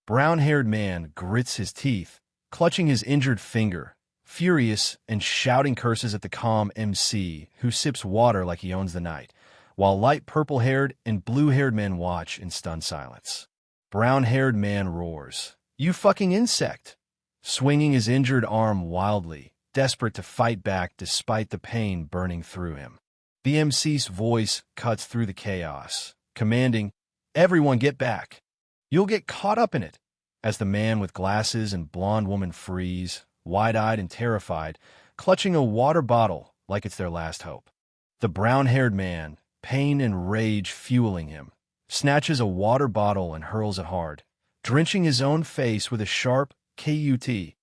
Brown-haired man grits his teeth, clutching his injured finger, furious and shouting curses at the calm MC, who sips water like he owns the night, while light purple-haired and blue-haired men watch in stunned silence. Brown-haired man roars, "You fucking insect!" swinging his injured arm wildly, desperate to fight back despite the pain burning through him. The MC's voice cuts through the chaos, commanding, "Everyone get back! You'll get caught up in it!" As the man with glasses and blonde woman freeze, wide-eyed and terrified, clutching a water bottle like it's their last hope. The brown-haired man, pain and rage fueling him, snatches a water bottle and hurls it hard, drenching his own face with a sharp KUT,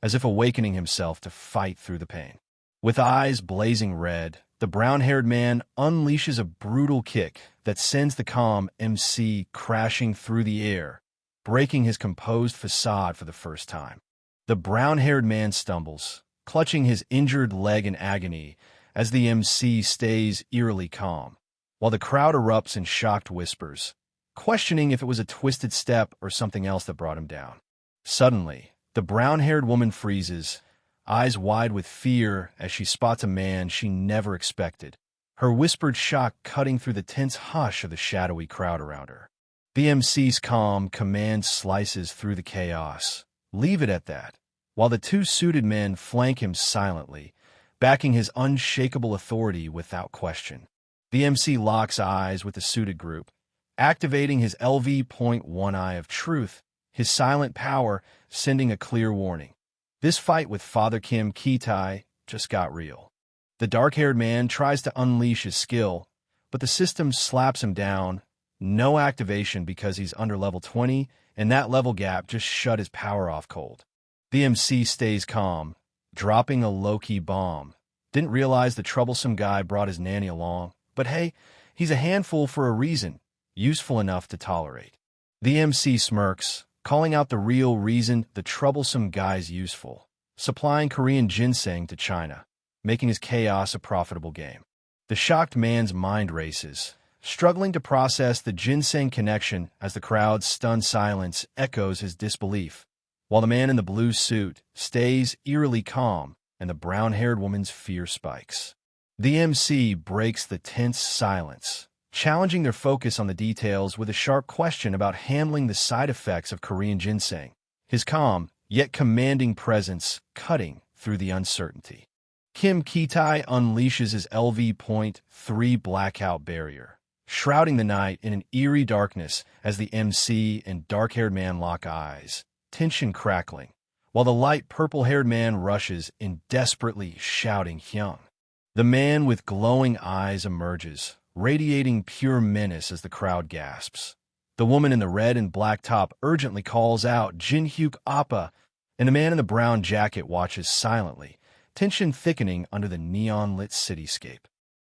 as if awakening himself to fight through the pain. With eyes blazing red, the brown-haired man unleashes a brutal kick that sends the calm MC crashing through the air, breaking his composed facade for the first time. The brown-haired man stumbles, clutching his injured leg in agony as the MC stays eerily calm, while the crowd erupts in shocked whispers, questioning if it was a twisted step or something else that brought him down. Suddenly, the brown-haired woman freezes, eyes wide with fear as she spots a man she never expected, her whispered shock cutting through the tense hush of the shadowy crowd around her. The MC's calm command slices through the chaos. Leave it at that, while the two suited men flank him silently, backing his unshakable authority without question. The MC locks eyes with the suited group, activating his LV.1 eye of truth, his silent power sending a clear warning. This fight with Father Kim Ki-tai just got real. The dark-haired man tries to unleash his skill, but the system slaps him down. No activation because he's under level 20, and that level gap just shut his power off cold. The MC stays calm, dropping a low-key bomb. Didn't realize the troublesome guy brought his nanny along, but hey, he's a handful for a reason, useful enough to tolerate. The MC smirks, calling out the real reason the troublesome guy's useful, supplying Korean ginseng to China, making his chaos a profitable game. The shocked man's mind races, struggling to process the ginseng connection as the crowd's stunned silence echoes his disbelief, while the man in the blue suit stays eerily calm and the brown-haired woman's fear spikes. The MC breaks the tense silence, challenging their focus on the details with a sharp question about handling the side effects of Korean ginseng, his calm, yet commanding presence cutting through the uncertainty. Kim Ki-tai unleashes his LV.3 blackout barrier, shrouding the night in an eerie darkness as the MC and dark-haired man lock eyes, tension crackling, while the light purple-haired man rushes in desperately shouting Hyung. The man with glowing eyes emerges, radiating pure menace as the crowd gasps. The woman in the red and black top urgently calls out Jinhyuk Appa, and the man in the brown jacket watches silently, tension thickening under the neon-lit cityscape.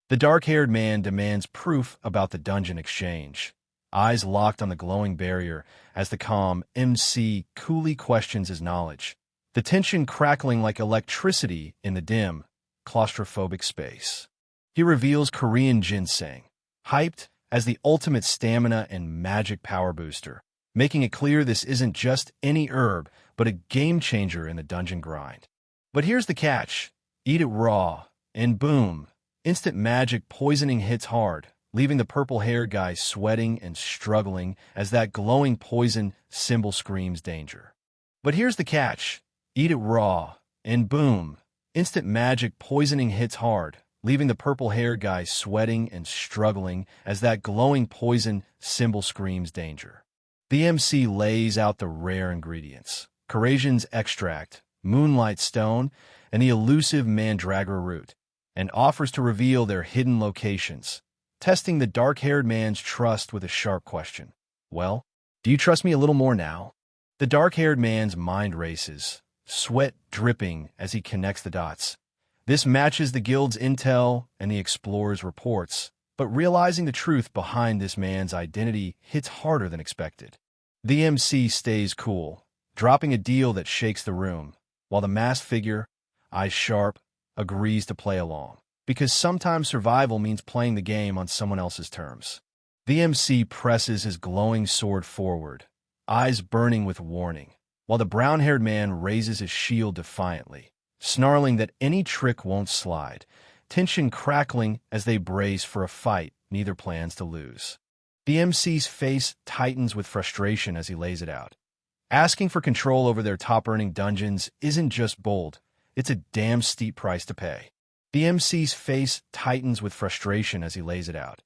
The dark-haired man demands proof about the dungeon exchange, eyes locked on the glowing barrier as the calm MC coolly questions his knowledge, the tension crackling like electricity in the dim, claustrophobic space. He reveals Korean ginseng, hyped as the ultimate stamina and magic power booster, making it clear this isn't just any herb, but a game-changer in the dungeon grind. But here's the catch. Eat it raw, and boom, instant magic poisoning hits hard, leaving the purple-haired guy sweating and struggling as that glowing poison symbol screams danger. But here's the catch. Eat it raw, and boom, instant magic poisoning hits hard, leaving the purple-haired guy sweating and struggling as that glowing poison symbol screams danger. The MC lays out the rare ingredients, Corasian's extract, moonlight stone, and the elusive mandragora root, and offers to reveal their hidden locations, testing the dark-haired man's trust with a sharp question. Well, do you trust me a little more now? The dark-haired man's mind races, sweat dripping as he connects the dots. This matches the guild's intel and the explorer's reports, but realizing the truth behind this man's identity hits harder than expected. The MC stays cool, dropping a deal that shakes the room, while the masked figure, eyes sharp, agrees to play along, because sometimes survival means playing the game on someone else's terms. The MC presses his glowing sword forward, eyes burning with warning, while the brown-haired man raises his shield defiantly, snarling that any trick won't slide, tension crackling as they brace for a fight neither plans to lose. The MC's face tightens with frustration as he lays it out. Asking for control over their top-earning dungeons isn't just bold, it's a damn steep price to pay. The MC's face tightens with frustration as he lays it out.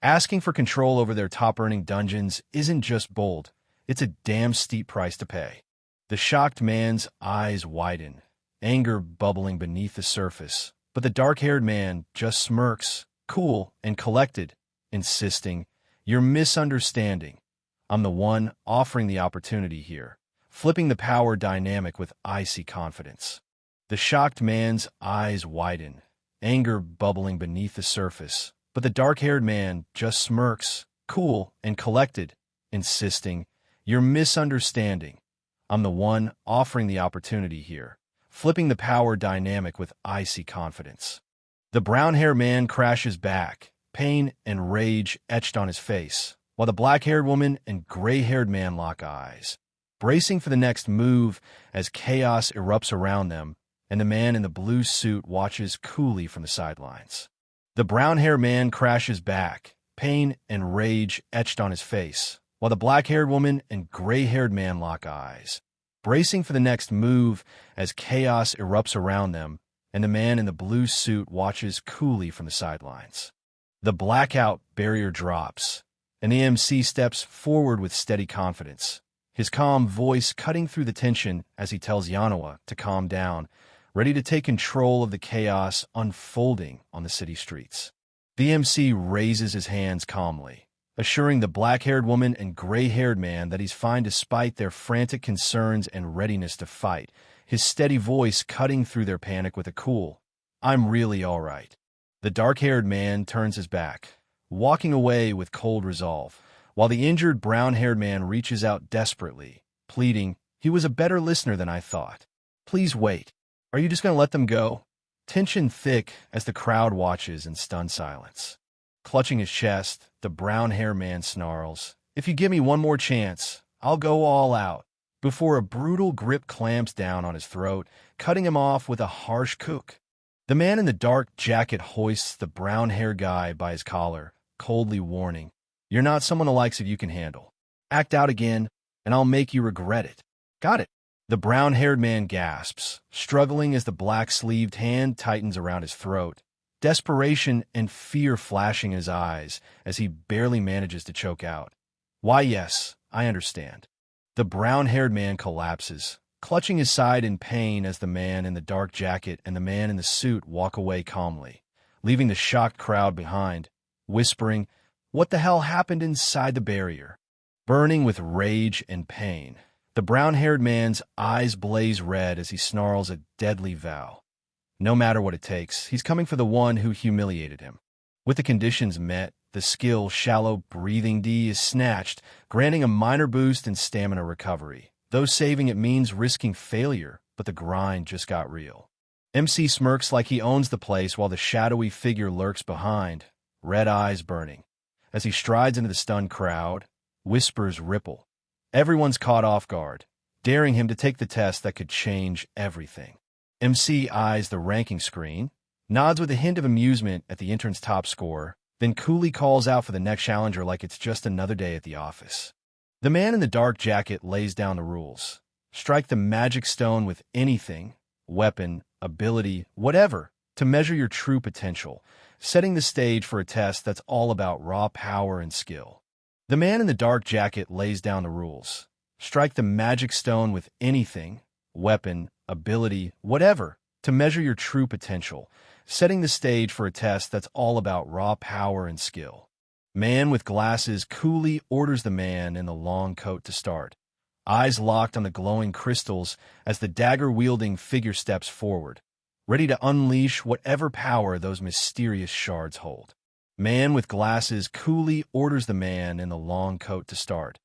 Asking for control over their top-earning dungeons isn't just bold, it's a damn steep price to pay. The shocked man's eyes widen, anger bubbling beneath the surface, but the dark-haired man just smirks, cool and collected, insisting, "You're misunderstanding. I'm the one offering the opportunity here," flipping the power dynamic with icy confidence. The shocked man's eyes widen, anger bubbling beneath the surface, but the dark-haired man just smirks, cool and collected, insisting, "You're misunderstanding. I'm the one offering the opportunity here," flipping the power dynamic with icy confidence. The brown-haired man crashes back, pain and rage etched on his face, while the black-haired woman and gray-haired man lock eyes, bracing for the next move as chaos erupts around them, and the man in the blue suit watches coolly from the sidelines. The brown-haired man crashes back, pain and rage etched on his face, while the black-haired woman and gray-haired man lock eyes, bracing for the next move as chaos erupts around them, and the man in the blue suit watches coolly from the sidelines. The blackout barrier drops, and the MC steps forward with steady confidence, his calm voice cutting through the tension as he tells Yanawa to calm down, ready to take control of the chaos unfolding on the city streets. The MC raises his hands calmly, assuring the black-haired woman and gray-haired man that he's fine despite their frantic concerns and readiness to fight, his steady voice cutting through their panic with a cool, "I'm really all right." The dark-haired man turns his back, walking away with cold resolve, while the injured brown-haired man reaches out desperately, pleading, "He was a better listener than I thought. Please wait. Are you just going to let them go?" Tension thick as the crowd watches in stunned silence. Clutching his chest, the brown-haired man snarls, "If you give me one more chance, I'll go all out," before a brutal grip clamps down on his throat, cutting him off with a harsh kook. The man in the dark jacket hoists the brown-haired guy by his collar, coldly warning, "You're not someone the likes of you can handle. Act out again, and I'll make you regret it. Got it?" The brown-haired man gasps, struggling as the black-sleeved hand tightens around his throat, desperation and fear flashing in his eyes as he barely manages to choke out, "Why, yes, I understand." The brown-haired man collapses, clutching his side in pain as the man in the dark jacket and the man in the suit walk away calmly, leaving the shocked crowd behind, whispering, "What the hell happened inside the barrier?" Burning with rage and pain, the brown-haired man's eyes blaze red as he snarls a deadly vow. No matter what it takes, he's coming for the one who humiliated him. With the conditions met, the skill shallow breathing D is snatched, granting a minor boost in stamina recovery. Though saving it means risking failure, but the grind just got real. MC smirks like he owns the place while the shadowy figure lurks behind, red eyes burning. As he strides into the stunned crowd, whispers ripple. Everyone's caught off guard, daring him to take the test that could change everything. MC eyes the ranking screen, nods with a hint of amusement at the intern's top score, then coolly calls out for the next challenger like it's just another day at the office. The man in the dark jacket lays down the rules. Strike the magic stone with anything, weapon, ability, whatever, to measure your true potential, setting the stage for a test that's all about raw power and skill. The man in the dark jacket lays down the rules. Strike the magic stone with anything, weapon, ability, whatever, to measure your true potential, setting the stage for a test that's all about raw power and skill. Man with glasses coolly orders the man in the long coat to start, eyes locked on the glowing crystals as the dagger-wielding figure steps forward, ready to unleash whatever power those mysterious shards hold. Man with glasses coolly orders the man in the long coat to start,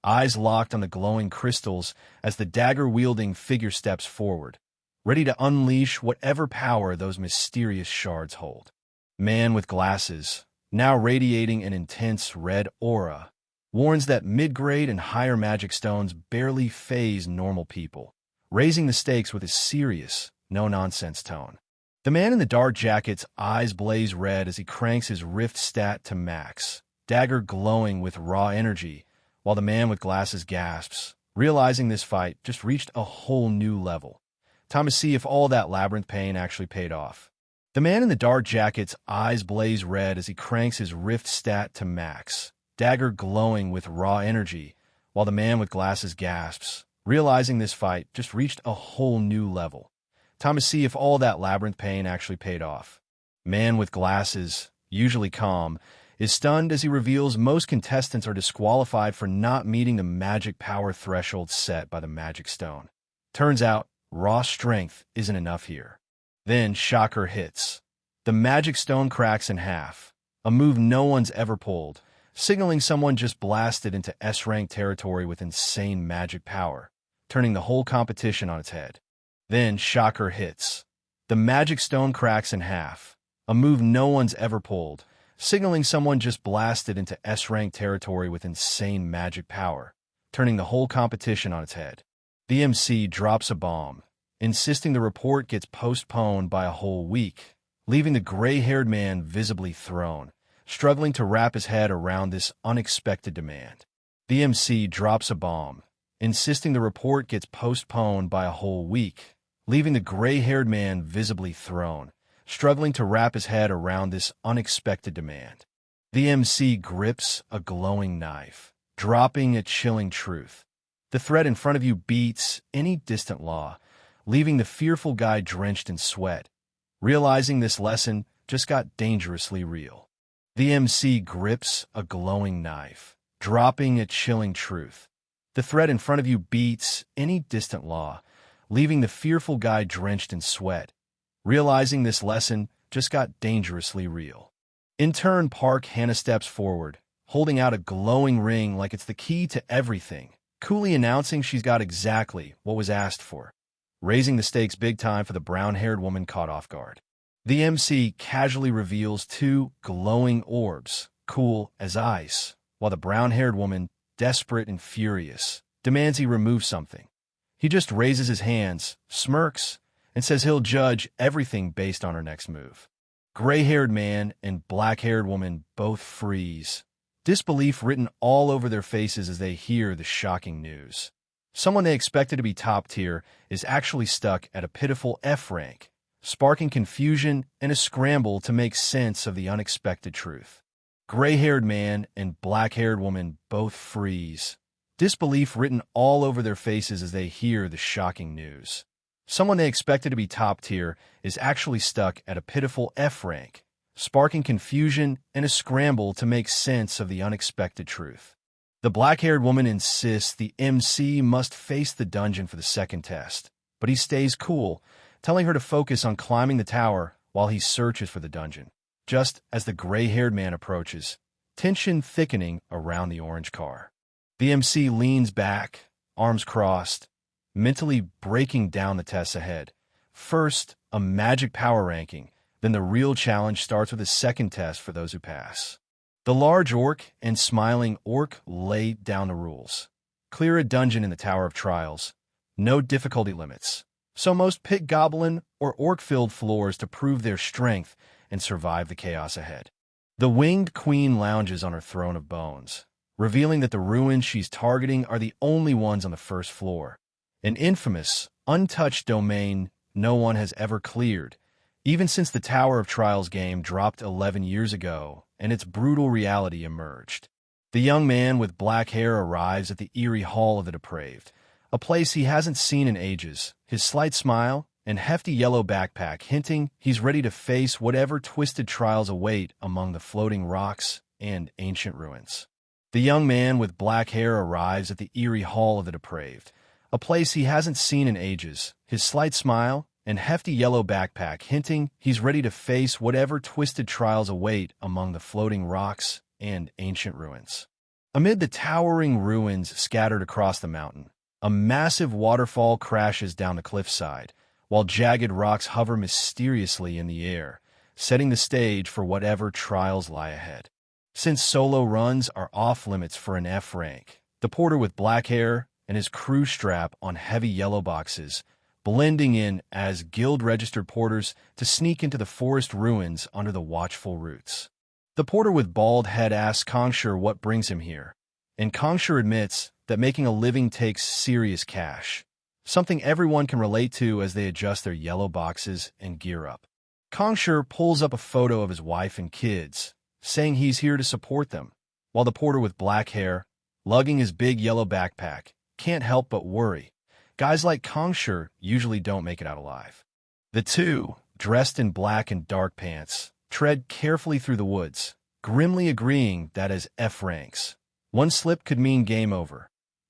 eyes locked on the glowing crystals as the dagger-wielding figure steps forward, ready to unleash whatever power those mysterious shards hold. Man with glasses, now radiating an intense red aura, warns that mid-grade and higher magic stones barely faze normal people, raising the stakes with his serious, no-nonsense tone. The man in the dark jacket's eyes blaze red as he cranks his rift stat to max, dagger glowing with raw energy, while the man with glasses gasps, realizing this fight just reached a whole new level. Time to see if all that labyrinth pain actually paid off. The man in the dark jacket's eyes blaze red as he cranks his rift stat to max, dagger glowing with raw energy, while the man with glasses gasps, realizing this fight just reached a whole new level. Time to see if all that labyrinth pain actually paid off. Man with glasses, usually calm, is stunned as he reveals most contestants are disqualified for not meeting the magic power threshold set by the magic stone. Turns out, raw strength isn't enough here. Then shocker hits. The magic stone cracks in half, a move no one's ever pulled, signaling someone just blasted into S-rank territory with insane magic power, turning the whole competition on its head. Then shocker hits. The magic stone cracks in half, a move no one's ever pulled, signaling someone just blasted into S-rank territory with insane magic power, turning the whole competition on its head. The MC drops a bomb, insisting the report gets postponed by a whole week, leaving the gray-haired man visibly thrown, struggling to wrap his head around this unexpected demand. The MC drops a bomb, insisting the report gets postponed by a whole week, leaving the gray-haired man visibly thrown, struggling to wrap his head around this unexpected demand. The MC grips a glowing knife, dropping a chilling truth. The threat in front of you beats any distant law, leaving the fearful guy drenched in sweat, realizing this lesson just got dangerously real. The MC grips a glowing knife, dropping a chilling truth. The threat in front of you beats any distant law, leaving the fearful guy drenched in sweat, realizing this lesson just got dangerously real. In turn, Park Hannah steps forward, holding out a glowing ring like it's the key to everything, coolly announcing she's got exactly what was asked for, raising the stakes big time for the brown-haired woman caught off guard. The MC casually reveals two glowing orbs, cool as ice, while the brown-haired woman, desperate and furious, demands he remove something. He just raises his hands, smirks, and says he'll judge everything based on her next move. Gray-haired man and black-haired woman both freeze, disbelief written all over their faces as they hear the shocking news. Someone they expected to be top tier is actually stuck at a pitiful F rank, sparking confusion and a scramble to make sense of the unexpected truth. Gray-haired man and black-haired woman both freeze, disbelief written all over their faces as they hear the shocking news. Someone they expected to be top tier is actually stuck at a pitiful F rank, sparking confusion and a scramble to make sense of the unexpected truth. The black-haired woman insists the MC must face the dungeon for the second test, but he stays cool, telling her to focus on climbing the tower while he searches for the dungeon. Just as the gray-haired man approaches, tension thickening around the orange car. The MC leans back, arms crossed, mentally breaking down the tests ahead. First, a magic power ranking, then the real challenge starts with a second test for those who pass. The large orc and smiling orc lay down the rules. Clear a dungeon in the Tower of Trials. No difficulty limits. So most pick goblin or orc-filled floors to prove their strength and survive the chaos ahead. The winged queen lounges on her throne of bones, revealing that the ruins she's targeting are the only ones on the first floor. An infamous, untouched domain no one has ever cleared, even since the Tower of Trials game dropped 11 years ago and its brutal reality emerged. The young man with black hair arrives at the eerie Hall of the Depraved, a place he hasn't seen in ages, his slight smile and hefty yellow backpack hinting he's ready to face whatever twisted trials await among the floating rocks and ancient ruins. The young man with black hair arrives at the eerie Hall of the Depraved, a place he hasn't seen in ages, his slight smile and hefty yellow backpack hinting he's ready to face whatever twisted trials await among the floating rocks and ancient ruins. Amid the towering ruins scattered across the mountain, a massive waterfall crashes down the cliffside, while jagged rocks hover mysteriously in the air, setting the stage for whatever trials lie ahead. Since solo runs are off-limits for an F rank, the porter with black hair and his crew strap on heavy yellow boxes, blending in as guild-registered porters to sneak into the forest ruins under the watchful roots. The porter with bald head asks Kongsher what brings him here, and Kongsher admits that making a living takes serious cash, something everyone can relate to as they adjust their yellow boxes and gear up. Kongsher pulls up a photo of his wife and kids, saying he's here to support them, while the porter with black hair, lugging his big yellow backpack, can't help but worry. Guys like Kongsher usually don't make it out alive. The two, dressed in black and dark pants, tread carefully through the woods, grimly agreeing that as F ranks, one slip could mean game over.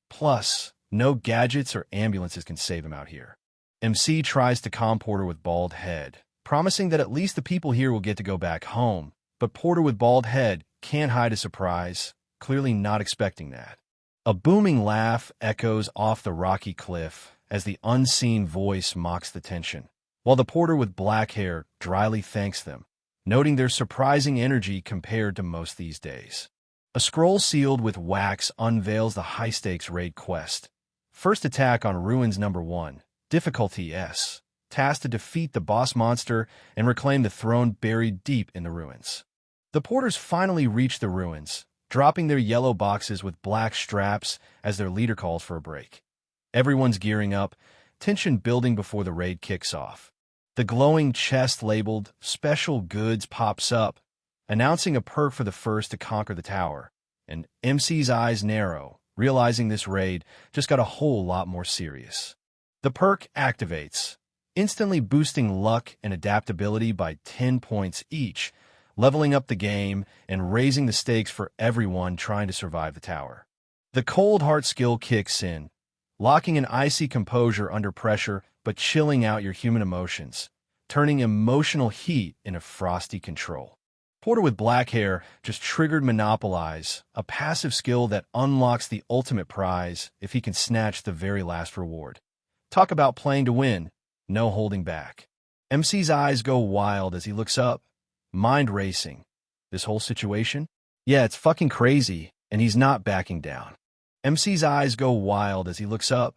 Plus, no gadgets or ambulances can save him out here. MC tries to calm Porter with bald head, promising that at least the people here will get to go back home, but Porter with bald head can't hide his surprise, clearly not expecting that. A booming laugh echoes off the rocky cliff as the unseen voice mocks the tension, while the porter with black hair dryly thanks them, noting their surprising energy compared to most these days. A scroll sealed with wax unveils the high-stakes raid quest. First attack on Ruins Number 1, difficulty S, tasked to defeat the boss monster and reclaim the throne buried deep in the ruins. The porters finally reach the ruins, dropping their yellow boxes with black straps as their leader calls for a break. Everyone's gearing up, tension building before the raid kicks off. The glowing chest labeled Special Goods pops up, announcing a perk for the first to conquer the tower, and MC's eyes narrow, realizing this raid just got a whole lot more serious. The perk activates, instantly boosting luck and adaptability by 10 points each, leveling up the game and raising the stakes for everyone trying to survive the tower. The Cold Heart skill kicks in, locking an icy composure under pressure but chilling out your human emotions, turning emotional heat into frosty control. Porter with black hair just triggered Monopolize, a passive skill that unlocks the ultimate prize if he can snatch the very last reward. Talk about playing to win, no holding back. MC's eyes go wild as he looks up, mind racing. This whole situation? Yeah, it's fucking crazy, and he's not backing down. MC's eyes go wild as he looks up,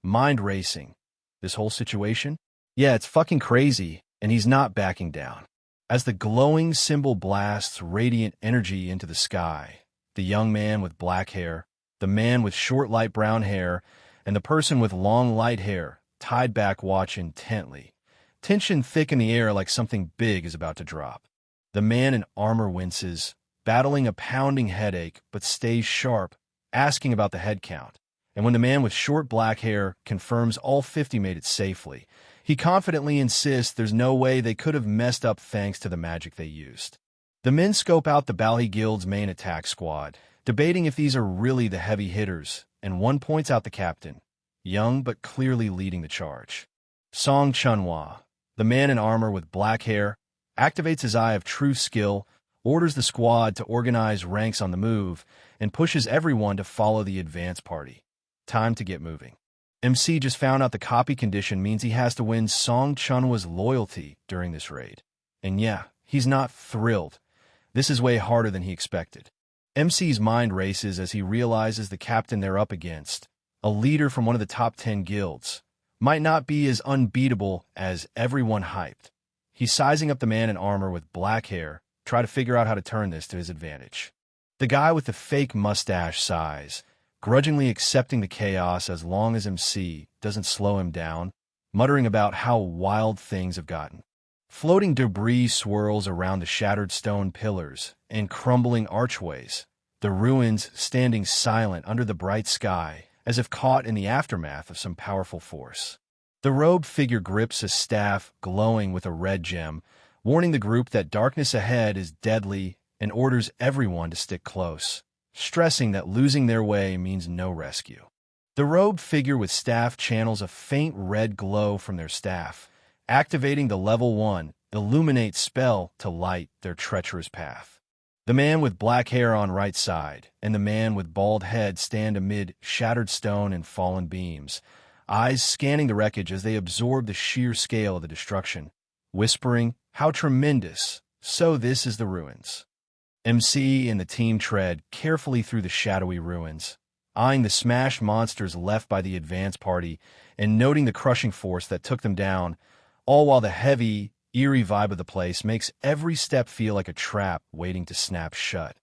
mind racing. This whole situation? Yeah, it's fucking crazy, and he's not backing down. As the glowing symbol blasts radiant energy into the sky, the young man with black hair, the man with short light brown hair, and the person with long light hair tied back watch intently, tension thick in the air like something big is about to drop. The man in armor winces, battling a pounding headache, but stays sharp, asking about the head count. And when the man with short black hair confirms all 50 made it safely, he confidently insists there's no way they could have messed up thanks to the magic they used. The men scope out the Bali Guild's main attack squad, debating if these are really the heavy hitters, and one points out the captain, young but clearly leading the charge. Song Chunhua, the man in armor with black hair, activates his Eye of True Skill, orders the squad to organize ranks on the move, and pushes everyone to follow the advance party. Time to get moving. MC just found out the copy condition means he has to win Song Chunhua's loyalty during this raid. And yeah, he's not thrilled. This is way harder than he expected. MC's mind races as he realizes the captain they're up against, a leader from one of the top 10 guilds, might not be as unbeatable as everyone hyped. He's sizing up the man in armor with black hair, try to figure out how to turn this to his advantage. The guy with the fake mustache sighs, grudgingly accepting the chaos as long as MC doesn't slow him down, muttering about how wild things have gotten. Floating debris swirls around the shattered stone pillars and crumbling archways, the ruins standing silent under the bright sky as if caught in the aftermath of some powerful force. The robed figure grips a staff glowing with a red gem, warning the group that darkness ahead is deadly and orders everyone to stick close, stressing that losing their way means no rescue. The robed figure with staff channels a faint red glow from their staff, activating the level 1 Illuminate spell to light their treacherous path. The man with black hair on right side and the man with bald head stand amid shattered stone and fallen beams, eyes scanning the wreckage as they absorb the sheer scale of the destruction, whispering, "How tremendous! So this is the ruins." MC and the team tread carefully through the shadowy ruins, eyeing the smashed monsters left by the advance party and noting the crushing force that took them down, all while the heavy, eerie vibe of the place makes every step feel like a trap waiting to snap shut.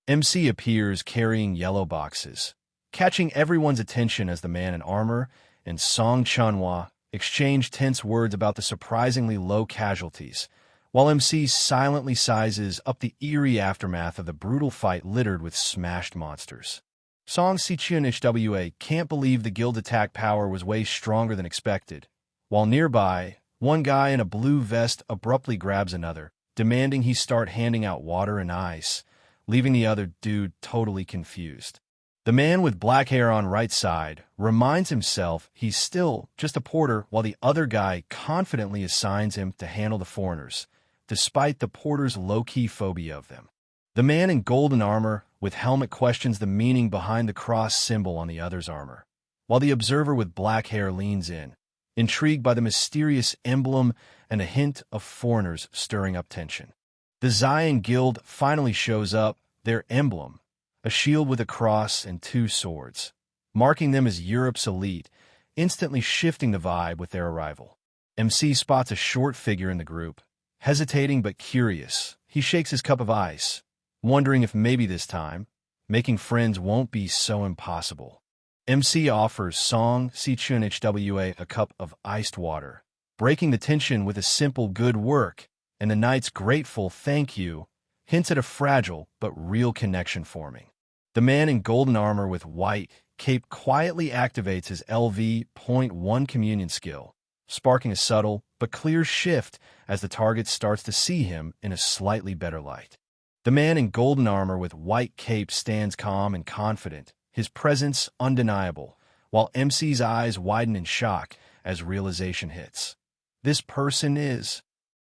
MC appears carrying yellow boxes, catching everyone's attention as the man in armor and Song Chunhwa exchange tense words about the surprisingly low casualties, while MC silently sizes up the eerie aftermath of the brutal fight littered with smashed monsters. Song Sichun-HWA can't believe the guild attack power was way stronger than expected, while nearby, one guy in a blue vest abruptly grabs another, demanding he start handing out water and ice, leaving the other dude totally confused. The man with black hair on right side reminds himself he's still just a porter, while the other guy confidently assigns him to handle the foreigners, despite the porter's low-key phobia of them. The man in golden armor with helmet questions the meaning behind the cross symbol on the other's armor, while the observer with black hair leans in, intrigued by the mysterious emblem and a hint of foreigners stirring up tension. The Zion Guild finally shows up, their emblem, a shield with a cross and two swords, marking them as Europe's elite, instantly shifting the vibe with their arrival. MC spots a short figure in the group. Hesitating but curious, he shakes his cup of ice, wondering if maybe this time, making friends won't be so impossible. MC offers Song Sichun-HWA a cup of iced water, breaking the tension with a simple good work, and the knight's grateful thank you hints at a fragile but real connection forming. The man in golden armor with white cape quietly activates his LV.1 communion skill, sparking a subtle but clear shift as the target starts to see him in a slightly better light. The man in golden armor with white cape stands calm and confident, his presence undeniable, while MC's eyes widen in shock as realization hits. This person is...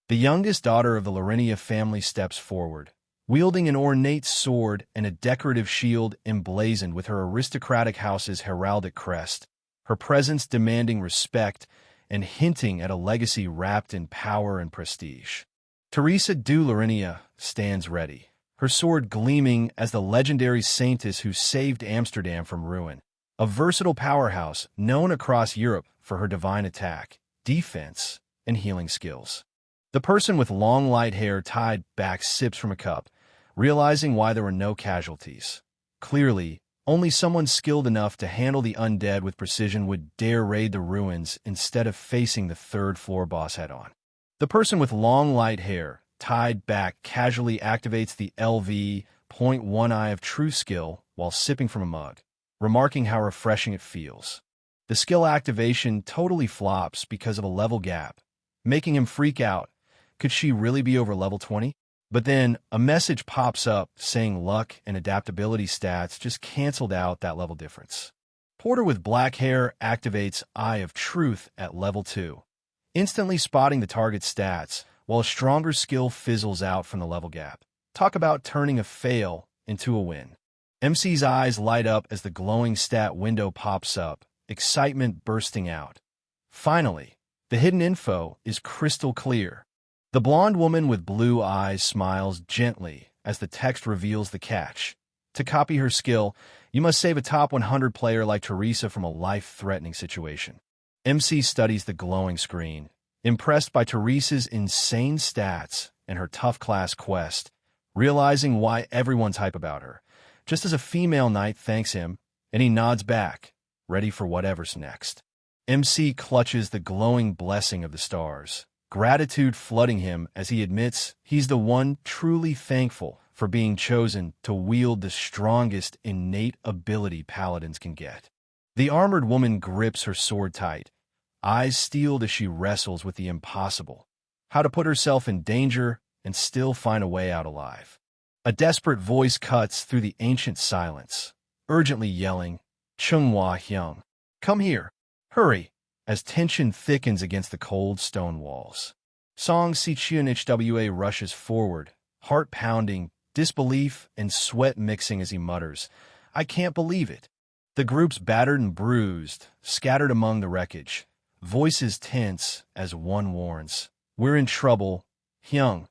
The youngest daughter of the Larinia family steps forward, wielding an ornate sword and a decorative shield emblazoned with her aristocratic house's heraldic crest, her presence demanding respect and hinting at a legacy wrapped in power and prestige. Teresa du Larinia stands ready, her sword gleaming as the legendary saintess who saved Amsterdam from ruin, a versatile powerhouse known across Europe for her divine attack, defense, and healing skills. The person with long light hair tied back sips from a cup, realizing why there were no casualties. Clearly, only someone skilled enough to handle the undead with precision would dare raid the ruins instead of facing the third-floor boss head-on. The person with long light hair, tied back, casually activates the LV.1 Eye of Truth skill while sipping from a mug, remarking how refreshing it feels. The skill activation totally flops because of a level gap, making him freak out. Could she really be over level 20? But then a message pops up saying luck and adaptability stats just canceled out that level difference. Porter with black hair activates Eye of Truth at level 2, instantly spotting the target's stats, while a stronger skill fizzles out from the level gap. Talk about turning a fail into a win. MC's eyes light up as the glowing stat window pops up, excitement bursting out. Finally, the hidden info is crystal clear. The blonde woman with blue eyes smiles gently as the text reveals the catch. To copy her skill, you must save a top 100 player like Teresa from a life-threatening situation. MC studies the glowing screen, impressed by Teresa's insane stats and her tough class quest, realizing why everyone's hype about her. Just as a female knight thanks him, and he nods back, ready for whatever's next. MC clutches the glowing blessing of the stars, gratitude flooding him as he admits he's the one truly thankful for being chosen to wield the strongest innate ability paladins can get. The armored woman grips her sword tight, eyes steeled as she wrestles with the impossible, how to put herself in danger and still find a way out alive. A desperate voice cuts through the ancient silence, urgently yelling, "Chunhwa Hyung, come here, hurry," as tension thickens against the cold stone walls. Song Sichun-HWA rushes forward, heart pounding, disbelief and sweat mixing as he mutters, "I can't believe it." The group's battered and bruised, scattered among the wreckage, voices tense as one warns, "We're in trouble, Hyung.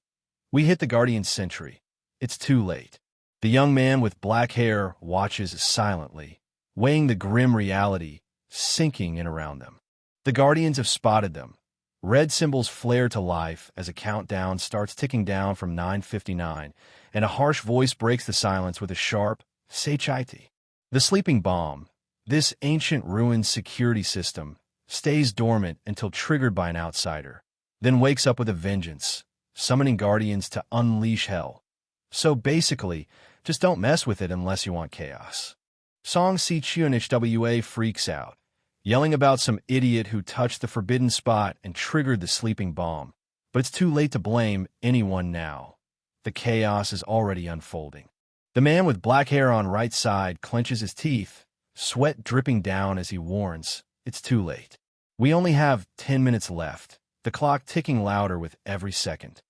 We hit the Guardian Sentry. It's too late. The young man with black hair watches silently, weighing the grim reality sinking in around them. The Guardians have spotted them. Red symbols flare to life as a countdown starts ticking down from 9:59, and a harsh voice breaks the silence with a sharp, "Say Chaiti." The sleeping bomb, this ancient ruined security system, stays dormant until triggered by an outsider, then wakes up with a vengeance, summoning Guardians to unleash hell. So basically, just don't mess with it unless you want chaos. Song Si Chunhwa freaks out, yelling about some idiot who touched the forbidden spot and triggered the sleeping bomb. But it's too late to blame anyone now. The chaos is already unfolding. The man with black hair on right side clenches his teeth, sweat dripping down as he warns, "It's too late. We only have 10 minutes left," the clock ticking louder with every second.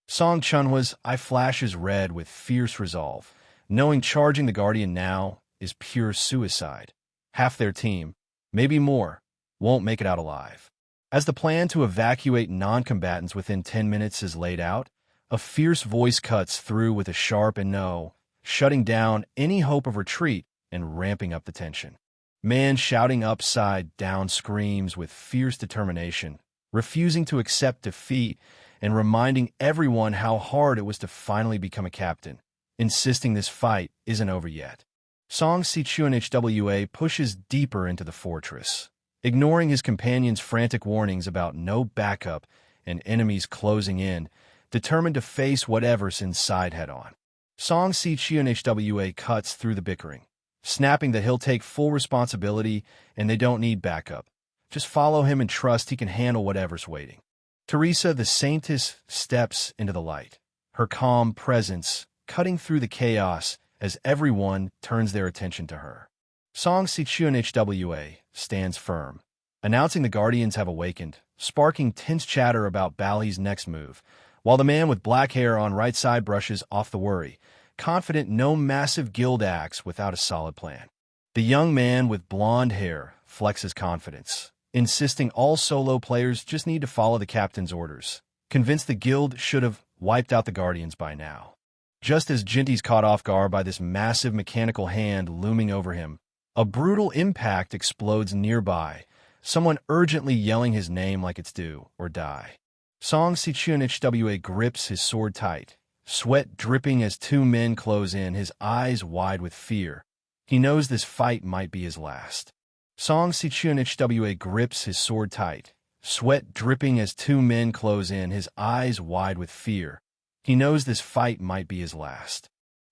Song Chunhwa's eye flashes red with fierce resolve, knowing charging the Guardian now is pure suicide. Half their team, maybe more, won't make it out alive. As the plan to evacuate non-combatants within 10 minutes is laid out, a fierce voice cuts through with a sharp and no, shutting down any hope of retreat and ramping up the tension. Man shouting upside down screams with fierce determination, refusing to accept defeat and reminding everyone how hard it was to finally become a captain, insisting this fight isn't over yet. Song Si Chunhwa pushes deeper into the fortress, ignoring his companion's frantic warnings about no backup and enemies closing in, determined to face whatever's inside head-on. Song Si Chunhwa cuts through the bickering, snapping that he'll take full responsibility and they don't need backup. Just follow him and trust he can handle whatever's waiting. Teresa the Saintess steps into the light, her calm presence cutting through the chaos as everyone turns their attention to her. Song Si Chunhwa stands firm, announcing the Guardians have awakened, sparking tense chatter about Bally's next move, while the man with black hair on right side brushes off the worry, confident no massive guild acts without a solid plan. The young man with blonde hair flexes confidence, insisting all solo players just need to follow the captain's orders, convinced the guild should have wiped out the Guardians by now. Just as Jinty's caught off guard by this massive mechanical hand looming over him, a brutal impact explodes nearby, someone urgently yelling his name like it's do or die. Song Si Chunhwa grips his sword tight, sweat dripping as two men close in, his eyes wide with fear. He knows this fight might be his last. Song Si Chunhwa grips his sword tight, sweat dripping as two men close in, his eyes wide with fear. He knows this fight might be his last.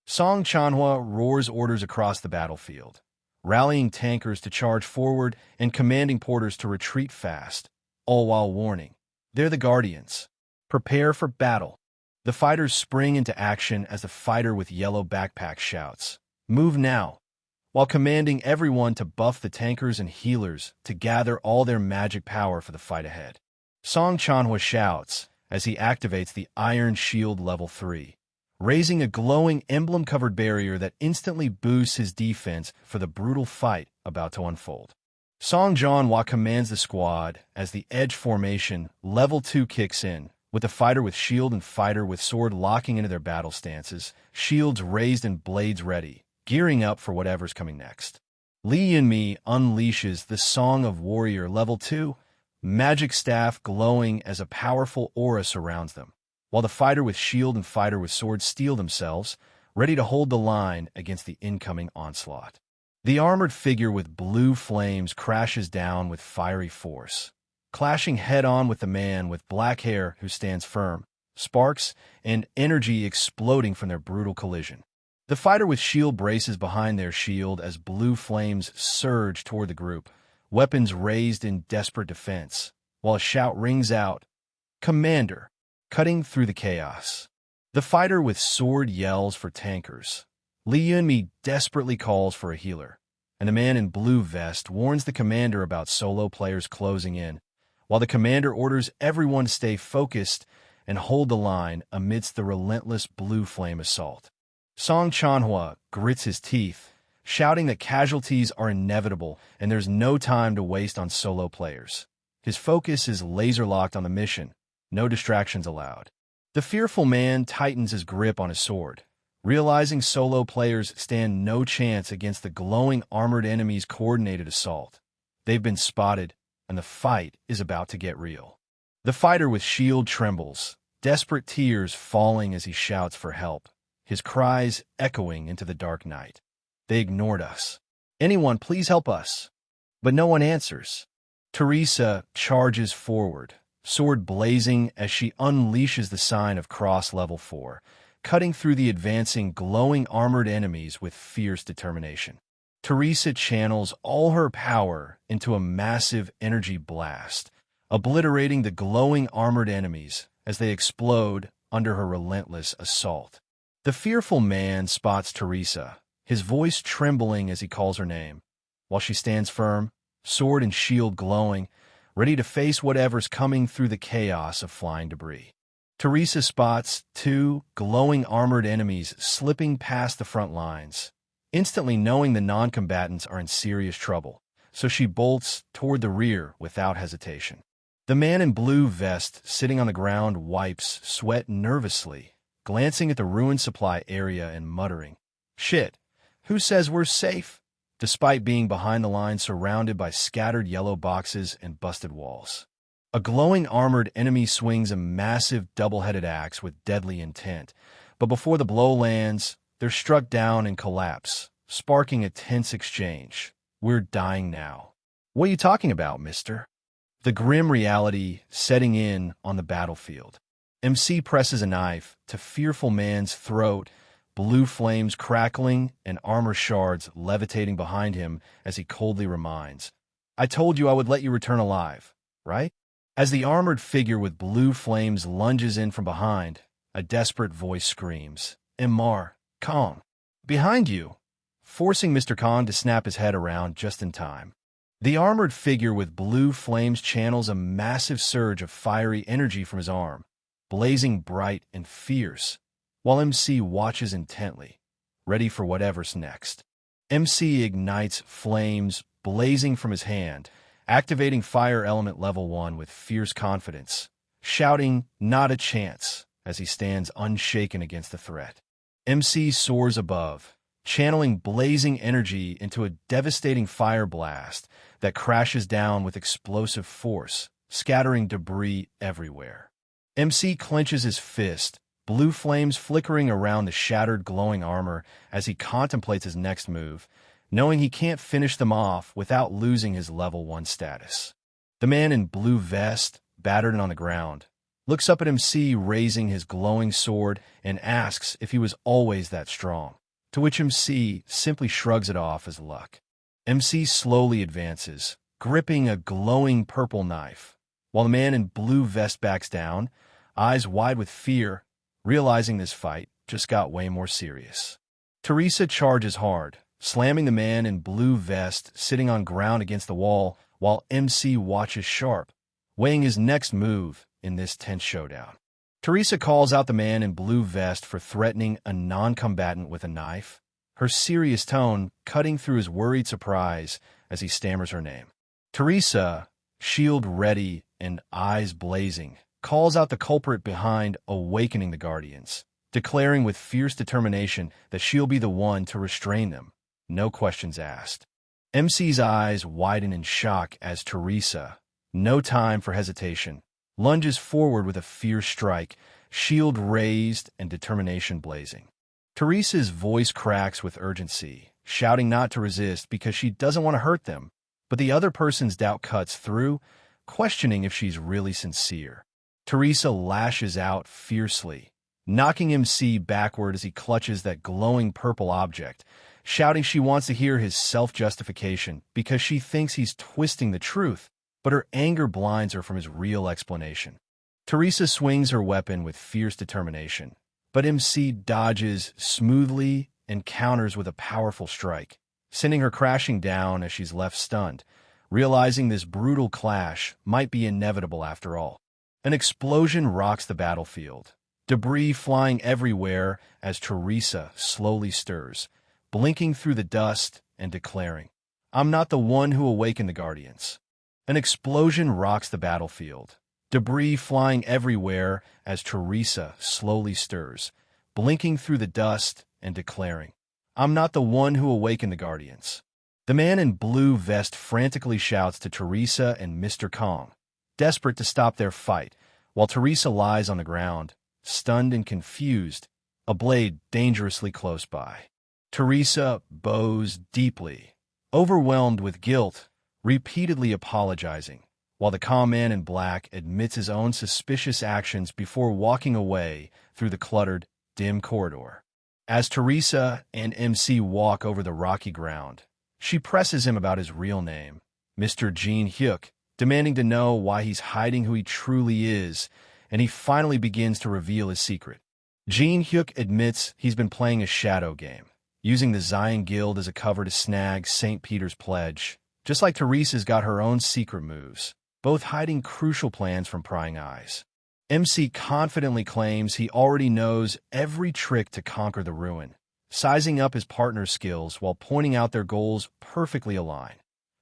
Song Chunhwa roars orders across the battlefield, rallying tankers to charge forward and commanding porters to retreat fast, all while warning, "They're the Guardians. Prepare for battle." The fighters spring into action as the fighter with yellow backpack shouts, "Move now," while commanding everyone to buff the tankers and healers to gather all their magic power for the fight ahead. Song Chunhwa shouts as he activates the Iron Shield Level 3, raising a glowing emblem-covered barrier that instantly boosts his defense for the brutal fight about to unfold. Song Chunhwa commands the squad as the Edge Formation Level 2 kicks in, with the fighter with shield and fighter with sword locking into their battle stances, shields raised and blades ready, gearing up for whatever's coming next. Lee Yunmi unleashes the Song of Warrior Level 2, magic staff glowing as a powerful aura surrounds them, while the fighter with shield and fighter with sword steel themselves, ready to hold the line against the incoming onslaught. The armored figure with blue flames crashes down with fiery force, clashing head-on with the man with black hair who stands firm, sparks and energy exploding from their brutal collision. The fighter with shield braces behind their shield as blue flames surge toward the group, weapons raised in desperate defense, while a shout rings out, "Commander!" cutting through the chaos. The fighter with sword yells for tankers. Lee Yunmi desperately calls for a healer, and the man in blue vest warns the commander about solo players closing in, while the commander orders everyone to stay focused and hold the line amidst the relentless blue flame assault. Song Chunhwa grits his teeth, shouting that casualties are inevitable and there's no time to waste on solo players. His focus is laser-locked on the mission, no distractions allowed. The fearful man tightens his grip on his sword, realizing solo players stand no chance against the glowing armored enemy's coordinated assault. They've been spotted, and the fight is about to get real. The fighter with shield trembles, desperate tears falling as he shouts for help, his cries echoing into the dark night. They ignored us. Anyone, please help us. But no one answers. Teresa charges forward, sword blazing as she unleashes the sign of Cross Level 4, cutting through the advancing glowing armored enemies with fierce determination. Teresa channels all her power into a massive energy blast, obliterating the glowing armored enemies as they explode under her relentless assault. The fearful man spots Teresa, his voice trembling as he calls her name, while she stands firm, sword and shield glowing, ready to face whatever's coming through the chaos of flying debris. Teresa spots two glowing armored enemies slipping past the front lines, instantly knowing the non-combatants are in serious trouble, so she bolts toward the rear without hesitation. The man in blue vest sitting on the ground wipes sweat nervously, glancing at the ruined supply area and muttering, "Shit, who says we're safe?" despite being behind the line surrounded by scattered yellow boxes and busted walls. A glowing armored enemy swings a massive double-headed axe with deadly intent, but before the blow lands, they're struck down and collapse, sparking a tense exchange. "We're dying now." "What are you talking about, mister?" The grim reality setting in on the battlefield. MC presses a knife to fearful man's throat, blue flames crackling and armor shards levitating behind him as he coldly reminds, "I told you I would let you return alive, right?" As the armored figure with blue flames lunges in from behind, a desperate voice screams, "Imar, Kong, behind you!" forcing Mr. Kong to snap his head around just in time. The armored figure with blue flames channels a massive surge of fiery energy from his arm, blazing bright and fierce, while MC watches intently, ready for whatever's next. MC ignites flames blazing from his hand, activating Fire Element Level 1 with fierce confidence, shouting, "Not a chance," as he stands unshaken against the threat. MC soars above, channeling blazing energy into a devastating fire blast that crashes down with explosive force, scattering debris everywhere. MC clenches his fist, blue flames flickering around the shattered glowing armor as he contemplates his next move, knowing he can't finish them off without losing his level 1 status. The man in blue vest, battered and on the ground, looks up at MC raising his glowing sword and asks if he was always that strong, to which MC simply shrugs it off as luck. MC slowly advances, gripping a glowing purple knife, while the man in blue vest backs down, eyes wide with fear, realizing this fight just got way more serious. Teresa charges hard, slamming the man in blue vest sitting on ground against the wall while MC watches sharp, weighing his next move in this tense showdown. Teresa calls out the man in blue vest for threatening a non-combatant with a knife, her serious tone cutting through his worried surprise as he stammers her name. Teresa, shield ready and eyes blazing, calls out the culprit behind, awakening the Guardians, declaring with fierce determination that she'll be the one to restrain them, no questions asked. MC's eyes widen in shock as Teresa, no time for hesitation, lunges forward with a fierce strike, shield raised and determination blazing. Teresa's voice cracks with urgency, shouting not to resist because she doesn't want to hurt them, but the other person's doubt cuts through, questioning if she's really sincere. Teresa lashes out fiercely, knocking MC backward as he clutches that glowing purple object, shouting she wants to hear his self-justification because she thinks he's twisting the truth, but her anger blinds her from his real explanation. Teresa swings her weapon with fierce determination, but MC dodges smoothly and counters with a powerful strike, sending her crashing down as she's left stunned, realizing this brutal clash might be inevitable after all. An explosion rocks the battlefield, debris flying everywhere as Teresa slowly stirs, blinking through the dust and declaring, "I'm not the one who awakened the Guardians." An explosion rocks the battlefield, debris flying everywhere as Teresa slowly stirs, blinking through the dust and declaring, "I'm not the one who awakened the Guardians." The man in blue vest frantically shouts to Teresa and Mr. Kong, desperate to stop their fight, while Teresa lies on the ground, stunned and confused, a blade dangerously close by. Teresa bows deeply, overwhelmed with guilt, repeatedly apologizing, while the calm man in black admits his own suspicious actions before walking away through the cluttered, dim corridor. As Teresa and MC walk over the rocky ground, she presses him about his real name, Mr. Jin Hyuk, demanding to know why he's hiding who he truly is, and he finally begins to reveal his secret. Jin Hyuk admits he's been playing a shadow game, using the Zion Guild as a cover to snag St. Peter's Pledge, just like Teresa's got her own secret moves, both hiding crucial plans from prying eyes. MC confidently claims he already knows every trick to conquer the ruin, sizing up his partner's skills while pointing out their goals perfectly align.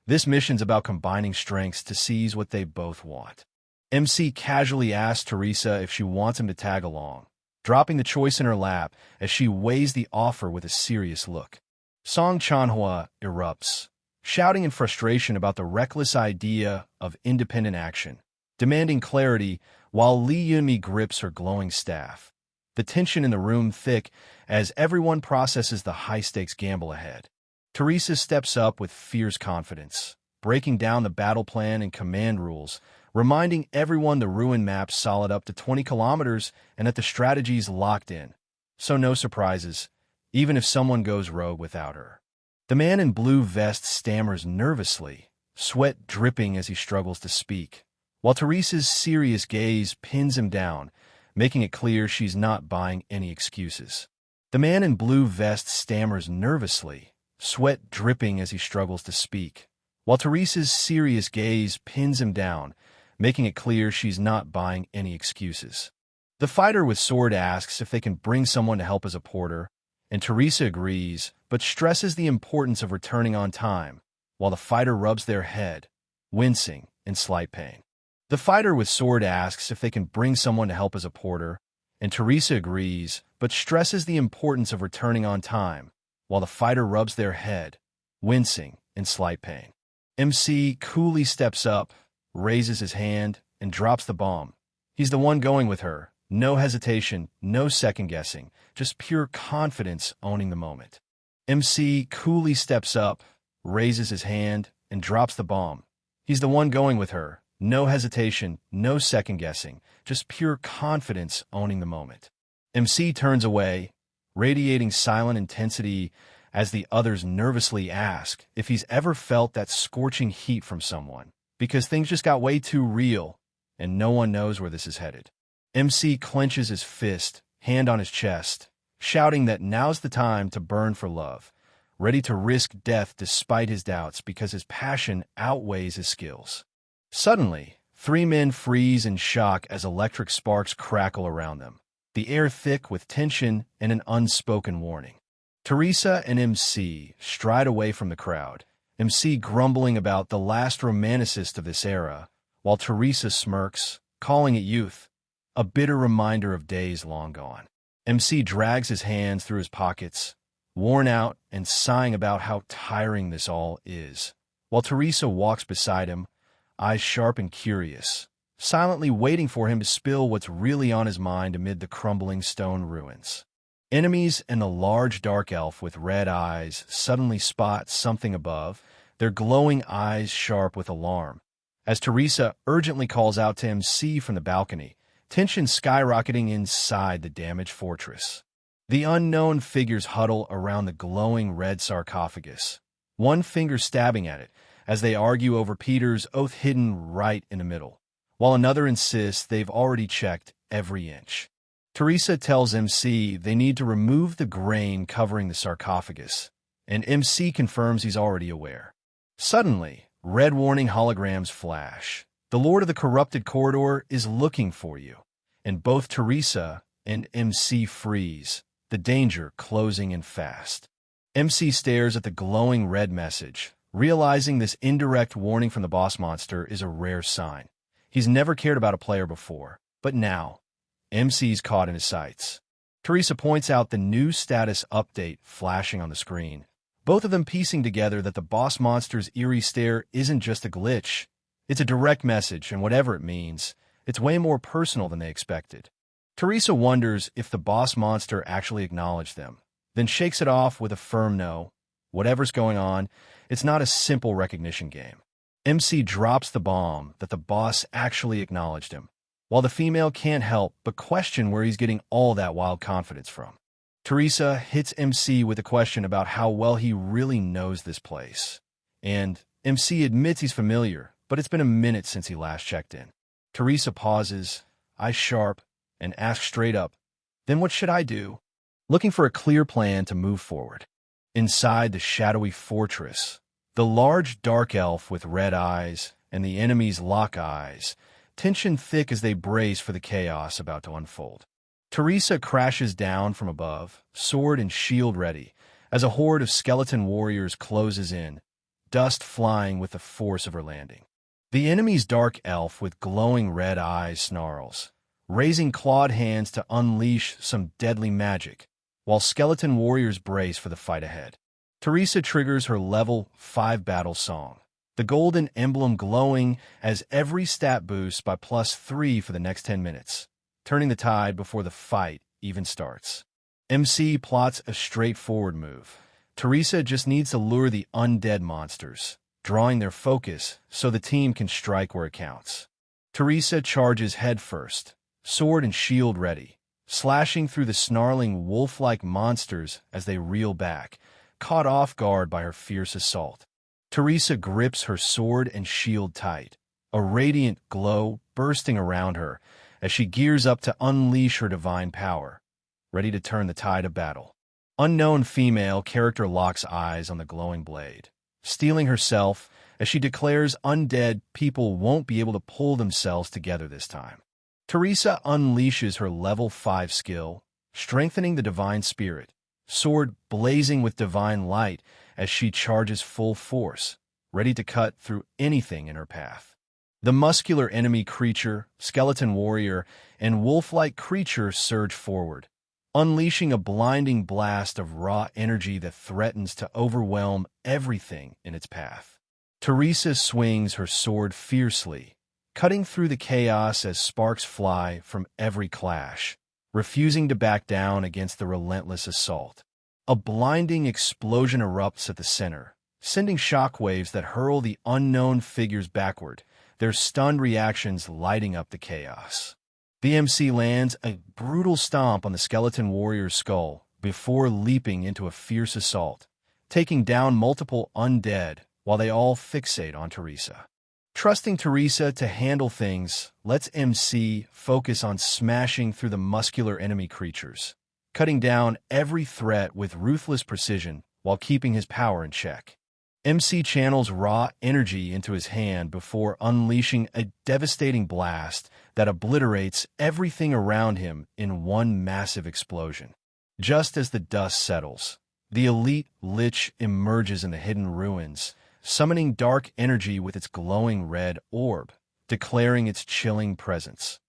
This mission's about combining strengths to seize what they both want. MC casually asks Teresa if she wants him to tag along, dropping the choice in her lap as she weighs the offer with a serious look. Song Chanhua erupts, shouting in frustration about the reckless idea of independent action, demanding clarity while Lee Yunmi grips her glowing staff. The tension in the room thick as everyone processes the high-stakes gamble ahead. Teresa steps up with fierce confidence, breaking down the battle plan and command rules, reminding everyone the ruin map's solid up to 20 kilometers and that the strategy's locked in. So no surprises, even if someone goes rogue without her. The man in blue vest stammers nervously, sweat dripping as he struggles to speak, while Teresa's serious gaze pins him down, making it clear she's not buying any excuses. The man in blue vest stammers nervously, sweat dripping as he struggles to speak, while Teresa's serious gaze pins him down, making it clear she's not buying any excuses. The fighter with sword asks if they can bring someone to help as a porter, and Teresa agrees, but stresses the importance of returning on time, while the fighter rubs their head, wincing in slight pain. The fighter with sword asks if they can bring someone to help as a porter, and Teresa agrees, but stresses the importance of returning on time, while the fighter rubs their head, wincing in slight pain. MC coolly steps up, raises his hand, and drops the bomb. He's the one going with her. No hesitation, no second-guessing, just pure confidence owning the moment. MC coolly steps up, raises his hand, and drops the bomb. He's the one going with her. No hesitation, no second-guessing, just pure confidence owning the moment. MC turns away, radiating silent intensity as the others nervously ask if he's ever felt that scorching heat from someone, because things just got way too real, and no one knows where this is headed. MC clenches his fist, hand on his chest, shouting that now's the time to burn for love, ready to risk death despite his doubts because his passion outweighs his skills. Suddenly, three men freeze in shock as electric sparks crackle around them, the air thick with tension and an unspoken warning. Teresa and MC stride away from the crowd, MC grumbling about the last romanticist of this era, while Teresa smirks, calling it youth, a bitter reminder of days long gone. MC drags his hands through his pockets, worn out and sighing about how tiring this all is, while Teresa walks beside him, eyes sharp and curious, silently waiting for him to spill what's really on his mind amid the crumbling stone ruins. Enemies and the large dark elf with red eyes suddenly spot something above, their glowing eyes sharp with alarm. As Teresa urgently calls out to MC from the balcony, tension skyrocketing inside the damaged fortress. The unknown figures huddle around the glowing red sarcophagus, one finger stabbing at it, as they argue over Peter's oath hidden right in the middle, while another insists they've already checked every inch. Teresa tells MC they need to remove the grain covering the sarcophagus, and MC confirms he's already aware. Suddenly, red warning holograms flash. The Lord of the Corrupted Corridor is looking for you, and both Teresa and MC freeze, the danger closing in fast. MC stares at the glowing red message, realizing this indirect warning from the boss monster is a rare sign. He's never cared about a player before, but now, MC's caught in his sights. Teresa points out the new status update flashing on the screen, both of them piecing together that the boss monster's eerie stare isn't just a glitch. It's a direct message, and whatever it means, it's way more personal than they expected. Teresa wonders if the boss monster actually acknowledged them, then shakes it off with a firm no. Whatever's going on, it's not a simple recognition game. MC drops the bomb that the boss actually acknowledged him, while the female can't help but question where he's getting all that wild confidence from. Teresa hits MC with a question about how well he really knows this place. And MC admits he's familiar, but it's been a minute since he last checked in. Teresa pauses, eyes sharp, and asks straight up, "Then what should I do?" Looking for a clear plan to move forward. Inside the shadowy fortress, the large dark elf with red eyes and the enemies lock eyes, tension thick as they brace for the chaos about to unfold. Teresa crashes down from above, sword and shield ready, as a horde of skeleton warriors closes in, dust flying with the force of her landing. The enemy's dark elf with glowing red eyes snarls, raising clawed hands to unleash some deadly magic, while skeleton warriors brace for the fight ahead. Teresa triggers her level 5 battle song, the golden emblem glowing as every stat boost by +3 for the next 10 minutes, turning the tide before the fight even starts. MC plots a straightforward move. Teresa just needs to lure the undead monsters, drawing their focus so the team can strike where it counts. Teresa charges headfirst, sword and shield ready, slashing through the snarling wolf-like monsters as they reel back, caught off guard by her fierce assault. Teresa grips her sword and shield tight, a radiant glow bursting around her as she gears up to unleash her divine power, ready to turn the tide of battle. Unknown female character locks eyes on the glowing blade, steeling herself as she declares undead people won't be able to pull themselves together this time. Teresa unleashes her level 5 skill, strengthening the divine spirit, sword blazing with divine light as she charges full force, ready to cut through anything in her path. The muscular enemy creature, skeleton warrior, and wolf-like creature surge forward, unleashing a blinding blast of raw energy that threatens to overwhelm everything in its path. Teresa swings her sword fiercely, cutting through the chaos as sparks fly from every clash, refusing to back down against the relentless assault. A blinding explosion erupts at the center, sending shockwaves that hurl the unknown figures backward, their stunned reactions lighting up the chaos. The MC lands a brutal stomp on the skeleton warrior's skull before leaping into a fierce assault, taking down multiple undead while they all fixate on Teresa. Trusting Teresa to handle things lets MC focus on smashing through the muscular enemy creatures, cutting down every threat with ruthless precision while keeping his power in check. MC channels raw energy into his hand before unleashing a devastating blast that obliterates everything around him in one massive explosion. Just as the dust settles, the elite lich emerges in the hidden ruins, summoning dark energy with its glowing red orb, declaring its chilling presence.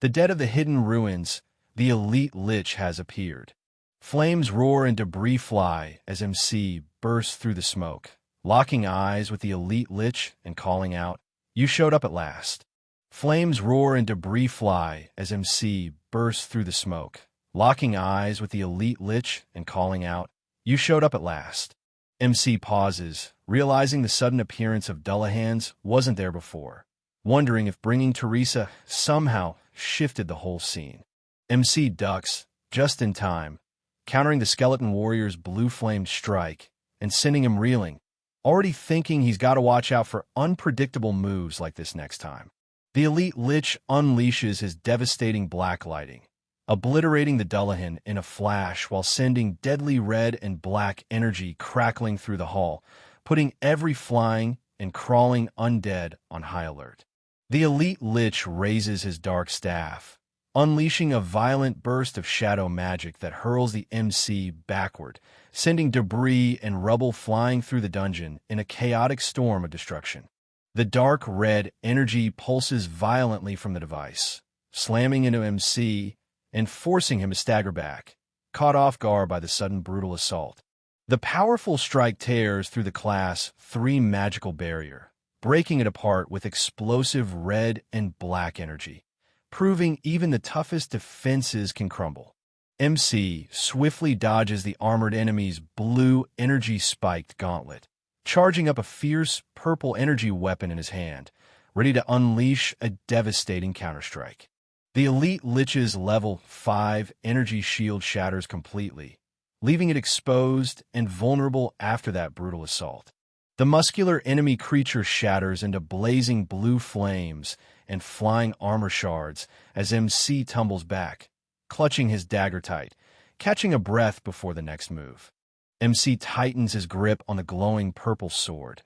The dead of the hidden ruins, the elite lich has appeared. Flames roar and debris fly as MC bursts through the smoke, locking eyes with the elite lich and calling out, "You showed up at last." Flames roar and debris fly as MC bursts through the smoke, locking eyes with the elite lich and calling out, "You showed up at last." MC pauses, realizing the sudden appearance of Dullahan's wasn't there before, wondering if bringing Teresa somehow shifted the whole scene. MC ducks, just in time, countering the skeleton warrior's blue-flamed strike and sending him reeling, already thinking he's got to watch out for unpredictable moves like this next time. The elite lich unleashes his devastating black lighting, obliterating the Dullahan in a flash while sending deadly red and black energy crackling through the hall, putting every flying and crawling undead on high alert. The elite lich raises his dark staff, unleashing a violent burst of shadow magic that hurls the MC backward, sending debris and rubble flying through the dungeon in a chaotic storm of destruction. The dark red energy pulses violently from the device, slamming into MC and forcing him to stagger back, caught off guard by the sudden brutal assault. The powerful strike tears through the Class 3 magical barrier, breaking it apart with explosive red and black energy, proving even the toughest defenses can crumble. MC swiftly dodges the armored enemy's blue energy-spiked gauntlet, charging up a fierce purple energy weapon in his hand, ready to unleash a devastating counterstrike. The elite Lich's level 5 energy shield shatters completely, leaving it exposed and vulnerable after that brutal assault. The muscular enemy creature shatters into blazing blue flames and flying armor shards as MC tumbles back, clutching his dagger tight, catching a breath before the next move. MC tightens his grip on the glowing purple sword,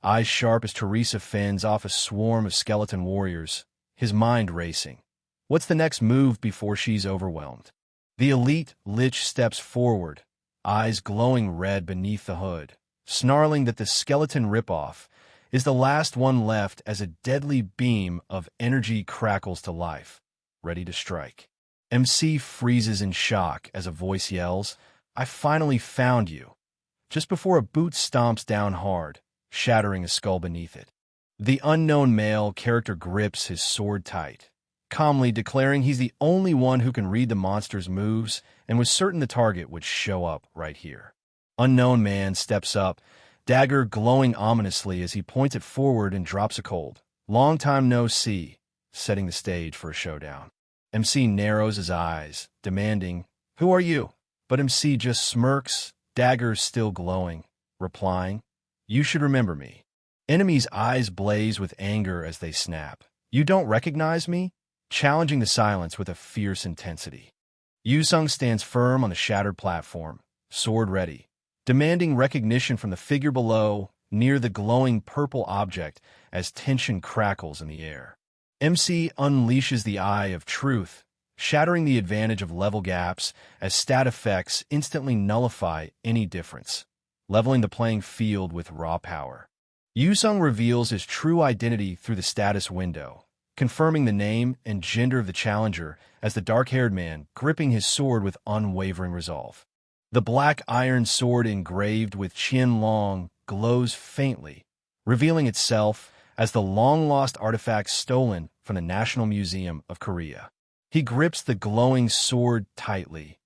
eyes sharp as Teresa fends off a swarm of skeleton warriors, his mind racing. What's the next move before she's overwhelmed? The elite Lich steps forward, eyes glowing red beneath the hood, snarling that the skeleton ripoff is the last one left as a deadly beam of energy crackles to life, ready to strike. MC freezes in shock as a voice yells, "I finally found you," just before a boot stomps down hard, shattering a skull beneath it. The unknown male character grips his sword tight, calmly declaring he's the only one who can read the monster's moves and was certain the target would show up right here. Unknown man steps up, dagger glowing ominously as he points it forward and drops a cold, "Long time no see," setting the stage for a showdown. MC narrows his eyes, demanding, "Who are you?" But MC just smirks, dagger still glowing, replying, "You should remember me." Enemy's eyes blaze with anger as they snap. "You don't recognize me?" Challenging the silence with a fierce intensity. Yusung stands firm on the shattered platform, sword ready, demanding recognition from the figure below, near the glowing purple object as tension crackles in the air. MC unleashes the Eye of Truth, shattering the advantage of level gaps as stat effects instantly nullify any difference, leveling the playing field with raw power. Yusung reveals his true identity through the status window, confirming the name and gender of the challenger as the dark-haired man gripping his sword with unwavering resolve. The black iron sword engraved with Qianlong glows faintly, revealing itself as the long-lost artifact stolen from the National Museum of Korea. He grips the glowing sword tightly,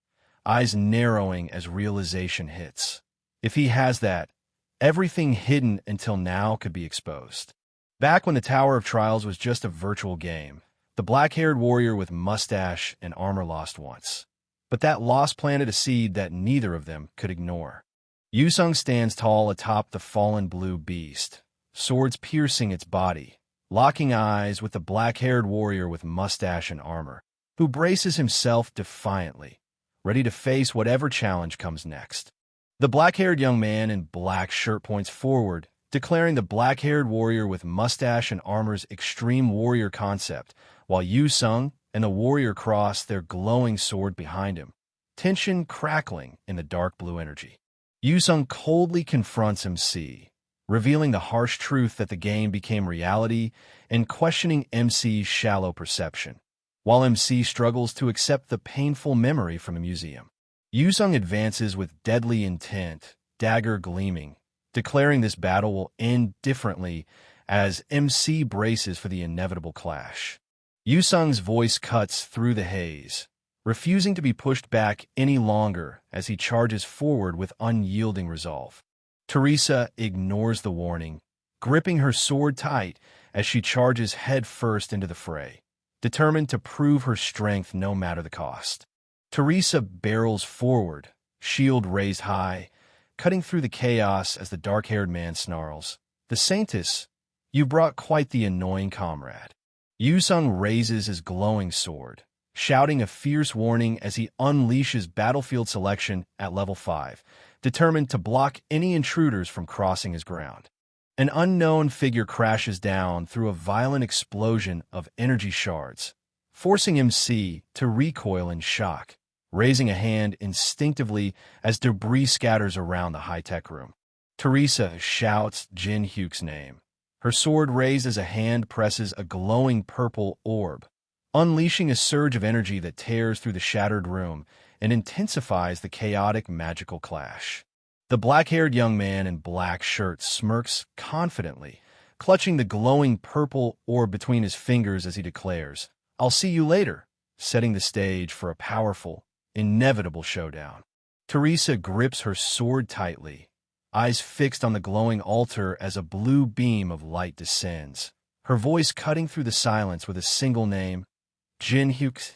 eyes narrowing as realization hits. If he has that, everything hidden until now could be exposed. Back when the Tower of Trials was just a virtual game, the black-haired warrior with mustache and armor lost once. But that loss planted a seed that neither of them could ignore. Yusung stands tall atop the fallen blue beast, swords piercing its body, locking eyes with the black-haired warrior with mustache and armor, who braces himself defiantly, ready to face whatever challenge comes next. The black-haired young man in black shirt points forward, declaring the black-haired warrior with mustache and armor's extreme warrior concept, while Yusung and the warrior cross their glowing sword behind him, tension crackling in the dark blue energy. Yusung coldly confronts MC, revealing the harsh truth that the game became reality and questioning MC's shallow perception, while MC struggles to accept the painful memory from the museum. Yusung advances with deadly intent, dagger gleaming, declaring this battle will end differently as MC braces for the inevitable clash. Yusung's voice cuts through the haze, refusing to be pushed back any longer as he charges forward with unyielding resolve. Teresa ignores the warning, gripping her sword tight as she charges headfirst into the fray, determined to prove her strength no matter the cost. Teresa barrels forward, shield raised high, cutting through the chaos as the dark-haired man snarls, "The Saintess, you brought quite the annoying comrade." Yusung raises his glowing sword, shouting a fierce warning as he unleashes battlefield selection at level 5, determined to block any intruders from crossing his ground. An unknown figure crashes down through a violent explosion of energy shards, forcing MC to recoil in shock, raising a hand instinctively as debris scatters around the high-tech room. Teresa shouts Jin Hyuk's name, her sword raised as a hand presses a glowing purple orb, unleashing a surge of energy that tears through the shattered room and intensifies the chaotic magical clash. The black-haired young man in black shirt smirks confidently, clutching the glowing purple orb between his fingers as he declares, "I'll see you later," setting the stage for a powerful, inevitable showdown. Teresa grips her sword tightly, eyes fixed on the glowing altar as a blue beam of light descends, her voice cutting through the silence with a single name, Jin Hyuk.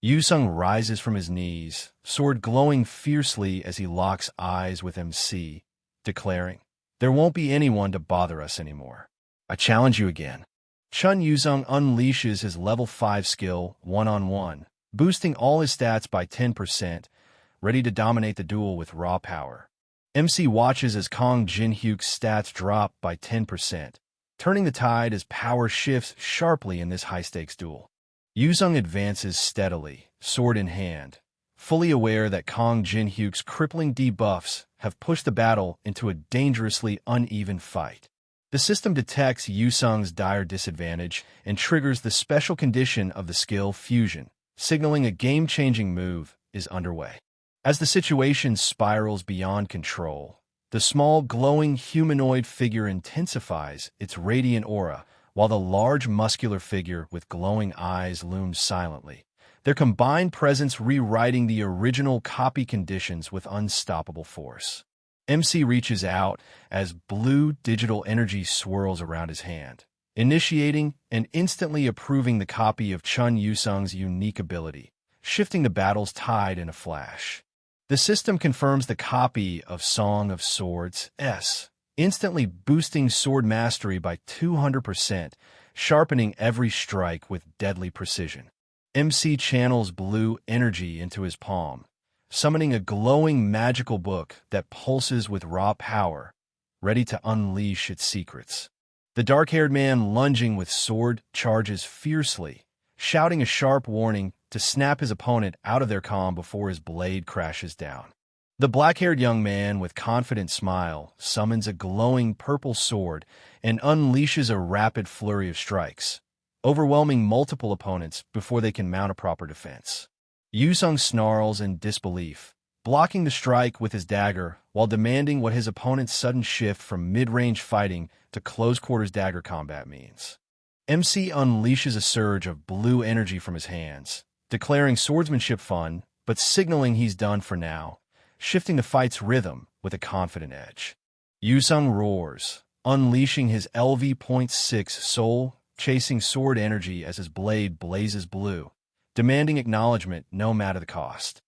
Yusung rises from his knees, sword glowing fiercely as he locks eyes with MC, declaring, "There won't be anyone to bother us anymore. I challenge you again." Chun Yusung unleashes his level 5 skill one-on-one, boosting all his stats by 10%, ready to dominate the duel with raw power. MC watches as Kong Jin Hyuk's stats drop by 10%, turning the tide as power shifts sharply in this high-stakes duel. Yusung advances steadily, sword in hand, fully aware that Kong Jin Hyuk's crippling debuffs have pushed the battle into a dangerously uneven fight. The system detects Yusung's dire disadvantage and triggers the special condition of the skill fusion, signaling a game-changing move is underway. As the situation spirals beyond control, the small, glowing humanoid figure intensifies its radiant aura, while the large muscular figure with glowing eyes looms silently, their combined presence rewriting the original copy conditions with unstoppable force. MC reaches out as blue digital energy swirls around his hand, initiating and instantly approving the copy of Chun Yusung's unique ability, shifting the battle's tide in a flash. The system confirms the copy of Song of Swords S, instantly boosting sword mastery by 200%, sharpening every strike with deadly precision. MC channels blue energy into his palm, summoning a glowing magical book that pulses with raw power, ready to unleash its secrets. The dark-haired man lunging with sword charges fiercely, shouting a sharp warning to snap his opponent out of their calm before his blade crashes down. The black-haired young man with confident smile summons a glowing purple sword and unleashes a rapid flurry of strikes, overwhelming multiple opponents before they can mount a proper defense. Yusung snarls in disbelief, blocking the strike with his dagger while demanding what his opponent's sudden shift from mid-range fighting to close-quarters dagger combat means. MC unleashes a surge of blue energy from his hands, declaring swordsmanship fun, but signaling he's done for now, shifting the fight's rhythm with a confident edge. Yusung roars, unleashing his LV.6 soul-chasing sword energy as his blade blazes blue, demanding acknowledgement no matter the cost.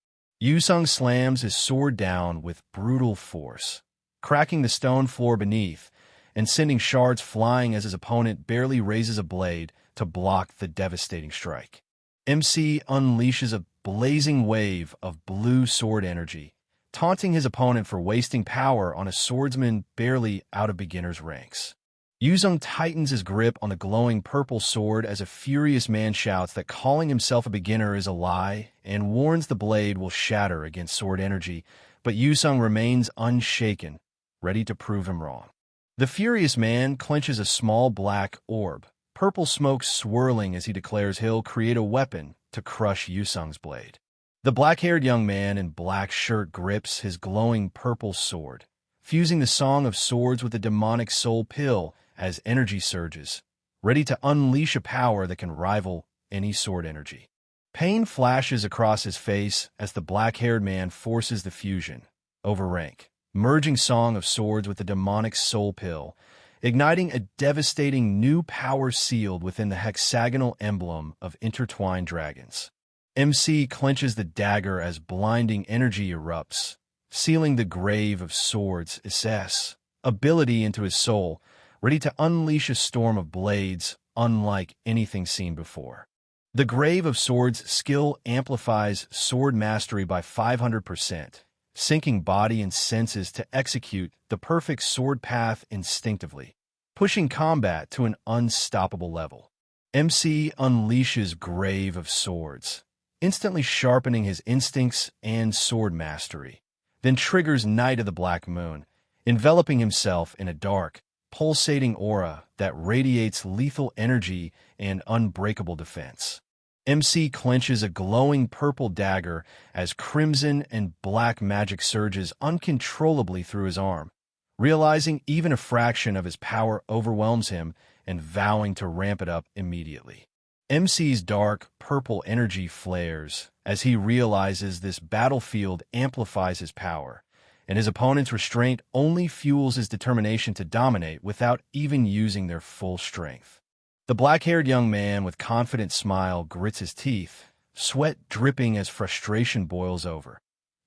Yusung slams his sword down with brutal force, cracking the stone floor beneath and sending shards flying as his opponent barely raises a blade to block the devastating strike. MC unleashes a blazing wave of blue sword energy, taunting his opponent for wasting power on a swordsman barely out of beginner's ranks. Yusung tightens his grip on the glowing purple sword as a furious man shouts that calling himself a beginner is a lie and warns the blade will shatter against sword energy, but Yusung remains unshaken, ready to prove him wrong. The furious man clenches a small black orb, purple smoke swirling as he declares he'll create a weapon to crush Yusung's blade. The black-haired young man in black shirt grips his glowing purple sword, fusing the Song of Swords with the demonic soul pill as energy surges, ready to unleash a power that can rival any sword energy. Pain flashes across his face as the black-haired man forces the fusion, over rank, merging Song of Swords with the demonic soul pill, igniting a devastating new power sealed within the hexagonal emblem of intertwined dragons. MC clenches the dagger as blinding energy erupts, sealing the Grave of Swords SS ability into his soul, ready to unleash a storm of blades unlike anything seen before. The Grave of Swords skill amplifies sword mastery by 500%, syncing body and senses to execute the perfect sword path instinctively, pushing combat to an unstoppable level. MC unleashes Grave of Swords, instantly sharpening his instincts and sword mastery, then triggers Night of the Black Moon, enveloping himself in a dark, pulsating aura that radiates lethal energy and unbreakable defense. MC clenches a glowing purple dagger as crimson and black magic surges uncontrollably through his arm. Realizing even a fraction of his power overwhelms him and vowing to ramp it up immediately. MC's dark, purple energy flares as he realizes this battlefield amplifies his power, and his opponent's restraint only fuels his determination to dominate without even using their full strength. The black-haired young man with confident smile grits his teeth, sweat dripping as frustration boils over.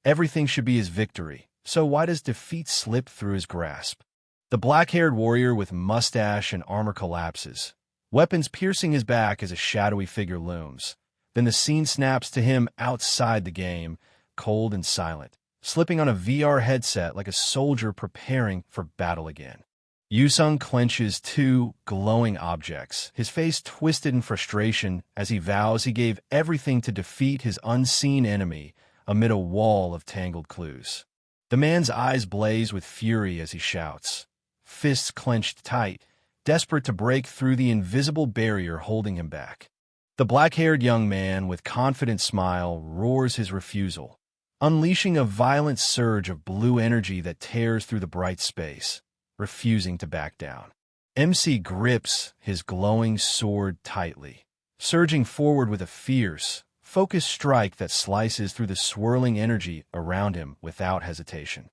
Everything should be his victory, so why does defeat slip through his grasp? The black-haired warrior with mustache and armor collapses, weapons piercing his back as a shadowy figure looms. Then the scene snaps to him outside the game, cold and silent, slipping on a VR headset like a soldier preparing for battle again. Yusung clenches two glowing objects, his face twisted in frustration as he vows he gave everything to defeat his unseen enemy amid a wall of tangled clues. The man's eyes blaze with fury as he shouts, fists clenched tight, desperate to break through the invisible barrier holding him back. The black-haired young man with confident smile roars his refusal, unleashing a violent surge of blue energy that tears through the bright space, refusing to back down. MC grips his glowing sword tightly, surging forward with a fierce, focused strike that slices through the swirling energy around him without hesitation.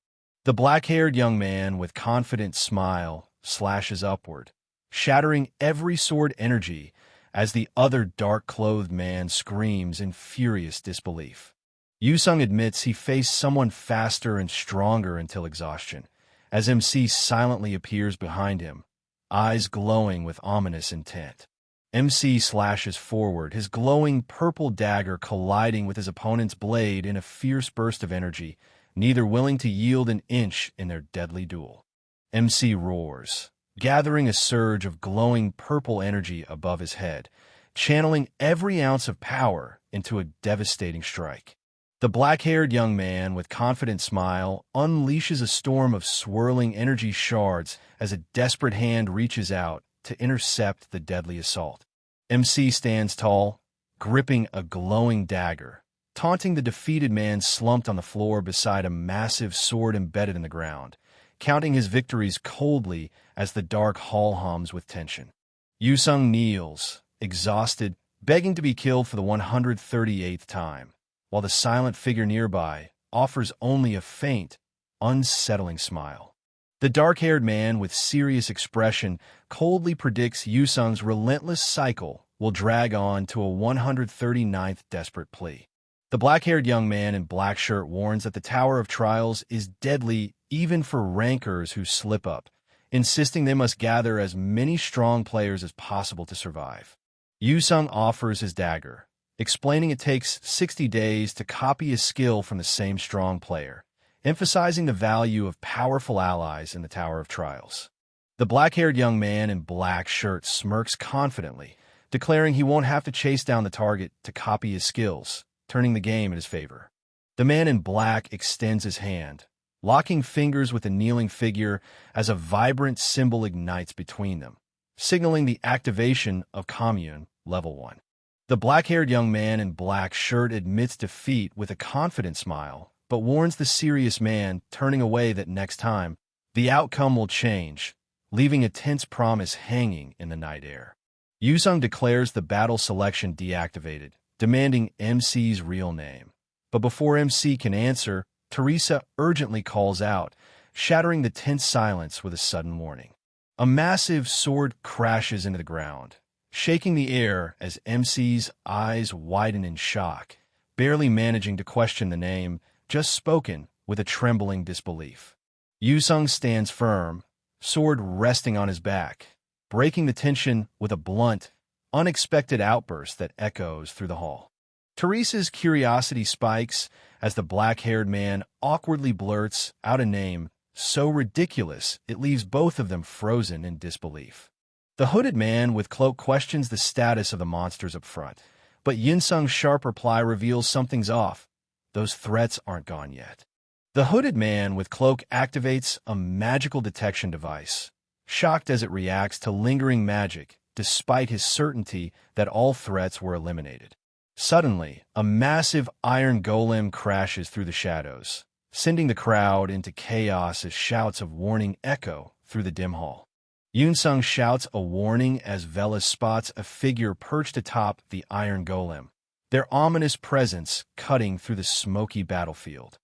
The black-haired young man with confident smile slashes upward, shattering every sword energy as the other dark-clothed man screams in furious disbelief. Yusung admits he faced someone faster and stronger until exhaustion, as MC silently appears behind him, eyes glowing with ominous intent. MC slashes forward, his glowing purple dagger colliding with his opponent's blade in a fierce burst of energy, neither willing to yield an inch in their deadly duel. MC roars, gathering a surge of glowing purple energy above his head, channeling every ounce of power into a devastating strike. The black-haired young man with confident smile unleashes a storm of swirling energy shards as a desperate hand reaches out to intercept the deadly assault. MC stands tall, gripping a glowing dagger, taunting the defeated man slumped on the floor beside a massive sword embedded in the ground, counting his victories coldly as the dark hall hums with tension. Yusung kneels, exhausted, begging to be killed for the 138th time, while the silent figure nearby offers only a faint, unsettling smile. The dark-haired man with serious expression coldly predicts Yusung's relentless cycle will drag on to a 139th desperate plea. The black-haired young man in black shirt warns that the Tower of Trials is deadly even for rankers who slip up, insisting they must gather as many strong players as possible to survive. Yusung offers his dagger, explaining it takes 60 days to copy a skill from the same strong player, emphasizing the value of powerful allies in the Tower of Trials. The black-haired young man in black shirt smirks confidently, declaring he won't have to chase down the target to copy his skills, turning the game in his favor. The man in black extends his hand, locking fingers with the kneeling figure as a vibrant symbol ignites between them, signaling the activation of Commune Level 1. The black-haired young man in black shirt admits defeat with a confident smile, but warns the serious man, turning away, that next time, the outcome will change, leaving a tense promise hanging in the night air. Yusung declares the battle selection deactivated, demanding MC's real name. But before MC can answer, Teresa urgently calls out, shattering the tense silence with a sudden warning. A massive sword crashes into the ground, shaking the air as MC's eyes widen in shock, barely managing to question the name just spoken with a trembling disbelief. Yusung stands firm, sword resting on his back, breaking the tension with a blunt, unexpected outburst that echoes through the hall. Teresa's curiosity spikes as the black-haired man awkwardly blurts out a name so ridiculous it leaves both of them frozen in disbelief. The hooded man with cloak questions the status of the monsters up front, but Yinsung's sharp reply reveals something's off. Those threats aren't gone yet. The hooded man with cloak activates a magical detection device, shocked as it reacts to lingering magic, despite his certainty that all threats were eliminated. Suddenly, a massive iron golem crashes through the shadows, sending the crowd into chaos as shouts of warning echo through the dim hall. Yoon-sung shouts a warning as Velas spots a figure perched atop the iron golem, their ominous presence cutting through the smoky battlefield.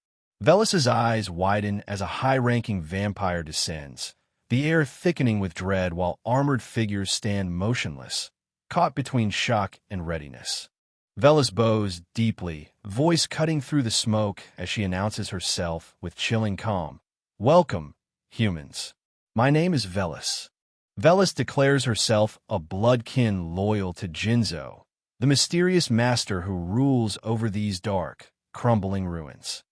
Velas's eyes widen as a high-ranking vampire descends, the air thickening with dread while armored figures stand motionless, caught between shock and readiness. Velas bows deeply, voice cutting through the smoke as she announces herself with chilling calm. "Welcome, humans. My name is Velas." Velas declares herself a bloodkin loyal to Jinzo, the mysterious master who rules over these dark, crumbling ruins.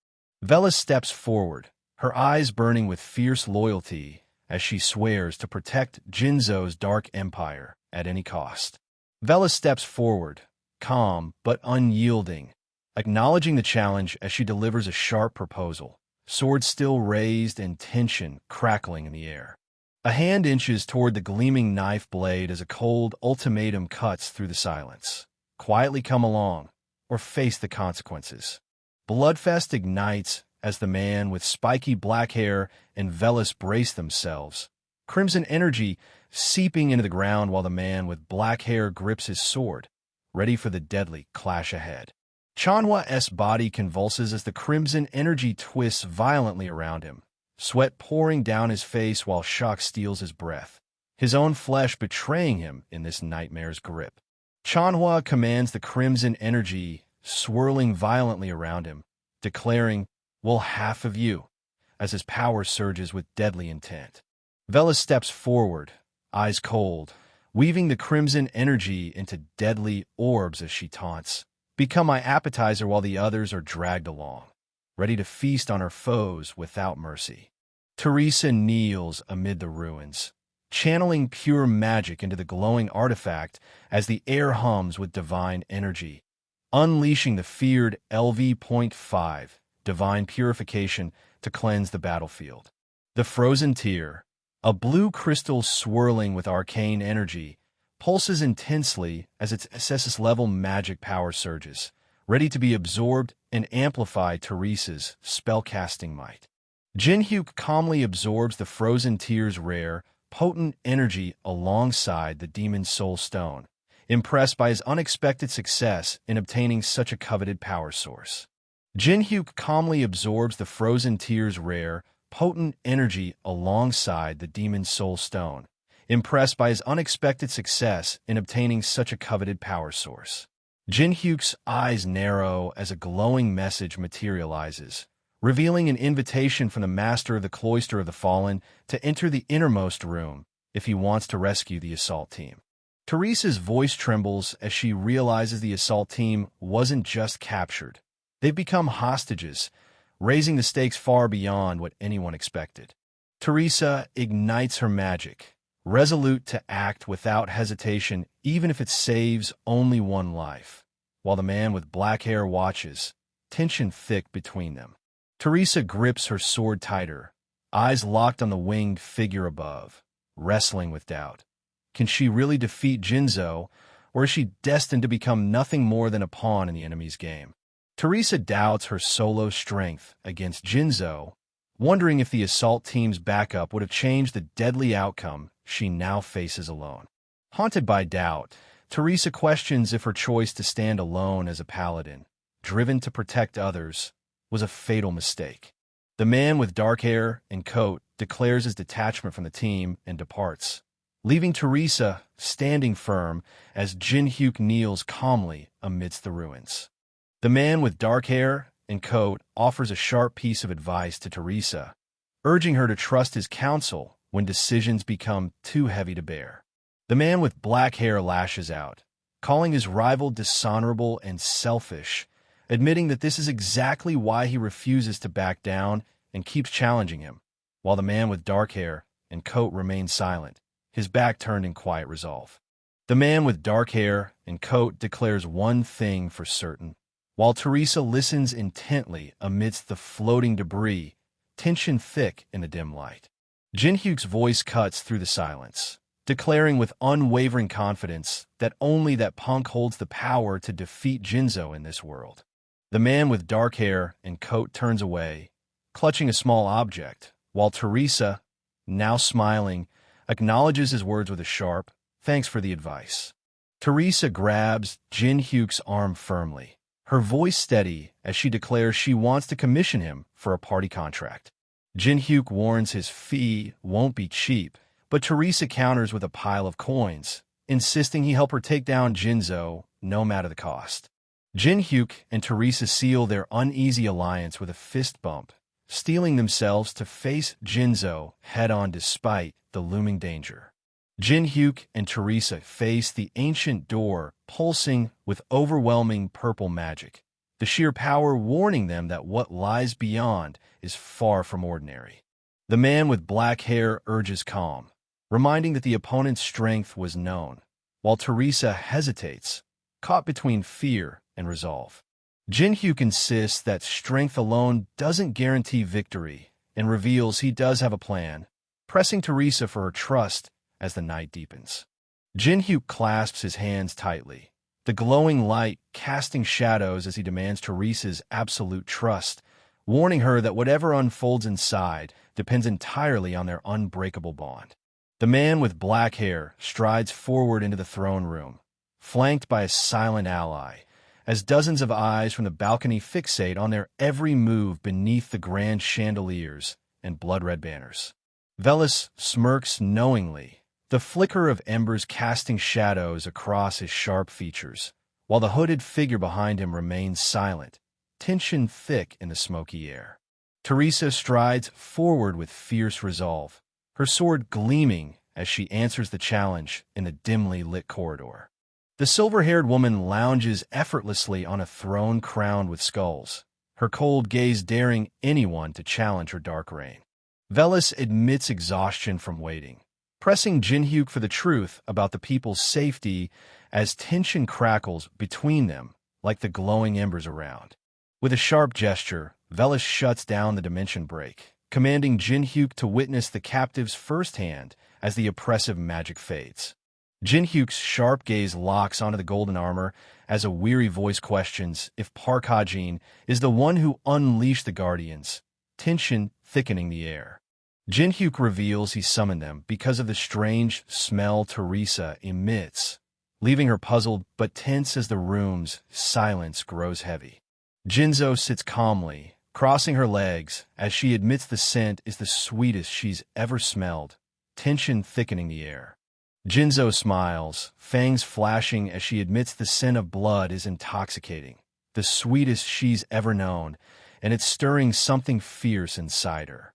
Velas steps forward, her eyes burning with fierce loyalty as she swears to protect Jinzo's dark empire at any cost. Velas steps forward, calm but unyielding, acknowledging the challenge as she delivers a sharp proposal, sword still raised and tension crackling in the air. A hand inches toward the gleaming knife blade as a cold ultimatum cuts through the silence. Quietly come along, or face the consequences. Bloodfest ignites as the man with spiky black hair and Velas brace themselves, crimson energy seeping into the ground while the man with black hair grips his sword, ready for the deadly clash ahead. Chanhwa's body convulses as the crimson energy twists violently around him, sweat pouring down his face while shock steals his breath, his own flesh betraying him in this nightmare's grip. Chanhwa commands the crimson energy swirling violently around him, declaring, "Well, half of you," as his power surges with deadly intent. Velas steps forward, eyes cold, weaving the crimson energy into deadly orbs as she taunts. "Become my appetizer while the others are dragged along," ready to feast on her foes without mercy. Teresa kneels amid the ruins, channeling pure magic into the glowing artifact as the air hums with divine energy, unleashing the feared LV.5, divine purification, to cleanse the battlefield. The frozen tear, a blue crystal swirling with arcane energy, pulses intensely as its SS-level magic power surges, ready to be absorbed and amplify Teresa's spellcasting might. Jinhyuk calmly absorbs the frozen tear's rare, potent energy alongside the Demon's Soul Stone, impressed by his unexpected success in obtaining such a coveted power source. Jinhyuk calmly absorbs the frozen tear's rare, potent energy alongside the Demon's Soul Stone, impressed by his unexpected success in obtaining such a coveted power source. Jinhyuk's eyes narrow as a glowing message materializes, revealing an invitation from the master of the Cloister of the Fallen to enter the innermost room if he wants to rescue the assault team. Teresa's voice trembles as she realizes the assault team wasn't just captured. They've become hostages, raising the stakes far beyond what anyone expected. Teresa ignites her magic, resolute to act without hesitation even if it saves only one life, while the man with black hair watches, tension thick between them. Teresa grips her sword tighter, eyes locked on the winged figure above, wrestling with doubt. Can she really defeat Jinzo, or is she destined to become nothing more than a pawn in the enemy's game? Teresa doubts her solo strength against Jinzo, wondering if the assault team's backup would have changed the deadly outcome she now faces alone. Haunted by doubt, Teresa questions if her choice to stand alone as a paladin, driven to protect others, was a fatal mistake. The man with dark hair and coat declares his detachment from the team and departs, leaving Teresa standing firm as Jinhyuk kneels calmly amidst the ruins. The man with dark hair and coat offers a sharp piece of advice to Teresa, urging her to trust his counsel when decisions become too heavy to bear. The man with black hair lashes out, calling his rival dishonorable and selfish, admitting that this is exactly why he refuses to back down and keeps challenging him, while the man with dark hair and coat remains silent, his back turned in quiet resolve. The man with dark hair and coat declares one thing for certain, while Teresa listens intently amidst the floating debris, tension thick in the dim light. Jinhyuk's voice cuts through the silence, declaring with unwavering confidence that only that punk holds the power to defeat Jinzo in this world. The man with dark hair and coat turns away, clutching a small object, while Teresa, now smiling, acknowledges his words with a sharp, "Thanks for the advice." Teresa grabs Jin Hyuk's arm firmly, her voice steady as she declares she wants to commission him for a party contract. Jin Hyuk warns his fee won't be cheap, but Teresa counters with a pile of coins, insisting he help her take down Jinzo no matter the cost. Jin Hyuk and Teresa seal their uneasy alliance with a fist bump, steeling themselves to face Jinzo head-on despite the looming danger. Jin Hyuk and Teresa face the ancient door pulsing with overwhelming purple magic, the sheer power warning them that what lies beyond is far from ordinary. The man with black hair urges calm, reminding that the opponent's strength was known, while Teresa hesitates, caught between fear and resolve. Jin Hyuk insists that strength alone doesn't guarantee victory and reveals he does have a plan, pressing Teresa for her trust as the night deepens. Jin Hyuk clasps his hands tightly, the glowing light casting shadows as he demands Teresa's absolute trust, warning her that whatever unfolds inside depends entirely on their unbreakable bond. The man with black hair strides forward into the throne room, flanked by a silent ally, as dozens of eyes from the balcony fixate on their every move beneath the grand chandeliers and blood-red banners. Velis smirks knowingly, the flicker of embers casting shadows across his sharp features, while the hooded figure behind him remains silent, tension thick in the smoky air. Teresa strides forward with fierce resolve, her sword gleaming as she answers the challenge in the dimly lit corridor. The silver-haired woman lounges effortlessly on a throne crowned with skulls, her cold gaze daring anyone to challenge her dark reign. Velis admits exhaustion from waiting, pressing Jin Hyuk for the truth about the people's safety as tension crackles between them like the glowing embers around. With a sharp gesture, Velis shuts down the dimension break, commanding Jin Hyuk to witness the captives firsthand as the oppressive magic fades. Jin Hyuk's sharp gaze locks onto the golden armor as a weary voice questions if Park Ha-jin is the one who unleashed the Guardians, tension thickening the air. Jin Hyuk reveals he summoned them because of the strange smell Teresa emits, leaving her puzzled but tense as the room's silence grows heavy. Jinzo sits calmly, crossing her legs as she admits the scent is the sweetest she's ever smelled, tension thickening the air. Jinzo smiles, fangs flashing as she admits the scent of blood is intoxicating, the sweetest she's ever known, and it's stirring something fierce inside her.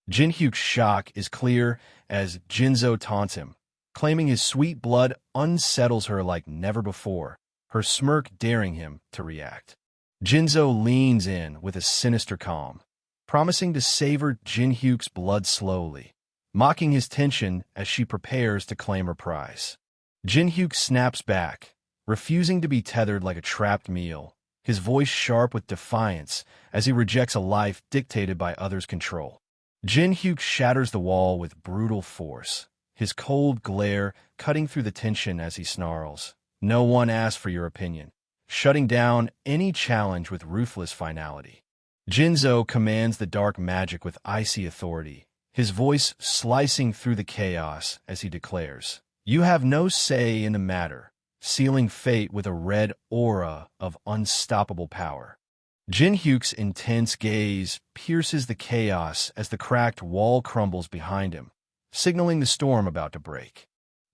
Jin Hyuk's shock is clear as Jinzo taunts him, claiming his sweet blood unsettles her like never before, her smirk daring him to react. Jinzo leans in with a sinister calm, promising to savor Jin Hyuk's blood slowly, mocking his tension as she prepares to claim her prize. Jin Hyuk snaps back, refusing to be tethered like a trapped meal, his voice sharp with defiance as he rejects a life dictated by others' control. Jin Hyuk shatters the wall with brutal force, his cold glare cutting through the tension as he snarls, "No one asked for your opinion," shutting down any challenge with ruthless finality. Jinzo commands the dark magic with icy authority, his voice slicing through the chaos as he declares, "You have no say in the matter," sealing fate with a red aura of unstoppable power. Jin Hyuk's intense gaze pierces the chaos as the cracked wall crumbles behind him, signaling the storm about to break.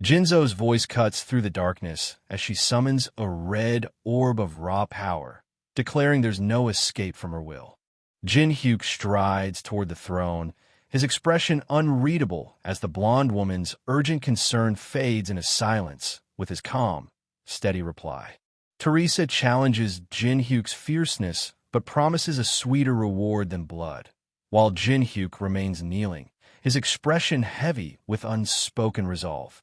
Jinzo's voice cuts through the darkness as she summons a red orb of raw power, declaring there's no escape from her will. Jin Hyuk strides toward the throne, his expression unreadable as the blonde woman's urgent concern fades into silence with his calm, steady reply. Teresa challenges Jin Hyuk's fierceness but promises a sweeter reward than blood, while Jin Hyuk remains kneeling, his expression heavy with unspoken resolve.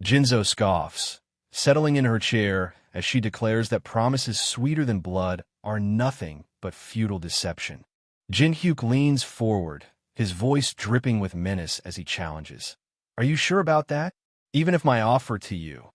Jinzo scoffs, settling in her chair as she declares that promises sweeter than blood are nothing but futile deception. Jin Hyuk leans forward, his voice dripping with menace as he challenges, "Are you sure about that? even if my offer to you.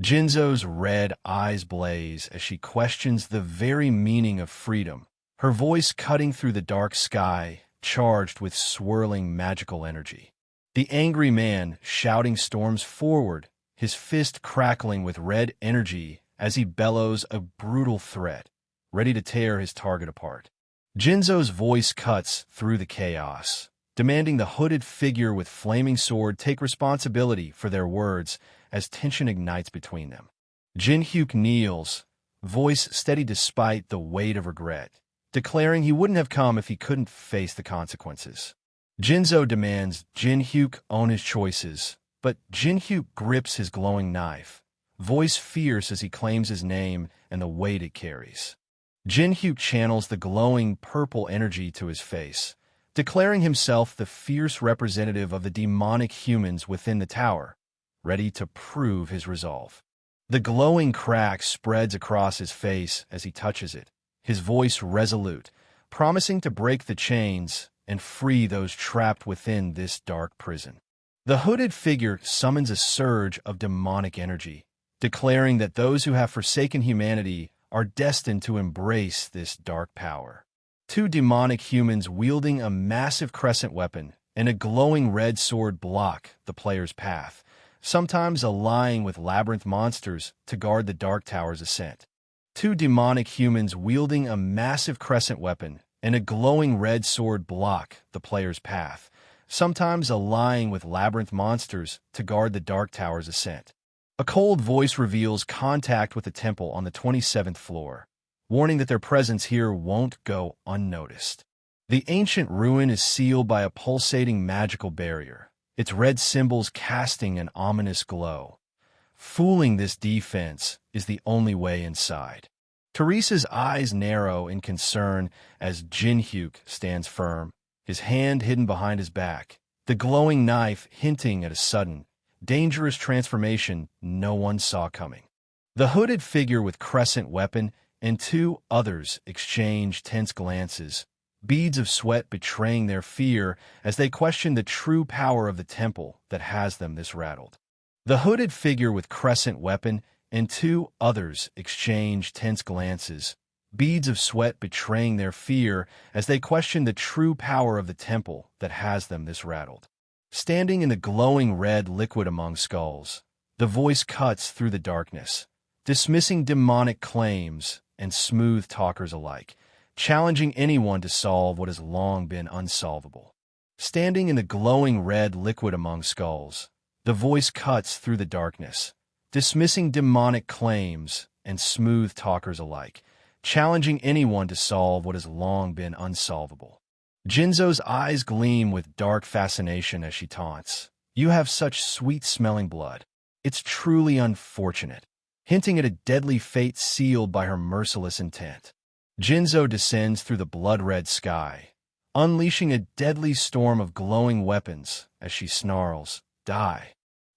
Jinzo's red eyes blaze as she questions the very meaning of freedom, her voice cutting through the dark sky, charged with swirling magical energy. The angry man shouting storms forward, his fist crackling with red energy as he bellows a brutal threat, ready to tear his target apart. Jinzo's voice cuts through the chaos, demanding the hooded figure with flaming sword take responsibility for their words as tension ignites between them. Jinhyuk kneels, voice steady despite the weight of regret, declaring he wouldn't have come if he couldn't face the consequences. Jinzo demands Jinhyuk own his choices, but Jinhyuk grips his glowing knife, voice fierce as he claims his name and the weight it carries. Jinhyuk channels the glowing purple energy to his face, declaring himself the fierce representative of the demonic humans within the tower, ready to prove his resolve. The glowing crack spreads across his face as he touches it, his voice resolute, promising to break the chains and free those trapped within this dark prison. The hooded figure summons a surge of demonic energy, declaring that those who have forsaken humanity are destined to embrace this dark power. Two demonic humans wielding a massive crescent weapon and a glowing red sword block the player's path, sometimes allying with labyrinth monsters to guard the Dark Tower's ascent. Two demonic humans wielding a massive crescent weapon and a glowing red sword block the player's path, sometimes allying with labyrinth monsters to guard the Dark Tower's ascent. A cold voice reveals contact with the temple on the 27th floor, warning that their presence here won't go unnoticed. The ancient ruin is sealed by a pulsating magical barrier, its red symbols casting an ominous glow. Fooling this defense is the only way inside. Teresa's eyes narrow in concern as Jinhyuk stands firm, his hand hidden behind his back, the glowing knife hinting at a sudden, dangerous transformation no one saw coming. The hooded figure with crescent weapon and two others exchange tense glances, beads of sweat betraying their fear as they question the true power of the temple that has them this rattled. The hooded figure with crescent weapon and two others exchange tense glances, beads of sweat betraying their fear as they question the true power of the temple that has them this rattled. Standing in the glowing red liquid among skulls, the voice cuts through the darkness, dismissing demonic claims and smooth talkers alike, challenging anyone to solve what has long been unsolvable. Standing in the glowing red liquid among skulls, the voice cuts through the darkness, dismissing demonic claims and smooth talkers alike, challenging anyone to solve what has long been unsolvable. Jinzo's eyes gleam with dark fascination as she taunts. You have such sweet-smelling blood. It's truly unfortunate, hinting at a deadly fate sealed by her merciless intent. Jinzo descends through the blood-red sky, unleashing a deadly storm of glowing weapons as she snarls, Die.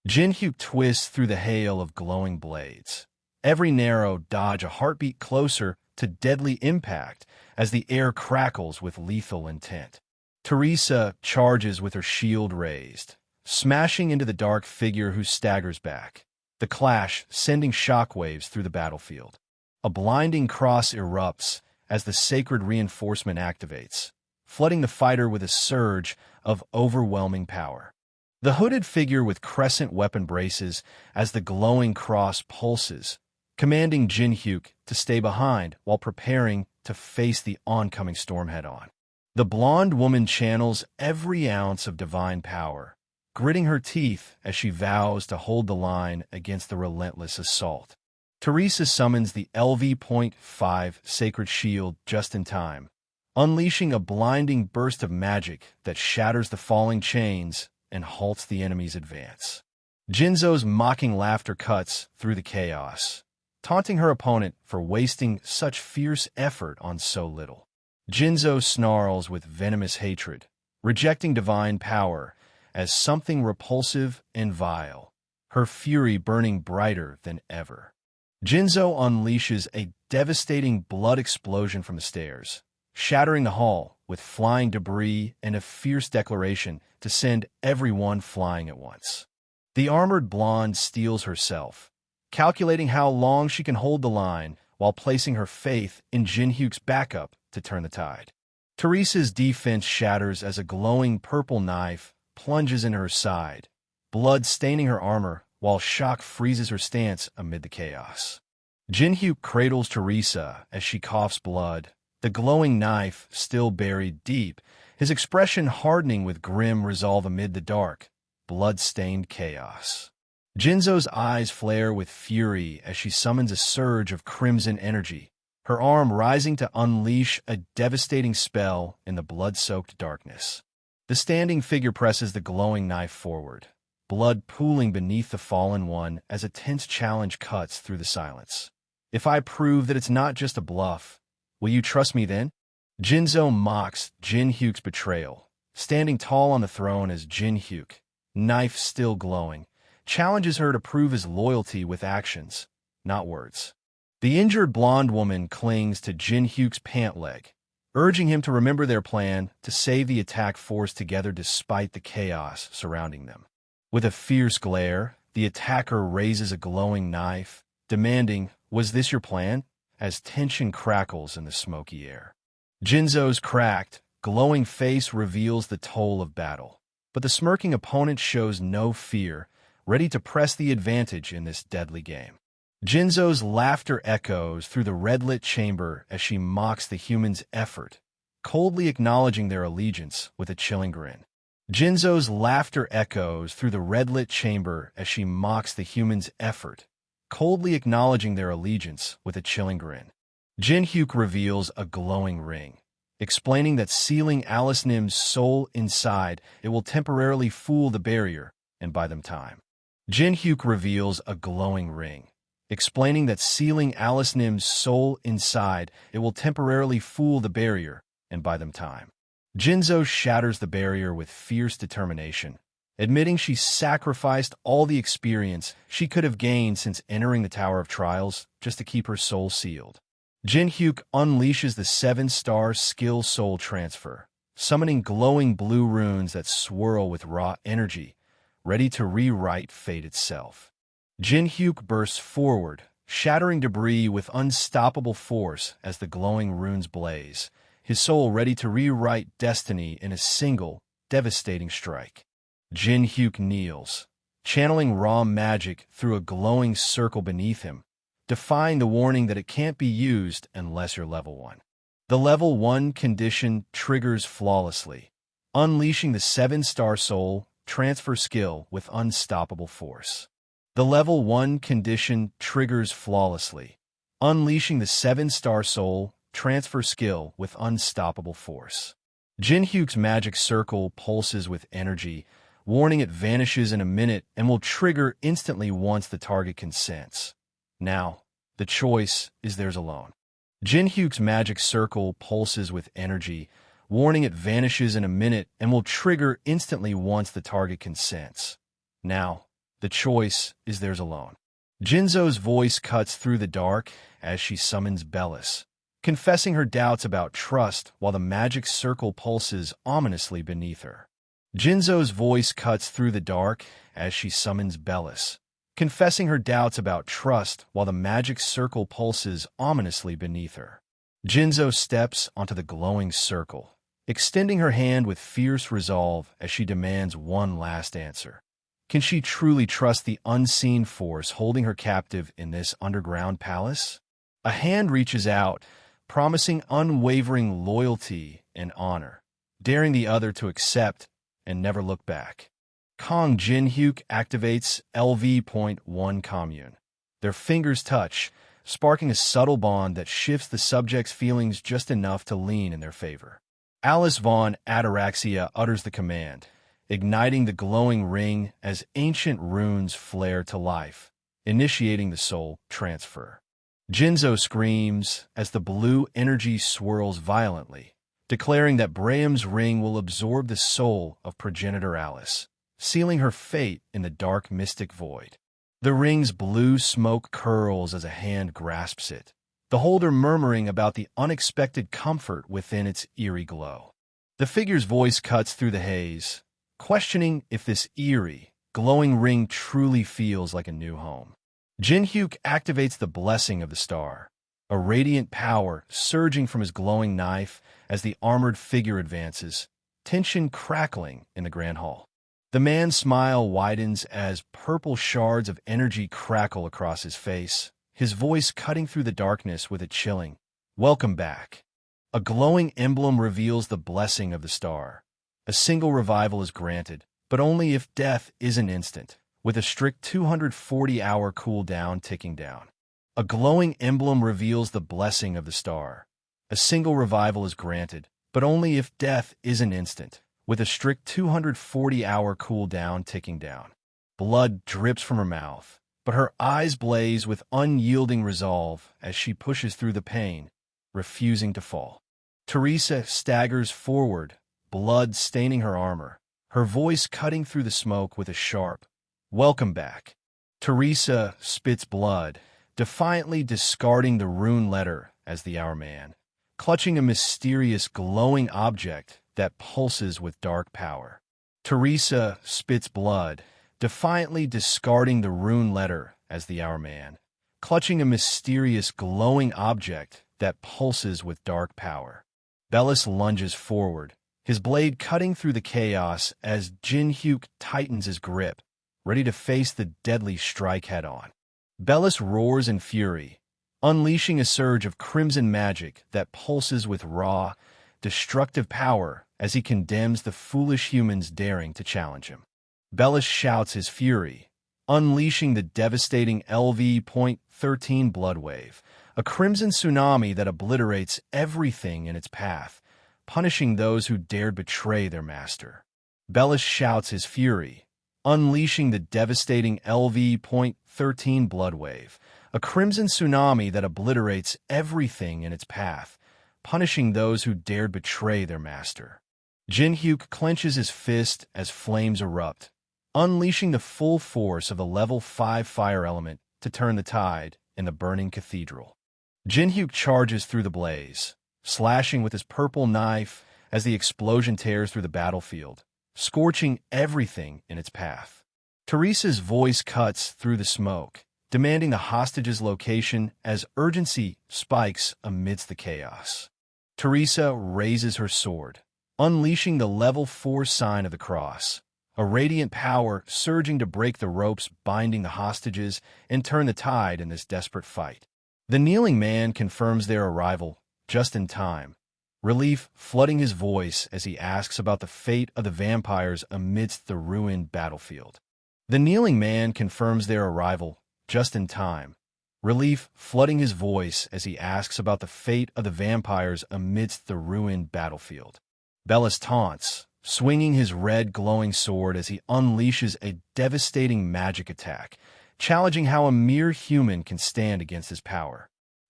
Jinhyuk twists through the hail of glowing blades, every narrow dodge a heartbeat closer to deadly impact as the air crackles with lethal intent. Teresa charges with her shield raised, smashing into the dark figure who staggers back, the clash sending shockwaves through the battlefield. A blinding cross erupts as the sacred reinforcement activates, flooding the fighter with a surge of overwhelming power. The hooded figure with crescent weapon braces as the glowing cross pulses, commanding Jinhyuk to stay behind while preparing to face the oncoming storm head-on. The blonde woman channels every ounce of divine power, gritting her teeth as she vows to hold the line against the relentless assault. Teresa summons the LV.5 Sacred Shield just in time, unleashing a blinding burst of magic that shatters the falling chains and halts the enemy's advance. Jinzo's mocking laughter cuts through the chaos, taunting her opponent for wasting such fierce effort on so little. Jinzo snarls with venomous hatred, rejecting divine power as something repulsive and vile, her fury burning brighter than ever. Jinzo unleashes a devastating blood explosion from the stairs, shattering the hall with flying debris and a fierce declaration to send everyone flying at once. The armored blonde steels herself, calculating how long she can hold the line while placing her faith in Jin-hyuk's backup to turn the tide. Teresa's defense shatters as a glowing purple knife plunges into her side, blood staining her armor while shock freezes her stance amid the chaos. Jin-hyuk cradles Teresa as she coughs blood, the glowing knife still buried deep, his expression hardening with grim resolve amid the dark, blood-stained chaos. Jinzo's eyes flare with fury as she summons a surge of crimson energy, her arm rising to unleash a devastating spell in the blood-soaked darkness. The standing figure presses the glowing knife forward, blood pooling beneath the fallen one as a tense challenge cuts through the silence. If I prove that it's not just a bluff, will you trust me then? Jinzo mocks Jin-hyuk's betrayal, standing tall on the throne as Jin-hyuk, knife still glowing, challenges her to prove his loyalty with actions, not words. The injured blonde woman clings to Jin-hyuk's pant leg, urging him to remember their plan to save the attack force together despite the chaos surrounding them. With a fierce glare, the attacker raises a glowing knife, demanding, "Was this your plan?" as tension crackles in the smoky air. Jinzo's cracked, glowing face reveals the toll of battle, but the smirking opponent shows no fear, ready to press the advantage in this deadly game. Jinzo's laughter echoes through the red-lit chamber as she mocks the humans' effort, coldly acknowledging their allegiance with a chilling grin. Jinzo's laughter echoes through the red-lit chamber as she mocks the humans' effort, coldly acknowledging their allegiance with a chilling grin. Jin-hyuk reveals a glowing ring, explaining that sealing Alice Nim's soul inside it will temporarily fool the barrier and buy them time. Jin-hyuk reveals a glowing ring, explaining that sealing Alice Nim's soul inside it will temporarily fool the barrier and buy them time. Jinzo shatters the barrier with fierce determination, admitting she sacrificed all the experience she could have gained since entering the Tower of Trials just to keep her soul sealed. Jin-hyuk unleashes the 7-star skill soul transfer, summoning glowing blue runes that swirl with raw energy, ready to rewrite fate itself. Jin-hyuk bursts forward, shattering debris with unstoppable force as the glowing runes blaze, his soul ready to rewrite destiny in a single, devastating strike. Jin-hyuk kneels, channeling raw magic through a glowing circle beneath him, defying the warning that it can't be used unless you're level 1. The level 1 condition triggers flawlessly, unleashing the 7-star soul transfer skill with unstoppable force. The level 1 condition triggers flawlessly, unleashing the 7-star soul transfer skill with unstoppable force. Jin-hyuk's magic circle pulses with energy, warning it vanishes in a minute and will trigger instantly once the target consents. Now, the choice is theirs alone. Jin-hyuk's magic circle pulses with energy, warning it vanishes in a minute and will trigger instantly once the target consents. Now, the choice is theirs alone. Jinzo's voice cuts through the dark as she summons Bellis, confessing her doubts about trust while the magic circle pulses ominously beneath her. Jinzo's voice cuts through the dark as she summons Bellis, confessing her doubts about trust while the magic circle pulses ominously beneath her. Jinzo steps onto the glowing circle, extending her hand with fierce resolve as she demands one last answer. Can she truly trust the unseen force holding her captive in this underground palace? A hand reaches out, promising unwavering loyalty and honor, daring the other to accept and never look back. Kong Jin-hyuk activates LV.1 commune. Their fingers touch, sparking a subtle bond that shifts the subject's feelings just enough to lean in their favor. Alice Vaughn Ataraxia utters the command, igniting the glowing ring as ancient runes flare to life, initiating the soul transfer. Jinzo screams as the blue energy swirls violently, declaring that Braham's ring will absorb the soul of progenitor Alice, sealing her fate in the dark mystic void. The ring's blue smoke curls as a hand grasps it, the holder murmuring about the unexpected comfort within its eerie glow. The figure's voice cuts through the haze, questioning if this eerie, glowing ring truly feels like a new home. Jin-hyuk activates the blessing of the star, a radiant power surging from his glowing knife as the armored figure advances, tension crackling in the grand hall. The man's smile widens as purple shards of energy crackle across his face, his voice cutting through the darkness with a chilling, "Welcome back." A glowing emblem reveals the blessing of the star. A single revival is granted, but only if death isn't instant, with a strict 240-hour cooldown ticking down. A glowing emblem reveals the blessing of the star. A single revival is granted, but only if death isn't instant, with a strict 240-hour cooldown ticking down. Blood drips from her mouth, but her eyes blaze with unyielding resolve as she pushes through the pain, refusing to fall. Teresa staggers forward, blood staining her armor, her voice cutting through the smoke with a sharp, "Welcome back." Teresa spits blood, defiantly discarding the rune letter as the Hour Man, clutching a mysterious glowing object that pulses with dark power. Teresa spits blood, defiantly discarding the rune letter as the Hour Man, clutching a mysterious glowing object that pulses with dark power. Bellis lunges forward, his blade cutting through the chaos as Jin-hyuk tightens his grip, ready to face the deadly strike head-on. Bellis roars in fury, unleashing a surge of crimson magic that pulses with raw, destructive power as he condemns the foolish humans daring to challenge him. Bellis shouts his fury, unleashing the devastating LV.13 blood wave, a crimson tsunami that obliterates everything in its path, punishing those who dared betray their master. Bellis shouts his fury, unleashing the devastating LV.13 blood wave, a crimson tsunami that obliterates everything in its path, punishing those who dared betray their master. Jin-hyuk clenches his fist as flames erupt, unleashing the full force of the level 5 fire element to turn the tide in the burning cathedral. Jin-hyuk charges through the blaze, slashing with his purple knife as the explosion tears through the battlefield, scorching everything in its path. Teresa's voice cuts through the smoke, demanding the hostage's location as urgency spikes amidst the chaos. Teresa raises her sword, unleashing the level 4 sign of the cross, a radiant power surging to break the ropes binding the hostages and turn the tide in this desperate fight. The kneeling man confirms their arrival just in time, relief flooding his voice as he asks about the fate of the vampires amidst the ruined battlefield. The kneeling man confirms their arrival just in time, relief flooding his voice as he asks about the fate of the vampires amidst the ruined battlefield. Bellis taunts, swinging his red glowing sword as he unleashes a devastating magic attack, challenging how a mere human can stand against his power.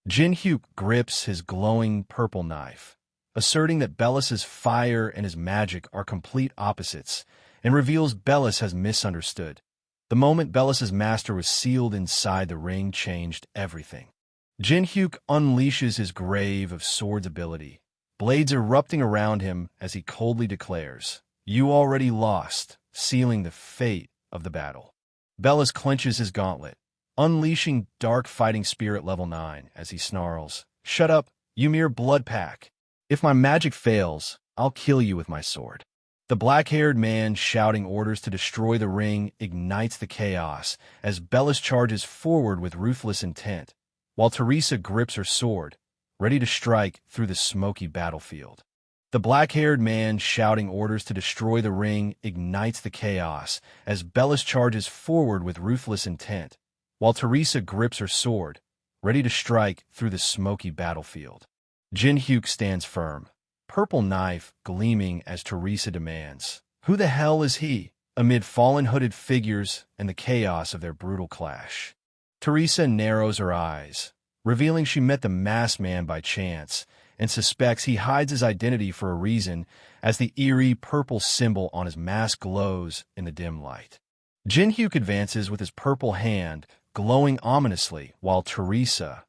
Jin-hyuk grips his glowing purple knife, asserting that Bellis's fire and his magic are complete opposites, and reveals Bellis has misunderstood. The moment Bellis's master was sealed inside the ring changed everything. Jin-hyuk unleashes his grave of swords ability, blades erupting around him as he coldly declares, "You already lost," sealing the fate of the battle. Bellis clenches his gauntlet, unleashing Dark Fighting Spirit level 9 as he snarls, "Shut up, you mere blood pack. If my magic fails, I'll kill you with my sword." The black-haired man shouting orders to destroy the ring ignites the chaos as Bellis charges forward with ruthless intent, while Teresa grips her sword, ready to strike through the smoky battlefield. The black-haired man shouting orders to destroy the ring ignites the chaos as Bellis charges forward with ruthless intent, while Teresa grips her sword, ready to strike through the smoky battlefield. Jin-hyuk stands firm, purple knife gleaming as Teresa demands, "Who the hell is he?" amid fallen hooded figures and the chaos of their brutal clash. Teresa narrows her eyes, revealing she met the masked man by chance and suspects he hides his identity for a reason as the eerie purple symbol on his mask glows in the dim light. Jin-hyuk advances with his purple hand glowing ominously while Teresa,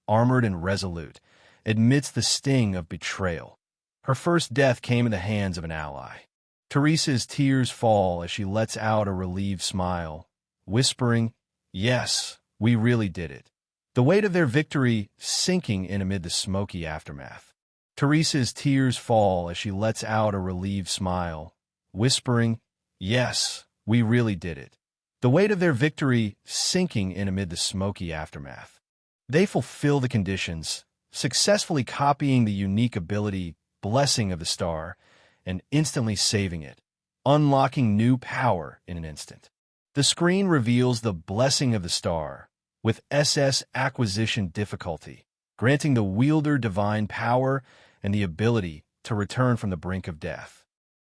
armored and resolute, admits the sting of betrayal. Her first death came in the hands of an ally. Teresa's tears fall as she lets out a relieved smile, whispering, "Yes, we really did it." The weight of their victory sinking in amid the smoky aftermath. Teresa's tears fall as she lets out a relieved smile, whispering, "Yes, we really did it." The weight of their victory sinking in amid the smoky aftermath. They fulfill the conditions, successfully copying the unique ability, blessing of the star, and instantly saving it, unlocking new power in an instant. The screen reveals the blessing of the star, with SS acquisition difficulty, granting the wielder divine power and the ability to return from the brink of death.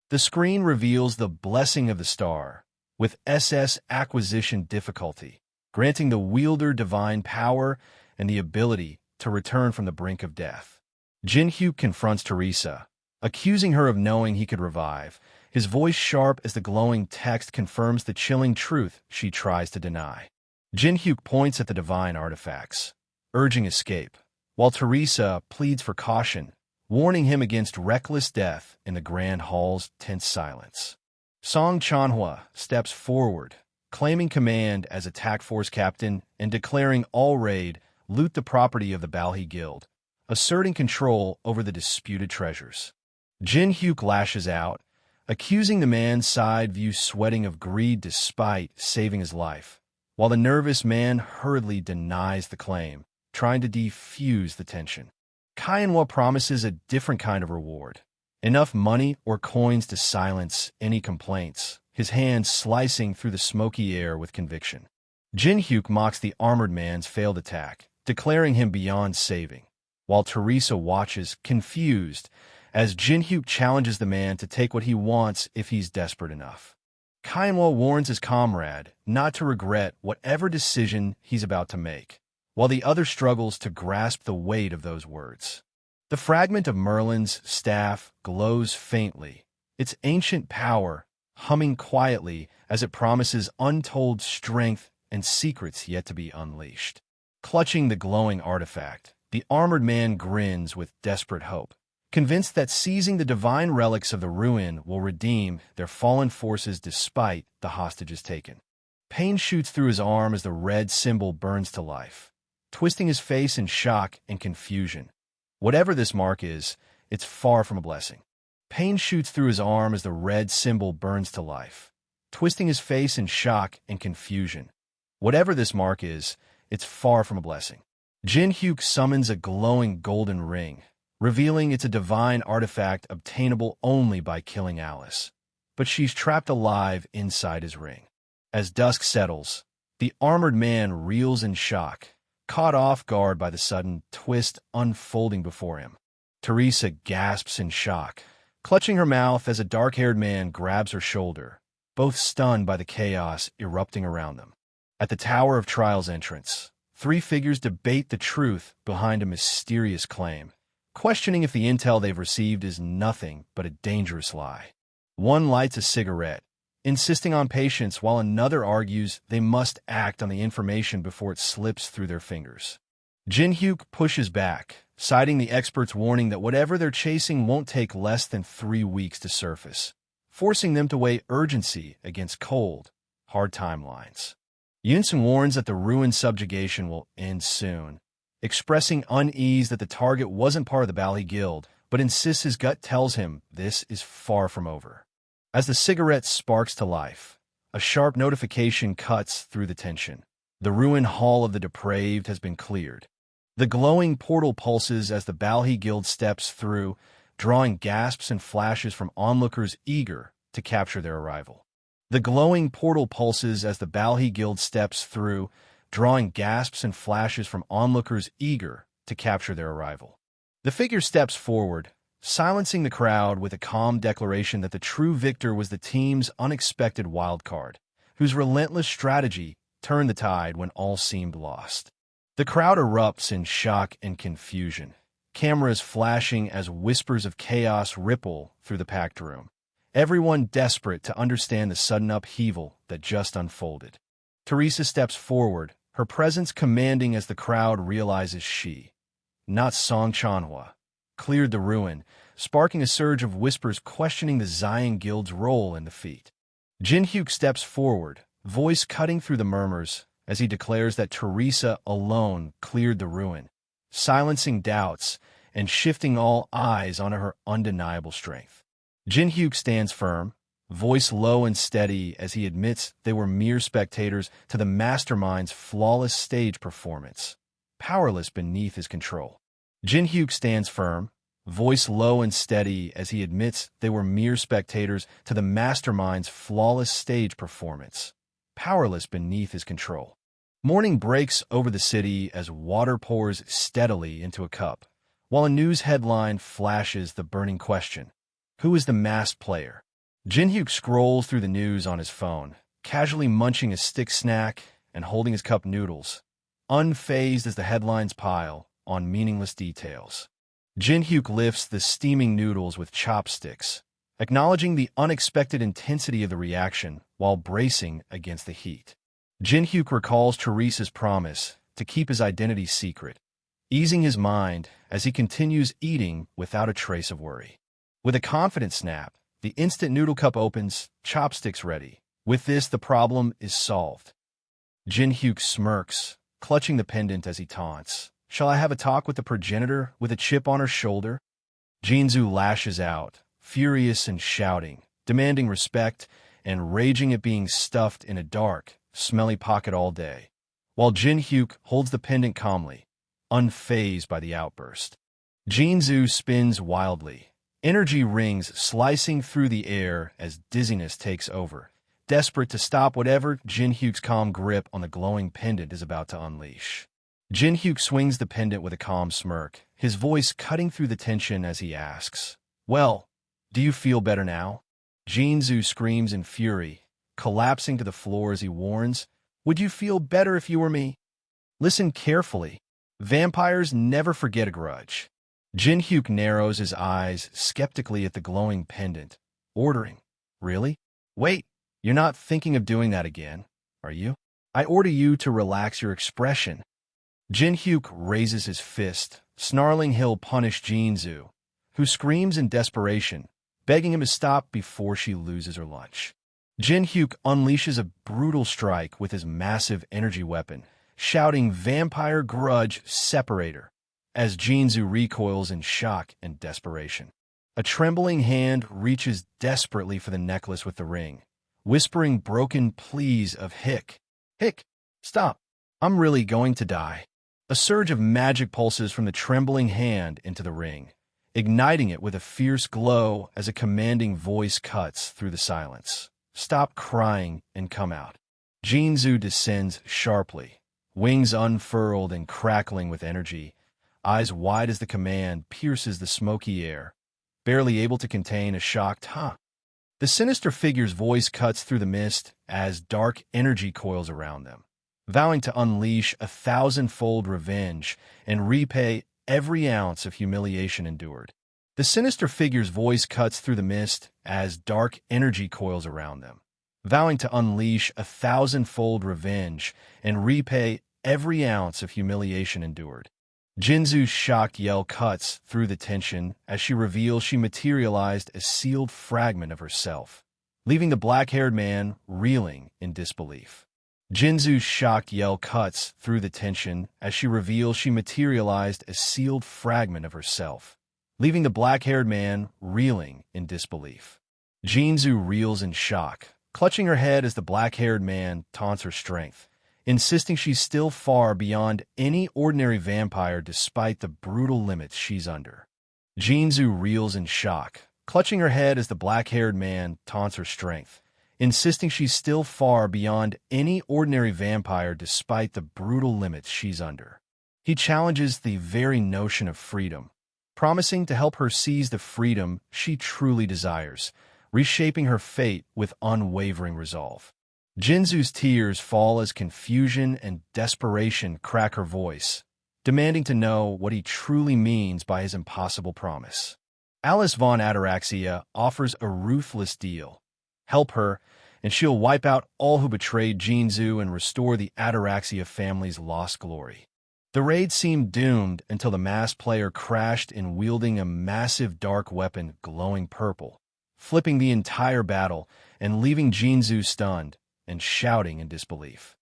The screen reveals the blessing of the star, with SS acquisition difficulty, granting the wielder divine power and the ability to return from the brink of death. Jin-hyuk confronts Teresa, accusing her of knowing he could revive, his voice sharp as the glowing text confirms the chilling truth she tries to deny. Jin-hyuk points at the divine artifacts, urging escape, while Teresa pleads for caution, warning him against reckless death in the Grand Hall's tense silence. Song Chanhwa steps forward, claiming command as attack force captain and declaring all raid loot the property of the Balhi Guild, asserting control over the disputed treasures. Jin-hyuk lashes out, accusing the man's side view sweating of greed despite saving his life, while the nervous man hurriedly denies the claim, trying to defuse the tension. Kyanwa promises a different kind of reward, enough money or coins to silence any complaints, his hand slicing through the smoky air with conviction. Jin-hyuk mocks the armored man's failed attack, declaring him beyond saving, while Teresa watches, confused, as Jin-hyuk challenges the man to take what he wants if he's desperate enough. Kyanwa warns his comrade not to regret whatever decision he's about to make, while the other struggles to grasp the weight of those words. The fragment of Merlin's staff glows faintly, its ancient power humming quietly as it promises untold strength and secrets yet to be unleashed. Clutching the glowing artifact, the armored man grins with desperate hope, convinced that seizing the divine relics of the ruin will redeem their fallen forces despite the hostages taken. Pain shoots through his arm as the red symbol burns to life, twisting his face in shock and confusion. Whatever this mark is, it's far from a blessing. Pain shoots through his arm as the red symbol burns to life, twisting his face in shock and confusion. Whatever this mark is, it's far from a blessing. Jin-hyuk summons a glowing golden ring, revealing it's a divine artifact obtainable only by killing Alice. But she's trapped alive inside his ring. As dusk settles, the armored man reels in shock, caught off guard by the sudden twist unfolding before him. Teresa gasps in shock, clutching her mouth as a dark-haired man grabs her shoulder, both stunned by the chaos erupting around them. At the Tower of Trial's entrance, three figures debate the truth behind a mysterious claim, questioning if the intel they've received is nothing but a dangerous lie. One lights a cigarette, insisting on patience, while another argues they must act on the information before it slips through their fingers. Jin-hyuk pushes back, citing the expert's warning that whatever they're chasing won't take less than 3 weeks to surface, forcing them to weigh urgency against cold, hard timelines. Yunsun warns that the ruined subjugation will end soon, expressing unease that the target wasn't part of the Balhi Guild, but insists his gut tells him this is far from over. As the cigarette sparks to life, a sharp notification cuts through the tension. The ruined hall of the depraved has been cleared. The glowing portal pulses as the Balhi Guild steps through, drawing gasps and flashes from onlookers eager to capture their arrival. The glowing portal pulses as the Balhi Guild steps through, drawing gasps and flashes from onlookers eager to capture their arrival. The figure steps forward, silencing the crowd with a calm declaration that the true victor was the team's unexpected wildcard, whose relentless strategy turned the tide when all seemed lost. The crowd erupts in shock and confusion, cameras flashing as whispers of chaos ripple through the packed room, everyone desperate to understand the sudden upheaval that just unfolded. Teresa steps forward, her presence commanding as the crowd realizes she, not Song Chanhwa, cleared the ruin, sparking a surge of whispers questioning the Zion Guild's role in the feat. Jin-hyuk steps forward, voice cutting through the murmurs, as he declares that Teresa alone cleared the ruin, silencing doubts and shifting all eyes onto her undeniable strength. Jin-hyuk stands firm, voice low and steady as he admits they were mere spectators to the mastermind's flawless stage performance, powerless beneath his control. Jin-hyuk stands firm, voice low and steady as he admits they were mere spectators to the mastermind's flawless stage performance, powerless beneath his control. Morning breaks over the city as water pours steadily into a cup, while a news headline flashes the burning question: who is the masked player? Jin-hyuk scrolls through the news on his phone, casually munching a stick snack and holding his cup noodles, unfazed as the headlines pile on meaningless details. Jin-hyuk lifts the steaming noodles with chopsticks, acknowledging the unexpected intensity of the reaction while bracing against the heat. Jin-hyuk recalls Teresa's promise to keep his identity secret, easing his mind as he continues eating without a trace of worry. With a confident snap, the instant noodle cup opens, chopsticks ready. With this, the problem is solved. Jin-hyuk smirks, clutching the pendant as he taunts. Shall I have a talk with the progenitor with a chip on her shoulder? Jinzu lashes out, furious and shouting, demanding respect and raging at being stuffed in a dark, smelly pocket all day, while Jin-hyuk holds the pendant calmly, unfazed by the outburst. Jinzu spins wildly, energy rings slicing through the air as dizziness takes over, desperate to stop whatever Jin-hyuk's calm grip on the glowing pendant is about to unleash. Jin-hyuk swings the pendant with a calm smirk, his voice cutting through the tension as he asks, "Well, do you feel better now?" Jinzu screams in fury, collapsing to the floor as he warns, "Would you feel better if you were me?" Listen carefully. Vampires never forget a grudge. Jin-hyuk narrows his eyes skeptically at the glowing pendant, ordering, "Really? Wait, you're not thinking of doing that again, are you? I order you to relax your expression." Jin-hyuk raises his fist, snarling he'll punish Jinzu, who screams in desperation, begging him to stop before she loses her lunch. Jin-hyuk unleashes a brutal strike with his massive energy weapon, shouting "Vampire Grudge Separator," as Jinzu recoils in shock and desperation. A trembling hand reaches desperately for the necklace with the ring, whispering broken pleas of "Hick, Hick, stop, I'm really going to die." A surge of magic pulses from the trembling hand into the ring, igniting it with a fierce glow as a commanding voice cuts through the silence. "Stop crying and come out." Jinzu descends sharply, wings unfurled and crackling with energy, eyes wide as the command pierces the smoky air, barely able to contain a shocked "huh." The sinister figure's voice cuts through the mist as dark energy coils around them, vowing to unleash 1,000-fold revenge and repay every ounce of humiliation endured. The sinister figure's voice cuts through the mist as dark energy coils around them, vowing to unleash 1,000-fold revenge and repay every ounce of humiliation endured. Jinzu's shocked yell cuts through the tension as she reveals she materialized a sealed fragment of herself, leaving the black-haired man reeling in disbelief. Jinzu's shocked yell cuts through the tension as she reveals she materialized a sealed fragment of herself, leaving the black-haired man reeling in disbelief. Jinzu reels in shock, clutching her head as the black-haired man taunts her strength, insisting she's still far beyond any ordinary vampire despite the brutal limits she's under. Jinzu reels in shock, clutching her head as the black-haired man taunts her strength, insisting she's still far beyond any ordinary vampire despite the brutal limits she's under. He challenges the very notion of freedom, promising to help her seize the freedom she truly desires, reshaping her fate with unwavering resolve. Jinzu's tears fall as confusion and desperation crack her voice, demanding to know what he truly means by his impossible promise. Alice von Ataraxia offers a ruthless deal. Help her, and she'll wipe out all who betrayed Jinzu and restore the Ataraxia family's lost glory. The raid seemed doomed until the masked player crashed in wielding a massive dark weapon glowing purple, flipping the entire battle and leaving Jinzu stunned and shouting in disbelief.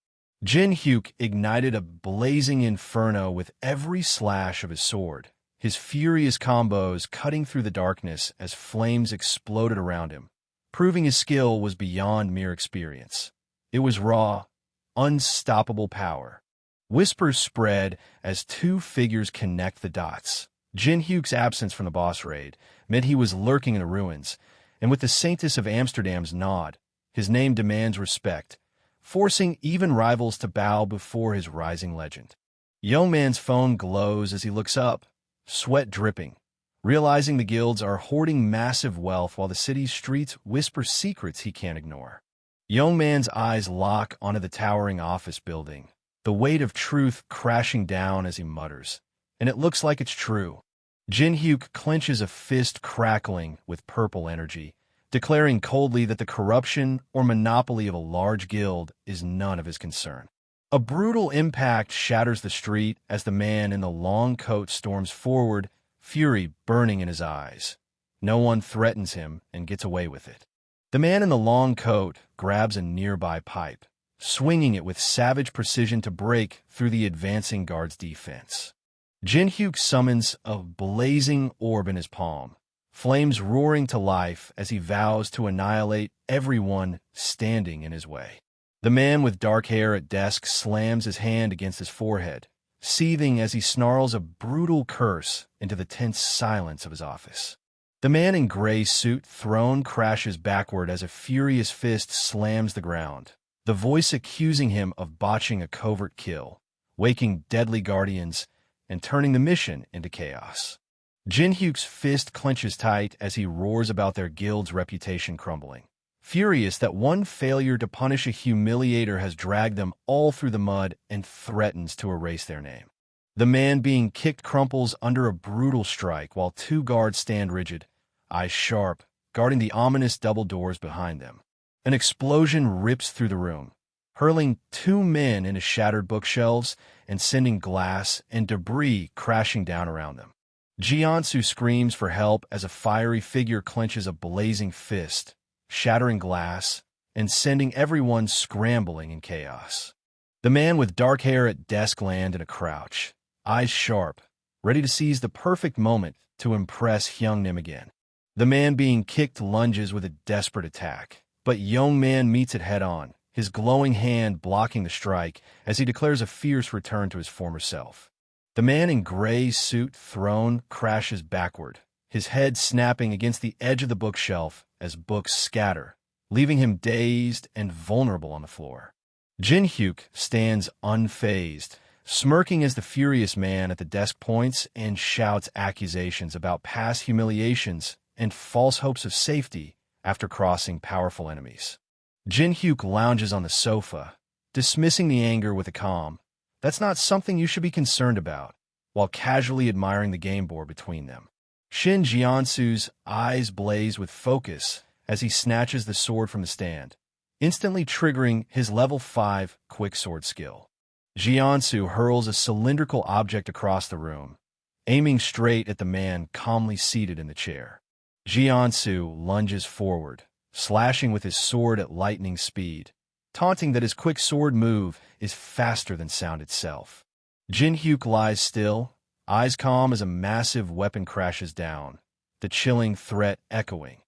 Jin Hyuk ignited a blazing inferno with every slash of his sword, his furious combos cutting through the darkness as flames exploded around him, proving his skill was beyond mere experience. It was raw, unstoppable power. Whispers spread as two figures connect the dots. Jin Hyuk's absence from the boss raid meant he was lurking in the ruins, and with the Saintess of Amsterdam's nod, his name demands respect, forcing even rivals to bow before his rising legend. Young man's phone glows as he looks up, sweat dripping, realizing the guilds are hoarding massive wealth while the city's streets whisper secrets he can't ignore. Young man's eyes lock onto the towering office building, the weight of truth crashing down as he mutters. And it looks like it's true. Jin Hyuk clenches a fist crackling with purple energy, declaring coldly that the corruption or monopoly of a large guild is none of his concern. A brutal impact shatters the street as the man in the long coat storms forward, fury burning in his eyes. No one threatens him and gets away with it. The man in the long coat grabs a nearby pipe, swinging it with savage precision to break through the advancing guard's defense. Jin Hyuk summons a blazing orb in his palm, flames roaring to life as he vows to annihilate everyone standing in his way. The man with dark hair at desk slams his hand against his forehead, seething as he snarls a brutal curse into the tense silence of his office. The man in gray suit throne crashes backward as a furious fist slams the ground, the voice accusing him of botching a covert kill, waking deadly guardians, and turning the mission into chaos. Jin Hyuk's fist clenches tight as he roars about their guild's reputation crumbling, furious that one failure to punish a humiliator has dragged them all through the mud and threatens to erase their name. The man being kicked crumples under a brutal strike while two guards stand rigid, eyes sharp, guarding the ominous double doors behind them. An explosion rips through the room, hurling two men into shattered bookshelves and sending glass and debris crashing down around them. Jiansu screams for help as a fiery figure clenches a blazing fist, shattering glass and sending everyone scrambling in chaos. The man with dark hair at desk land in a crouch, eyes sharp, ready to seize the perfect moment to impress Hyungnim again. The man being kicked lunges with a desperate attack, but young man meets it head-on, his glowing hand blocking the strike as he declares a fierce return to his former self. The man in gray suit throne crashes backward, his head snapping against the edge of the bookshelf as books scatter, leaving him dazed and vulnerable on the floor. Jin Hyuk stands unfazed, smirking as the furious man at the desk points and shouts accusations about past humiliations and false hopes of safety after crossing powerful enemies. Jin Hyuk lounges on the sofa, dismissing the anger with a calm, "That's not something you should be concerned about," while casually admiring the game board between them. Shin Jiansu's eyes blaze with focus as he snatches the sword from the stand, instantly triggering his level 5 quick sword skill. Jiansu hurls a cylindrical object across the room, aiming straight at the man calmly seated in the chair. Jiansu lunges forward, slashing with his sword at lightning speed, taunting that his quick sword move is faster than sound itself. Jin Hyuk lies still, eyes calm as a massive weapon crashes down, the chilling threat echoing.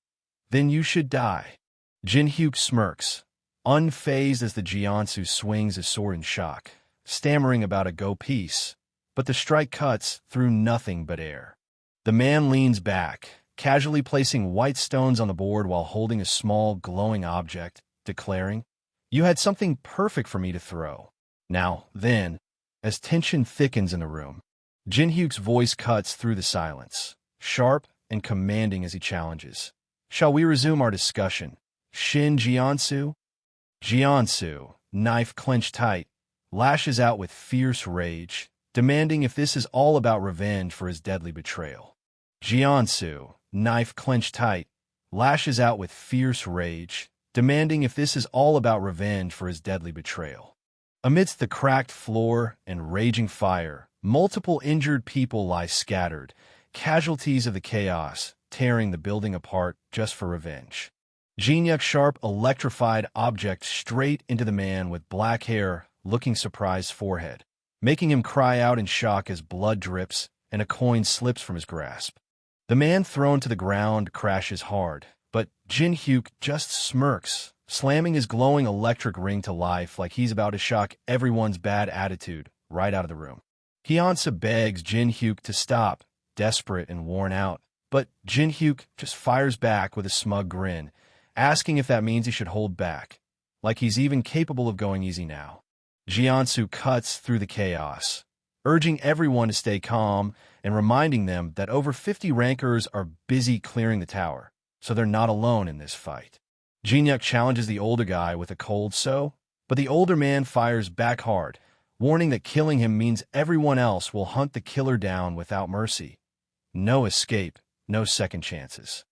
"Then you should die." Jin Hyuk smirks, unfazed as the Jiansu swings his sword in shock, stammering about a go piece, but the strike cuts through nothing but air. The man leans back, casually placing white stones on the board while holding a small glowing object, declaring, "You had something perfect for me to throw." Now, then, as tension thickens in the room, Jin Hyuk's voice cuts through the silence, sharp and commanding as he challenges. "Shall we resume our discussion, Shin Jiansu?" Jiansu, knife clenched tight, lashes out with fierce rage, demanding if this is all about revenge for his deadly betrayal. Jiansu, knife clenched tight, lashes out with fierce rage, demanding if this is all about revenge for his deadly betrayal. Amidst the cracked floor and raging fire, multiple injured people lie scattered, casualties of the chaos, tearing the building apart just for revenge. Jinyuk's sharp, electrified object straight into the man with black hair, looking surprised forehead, making him cry out in shock as blood drips and a coin slips from his grasp. The man thrown to the ground crashes hard, but Jin-hyuk just smirks, slamming his glowing electric ring to life like he's about to shock everyone's bad attitude right out of the room. Hyeonsa begs Jin-hyuk to stop, desperate and worn out, but Jin-hyuk just fires back with a smug grin, asking if that means he should hold back, like he's even capable of going easy now. Jiansu cuts through the chaos, urging everyone to stay calm and reminding them that over 50 rankers are busy clearing the tower, so they're not alone in this fight. Jinyuk challenges the older guy with a cold so, but the older man fires back hard, warning that killing him means everyone else will hunt the killer down without mercy. No escape, no second chances.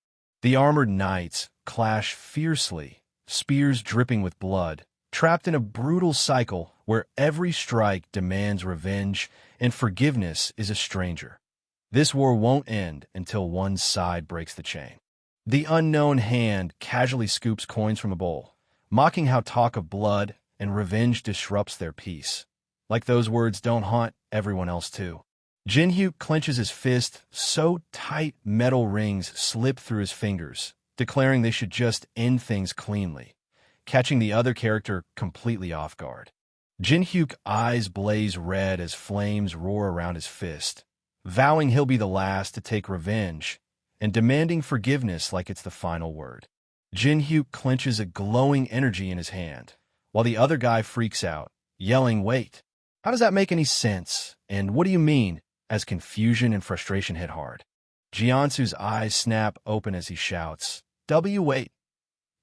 The armored knights clash fiercely, spears dripping with blood, trapped in a brutal cycle where every strike demands revenge and forgiveness is a stranger. This war won't end until one side breaks the chain. The unknown hand casually scoops coins from a bowl, mocking how talk of blood and revenge disrupts their peace. Like those words don't haunt everyone else too. Jin-hyuk clenches his fist so tight metal rings slip through his fingers, declaring they should just end things cleanly, catching the other character completely off guard. Jin-hyuk's eyes blaze red as flames roar around his fist, vowing he'll be the last to take revenge and demanding forgiveness like it's the final word. Jin-hyuk clenches a glowing energy in his hand, while the other guy freaks out, yelling, "Wait, how does that make any sense? And what do you mean?" as confusion and frustration hit hard. Jiansu's eyes snap open as he shouts, "Wait,"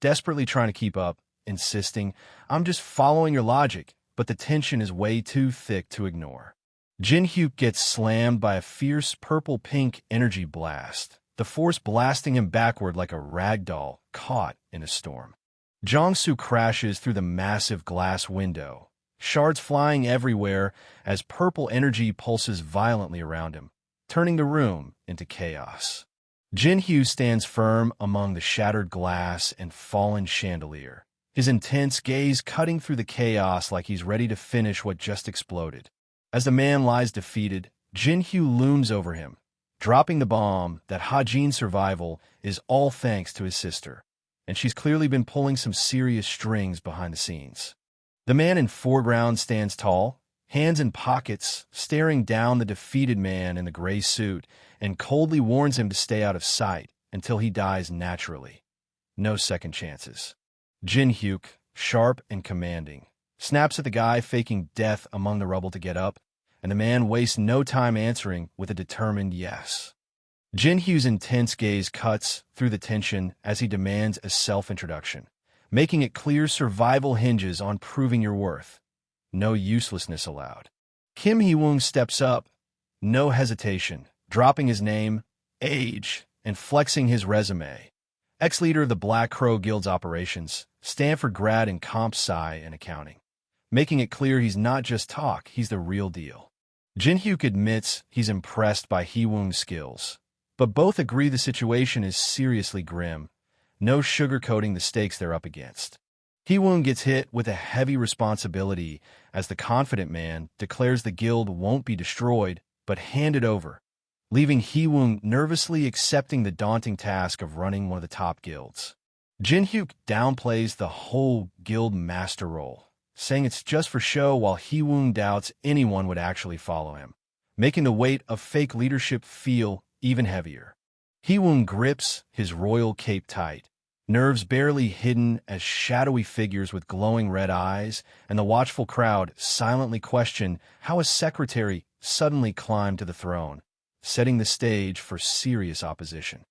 desperately trying to keep up, insisting, "I'm just following your logic," but the tension is way too thick to ignore. Jin-hyuk gets slammed by a fierce purple-pink energy blast, the force blasting him backward like a rag doll caught in a storm. Jongsu crashes through the massive glass window, shards flying everywhere as purple energy pulses violently around him, turning the room into chaos. Jin-hyuk stands firm among the shattered glass and fallen chandelier, his intense gaze cutting through the chaos like he's ready to finish what just exploded. As the man lies defeated, Jin-hyuk looms over him, dropping the bomb that Ha-jin's survival is all thanks to his sister, and she's clearly been pulling some serious strings behind the scenes. The man in foreground stands tall, hands in pockets, staring down the defeated man in the gray suit, and coldly warns him to stay out of sight until he dies naturally. No second chances. Jin-hyuk, sharp and commanding, snaps at the guy faking death among the rubble to get up, and the man wastes no time answering with a determined yes. Jin-hyuk's intense gaze cuts through the tension as he demands a self-introduction, making it clear survival hinges on proving your worth. No uselessness allowed. Kim Hee-woong steps up, no hesitation, dropping his name, age, and flexing his resume. Ex-leader of the Black Crow Guild's operations, Stanford grad in comp sci and accounting, making it clear he's not just talk, he's the real deal. Jin-hyuk admits he's impressed by Hee-woong's skills, but both agree the situation is seriously grim, no sugarcoating the stakes they're up against. Hee-woong gets hit with a heavy responsibility as the confident man declares the guild won't be destroyed, but handed over, leaving Hee-woong nervously accepting the daunting task of running one of the top guilds. Jin-hyuk downplays the whole guild master role, saying it's just for show while Hee-woong doubts anyone would actually follow him, making the weight of fake leadership feel even heavier. Hee-woong grips his royal cape tight, nerves barely hidden as shadowy figures with glowing red eyes and the watchful crowd silently question how a secretary suddenly climbed to the throne, setting the stage for serious opposition.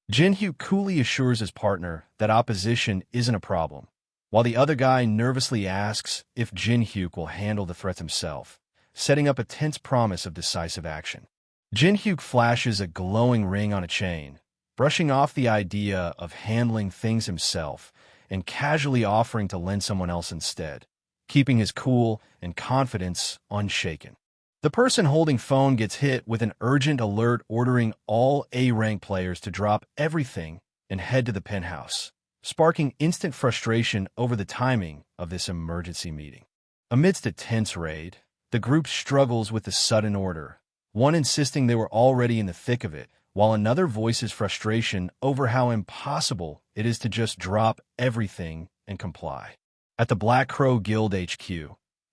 Jin-hyuk coolly assures his partner that opposition isn't a problem, while the other guy nervously asks if Jin-hyuk will handle the threat himself, setting up a tense promise of decisive action. Jin-hyuk flashes a glowing ring on a chain, brushing off the idea of handling things himself and casually offering to lend someone else instead, keeping his cool and confidence unshaken. The person holding phone gets hit with an urgent alert ordering all A-rank players to drop everything and head to the penthouse, sparking instant frustration over the timing of this emergency meeting. Amidst a tense raid, the group struggles with the sudden order, one insisting they were already in the thick of it, while another voices frustration over how impossible it is to just drop everything and comply. At the Black Crow Guild HQ,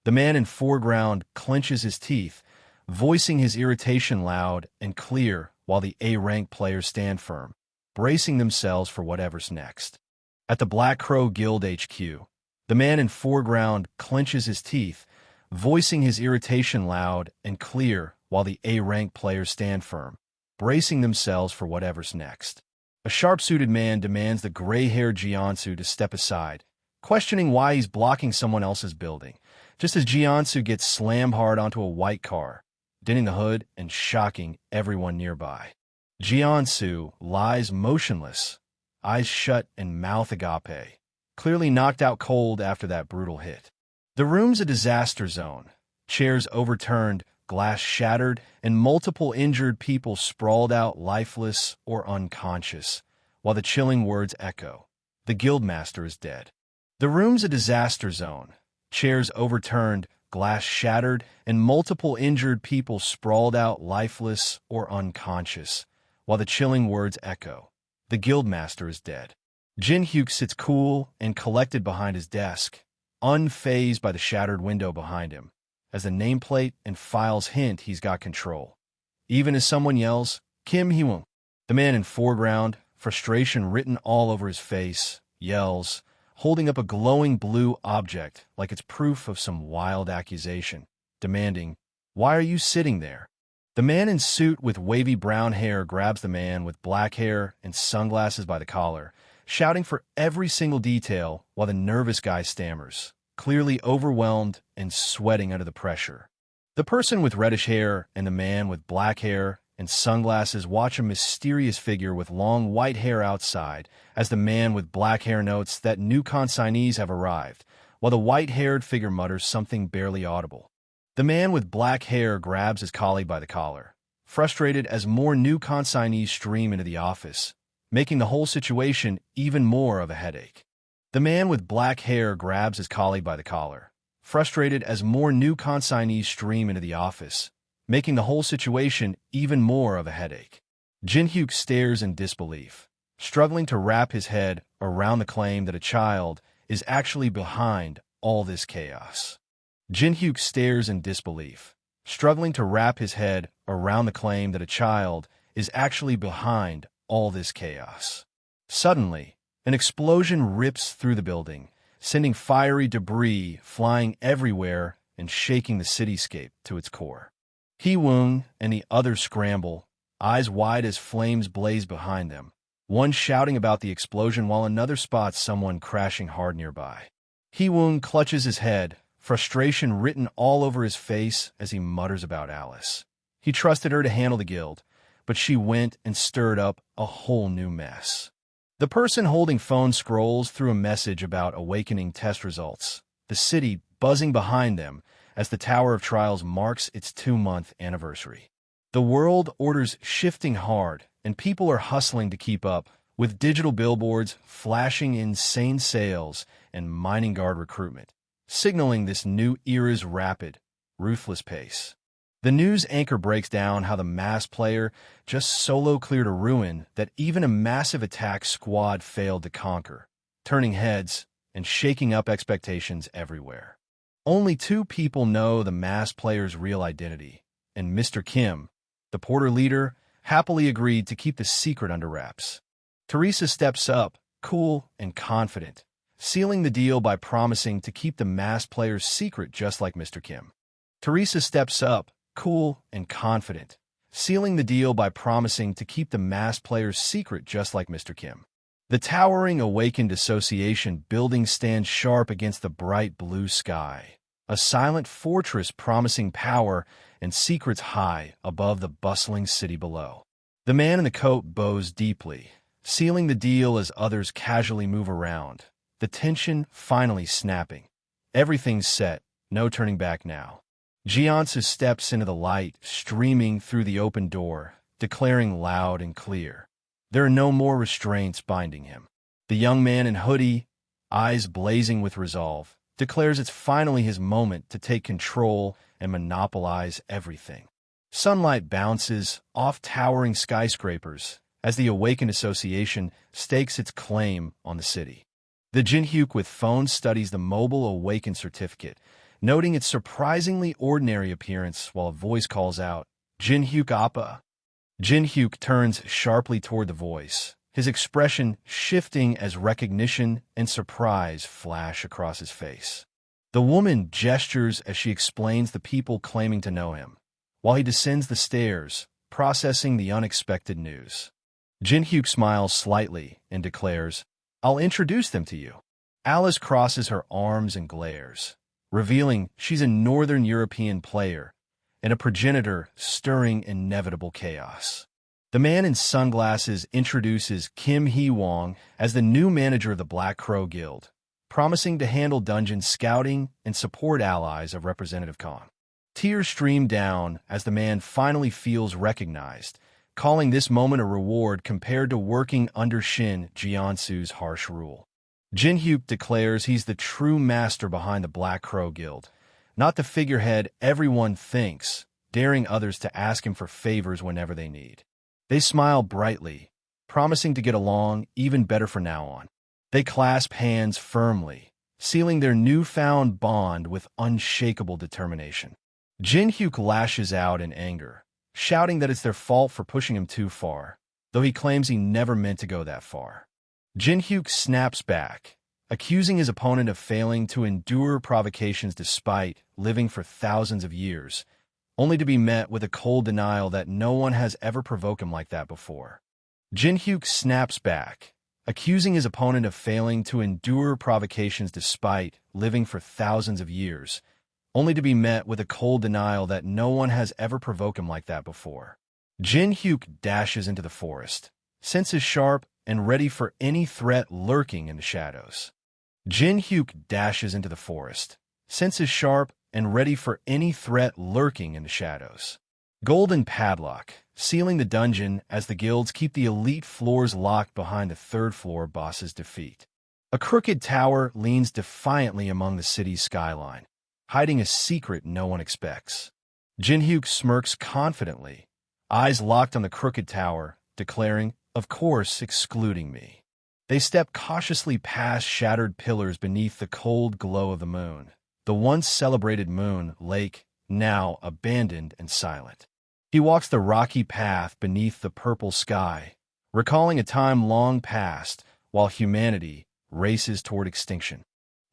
the man in foreground clenches his teeth, voicing his irritation loud and clear while the A-rank players stand firm, bracing themselves for whatever's next. At the Black Crow Guild HQ, the man in foreground clenches his teeth, voicing his irritation loud and clear while the A-rank players stand firm, bracing themselves for whatever's next. A sharp-suited man demands the gray-haired Jiansu to step aside, questioning why he's blocking someone else's building, just as Jiansu gets slammed hard onto a white car, denting the hood and shocking everyone nearby. Jiansu lies motionless, eyes shut and mouth agape, clearly knocked out cold after that brutal hit. The room's a disaster zone. Chairs overturned, glass shattered, and multiple injured people sprawled out lifeless or unconscious, while the chilling words echo, "The guildmaster is dead." The room's a disaster zone. Chairs overturned, glass shattered, and multiple injured people sprawled out lifeless or unconscious, while the chilling words echo, "The guildmaster is dead." Jin Hyuk sits cool and collected behind his desk, unfazed by the shattered window behind him, as the nameplate and files hint he's got control. Even as someone yells, "Kim Hee-won," the man in foreground, frustration written all over his face, yells, holding up a glowing blue object like it's proof of some wild accusation, demanding, "Why are you sitting there?" The man in suit with wavy brown hair grabs the man with black hair and sunglasses by the collar, shouting for every single detail while the nervous guy stammers, clearly overwhelmed and sweating under the pressure. The person with reddish hair and the man with black hair and sunglasses watch a mysterious figure with long white hair outside as the man with black hair notes that new consignees have arrived, while the white-haired figure mutters something barely audible. The man with black hair grabs his colleague by the collar, frustrated as more new consignees stream into the office, making the whole situation even more of a headache. The man with black hair grabs his colleague by the collar, frustrated as more new consignees stream into the office, making the whole situation even more of a headache. Jin Hyuk stares in disbelief, struggling to wrap his head around the claim that a child is actually behind all this chaos. Jin Hyuk stares in disbelief, struggling to wrap his head around the claim that a child is actually behind all this chaos. Suddenly, an explosion rips through the building, sending fiery debris flying everywhere and shaking the cityscape to its core. Hee-won and the others scramble, eyes wide as flames blaze behind them, one shouting about the explosion while another spots someone crashing hard nearby. Hee-won clutches his head, frustration written all over his face as he mutters about Alice. He trusted her to handle the guild, but she went and stirred up a whole new mess. The person holding phone scrolls through a message about awakening test results, the city buzzing behind them as the Tower of Trials marks its 2-month anniversary. The world order's shifting hard, and people are hustling to keep up, with digital billboards flashing insane sales and mining guard recruitment, signaling this new era's rapid, ruthless pace. The news anchor breaks down how the mass player just solo cleared a ruin that even a massive attack squad failed to conquer, turning heads and shaking up expectations everywhere. Only 2 people know the mass player's real identity, and Mr. Kim, the porter leader, happily agreed to keep the secret under wraps. Teresa steps up, cool and confident, sealing the deal by promising to keep the mass player's secret just like Mr. Kim. Teresa steps up, cool and confident, sealing the deal by promising to keep the mass player's secret just like Mr. Kim. The towering Awakened Association building stands sharp against the bright blue sky, a silent fortress promising power and secrets high above the bustling city below. The man in the coat bows deeply, sealing the deal as others casually move around, the tension finally snapping. Everything's set, no turning back now. Jiansu steps into the light streaming through the open door, declaring loud and clear. There are no more restraints binding him. The young man in hoodie, eyes blazing with resolve, declares it's finally his moment to take control and monopolize everything. Sunlight bounces off towering skyscrapers as the Awakened Association stakes its claim on the city. The Jinhyuk with phone studies the mobile Awakened certificate, noting its surprisingly ordinary appearance while a voice calls out, "Jinhyuk Appa." Jinhyuk turns sharply toward the voice, his expression shifting as recognition and surprise flash across his face. The woman gestures as she explains the people claiming to know him, while he descends the stairs, processing the unexpected news. Jinhyuk smiles slightly and declares, "I'll introduce them to you." Alice crosses her arms and glares, revealing she's a Northern European player and a progenitor stirring inevitable chaos. The man in sunglasses introduces Kim Hee-wong as the new manager of the Black Crow Guild, promising to handle dungeon scouting and support allies of Representative Khan. Tears stream down as the man finally feels recognized, calling this moment a reward compared to working under Shin Jiansu's harsh rule. Jinhyuk declares he's the true master behind the Black Crow Guild, not the figurehead everyone thinks, daring others to ask him for favors whenever they need. They smile brightly, promising to get along even better from now on. They clasp hands firmly, sealing their newfound bond with unshakable determination. Jinhyuk lashes out in anger, shouting that it's their fault for pushing him too far, though he claims he never meant to go that far. Jinhyuk snaps back, accusing his opponent of failing to endure provocations despite living for thousands of years, only to be met with a cold denial that no one has ever provoked him like that before. Jinhyuk snaps back, accusing his opponent of failing to endure provocations despite living for thousands of years, only to be met with a cold denial that no one has ever provoked him like that before. Jinhyuk dashes into the forest, senses sharp and ready for any threat lurking in the shadows. Jinhyuk dashes into the forest, senses sharp and ready for any threat lurking in the shadows. Golden padlock, sealing the dungeon as the guilds keep the elite floors locked behind the third-floor boss's defeat. A crooked tower leans defiantly among the city's skyline, hiding a secret no one expects. Jinhyuk smirks confidently, eyes locked on the crooked tower, declaring, "Of course, excluding me." They step cautiously past shattered pillars beneath the cold glow of the moon, the once celebrated moon lake, now abandoned and silent. He walks the rocky path beneath the purple sky, recalling a time long past while humanity races toward extinction.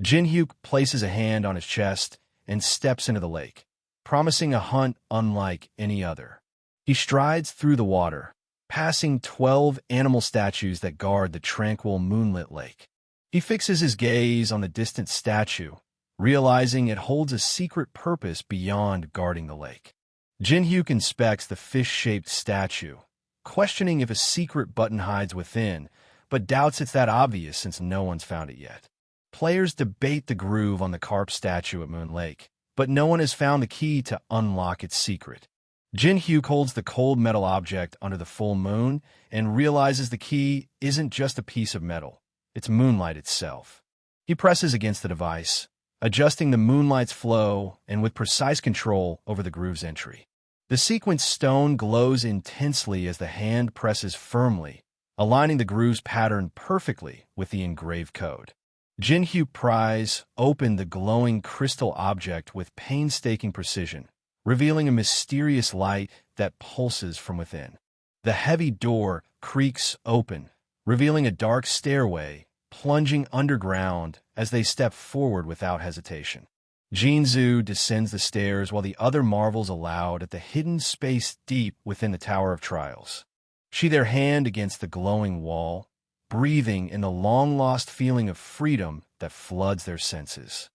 Jinhyuk places a hand on his chest and steps into the lake, promising a hunt unlike any other. He strides through the water, passing 12 animal statues that guard the tranquil moonlit lake. He fixes his gaze on the distant statue, realizing it holds a secret purpose beyond guarding the lake. Jinhyuk inspects the fish-shaped statue, questioning if a secret button hides within, but doubts it's that obvious since no one's found it yet. Players debate the groove on the carp statue at Moon Lake, but no one has found the key to unlock its secret. Jinhyuk holds the cold metal object under the full moon and realizes the key isn't just a piece of metal, it's moonlight itself. He presses against the device, adjusting the moonlight's flow and with precise control over the groove's entry. The sequence stone glows intensely as the hand presses firmly, aligning the groove's pattern perfectly with the engraved code. Jinhyuk pries open the glowing crystal object with painstaking precision, revealing a mysterious light that pulses from within. The heavy door creaks open, revealing a dark stairway plunging underground as they step forward without hesitation. Jinzu descends the stairs while the other marvels aloud at the hidden space deep within the Tower of Trials. She their hand against the glowing wall, breathing in the long-lost feeling of freedom that floods their senses.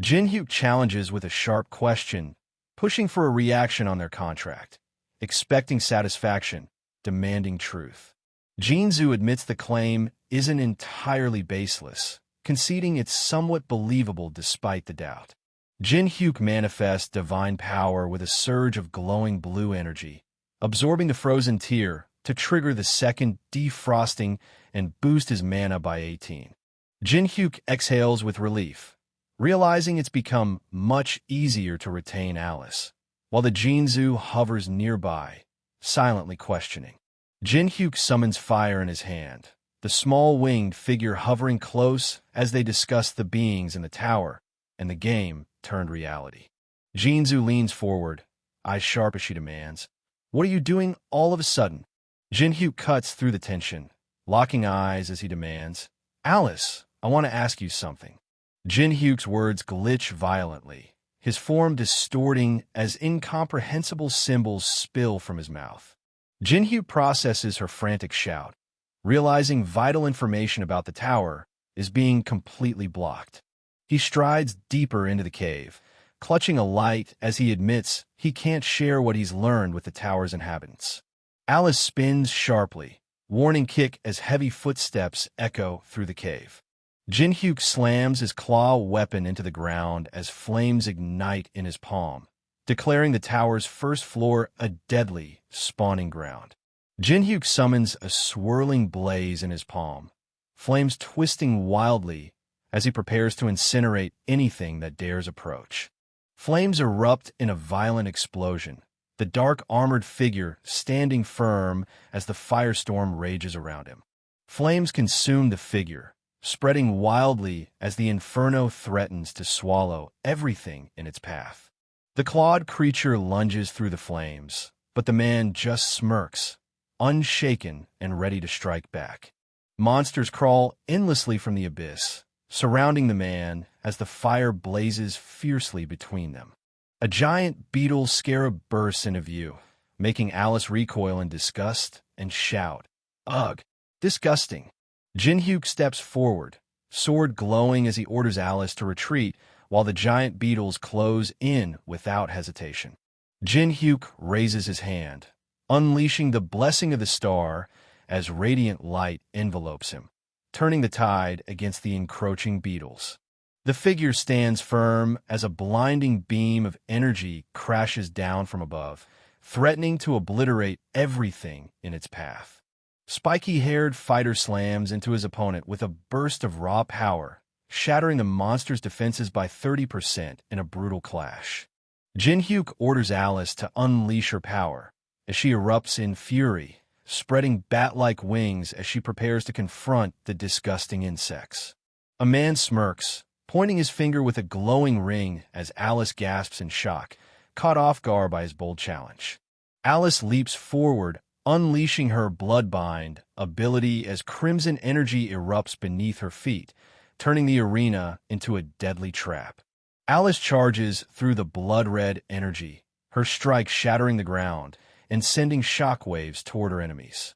Jinhyuk challenges with a sharp question, pushing for a reaction on their contract, expecting satisfaction, demanding truth. Jinzu admits the claim isn't entirely baseless, conceding it's somewhat believable despite the doubt. Jin-hyuk manifests divine power with a surge of glowing blue energy, absorbing the frozen tear to trigger the second defrosting and boost his mana by 18. Jin-hyuk exhales with relief, realizing it's become much easier to retain Alice, while the Jinzu hovers nearby, silently questioning. Jin-hyuk summons fire in his hand, the small winged figure hovering close as they discuss the beings in the tower, and the game turned reality. Jinzu leans forward, eyes sharp as she demands, "What are you doing all of a sudden?" Jin-hyuk cuts through the tension, locking eyes as he demands, "Alice, I want to ask you something." Jin-hyuk's words glitch violently, his form distorting as incomprehensible symbols spill from his mouth. Jin-hyuk processes her frantic shout, realizing vital information about the tower is being completely blocked. He strides deeper into the cave, clutching a light as he admits he can't share what he's learned with the tower's inhabitants. Alice spins sharply, warning kick as heavy footsteps echo through the cave. Jin-hyuk slams his claw weapon into the ground as flames ignite in his palm, declaring the tower's first floor a deadly spawning ground. Jin-hyuk summons a swirling blaze in his palm, flames twisting wildly as he prepares to incinerate anything that dares approach. Flames erupt in a violent explosion, the dark armored figure standing firm as the firestorm rages around him. Flames consume the figure, spreading wildly as the inferno threatens to swallow everything in its path. The clawed creature lunges through the flames, but the man just smirks, unshaken and ready to strike back. Monsters crawl endlessly from the abyss, surrounding the man as the fire blazes fiercely between them. A giant beetle scarab bursts into view, making Alice recoil in disgust and shout, "Ugh, disgusting!" Jin-hyuk steps forward, sword glowing as he orders Alice to retreat while the giant beetles close in without hesitation. Jin-hyuk raises his hand, unleashing the blessing of the star as radiant light envelopes him, turning the tide against the encroaching beetles. The figure stands firm as a blinding beam of energy crashes down from above, threatening to obliterate everything in its path. Spiky-haired fighter slams into his opponent with a burst of raw power, shattering the monster's defenses by 30% in a brutal clash. Jin-hyuk orders Alice to unleash her power as she erupts in fury, spreading bat-like wings as she prepares to confront the disgusting insects. A man smirks, pointing his finger with a glowing ring as Alice gasps in shock, caught off guard by his bold challenge. Alice leaps forward, unleashing her Bloodbind ability as crimson energy erupts beneath her feet, turning the arena into a deadly trap. Alice charges through the blood-red energy, her strike shattering the ground and sending shockwaves toward her enemies.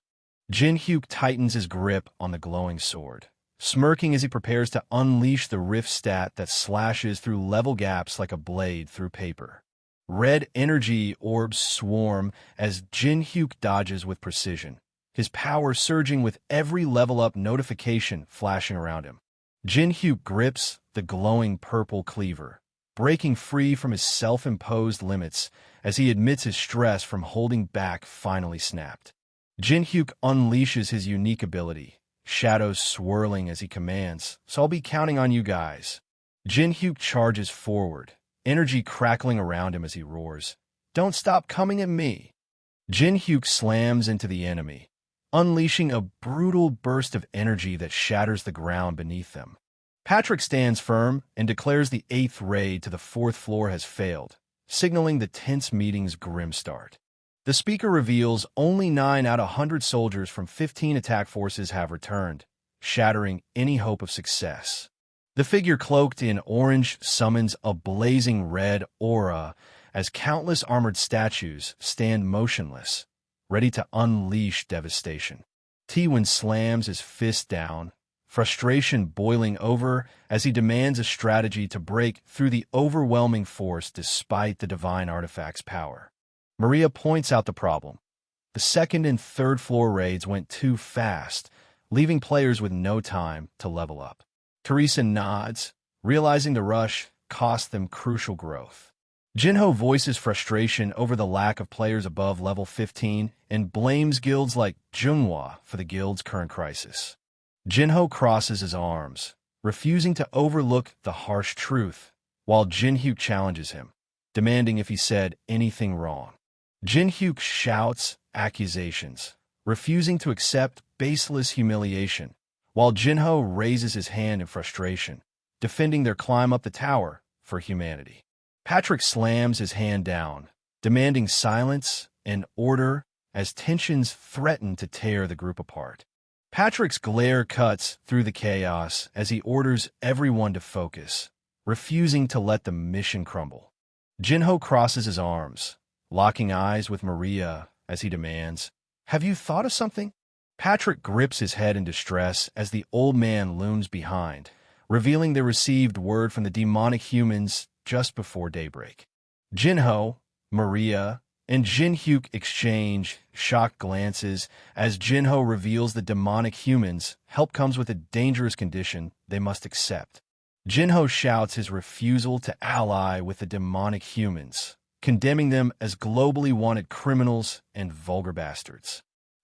Jin-hyuk tightens his grip on the glowing sword, smirking as he prepares to unleash the rift stat that slashes through level gaps like a blade through paper. Red energy orbs swarm as Jin-hyuk dodges with precision, his power surging with every level-up notification flashing around him. Jin-hyuk grips the glowing purple cleaver, breaking free from his self-imposed limits as he admits his stress from holding back finally snapped. Jin-hyuk unleashes his unique ability, shadows swirling as he commands, "So I'll be counting on you guys." Jin-hyuk charges forward, energy crackling around him as he roars, "Don't stop coming at me." Jin-hyuk slams into the enemy, unleashing a brutal burst of energy that shatters the ground beneath them. Patrick stands firm and declares the 8th raid to the 4th floor has failed, signaling the tense meeting's grim start. The speaker reveals only 9 out of 100 soldiers from 15 attack forces have returned, shattering any hope of success. The figure cloaked in orange summons a blazing red aura as countless armored statues stand motionless, ready to unleash devastation. T-Win slams his fist down, frustration boiling over as he demands a strategy to break through the overwhelming force despite the divine artifact's power. Maria points out the problem. The 2nd and 3rd floor raids went too fast, leaving players with no time to level up. Teresa nods, realizing the rush cost them crucial growth. Jinho voices frustration over the lack of players above level 15 and blames guilds like Junghwa for the guild's current crisis. Jinho crosses his arms, refusing to overlook the harsh truth, while Jinhyuk challenges him, demanding if he said anything wrong. Jinhyuk shouts accusations, refusing to accept baseless humiliation, while Jinho raises his hand in frustration, defending their climb up the tower for humanity. Patrick slams his hand down, demanding silence and order as tensions threaten to tear the group apart. Patrick's glare cuts through the chaos as he orders everyone to focus, refusing to let the mission crumble. Jinho crosses his arms, locking eyes with Maria as he demands, "Have you thought of something?" Patrick grips his head in distress as the old man looms behind, revealing they received word from the demonic humans just before daybreak. Jinho, Maria, and Jinhyuk exchange shocked glances as Jinho reveals the demonic humans' help comes with a dangerous condition they must accept. Jinho shouts his refusal to ally with the demonic humans, condemning them as globally wanted criminals and vulgar bastards.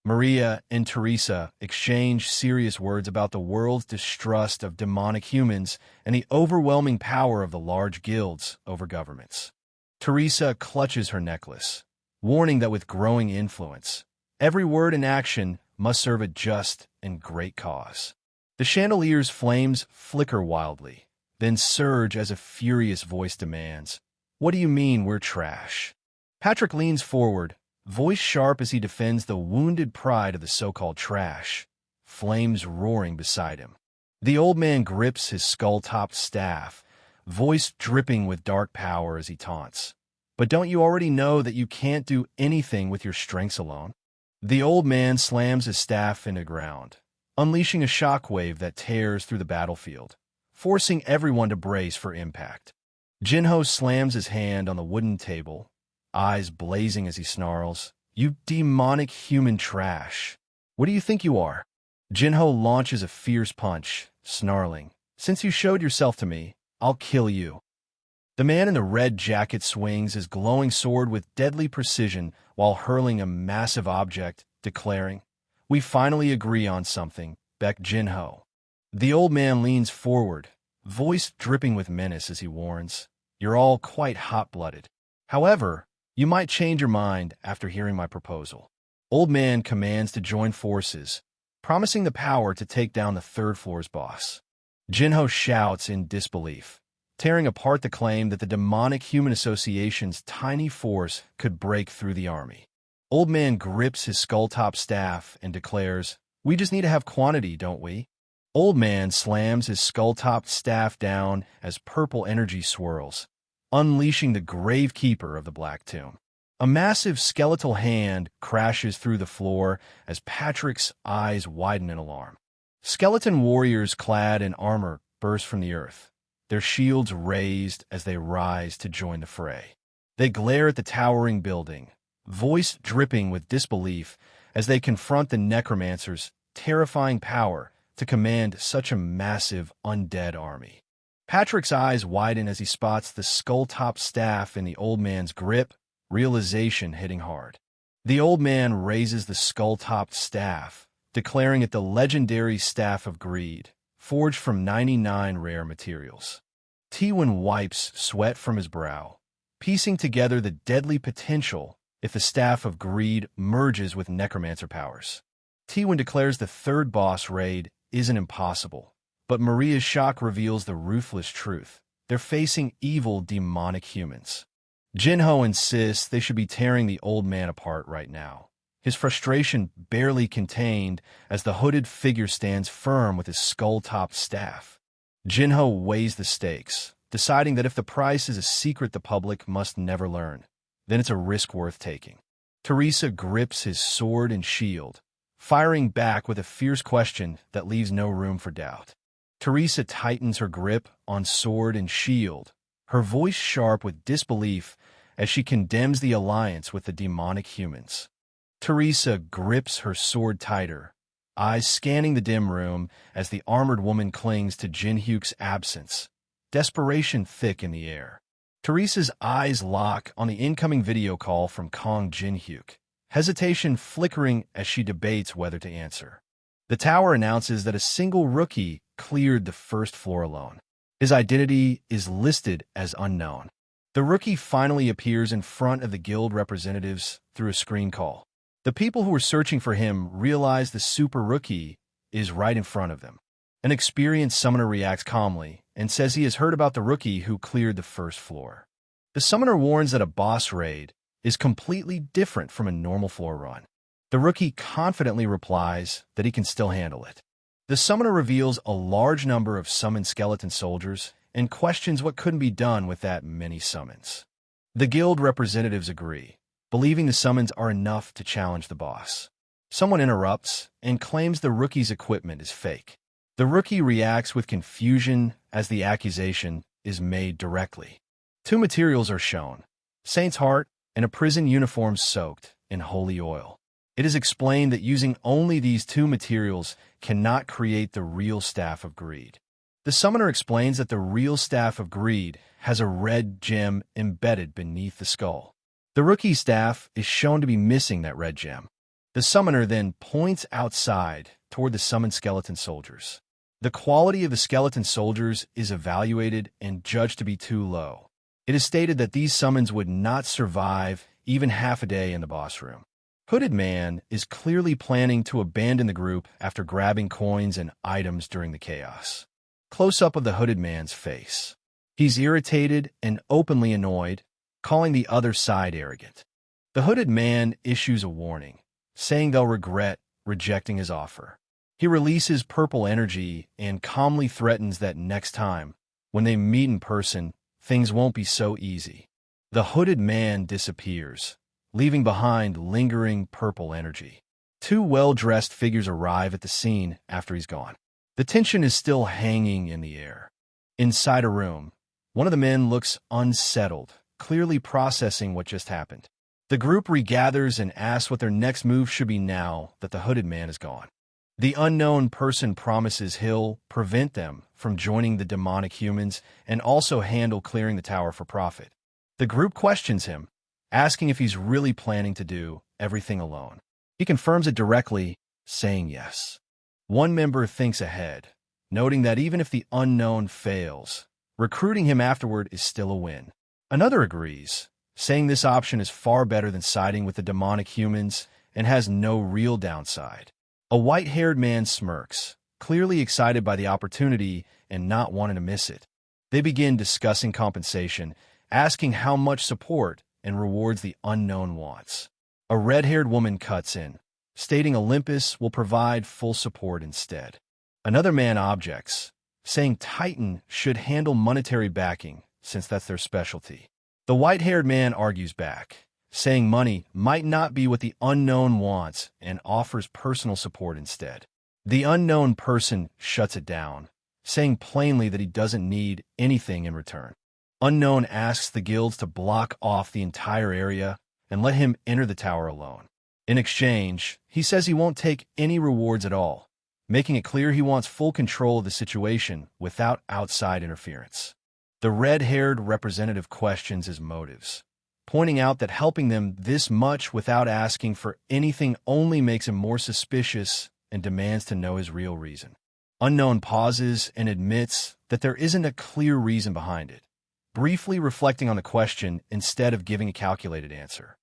Maria and Teresa exchange serious words about the world's distrust of demonic humans and the overwhelming power of the large guilds over governments. Teresa clutches her necklace, warning that with growing influence, every word and action must serve a just and great cause. The chandelier's flames flicker wildly, then surge as a furious voice demands, "What do you mean we're trash?" Patrick leans forward, voice sharp as he defends the wounded pride of the so-called trash, flames roaring beside him. The old man grips his skull-topped staff, voice dripping with dark power as he taunts. "But don't you already know that you can't do anything with your strengths alone?" The old man slams his staff into ground, unleashing a shockwave that tears through the battlefield, forcing everyone to brace for impact. Jinho slams his hand on the wooden table, eyes blazing as he snarls, "You demonic human trash! What do you think you are?" Jinho launches a fierce punch, snarling, "Since you showed yourself to me, I'll kill you." The man in the red jacket swings his glowing sword with deadly precision while hurling a massive object, declaring, "We finally agree on something, Beck Jinho." The old man leans forward, voice dripping with menace as he warns, "You're all quite hot-blooded. However, you might change your mind after hearing my proposal." Old man commands to join forces, promising the power to take down the third floor's boss. Jinho shouts in disbelief, tearing apart the claim that the demonic human association's tiny force could break through the army. Old man grips his skull-top staff and declares, "We just need to have quantity, don't we?" Old man slams his skull-topped staff down as purple energy swirls, unleashing the gravekeeper of the Black Tomb. A massive skeletal hand crashes through the floor as Patrick's eyes widen in alarm. Skeleton warriors clad in armor burst from the earth, their shields raised as they rise to join the fray. They glare at the towering building, voice dripping with disbelief as they confront the necromancer's terrifying power to command such a massive undead army. Patrick's eyes widen as he spots the skull-topped staff in the old man's grip, realization hitting hard. The old man raises the skull-topped staff, declaring it the legendary Staff of Greed, forged from 99 rare materials. Tiwin wipes sweat from his brow, piecing together the deadly potential if the Staff of Greed merges with necromancer powers. Tiwin declares the third boss raid isn't impossible, but Maria's shock reveals the ruthless truth. They're facing evil demonic humans. Jinho insists they should be tearing the old man apart right now, his frustration barely contained as the hooded figure stands firm with his skull-topped staff. Jinho weighs the stakes, deciding that if the price is a secret the public must never learn, then it's a risk worth taking. Teresa grips his sword and shield, firing back with a fierce question that leaves no room for doubt. Teresa tightens her grip on sword and shield, her voice sharp with disbelief as she condemns the alliance with the demonic humans. Teresa grips her sword tighter, eyes scanning the dim room as the armored woman clings to Jinhyuk's absence, desperation thick in the air. Teresa's eyes lock on the incoming video call from Kong Jin-hyuk, hesitation flickering as she debates whether to answer. The tower announces that a single rookie cleared the first floor alone. His identity is listed as unknown. The rookie finally appears in front of the guild representatives through a screen call. The people who were searching for him realize the super rookie is right in front of them. An experienced summoner reacts calmly and says he has heard about the rookie who cleared the first floor. The summoner warns that a boss raid is completely different from a normal floor run. The rookie confidently replies that he can still handle it. The summoner reveals a large number of summoned skeleton soldiers and questions what couldn't be done with that many summons. The guild representatives agree, believing the summons are enough to challenge the boss. Someone interrupts and claims the rookie's equipment is fake. The rookie reacts with confusion as the accusation is made directly. Two materials are shown: Saint's Heart and a prison uniform soaked in holy oil. It is explained that using only these two materials cannot create the real Staff of Greed. The summoner explains that the real Staff of Greed has a red gem embedded beneath the skull. The rookie's staff is shown to be missing that red gem. The summoner then points outside toward the summoned skeleton soldiers. The quality of the skeleton soldiers is evaluated and judged to be too low. It is stated that these summons would not survive even half a day in the boss room. Hooded Man is clearly planning to abandon the group after grabbing coins and items during the chaos. Close-up of the Hooded Man's face. He's irritated and openly annoyed, calling the other side arrogant. The Hooded Man issues a warning, saying they'll regret rejecting his offer. He releases purple energy and calmly threatens that next time, when they meet in person, things won't be so easy. The Hooded Man disappears, leaving behind lingering purple energy. Two well-dressed figures arrive at the scene after he's gone. The tension is still hanging in the air. Inside a room, one of the men looks unsettled, clearly processing what just happened. The group regathers and asks what their next move should be now that the Hooded Man is gone. The unknown person promises he'll prevent them from joining the demonic humans and also handle clearing the tower for profit. The group questions him, asking if he's really planning to do everything alone. He confirms it directly, saying yes. One member thinks ahead, noting that even if the unknown fails, recruiting him afterward is still a win. Another agrees, saying this option is far better than siding with the demonic humans and has no real downside. A white-haired man smirks, clearly excited by the opportunity and not wanting to miss it. They begin discussing compensation, asking how much support and rewards the unknown wants. A red-haired woman cuts in, stating Olympus will provide full support instead. Another man objects, saying Titan should handle monetary backing since that's their specialty. The white-haired man argues back, saying money might not be what the unknown wants and offers personal support instead. The unknown person shuts it down, saying plainly that he doesn't need anything in return. Unknown asks the guilds to block off the entire area and let him enter the tower alone. In exchange, he says he won't take any rewards at all, making it clear he wants full control of the situation without outside interference. The red-haired representative questions his motives, pointing out that helping them this much without asking for anything only makes him more suspicious and demands to know his real reason. Unknown pauses and admits that there isn't a clear reason behind it, briefly reflecting on the question instead of giving a calculated answer.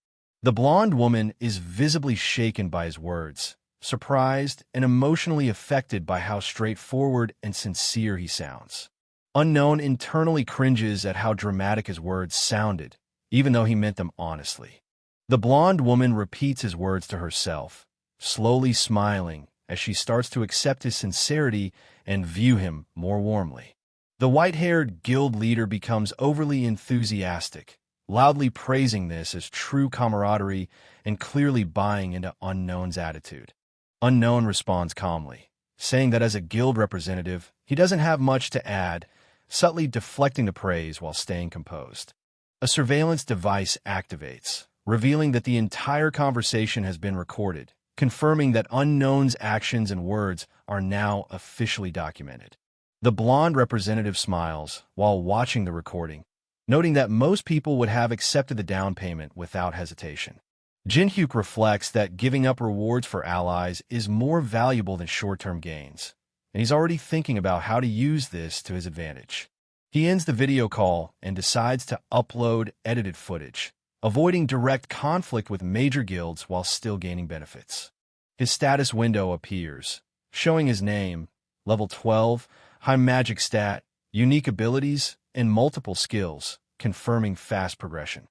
The blonde woman is visibly shaken by his words, surprised and emotionally affected by how straightforward and sincere he sounds. Unknown internally cringes at how dramatic his words sounded, even though he meant them honestly. The blonde woman repeats his words to herself, slowly smiling as she starts to accept his sincerity and view him more warmly. The white-haired guild leader becomes overly enthusiastic, loudly praising this as true camaraderie and clearly buying into Unknown's attitude. Unknown responds calmly, saying that as a guild representative, he doesn't have much to add, subtly deflecting the praise while staying composed. A surveillance device activates, revealing that the entire conversation has been recorded, confirming that Unknown's actions and words are now officially documented. The blonde representative smiles while watching the recording, noting that most people would have accepted the down payment without hesitation. Jin-hyuk reflects that giving up rewards for allies is more valuable than short-term gains, and he's already thinking about how to use this to his advantage. He ends the video call and decides to upload edited footage, avoiding direct conflict with major guilds while still gaining benefits. His status window appears, showing his name, level 12, high magic stat, unique abilities, and multiple skills, confirming fast progression.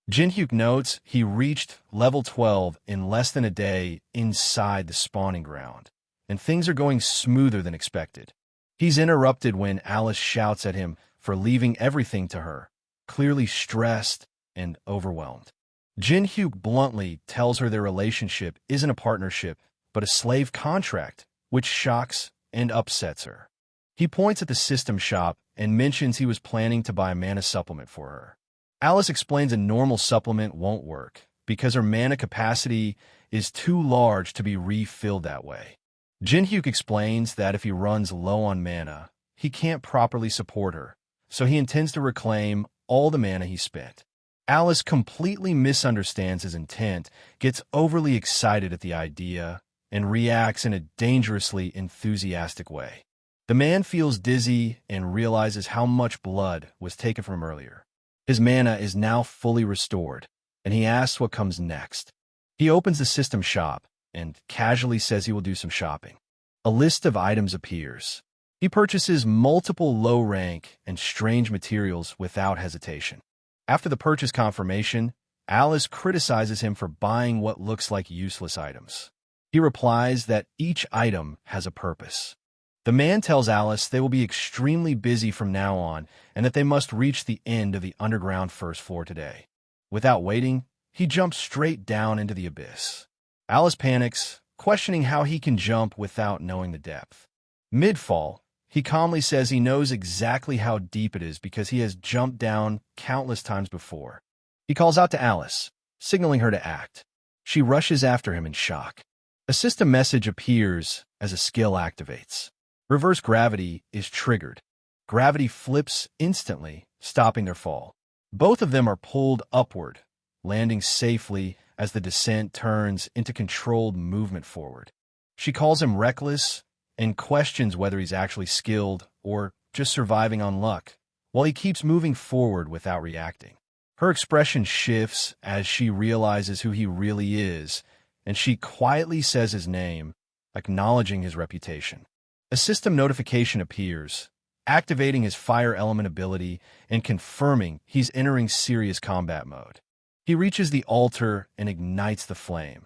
Jin-hyuk notes he reached level 12 in less than a day inside the spawning ground, and things are going smoother than expected. He's interrupted when Alice shouts at him for leaving everything to her, clearly stressed and overwhelmed. Jin-hyuk bluntly tells her their relationship isn't a partnership, but a slave contract, which shocks and upsets her. He points at the system shop and mentions he was planning to buy a mana supplement for her. Alice explains a normal supplement won't work because her mana capacity is too large to be refilled that way. Jin-hyuk explains that if he runs low on mana, he can't properly support her, so he intends to reclaim all the mana he spent. Alice completely misunderstands his intent, gets overly excited at the idea, and reacts in a dangerously enthusiastic way. The man feels dizzy and realizes how much blood was taken from him earlier. His mana is now fully restored, and he asks what comes next. He opens the system shop and casually says he will do some shopping. A list of items appears. He purchases multiple low-rank and strange materials without hesitation. After the purchase confirmation, Alice criticizes him for buying what looks like useless items. He replies that each item has a purpose. The man tells Alice they will be extremely busy from now on and that they must reach the end of the underground first floor today. Without waiting, he jumps straight down into the abyss. Alice panics, questioning how he can jump without knowing the depth. Mid-fall, he calmly says he knows exactly how deep it is because he has jumped down countless times before. He calls out to Alice, signaling her to act. She rushes after him in shock. A system message appears as a skill activates. Reverse gravity is triggered. Gravity flips instantly, stopping their fall. Both of them are pulled upward, landing safely as the descent turns into controlled movement forward. She calls him reckless and questions whether he's actually skilled or just surviving on luck, while he keeps moving forward without reacting. Her expression shifts as she realizes who he really is, and she quietly says his name, acknowledging his reputation. A system notification appears, activating his fire element ability and confirming he's entering serious combat mode. He reaches the altar and ignites the flame,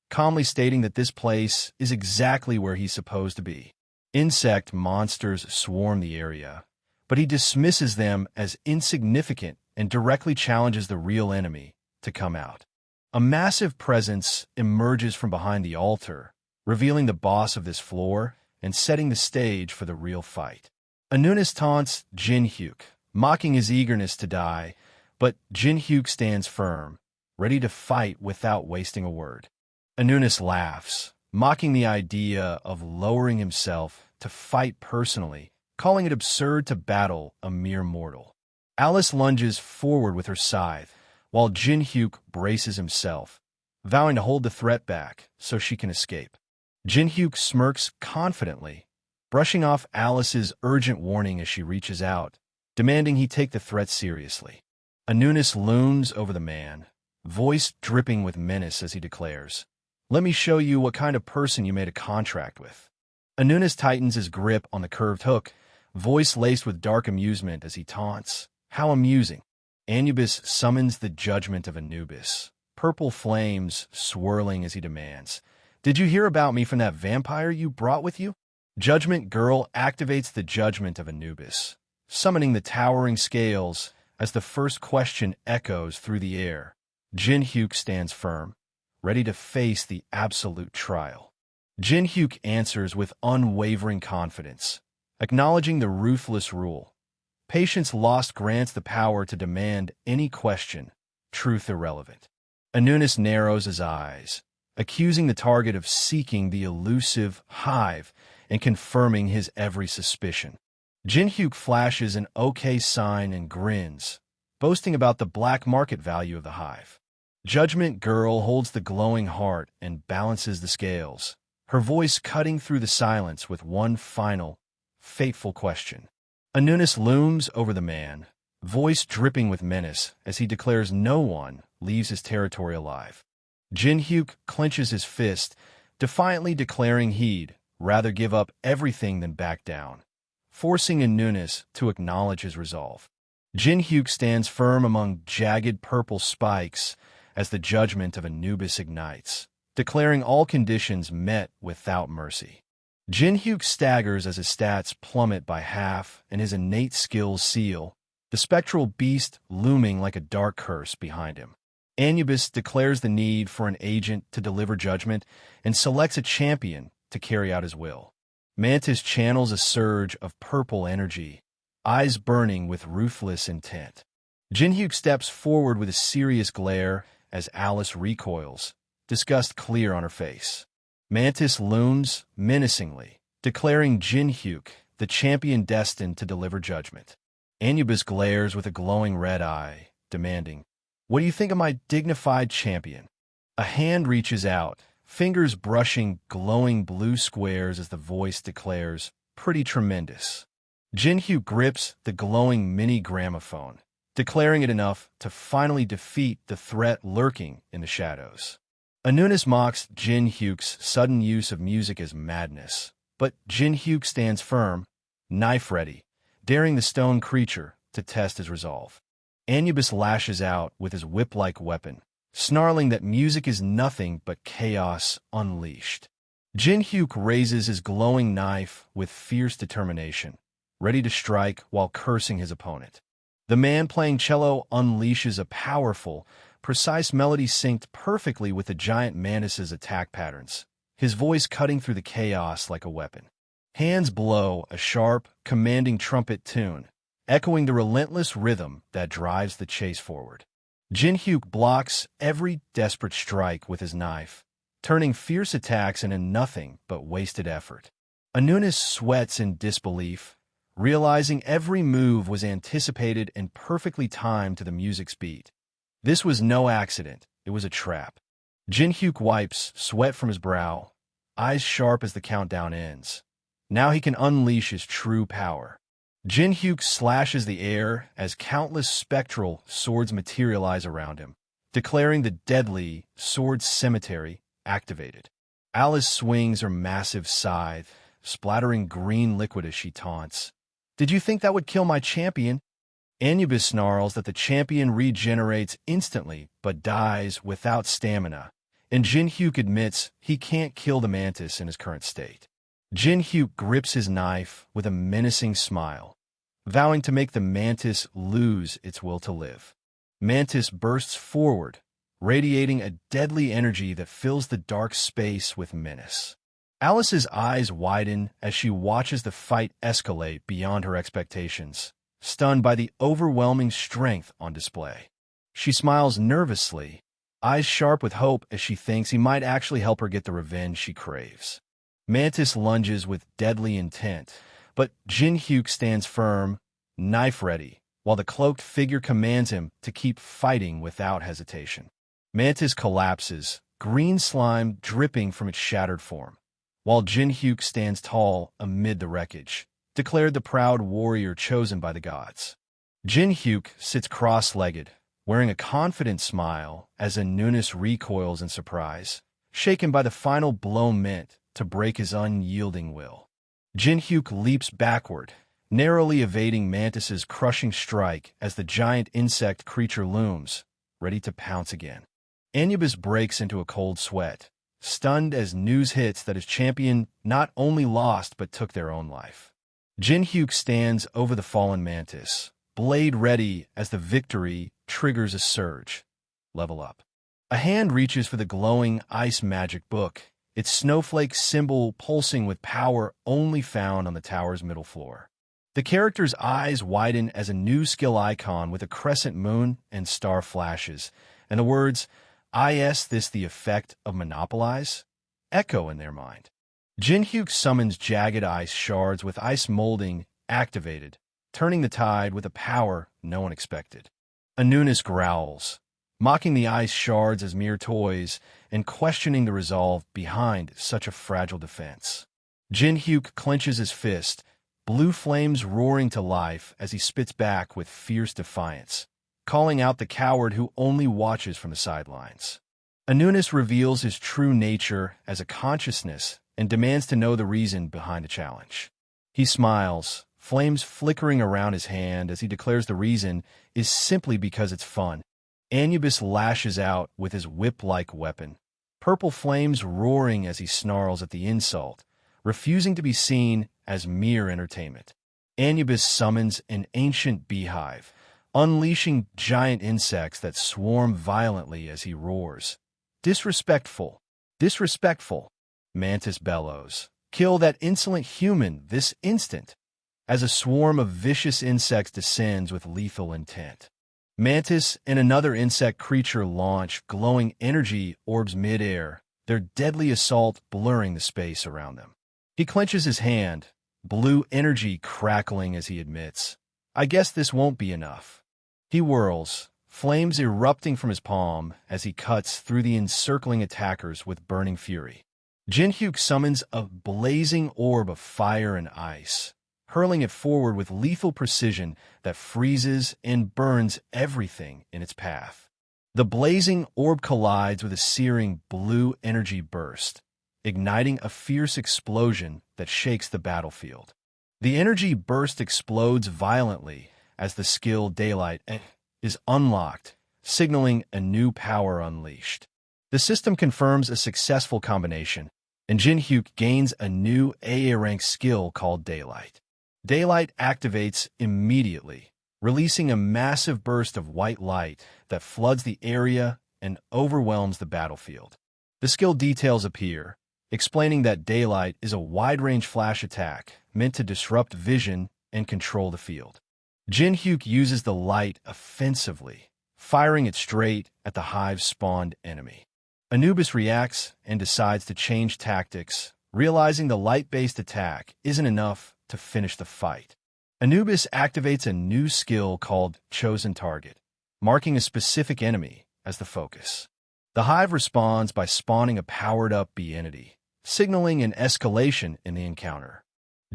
calmly stating that this place is exactly where he's supposed to be. Insect monsters swarm the area, but he dismisses them as insignificant and directly challenges the real enemy to come out. A massive presence emerges from behind the altar, revealing the boss of this floor and setting the stage for the real fight. Anunis taunts Jin-hyuk, mocking his eagerness to die, but Jin-hyuk stands firm, ready to fight without wasting a word. Anunis laughs, mocking the idea of lowering himself to fight personally, calling it absurd to battle a mere mortal. Alice lunges forward with her scythe, while Jin-hyuk braces himself, vowing to hold the threat back so she can escape. Jin-hyuk smirks confidently, brushing off Alice's urgent warning as she reaches out, demanding he take the threat seriously. Anunis looms over the man, voice dripping with menace as he declares, "Let me show you what kind of person you made a contract with." Anunis tightens his grip on the curved hook, voice laced with dark amusement as he taunts, "How amusing." Anubis summons the judgment of Anubis, purple flames swirling as he demands, "Did you hear about me from that vampire you brought with you?" Judgment Girl activates the judgment of Anubis, summoning the towering scales as the first question echoes through the air. Jin-hyuk stands firm, ready to face the absolute trial. Jin-hyuk answers with unwavering confidence, acknowledging the ruthless rule. Patience lost grants the power to demand any question, truth irrelevant. Anunis narrows his eyes, accusing the target of seeking the elusive hive and confirming his every suspicion. Jin-hyuk flashes an OK sign and grins, boasting about the black market value of the hive. Judgment Girl holds the glowing heart and balances the scales, her voice cutting through the silence with one final, fateful question. Anunis looms over the man, voice dripping with menace as he declares no one leaves his territory alive. Jin-hyuk clenches his fist, defiantly declaring he'd rather give up everything than back down, forcing Anunis to acknowledge his resolve. Jin-hyuk stands firm among jagged purple spikes as the judgment of Anubis ignites, declaring all conditions met without mercy. Jin-hyuk staggers as his stats plummet by half and his innate skills seal, the spectral beast looming like a dark curse behind him. Anubis declares the need for an agent to deliver judgment and selects a champion to carry out his will. Mantis channels a surge of purple energy, eyes burning with ruthless intent. Jin-hyuk steps forward with a serious glare as Alice recoils, disgust clear on her face. Mantis looms menacingly, declaring Jin-hyuk the champion destined to deliver judgment. Anubis glares with a glowing red eye, demanding, "What do you think of my dignified champion?" A hand reaches out, fingers brushing glowing blue squares as the voice declares, "Pretty tremendous." Jin-hyuk grips the glowing mini gramophone, declaring it enough to finally defeat the threat lurking in the shadows. Anunis mocks Jin-hyuk's sudden use of music as madness, but Jin-hyuk stands firm, knife ready, daring the stone creature to test his resolve. Anubis lashes out with his whip-like weapon, snarling that music is nothing but chaos unleashed. Jin-hyuk raises his glowing knife with fierce determination, ready to strike while cursing his opponent. The man playing cello unleashes a powerful, precise melody synced perfectly with the giant mantis's attack patterns, his voice cutting through the chaos like a weapon. Hands blow a sharp, commanding trumpet tune, echoing the relentless rhythm that drives the chase forward. Jin-hyuk blocks every desperate strike with his knife, turning fierce attacks into nothing but wasted effort. Anunis sweats in disbelief, realizing every move was anticipated and perfectly timed to the music's beat. This was no accident, it was a trap. Jin-hyuk wipes sweat from his brow, eyes sharp as the countdown ends. Now he can unleash his true power. Jin-hyuk slashes the air as countless spectral swords materialize around him, declaring the deadly sword cemetery activated. Alice swings her massive scythe, splattering green liquid as she taunts. "Did you think that would kill my champion?" Anubis snarls that the champion regenerates instantly but dies without stamina, and Jin-hyuk admits he can't kill the mantis in his current state. Jin-hyuk grips his knife with a menacing smile, vowing to make the mantis lose its will to live. Mantis bursts forward, radiating a deadly energy that fills the dark space with menace. Alice's eyes widen as she watches the fight escalate beyond her expectations, stunned by the overwhelming strength on display. She smiles nervously, eyes sharp with hope as she thinks he might actually help her get the revenge she craves. Mantis lunges with deadly intent, but Jin-hyuk stands firm, knife ready, while the cloaked figure commands him to keep fighting without hesitation. Mantis collapses, green slime dripping from its shattered form, while Jin-hyuk stands tall amid the wreckage, declared the proud warrior chosen by the gods. Jin-hyuk sits cross-legged, wearing a confident smile as Anunis recoils in surprise, shaken by the final blow meant to break his unyielding will. Jin-hyuk leaps backward, narrowly evading Mantis's crushing strike as the giant insect creature looms, ready to pounce again. Anubis breaks into a cold sweat, stunned as news hits that his champion not only lost but took their own life. Jin-hyuk stands over the fallen mantis, blade ready as the victory triggers a surge. Level up. A hand reaches for the glowing ice magic book, its snowflake symbol pulsing with power only found on the tower's middle floor. The character's eyes widen as a new skill icon with a crescent moon and star flashes, and the words, "Is this the effect of monopolize?" echo in their mind. Jin-hyuk summons jagged ice shards with ice molding activated, turning the tide with a power no one expected. Anunus growls, mocking the ice shards as mere toys and questioning the resolve behind such a fragile defense. Jinhyuk clenches his fist, blue flames roaring to life as he spits back with fierce defiance, calling out the coward who only watches from the sidelines. Anunus reveals his true nature as a consciousness and demands to know the reason behind the challenge. He smiles, flames flickering around his hand as he declares the reason is simply because it's fun. Anubis lashes out with his whip-like weapon, purple flames roaring as he snarls at the insult, refusing to be seen as mere entertainment. Anubis summons an ancient beehive, unleashing giant insects that swarm violently as he roars. Disrespectful! Disrespectful! Mantis bellows. Kill that insolent human this instant! As a swarm of vicious insects descends with lethal intent. Mantis and another insect creature launch glowing energy orbs mid-air, their deadly assault blurring the space around them. He clenches his hand, blue energy crackling as he admits, "I guess this won't be enough." He whirls, flames erupting from his palm as he cuts through the encircling attackers with burning fury. Jinhyuk summons a blazing orb of fire and ice, hurling it forward with lethal precision that freezes and burns everything in its path. The blazing orb collides with a searing blue energy burst, igniting a fierce explosion that shakes the battlefield. The energy burst explodes violently as the skill Daylight is unlocked, signaling a new power unleashed. The system confirms a successful combination, and Jinhyuk gains a new AA-rank skill called Daylight. Daylight activates immediately, releasing a massive burst of white light that floods the area and overwhelms the battlefield. The skill details appear, explaining that Daylight is a wide-range flash attack meant to disrupt vision and control the field. Jinhyuk uses the light offensively, firing it straight at the hive's spawned enemy. Anubis reacts and decides to change tactics, realizing the light-based attack isn't enough to finish the fight. Anubis activates a new skill called Chosen Target, marking a specific enemy as the focus. The hive responds by spawning a powered-up bee entity, signaling an escalation in the encounter.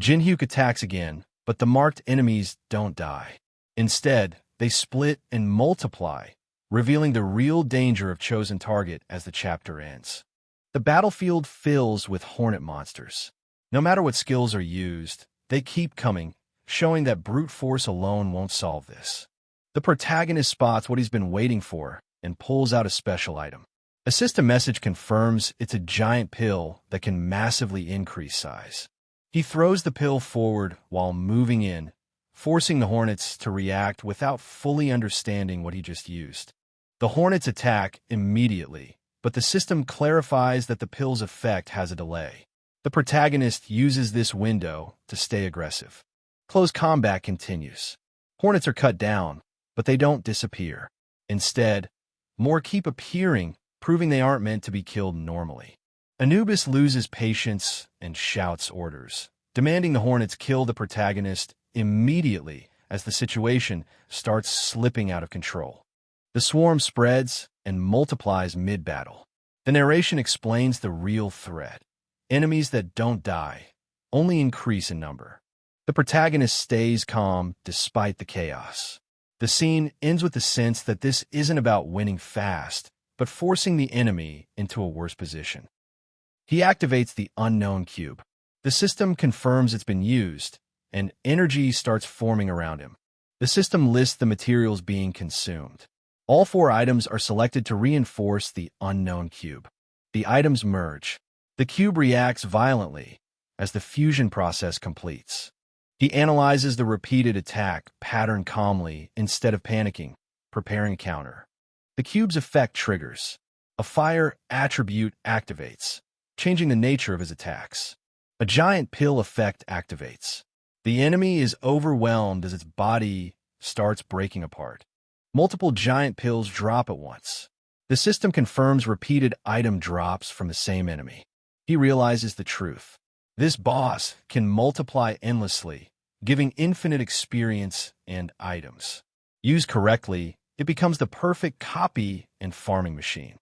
Jinhyuk attacks again, but the marked enemies don't die. Instead, they split and multiply, revealing the real danger of Chosen Target as the chapter ends. The battlefield fills with hornet monsters. No matter what skills are used, they keep coming, showing that brute force alone won't solve this. The protagonist spots what he's been waiting for and pulls out a special item. A system message confirms it's a giant pill that can massively increase size. He throws the pill forward while moving in, forcing the hornets to react without fully understanding what he just used. The hornets attack immediately, but the system clarifies that the pill's effect has a delay. The protagonist uses this window to stay aggressive. Close combat continues. Hornets are cut down, but they don't disappear. Instead, more keep appearing, proving they aren't meant to be killed normally. Anubis loses patience and shouts orders, demanding the hornets kill the protagonist immediately as the situation starts slipping out of control. The swarm spreads and multiplies mid-battle. The narration explains the real threat. Enemies that don't die only increase in number. The protagonist stays calm despite the chaos. The scene ends with the sense that this isn't about winning fast, but forcing the enemy into a worse position. He activates the unknown cube. The system confirms it's been used, and energy starts forming around him. The system lists the materials being consumed. All 4 items are selected to reinforce the unknown cube. The items merge. The cube reacts violently as the fusion process completes. He analyzes the repeated attack pattern calmly instead of panicking, preparing a counter. The cube's effect triggers. A fire attribute activates, changing the nature of his attacks. A giant pill effect activates. The enemy is overwhelmed as its body starts breaking apart. Multiple giant pills drop at once. The system confirms repeated item drops from the same enemy. He realizes the truth. This boss can multiply endlessly, giving infinite experience and items. Used correctly, it becomes the perfect copy and farming machine.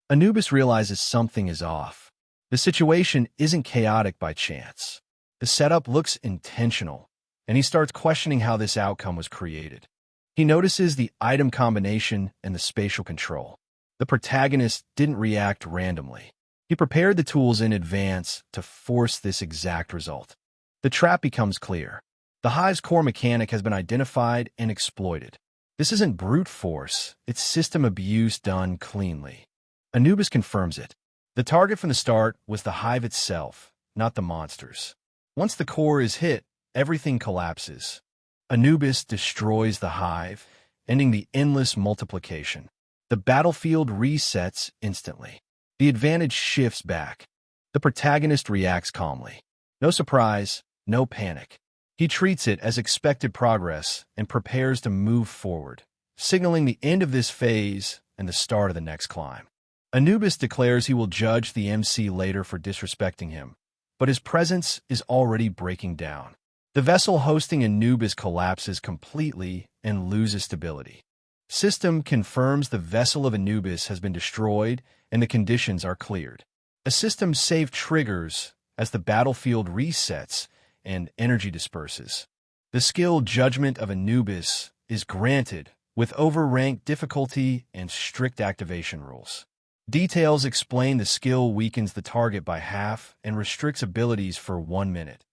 Anubis realizes something is off. The situation isn't chaotic by chance. The setup looks intentional, and he starts questioning how this outcome was created. He notices the item combination and the spatial control. The protagonist didn't react randomly. He prepared the tools in advance to force this exact result. The trap becomes clear. The hive's core mechanic has been identified and exploited. This isn't brute force, it's system abuse done cleanly. Anubis confirms it. The target from the start was the hive itself, not the monsters. Once the core is hit, everything collapses. Anubis destroys the hive, ending the endless multiplication. The battlefield resets instantly. The advantage shifts back. The protagonist reacts calmly. No surprise, no panic. He treats it as expected progress and prepares to move forward, signaling the end of this phase and the start of the next climb. Anubis declares he will judge the MC later for disrespecting him, but his presence is already breaking down. The vessel hosting Anubis collapses completely and loses stability. System confirms the vessel of Anubis has been destroyed and the conditions are cleared. A system save triggers as the battlefield resets and energy disperses. The skill judgment of Anubis is granted with overranked difficulty and strict activation rules. Details explain the skill weakens the target by half and restricts abilities for 1 minute.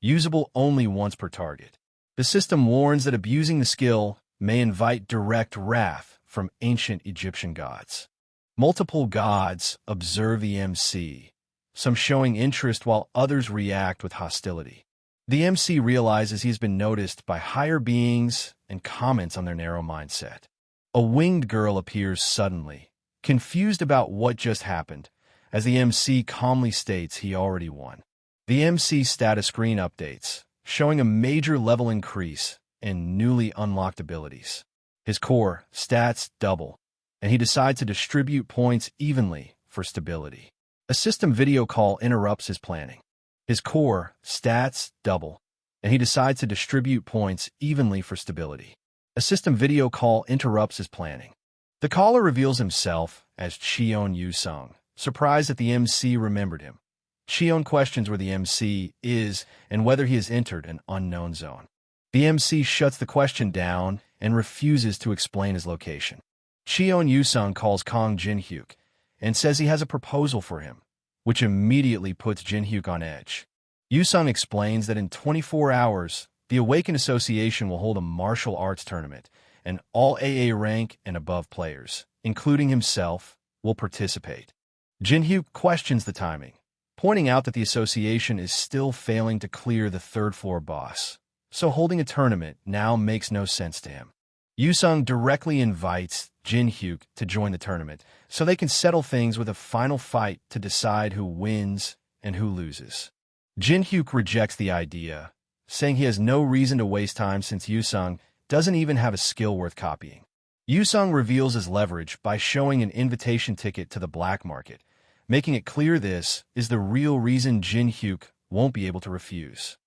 Usable only once per target. The system warns that abusing the skill may invite direct wrath from ancient Egyptian gods. Multiple gods observe the MC, some showing interest while others react with hostility. The MC realizes he's been noticed by higher beings and comments on their narrow mindset. A winged girl appears suddenly, confused about what just happened, as the MC calmly states he already won. The MC status screen updates, showing a major level increase and newly unlocked abilities. His core stats double, and he decides to distribute points evenly for stability. A system video call interrupts his planning. His core stats double, and he decides to distribute points evenly for stability. A system video call interrupts his planning. The caller reveals himself as Cheon Yu-sung, surprised that the MC remembered him. Cheon questions where the MC is and whether he has entered an unknown zone. The MC shuts the question down and refuses to explain his location. Cheon Yu-sung calls Kong Jin-hyuk and says he has a proposal for him, which immediately puts Jin-hyuk on edge. Yu-sung explains that in 24 hours, the Awakened Association will hold a martial arts tournament, and all AA rank and above players, including himself, will participate. Jin-hyuk questions the timing, pointing out that the association is still failing to clear the third-floor boss, so holding a tournament now makes no sense to him. Yu-sung directly invites Jin-hyuk to join the tournament so they can settle things with a final fight to decide who wins and who loses. Jin-hyuk rejects the idea, saying he has no reason to waste time since Yu-sung doesn't even have a skill worth copying. Yu-sung reveals his leverage by showing an invitation ticket to the black market, making it clear this is the real reason Jin-hyuk won't be able to refuse.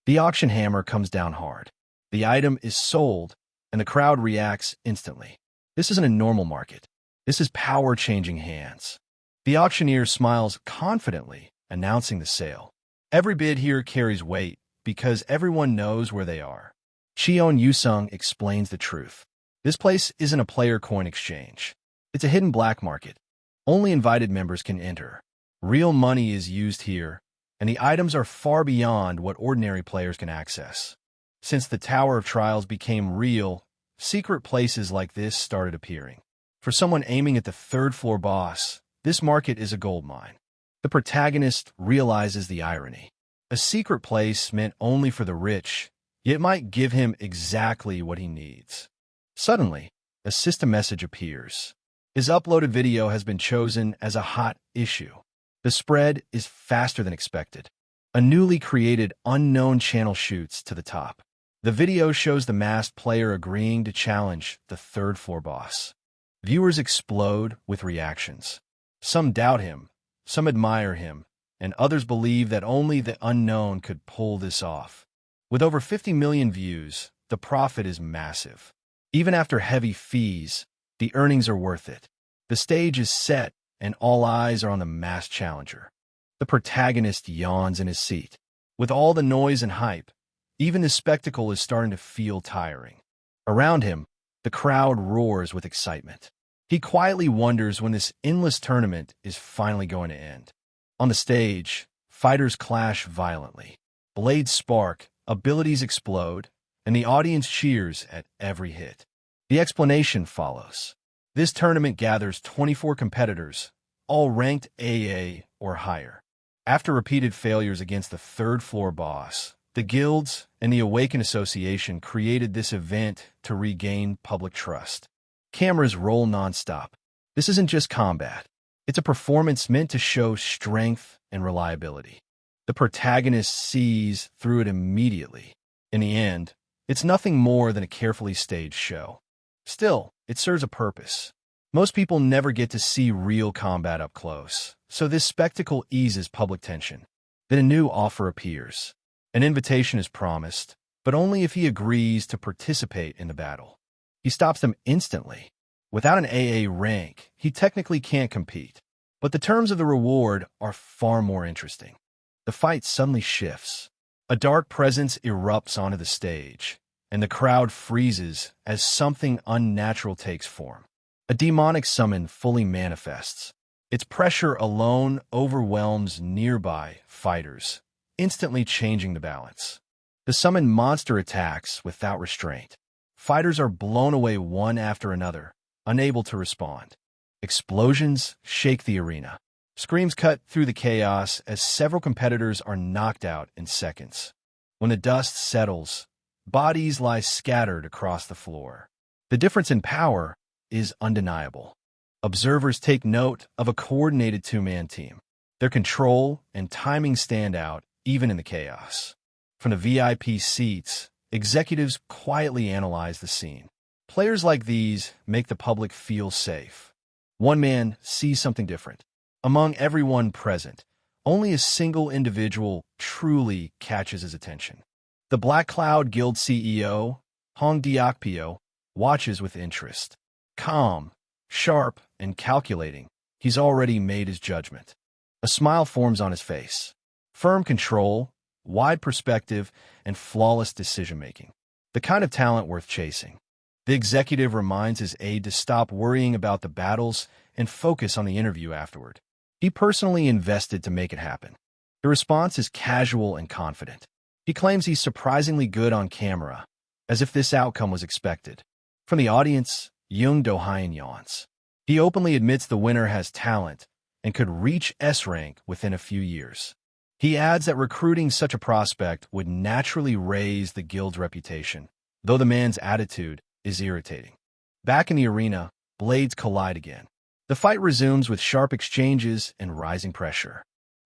The auction hammer comes down hard. The item is sold, and the crowd reacts instantly. This isn't a normal market. This is power changing hands. The auctioneer smiles confidently, announcing the sale. Every bid here carries weight because everyone knows where they are. Cheon Yu-sung explains the truth. This place isn't a player coin exchange. It's a hidden black market. Only invited members can enter. Real money is used here, and the items are far beyond what ordinary players can access. Since the Tower of Trials became real, secret places like this started appearing. For someone aiming at the third-floor boss, this market is a goldmine. The protagonist realizes the irony. A secret place meant only for the rich, yet might give him exactly what he needs. Suddenly, a system message appears. His uploaded video has been chosen as a hot issue. The spread is faster than expected. A newly created unknown channel shoots to the top. The video shows the masked player agreeing to challenge the third-floor boss. Viewers explode with reactions. Some doubt him, some admire him, and others believe that only the unknown could pull this off. With over 50 million views, the profit is massive. Even after heavy fees, the earnings are worth it. The stage is set, and all eyes are on the masked challenger. The protagonist yawns in his seat. With all the noise and hype, even the spectacle is starting to feel tiring. Around him, the crowd roars with excitement. He quietly wonders when this endless tournament is finally going to end. On the stage, fighters clash violently. Blades spark, abilities explode, and the audience cheers at every hit. The explanation follows. This tournament gathers 24 competitors, all ranked AA or higher. After repeated failures against the third-floor boss, the guilds and the Awaken Association created this event to regain public trust. Cameras roll nonstop. This isn't just combat. It's a performance meant to show strength and reliability. The protagonist sees through it immediately. In the end, it's nothing more than a carefully staged show. Still, it serves a purpose. Most people never get to see real combat up close, so this spectacle eases public tension. Then a new offer appears. An invitation is promised, but only if he agrees to participate in the battle. He stops them instantly. Without an AA rank, he technically can't compete. But the terms of the reward are far more interesting. The fight suddenly shifts. A dark presence erupts onto the stage, and the crowd freezes as something unnatural takes form. A demonic summon fully manifests. Its pressure alone overwhelms nearby fighters, instantly changing the balance. The summoned monster attacks without restraint. Fighters are blown away one after another, unable to respond. Explosions shake the arena. Screams cut through the chaos as several competitors are knocked out in seconds. When the dust settles, bodies lie scattered across the floor. The difference in power is undeniable. Observers take note of a coordinated two-man team. Their control and timing stand out even in the chaos. From the VIP seats, executives quietly analyze the scene. Players like these make the public feel safe. One man sees something different. Among everyone present, only a single individual truly catches his attention. The Black Cloud Guild CEO, Hong Diokpyo, watches with interest. Calm, sharp, and calculating, he's already made his judgment. A smile forms on his face. Firm control, wide perspective, and flawless decision-making. The kind of talent worth chasing. The executive reminds his aide to stop worrying about the battles and focus on the interview afterward. He personally invested to make it happen. The response is casual and confident. He claims he's surprisingly good on camera, as if this outcome was expected. From the audience, Jung Do-hyun yawns. He openly admits the winner has talent and could reach S rank within a few years. He adds that recruiting such a prospect would naturally raise the guild's reputation, though the man's attitude is irritating. Back in the arena, blades collide again. The fight resumes with sharp exchanges and rising pressure.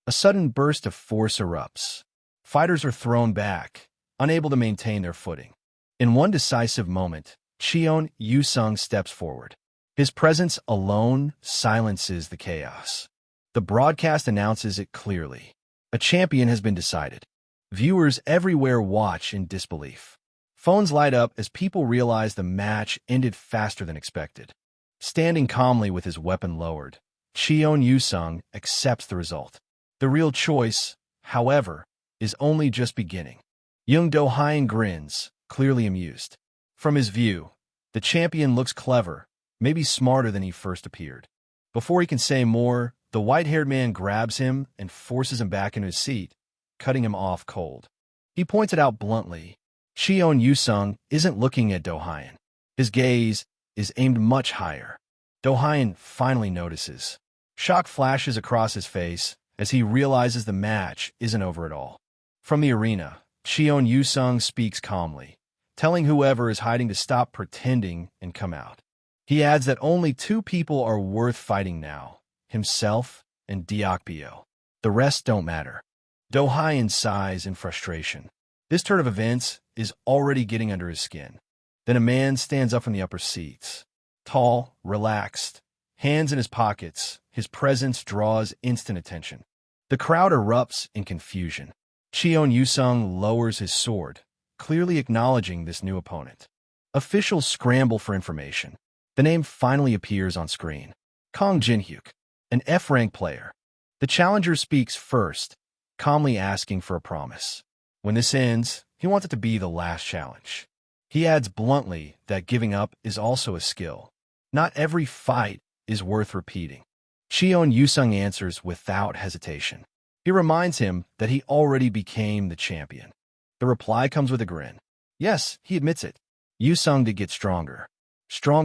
A sudden burst of force erupts. Fighters are thrown back, unable to maintain their footing. In one decisive moment, Cheon Yu-sung steps forward. His presence alone silences the chaos. The broadcast announces it clearly. A champion has been decided. Viewers everywhere watch in disbelief. Phones light up as people realize the match ended faster than expected. Standing calmly with his weapon lowered, Cheon Yu-sung accepts the result. The real choice, however, is only just beginning. Jung Do-hyun grins, clearly amused. From his view, the champion looks clever, maybe smarter than he first appeared. Before he can say more, the white-haired man grabs him and forces him back into his seat, cutting him off cold. He points it out bluntly. Cheon Yu-sung isn't looking at Do-hyun. His gaze is aimed much higher. Do-hyun finally notices. Shock flashes across his face as he realizes the match isn't over at all. From the arena, Cheon Yu-sung speaks calmly, telling whoever is hiding to stop pretending and come out. He adds that only two people are worth fighting now, himself and Diokpyo. The rest don't matter. Do-hyun sighs in frustration. This turn of events is already getting under his skin. Then a man stands up from the upper seats. Tall, relaxed, hands in his pockets, his presence draws instant attention. The crowd erupts in confusion. Cheon Yu-sung lowers his sword, clearly acknowledging this new opponent. Officials scramble for information. The name finally appears on screen. Kang Jin-hyuk, an F-rank player. The challenger speaks first, calmly asking for a promise. When this ends, he wants it to be the last challenge. He adds bluntly that giving up is also a skill. Not every fight is worth repeating. Cheon Yusung answers without hesitation. He reminds him that he already became the champion. The reply comes with a grin. Yes, he admits it. Yusung did get stronger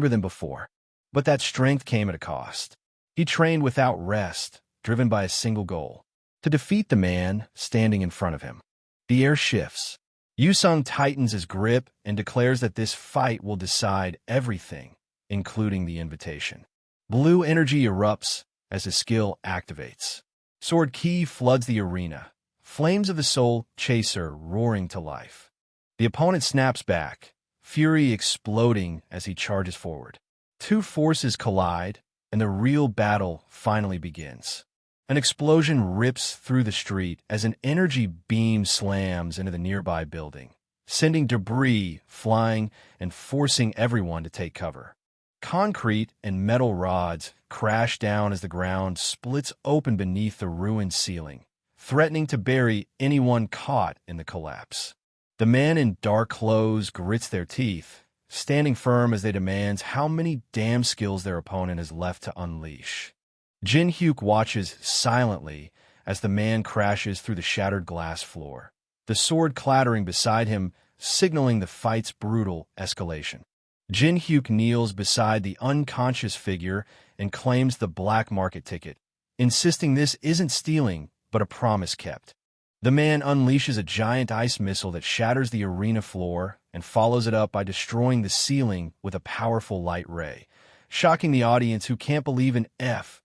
than before. But that strength came at a cost. He trained without rest, driven by a single goal: to defeat the man standing in front of him. The air shifts. Yusung tightens his grip and declares that this fight will decide everything, including the invitation. Blue energy erupts as his skill activates. Sword Ki floods the arena, flames of the soul chaser roaring to life. The opponent snaps back, fury exploding as he charges forward. Two forces collide, and the real battle finally begins. An explosion rips through the street as an energy beam slams into the nearby building, sending debris flying and forcing everyone to take cover. Concrete and metal rods crash down as the ground splits open beneath the ruined ceiling, threatening to bury anyone caught in the collapse. The man in dark clothes grits their teeth, standing firm as they demand how many damn skills their opponent has left to unleash. Jin-hyuk watches silently as the man crashes through the shattered glass floor, the sword clattering beside him, signaling the fight's brutal escalation. Jin-hyuk kneels beside the unconscious figure and claims the black market ticket, insisting this isn't stealing, but a promise kept. The man unleashes a giant ice missile that shatters the arena floor and follows it up by destroying the ceiling with a powerful light ray, shocking the audience who can't believe an F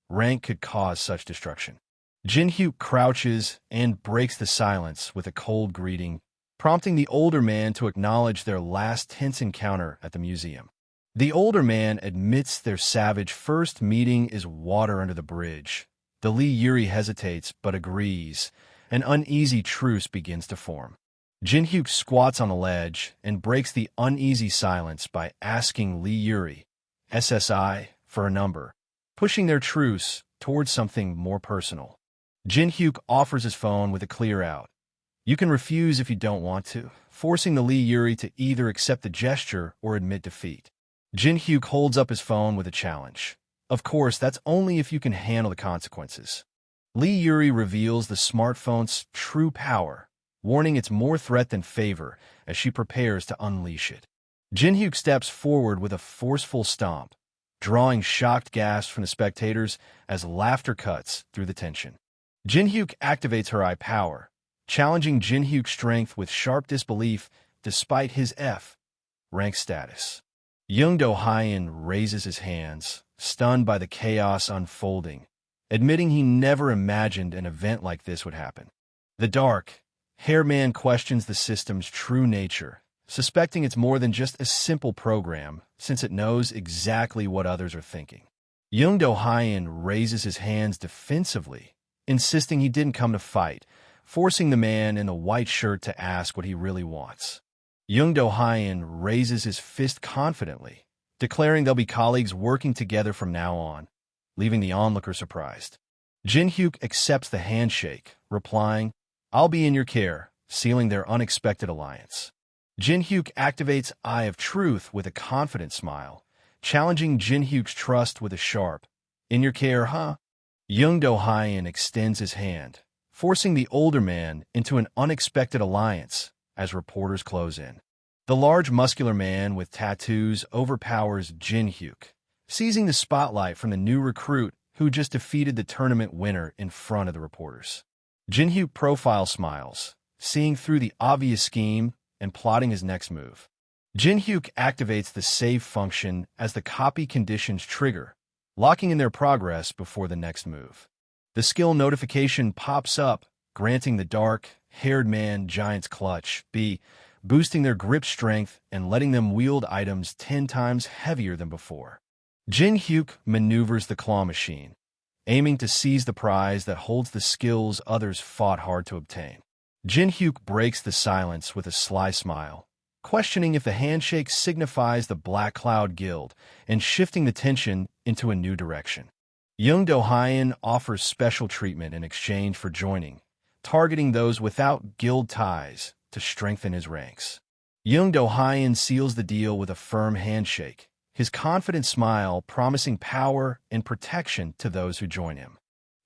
rank could cause such destruction. Jin-hyuk crouches and breaks the silence with a cold greeting, prompting the older man to acknowledge their last tense encounter at the museum. The older man admits their savage first meeting is water under the bridge. The Lee Yuri hesitates but agrees. An uneasy truce begins to form. Jin-hyuk squats on a ledge and breaks the uneasy silence by asking Lee Yuri, SSI, for a number, pushing their truce towards something more personal. Jin-hyuk offers his phone with a clear out. You can refuse if you don't want to, forcing the Lee Yuri to either accept the gesture or admit defeat. Jin-hyuk holds up his phone with a challenge. Of course, that's only if you can handle the consequences. Lee Yuri reveals the smartphone's true power, warning it's more threat than favor as she prepares to unleash it. Jin-hyuk steps forward with a forceful stomp, drawing shocked gasps from the spectators as laughter cuts through the tension. Jin-hyuk activates her eye power, challenging Jin-hyuk's strength with sharp disbelief despite his F rank status. Young Do-hyun raises his hands, stunned by the chaos unfolding, admitting he never imagined an event like this would happen. The dark-haired man questions the system's true nature, suspecting it's more than just a simple program, since it knows exactly what others are thinking. Young Do-hyun raises his hands defensively, insisting he didn't come to fight, forcing the man in the white shirt to ask what he really wants. Young Do-hyun raises his fist confidently, declaring they'll be colleagues working together from now on, leaving the onlooker surprised. Jin-hyuk accepts the handshake, replying, I'll be in your care, sealing their unexpected alliance. Jin-hyuk activates Eye of Truth with a confident smile, challenging Jin-hyuk's trust with a sharp, in your care, huh? Young Do-hyun extends his hand, forcing the older man into an unexpected alliance as reporters close in. The large muscular man with tattoos overpowers Jin-hyuk, seizing the spotlight from the new recruit who just defeated the tournament winner in front of the reporters. Jin-hyuk profile smiles, seeing through the obvious scheme and plotting his next move. Jin-hyuk activates the save function as the copy conditions trigger, locking in their progress before the next move. The skill notification pops up, granting the dark-haired man Giant's Clutch B, boosting their grip strength and letting them wield items 10 times heavier than before. Jin-hyuk maneuvers the claw machine, aiming to seize the prize that holds the skills others fought hard to obtain. Jin Hyuk breaks the silence with a sly smile, questioning if the handshake signifies the Black Cloud Guild and shifting the tension into a new direction. Young Do-hyun offers special treatment in exchange for joining, targeting those without guild ties to strengthen his ranks. Young Do-hyun seals the deal with a firm handshake, his confident smile promising power and protection to those who join him.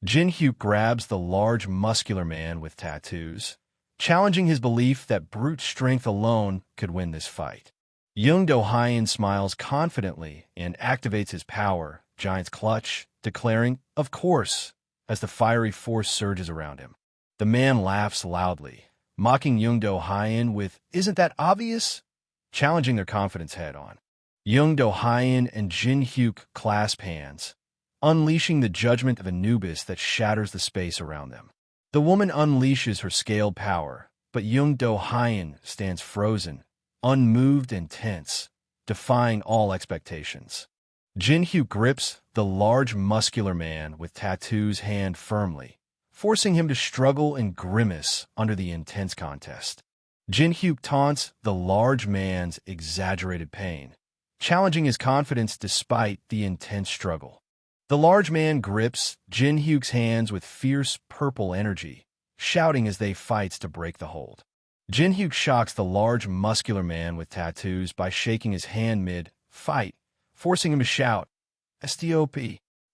Jin Hyuk grabs the large muscular man with tattoos, challenging his belief that brute strength alone could win this fight. Young Do-hyun smiles confidently and activates his power, Giant's Clutch, declaring, "Of course," as the fiery force surges around him. The man laughs loudly, mocking Young Do-hyun with, "Isn't that obvious?" challenging their confidence head-on. Young Do-hyun and Jin Hyuk clasp hands, unleashing the judgment of Anubis that shatters the space around them. The woman unleashes her scaled power, but Young Do-hyun stands frozen, unmoved and tense, defying all expectations. Jin Hyuk grips the large muscular man with tattoos hand firmly, forcing him to struggle and grimace under the intense contest. Jin Hyuk taunts the large man's exaggerated pain, challenging his confidence despite the intense struggle. The large man grips Jin Hyuk's hands with fierce purple energy, shouting as they fights to break the hold. Jin Hyuk shocks the large muscular man with tattoos by shaking his hand mid-fight, forcing him to shout, "Stop!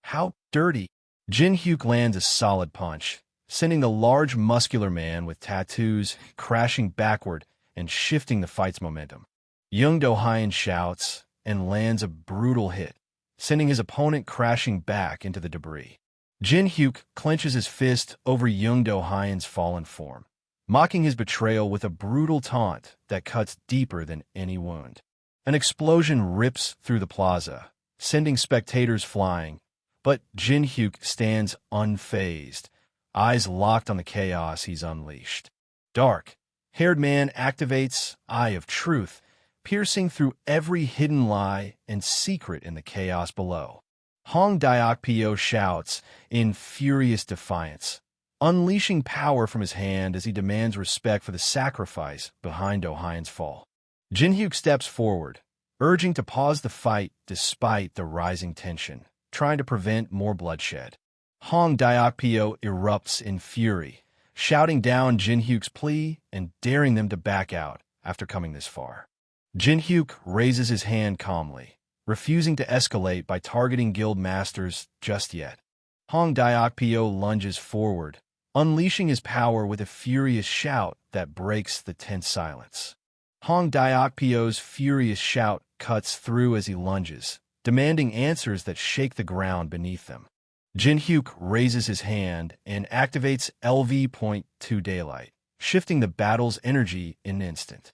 How dirty!" Jin Hyuk lands a solid punch, sending the large muscular man with tattoos crashing backward and shifting the fight's momentum. Young Do-hyun shouts and lands a brutal hit, sending his opponent crashing back into the debris. Jin Hyuk clenches his fist over Young Do-hyun's fallen form, mocking his betrayal with a brutal taunt that cuts deeper than any wound. An explosion rips through the plaza, sending spectators flying, but Jin Hyuk stands unfazed, eyes locked on the chaos he's unleashed. Dark-haired man activates Eye of Truth, piercing through every hidden lie and secret in the chaos below. Hong Daokpyo shouts in furious defiance, unleashing power from his hand as he demands respect for the sacrifice behind Do-hyun's fall. Jin Hyuk steps forward, urging to pause the fight despite the rising tension, trying to prevent more bloodshed. Hong Daokpyo erupts in fury, shouting down Jin Hyuk's plea and daring them to back out after coming this far. Jin Hyuk raises his hand calmly, refusing to escalate by targeting guild masters just yet. Hong Daokpyo lunges forward, unleashing his power with a furious shout that breaks the tense silence. Hong Daokpyo's furious shout cuts through as he lunges, demanding answers that shake the ground beneath them. Jin Hyuk raises his hand and activates LV.2 Daylight, shifting the battle's energy in an instant.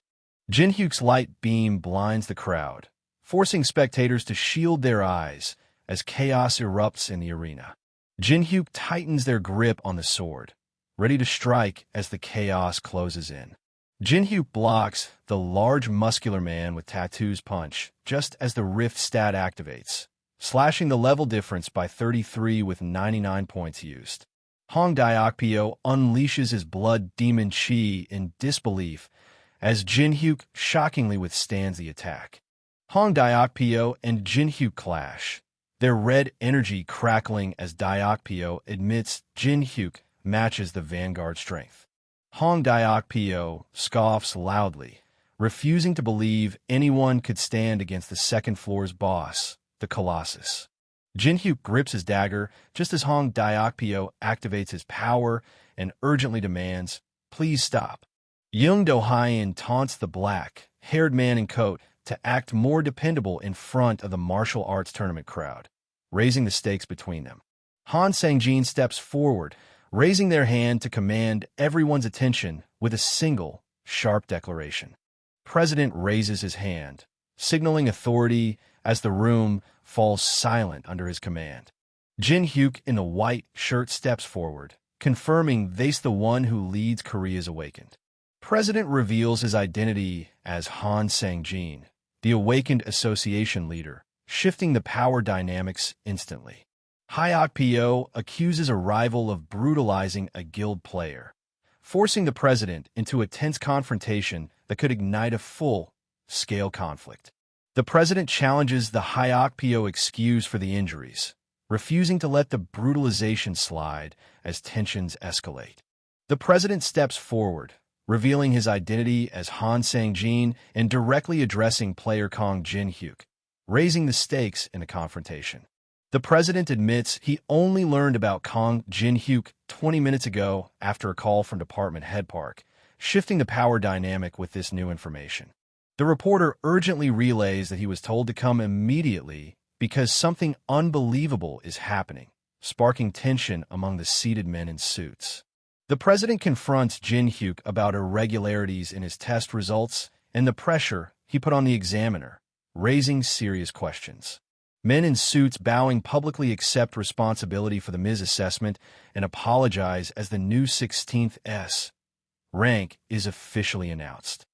Jin Hyuk's light beam blinds the crowd, forcing spectators to shield their eyes as chaos erupts in the arena. Jin Hyuk tightens their grip on the sword, ready to strike as the chaos closes in. Jin Hyuk blocks the large muscular man with tattoos punch just as the rift stat activates, slashing the level difference by 33 with 99 points used. Hong Daokpyo unleashes his blood demon chi in disbelief as Jin Hyuk shockingly withstands the attack. Hong Daokpyo and Jin Hyuk clash, their red energy crackling as Daokpyo admits Jin Hyuk matches the vanguard strength. Hong Daokpyo scoffs loudly, refusing to believe anyone could stand against the second floor's boss, the Colossus. Jin Hyuk grips his dagger just as Hong Daokpyo activates his power and urgently demands, "Please stop." Young Do-hyun taunts the black-haired man in coat to act more dependable in front of the martial arts tournament crowd, raising the stakes between them. Han Sang-jin steps forward, raising their hand to command everyone's attention with a single, sharp declaration. President raises his hand, signaling authority as the room falls silent under his command. Jin Hyuk in the white shirt steps forward, confirming they's the one who leads Korea's Awakened. President reveals his identity as Han Sang-jin, the Awakened Association leader, shifting the power dynamics instantly. Hyok-pyo accuses a rival of brutalizing a guild player, forcing the president into a tense confrontation that could ignite a full-scale conflict. The president challenges the Hyokpyo excuse for the injuries, refusing to let the brutalization slide as tensions escalate. The president steps forward, revealing his identity as Han Sang-jin and directly addressing player Kong Jin-hyuk, raising the stakes in the confrontation. The president admits he only learned about Kong Jin-hyuk 20 minutes ago after a call from Department Head Park, shifting the power dynamic with this new information. The reporter urgently relays that he was told to come immediately because something unbelievable is happening, sparking tension among the seated men in suits. The president confronts Jin-hyuk about irregularities in his test results and the pressure he put on the examiner, raising serious questions. Men in suits bowing publicly accept responsibility for the misassessment and apologize as the new 16th S rank is officially announced.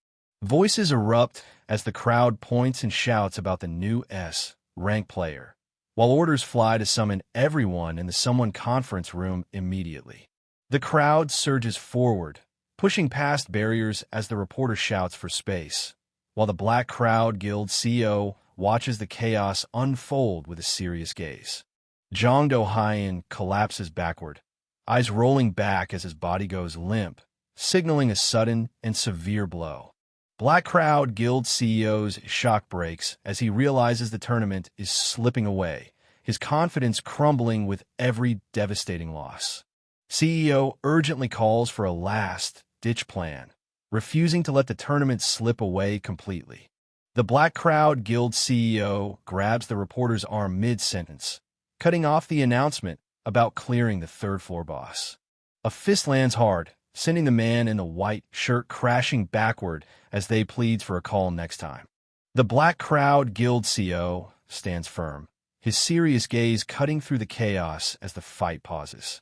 Voices erupt as the crowd points and shouts about the new S rank player, while orders fly to summon everyone in the Someone conference room immediately. The crowd surges forward, pushing past barriers as the reporter shouts for space, while the Black Crowd Guild CEO watches the chaos unfold with a serious gaze. Jong Do-hyun collapses backward, eyes rolling back as his body goes limp, signaling a sudden and severe blow. Black Crowd Guild CEO's shock breaks as he realizes the tournament is slipping away, his confidence crumbling with every devastating loss. CEO urgently calls for a last-ditch plan, refusing to let the tournament slip away completely. The Black Crowd Guild CEO grabs the reporter's arm mid-sentence, cutting off the announcement about clearing the third-floor boss. A fist lands hard, sending the man in the white shirt crashing backward as they pleads for a call next time. The Black Crowd Guild CEO stands firm, his serious gaze cutting through the chaos as the fight pauses.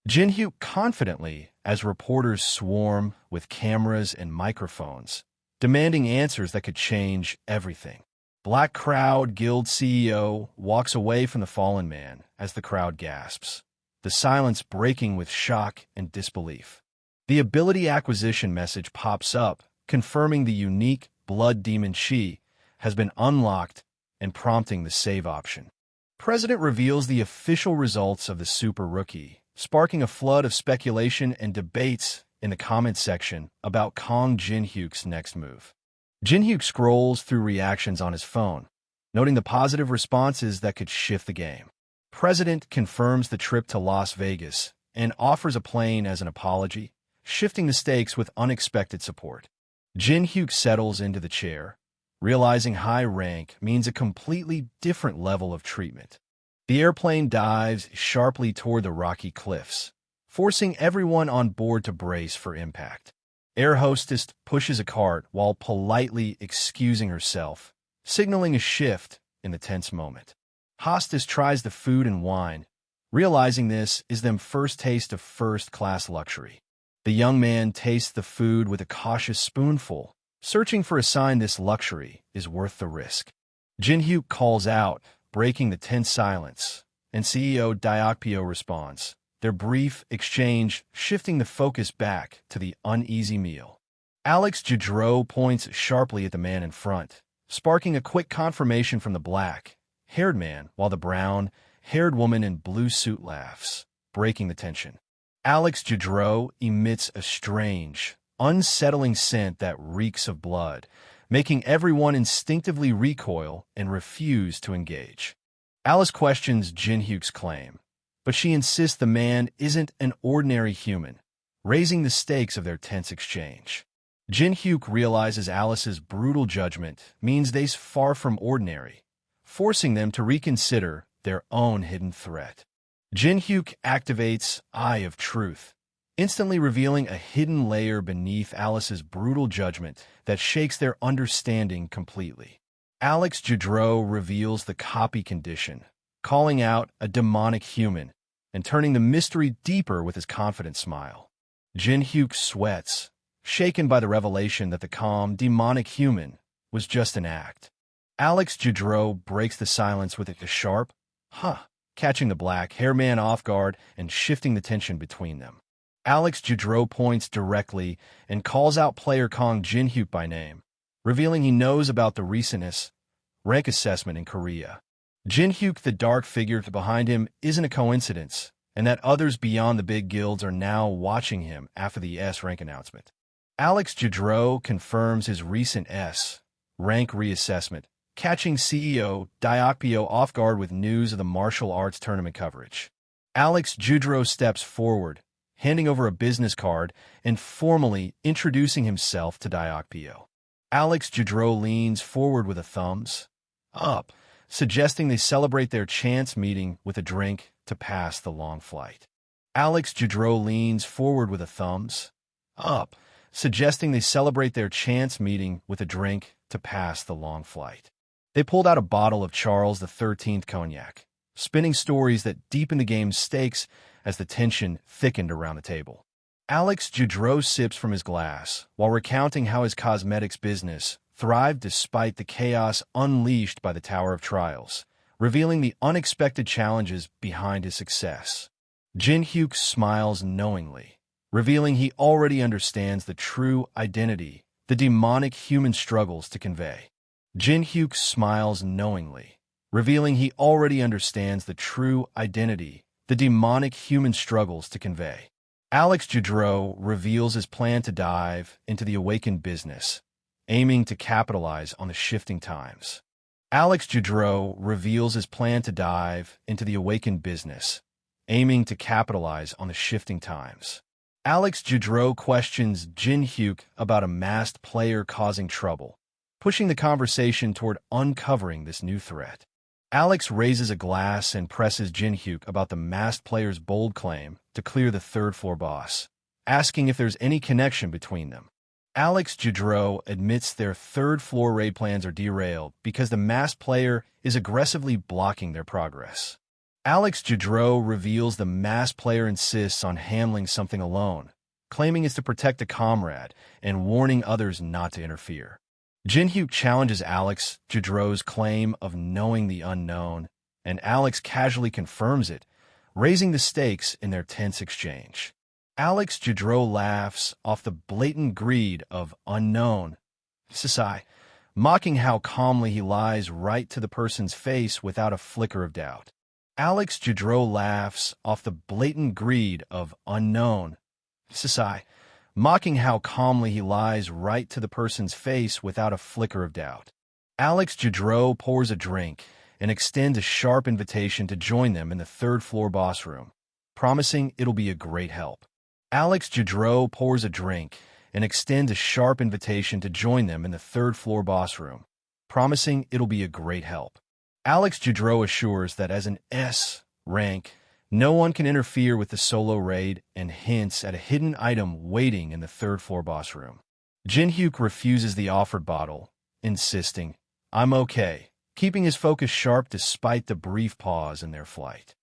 Jin-hyuk confidently as reporters swarm with cameras and microphones, demanding answers that could change everything. Black Crowd Guild CEO walks away from the fallen man as the crowd gasps, the silence breaking with shock and disbelief. The ability acquisition message pops up, confirming the unique Blood Demon Chi has been unlocked and prompting the save option. President reveals the official results of the Super Rookie, sparking a flood of speculation and debates in the comments section about Kong Jin-hyuk's next move. Jin-hyuk scrolls through reactions on his phone, noting the positive responses that could shift the game. President confirms the trip to Las Vegas and offers a plane as an apology, shifting the stakes with unexpected support. Jin-hyuk settles into the chair, realizing high rank means a completely different level of treatment. The airplane dives sharply toward the rocky cliffs, forcing everyone on board to brace for impact. Air hostess pushes a cart while politely excusing herself, signaling a shift in the tense moment. Hostess tries the food and wine, realizing this is their first taste of first-class luxury. The young man tastes the food with a cautious spoonful, searching for a sign this luxury is worth the risk. Jin-hyuk calls out, breaking the tense silence, and CEO Hyokpyo responds, their brief exchange shifting the focus back to the uneasy meal. Alex Jadro points sharply at the man in front, sparking a quick confirmation from the black-haired man, while the brown-haired woman in blue suit laughs, breaking the tension. Alex Jadro emits a strange, unsettling scent that reeks of blood, making everyone instinctively recoil and refuse to engage. Alice questions Jin-hyuk's claim, but she insists the man isn't an ordinary human, raising the stakes of their tense exchange. Jin-hyuk realizes Alice's brutal judgment means they're far from ordinary, forcing them to reconsider their own hidden threat. Jin-hyuk activates Eye of Truth, instantly revealing a hidden layer beneath Alice's brutal judgment that shakes their understanding completely. Alex Jadro reveals the copy condition, calling out a demonic human and turning the mystery deeper with his confident smile. Jin-hyuk sweats, shaken by the revelation that the calm, demonic human was just an act. Alex Jadro breaks the silence with a sharp, huh, catching the black-haired man off guard and shifting the tension between them. Alex Judreau points directly and calls out player Kong Jin-hyuk by name, revealing he knows about the recent rank assessment in Korea. Jin-hyuk, the dark figure behind him, isn't a coincidence, and that others beyond the big guilds are now watching him after the S rank announcement. Alex Judreau confirms his recent S rank reassessment, catching CEO Diokpyo off guard with news of the martial arts tournament coverage. Alex Judreau steps forward, handing over a business card and formally introducing himself to Diokpyo. Alex Judreau leans forward with a thumbs up, suggesting they celebrate their chance meeting with a drink to pass the long flight. Alex Judreau leans forward with a thumbs up, suggesting they celebrate their chance meeting with a drink to pass the long flight. They pulled out a bottle of Charles XIII cognac, spinning stories that deepened the game's stakes as the tension thickened around the table. Alex Judreau sips from his glass while recounting how his cosmetics business thrived despite the chaos unleashed by the Tower of Trials, revealing the unexpected challenges behind his success. Jin-hyuk smiles knowingly, revealing he already understands the true identity the demonic human struggles to convey. Jin-hyuk smiles knowingly, revealing he already understands the true identity the demonic human struggles to convey. Alex Judreau reveals his plan to dive into the awakened business, aiming to capitalize on the shifting times. Alex Judreau reveals his plan to dive into the awakened business, aiming to capitalize on the shifting times. Alex Judreau questions Jin-hyuk about a masked player causing trouble, pushing the conversation toward uncovering this new threat. Alex raises a glass and presses Jin-hyuk about the masked player's bold claim to clear the third-floor boss, asking if there's any connection between them. Alex Judreau admits their third-floor raid plans are derailed because the masked player is aggressively blocking their progress. Alex Judreau reveals the masked player insists on handling something alone, claiming it's to protect a comrade and warning others not to interfere. Jin-hyuk challenges Alex Judreau's claim of knowing the unknown, and Alex casually confirms it, raising the stakes in their tense exchange. Alex Judreau laughs off the blatant greed of unknown Sasai, mocking how calmly he lies right to the person's face without a flicker of doubt. Alex Judreau laughs off the blatant greed of unknown Sasai, mocking how calmly he lies right to the person's face without a flicker of doubt. Alex Judreau pours a drink and extends a sharp invitation to join them in the third-floor boss room, promising it'll be a great help. Alex Judreau pours a drink and extends a sharp invitation to join them in the third-floor boss room, promising it'll be a great help. Alex Judreau assures that as an S rank, no one can interfere with the solo raid and hints at a hidden item waiting in the third-floor boss room. Jin-hyuk refuses the offered bottle, insisting, "I'm okay," keeping his focus sharp despite the brief pause in their flight.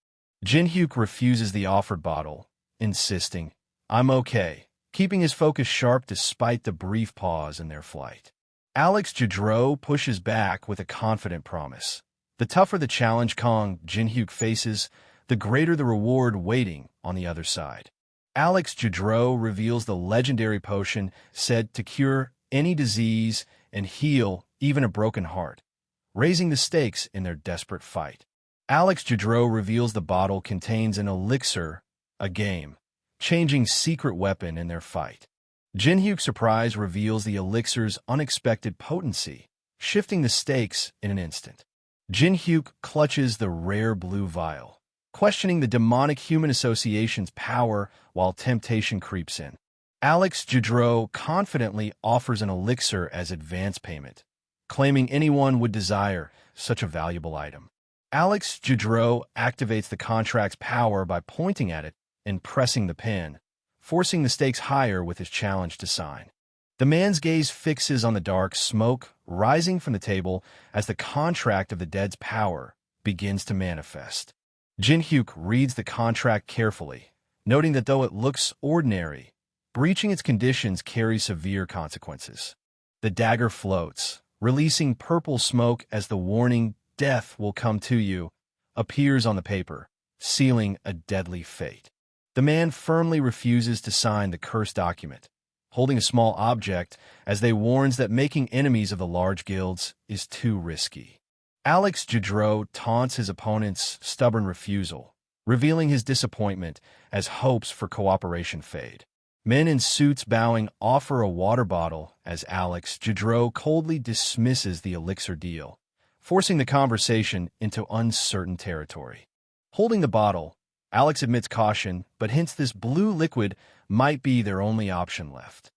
Jin-hyuk refuses the offered bottle, insisting, "I'm okay," keeping his focus sharp despite the brief pause in their flight. Alex Judreau pushes back with a confident promise. The tougher the challenge Kong Jin-hyuk faces, the greater the reward waiting on the other side. Alex Judreau reveals the legendary potion said to cure any disease and heal even a broken heart, raising the stakes in their desperate fight. Alex Judreau reveals the bottle contains an elixir, a game-changing secret weapon in their fight. Jin-hyuk's surprise reveals the elixir's unexpected potency, shifting the stakes in an instant. Jin-hyuk clutches the rare blue vial, questioning the demonic human association's power while temptation creeps in. Alex Judreau confidently offers an elixir as advance payment, claiming anyone would desire such a valuable item. Alex Judreau activates the contract's power by pointing at it and pressing the pin, forcing the stakes higher with his challenge to sign. The man's gaze fixes on the dark smoke rising from the table as the contract of the dead's power begins to manifest. Jin-hyuk reads the contract carefully, noting that though it looks ordinary, breaching its conditions carries severe consequences. The dagger floats, releasing purple smoke as the warning, "Death will come to you," appears on the paper, sealing a deadly fate. The man firmly refuses to sign the cursed document, holding a small object as they warns that making enemies of the large guilds is too risky. Alex Genre taunts his opponent's stubborn refusal, revealing his disappointment as hopes for cooperation fade. Men in suits bowing offer a water bottle as Alex Genre coldly dismisses the elixir deal, forcing the conversation into uncertain territory. Holding the bottle, Alex admits caution, but hints this blue liquid might be their only option left.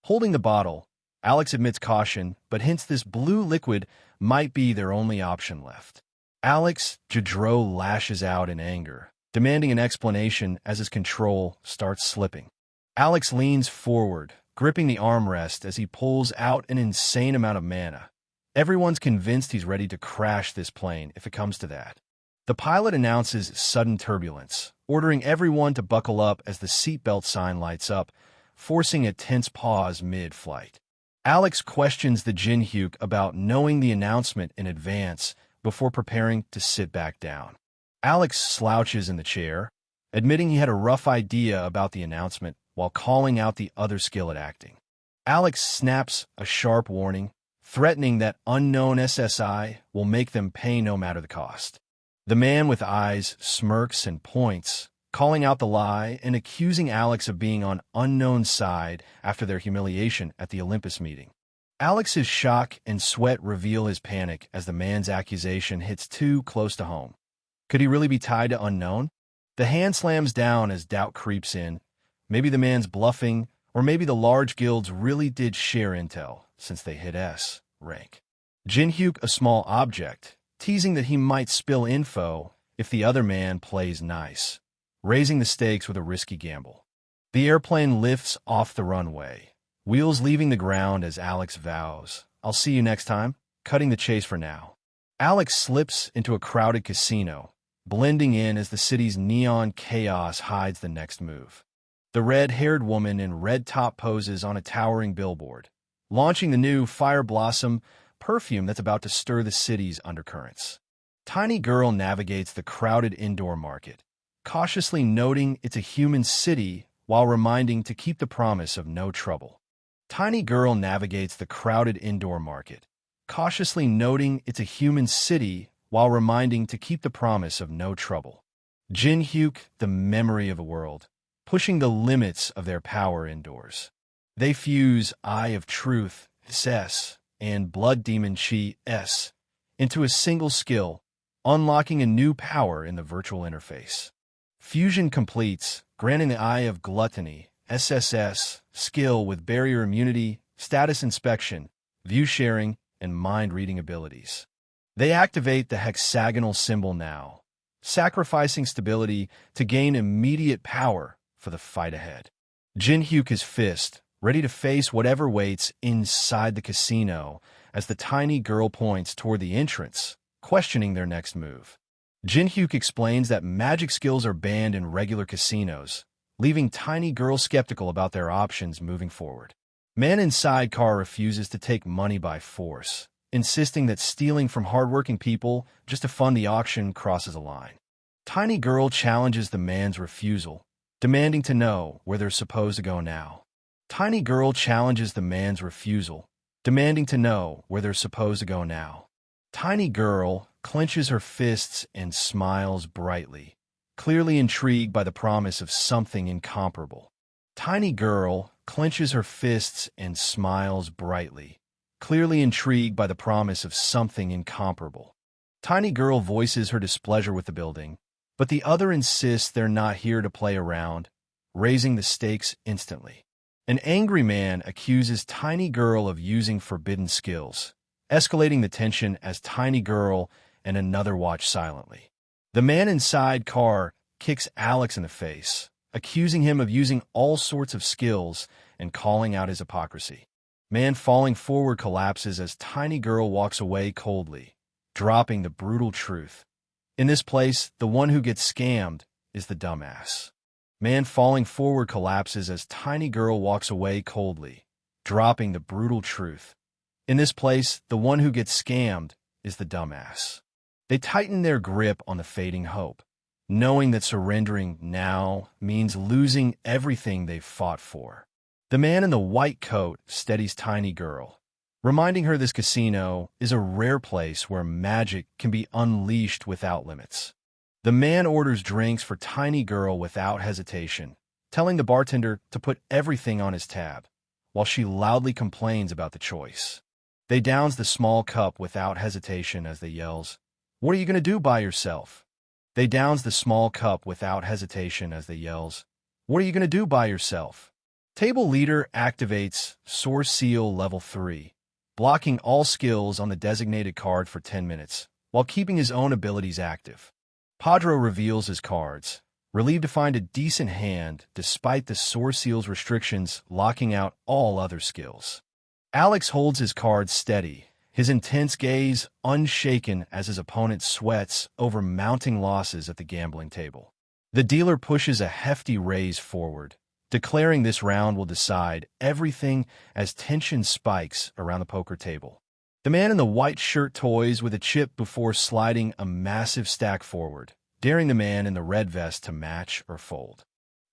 Holding the bottle, Alex admits caution, but hints this blue liquid might be their only option left. Alex Genre lashes out in anger, demanding an explanation as his control starts slipping. Alex leans forward, gripping the armrest as he pulls out an insane amount of mana. Everyone's convinced he's ready to crash this plane if it comes to that. The pilot announces sudden turbulence, ordering everyone to buckle up as the seatbelt sign lights up, forcing a tense pause mid-flight. Alex questions the Jinhyuk about knowing the announcement in advance before preparing to sit back down. Alex slouches in the chair, admitting he had a rough idea about the announcement while calling out the other skill at acting. Alex snaps a sharp warning, threatening that unknown SSI will make them pay no matter the cost. The man with eyes smirks and points, calling out the lie and accusing Alex of being on unknown side after their humiliation at the Olympus meeting. Alex's shock and sweat reveal his panic as the man's accusation hits too close to home. Could he really be tied to unknown? The hand slams down as doubt creeps in. Maybe the man's bluffing, or maybe the large guilds really did share intel since they hit S rank. Jinhyuk a small object, teasing that he might spill info if the other man plays nice, raising the stakes with a risky gamble. The airplane lifts off the runway, wheels leaving the ground as Alex vows, "I'll see you next time," cutting the chase for now. Alex slips into a crowded casino, blending in as the city's neon chaos hides the next move. The red-haired woman in red top poses on a towering billboard, launching the new Fire Blossom perfume that's about to stir the city's undercurrents. Tiny Girl navigates the crowded indoor market, cautiously noting it's a human city while reminding to keep the promise of no trouble. Tiny Girl navigates the crowded indoor market, cautiously noting it's a human city while reminding to keep the promise of no trouble. Jinhyuk, the memory of a world, pushing the limits of their power indoors. They fuse Eye of Truth, S, and Blood Demon Chi, S, into a single skill, unlocking a new power in the virtual interface. Fusion completes, granting the Eye of Gluttony, SSS, skill with barrier immunity, status inspection, view sharing, and mind-reading abilities. They activate the hexagonal symbol now, sacrificing stability to gain immediate power for the fight ahead. Jinhyuk is fist, ready to face whatever waits inside the casino as the Tiny Girl points toward the entrance, questioning their next move. Jinhyuk explains that magic skills are banned in regular casinos, leaving Tiny Girl skeptical about their options moving forward. Man in sidecar refuses to take money by force, insisting that stealing from hardworking people just to fund the auction crosses a line. Tiny Girl challenges the man's refusal, demanding to know where they're supposed to go now. Tiny Girl challenges the man's refusal, demanding to know where they're supposed to go now. Tiny Girl clenches her fists and smiles brightly, clearly intrigued by the promise of something incomparable. Tiny Girl clenches her fists and smiles brightly, clearly intrigued by the promise of something incomparable. Tiny Girl voices her displeasure with the building, but the other insists they're not here to play around, raising the stakes instantly. An angry man accuses Tiny Girl of using forbidden skills, escalating the tension as Tiny Girl and another watch silently. The man inside car kicks Alex in the face, accusing him of using all sorts of skills and calling out his hypocrisy. Man falling forward collapses as Tiny Girl walks away coldly, dropping the brutal truth. In this place, the one who gets scammed is the dumbass. Man falling forward collapses as Tiny Girl walks away coldly, dropping the brutal truth. In this place, the one who gets scammed is the dumbass. They tighten their grip on the fading hope, knowing that surrendering now means losing everything they've fought for. The man in the white coat steadies tiny girl, reminding her this casino is a rare place where magic can be unleashed without limits. The man orders drinks for tiny girl without hesitation, telling the bartender to put everything on his tab, while she loudly complains about the choice. They downs the small cup without hesitation as they yells, "What are you going to do by yourself?" They downs the small cup without hesitation as they yells, "What are you going to do by yourself?" Table leader activates Source Seal Level 3, blocking all skills on the designated card for 10 minutes, while keeping his own abilities active. Padro reveals his cards, relieved to find a decent hand despite the Source Seal's restrictions locking out all other skills. Alex holds his cards steady, his intense gaze unshaken as his opponent sweats over mounting losses at the gambling table. The dealer pushes a hefty raise forward, declaring this round will decide everything as tension spikes around the poker table. The man in the white shirt toys with a chip before sliding a massive stack forward, daring the man in the red vest to match or fold.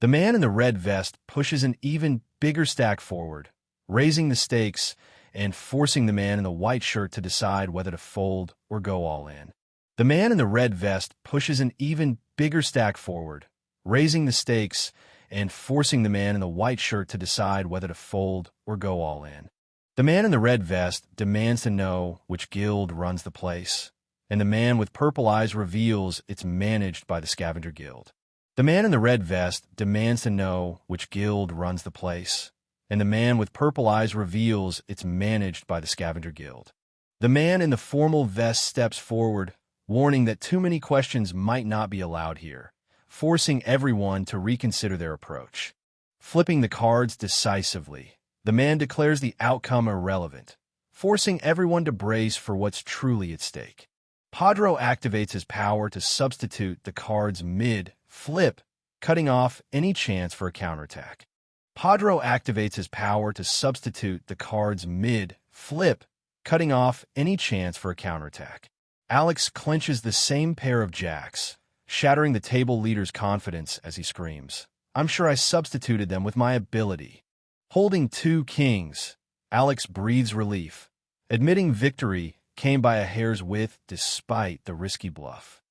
The man in the red vest pushes an even bigger stack forward, raising the stakes and forcing the man in the white shirt to decide whether to fold or go all in. The man in the red vest pushes an even bigger stack forward, raising the stakes and forcing the man in the white shirt to decide whether to fold or go all in. The man in the red vest demands to know which guild runs the place, and the man with purple eyes reveals it's managed by the Scavenger Guild. The man in the red vest demands to know which guild runs the place, and the man with purple eyes reveals it's managed by the Scavenger Guild. The man in the formal vest steps forward, warning that too many questions might not be allowed here, forcing everyone to reconsider their approach. Flipping the cards decisively, the man declares the outcome irrelevant, forcing everyone to brace for what's truly at stake. Padro activates his power to substitute the cards mid-flip, cutting off any chance for a counterattack. Padro activates his power to substitute the cards mid-flip, cutting off any chance for a counterattack. Alex clenches the same pair of jacks, shattering the table leader's confidence as he screams, "I'm sure I substituted them with my ability." Holding 2 kings, Alex breathes relief, admitting victory came by a hair's width despite the risky bluff.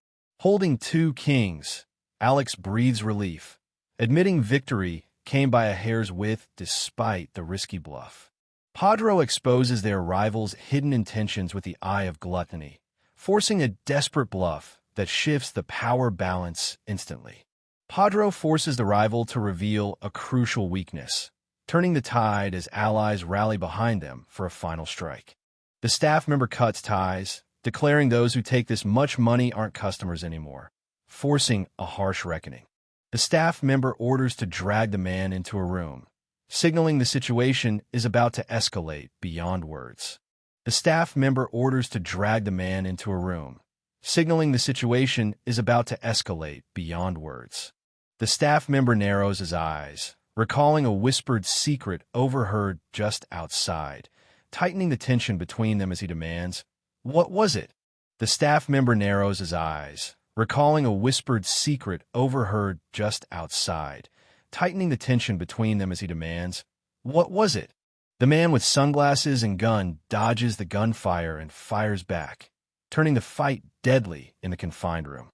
Holding 2 kings, Alex breathes relief, admitting victory came by a hair's width despite the risky bluff. Padro exposes their rival's hidden intentions with the eye of gluttony, forcing a desperate bluff that shifts the power balance instantly. Padro forces the rival to reveal a crucial weakness, turning the tide as allies rally behind them for a final strike. The staff member cuts ties, declaring those who take this much money aren't customers anymore, forcing a harsh reckoning. The staff member orders to drag the man into a room, signaling the situation is about to escalate beyond words. The staff member orders to drag the man into a room, signaling the situation is about to escalate beyond words. The staff member narrows his eyes, recalling a whispered secret overheard just outside, tightening the tension between them as he demands, "What was it?" The staff member narrows his eyes, recalling a whispered secret overheard just outside, tightening the tension between them as he demands, "What was it?" The man with sunglasses and gun dodges the gunfire and fires back, turning the fight deadly in the confined room.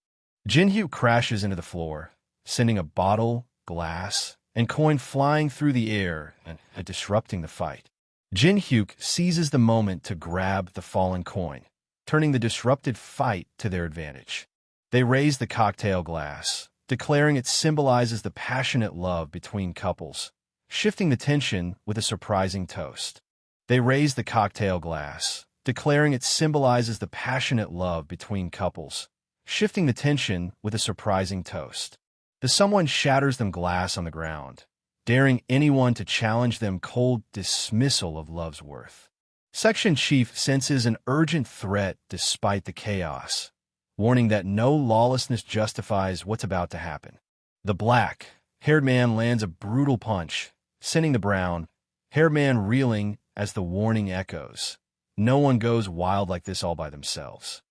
Jinhyu crashes into the floor, sending a bottle, glass, and coin flying through the air and disrupting the fight. Jinhyu seizes the moment to grab the fallen coin, turning the disrupted fight to their advantage. They raise the cocktail glass, declaring it symbolizes the passionate love between couples, shifting the tension with a surprising toast. They raise the cocktail glass, declaring it symbolizes the passionate love between couples, shifting the tension with a surprising toast. The someone shatters them glass on the ground, daring anyone to challenge them cold dismissal of love's worth. Section Chief senses an urgent threat despite the chaos, warning that no lawlessness justifies what's about to happen. The black-haired man lands a brutal punch, sending the brown-haired man reeling as the warning echoes. No one goes wild like this all by themselves.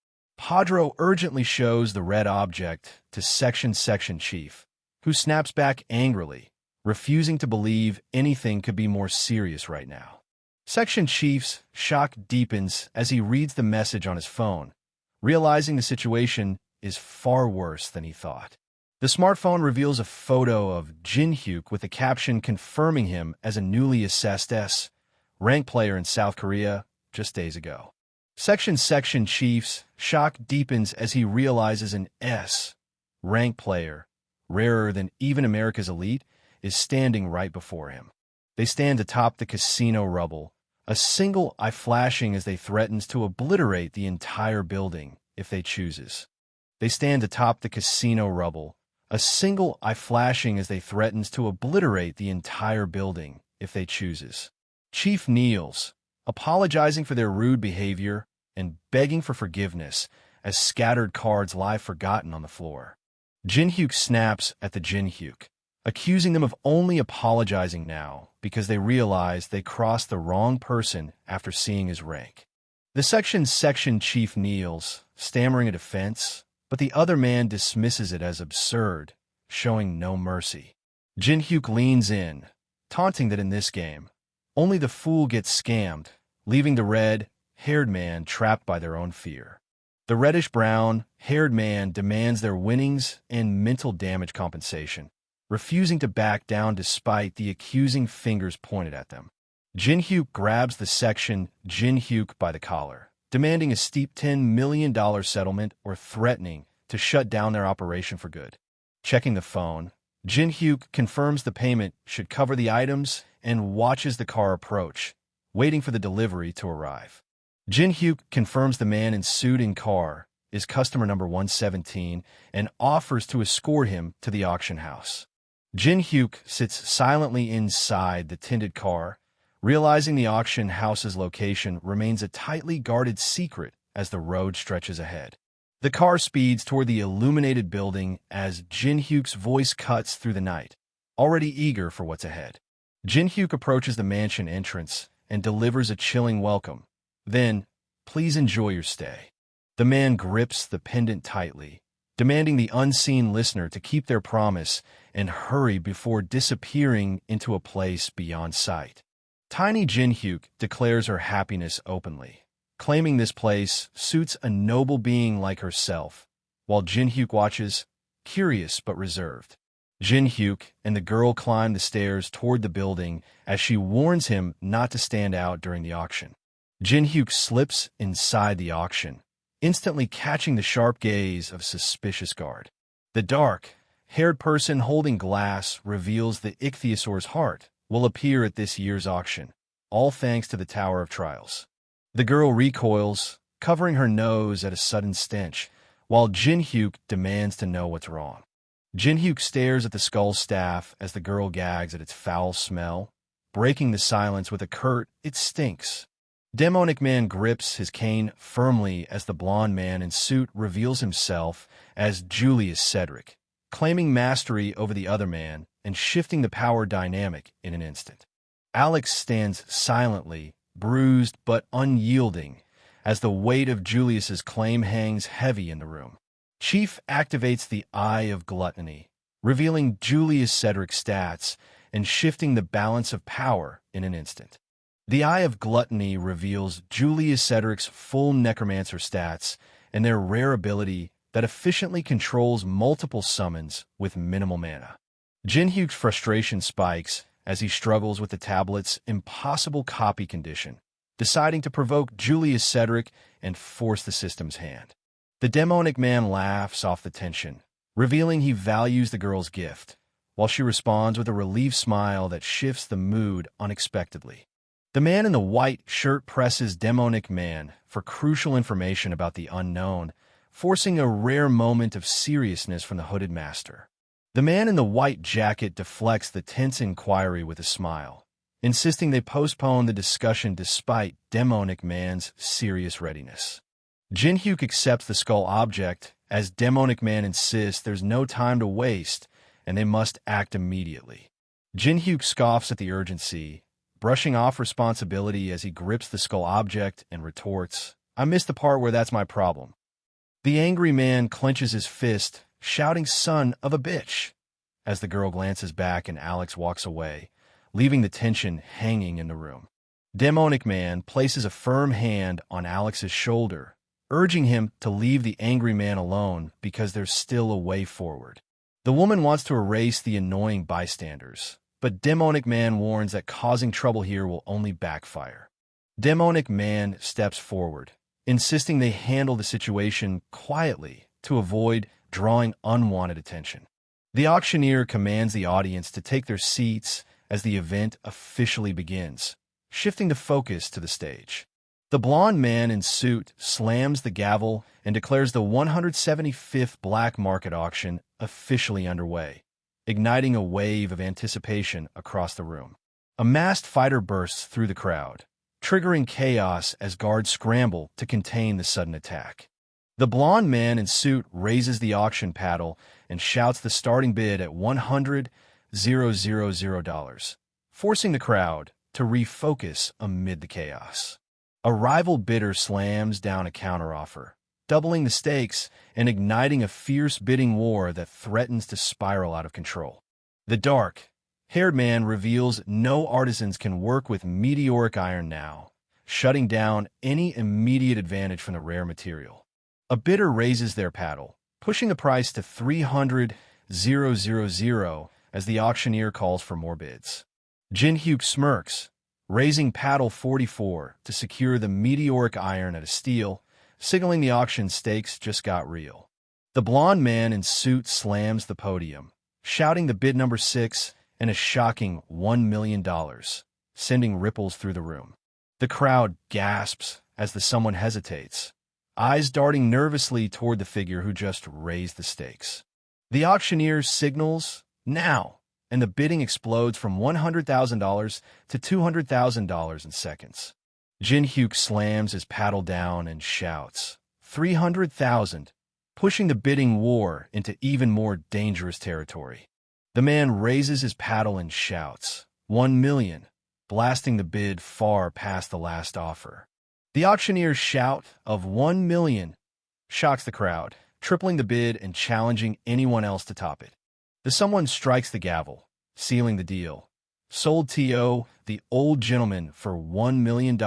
Padro urgently shows the red object to Section Chief, who snaps back angrily, refusing to believe anything could be more serious right now. Section Chief's shock deepens as he reads the message on his phone, realizing the situation is far worse than he thought. The smartphone reveals a photo of Jin-hyuk with a caption confirming him as a newly assessed S-rank player in South Korea just days ago. Section Chief's shock deepens as he realizes an S-rank player, rarer than even America's elite, is standing right before him. They stand atop the casino rubble, a single eye flashing as they threatens to obliterate the entire building if they chooses. They stand atop the casino rubble, a single eye flashing as they threatens to obliterate the entire building if they chooses. Chief kneels, apologizing for their rude behavior and begging for forgiveness as scattered cards lie forgotten on the floor. Jin-hyuk snaps at the Jin-hyuk, accusing them of only apologizing now because they realize they crossed the wrong person after seeing his rank. The section chief kneels, stammering a defense, but the other man dismisses it as absurd, showing no mercy. Jin-hyuk leans in, taunting that in this game, only the fool gets scammed, leaving the red-haired man trapped by their own fear. The reddish-brown-haired man demands their winnings and mental damage compensation, refusing to back down despite the accusing fingers pointed at them. Jin-hyuk grabs the section Jin-hyuk by the collar, demanding a steep $10 million settlement or threatening to shut down their operation for good. Checking the phone, Jin-hyuk confirms the payment should cover the items and watches the car approach, waiting for the delivery to arrive. Jin-hyuk confirms the man in suit and car is customer number 117 and offers to escort him to the auction house. Jin-hyuk sits silently inside the tinted car, realizing the auction house's location remains a tightly guarded secret as the road stretches ahead. The car speeds toward the illuminated building as Jin-hyuk's voice cuts through the night, already eager for what's ahead. Jin-hyuk approaches the mansion entrance and delivers a chilling welcome. Then, please enjoy your stay. The man grips the pendant tightly, demanding the unseen listener to keep their promise and hurry before disappearing into a place beyond sight. Tiny Jin-hyuk declares her happiness openly, claiming this place suits a noble being like herself, while Jin-hyuk watches, curious but reserved. Jin-hyuk and the girl climb the stairs toward the building as she warns him not to stand out during the auction. Jin-hyuk slips inside the auction, instantly catching the sharp gaze of a suspicious guard. The dark-haired person holding glass reveals the ichthyosaur's heart will appear at this year's auction, all thanks to the Tower of Trials. The girl recoils, covering her nose at a sudden stench, while Jin-hyuk demands to know what's wrong. Jin-hyuk stares at the skull staff as the girl gags at its foul smell, breaking the silence with a curt, "It stinks." Demonic Man grips his cane firmly as the blonde man in suit reveals himself as Julius Cedric, claiming mastery over the other man and shifting the power dynamic in an instant. Alex stands silently, bruised but unyielding, as the weight of Julius's claim hangs heavy in the room. Chief activates the Eye of Gluttony, revealing Julius Cedric's stats and shifting the balance of power in an instant. The Eye of Gluttony reveals Julius Cedric's full Necromancer stats and their rare ability that efficiently controls multiple summons with minimal mana. Jin-hyuk's frustration spikes as he struggles with the tablet's impossible copy condition, deciding to provoke Julius Cedric and force the system's hand. The demonic man laughs off the tension, revealing he values the girl's gift, while she responds with a relieved smile that shifts the mood unexpectedly. The man in the white shirt presses Demonic Man for crucial information about the unknown, forcing a rare moment of seriousness from the hooded master. The man in the white jacket deflects the tense inquiry with a smile, insisting they postpone the discussion despite Demonic Man's serious readiness. Jin-hyuk accepts the skull object as Demonic Man insists there's no time to waste and they must act immediately. Jin-hyuk scoffs at the urgency, brushing off responsibility as he grips the skull object and retorts, "I missed the part where that's my problem." The angry man clenches his fist, shouting, "Son of a bitch," as the girl glances back and Alex walks away, leaving the tension hanging in the room. Demonic Man places a firm hand on Alex's shoulder, urging him to leave the angry man alone because there's still a way forward. The woman wants to erase the annoying bystanders, but Demonic Man warns that causing trouble here will only backfire. Demonic Man steps forward, insisting they handle the situation quietly to avoid drawing unwanted attention. The auctioneer commands the audience to take their seats as the event officially begins, shifting the focus to the stage. The blonde man in suit slams the gavel and declares the 175th black market auction officially underway, igniting a wave of anticipation across the room. A masked fighter bursts through the crowd, triggering chaos as guards scramble to contain the sudden attack. The blonde man in suit raises the auction paddle and shouts the starting bid at $100,000, forcing the crowd to refocus amid the chaos. A rival bidder slams down a counteroffer, doubling the stakes and igniting a fierce bidding war that threatens to spiral out of control. The dark-haired man reveals no artisans can work with meteoric iron now, shutting down any immediate advantage from the rare material. A bidder raises their paddle, pushing the price to $300,000 as the auctioneer calls for more bids. Jin-hyuk smirks, raising paddle 44 to secure the meteoric iron at a steal, signaling the auction stakes just got real. The blonde man in suit slams the podium, shouting the bid number 6 and a shocking $1 million, sending ripples through the room. The crowd gasps as the someone hesitates, eyes darting nervously toward the figure who just raised the stakes. The auctioneer signals, "Now!" and the bidding explodes from $100,000 to $200,000 in seconds. Jin-hyuk slams his paddle down and shouts, "300,000, pushing the bidding war into even more dangerous territory. The man raises his paddle and shouts, "1 million, blasting the bid far past the last offer. The auctioneer's shout of $1 million shocks the crowd, tripling the bid and challenging anyone else to top it. Someone strikes the gavel, sealing the deal. Sold to the old gentleman for $1 million.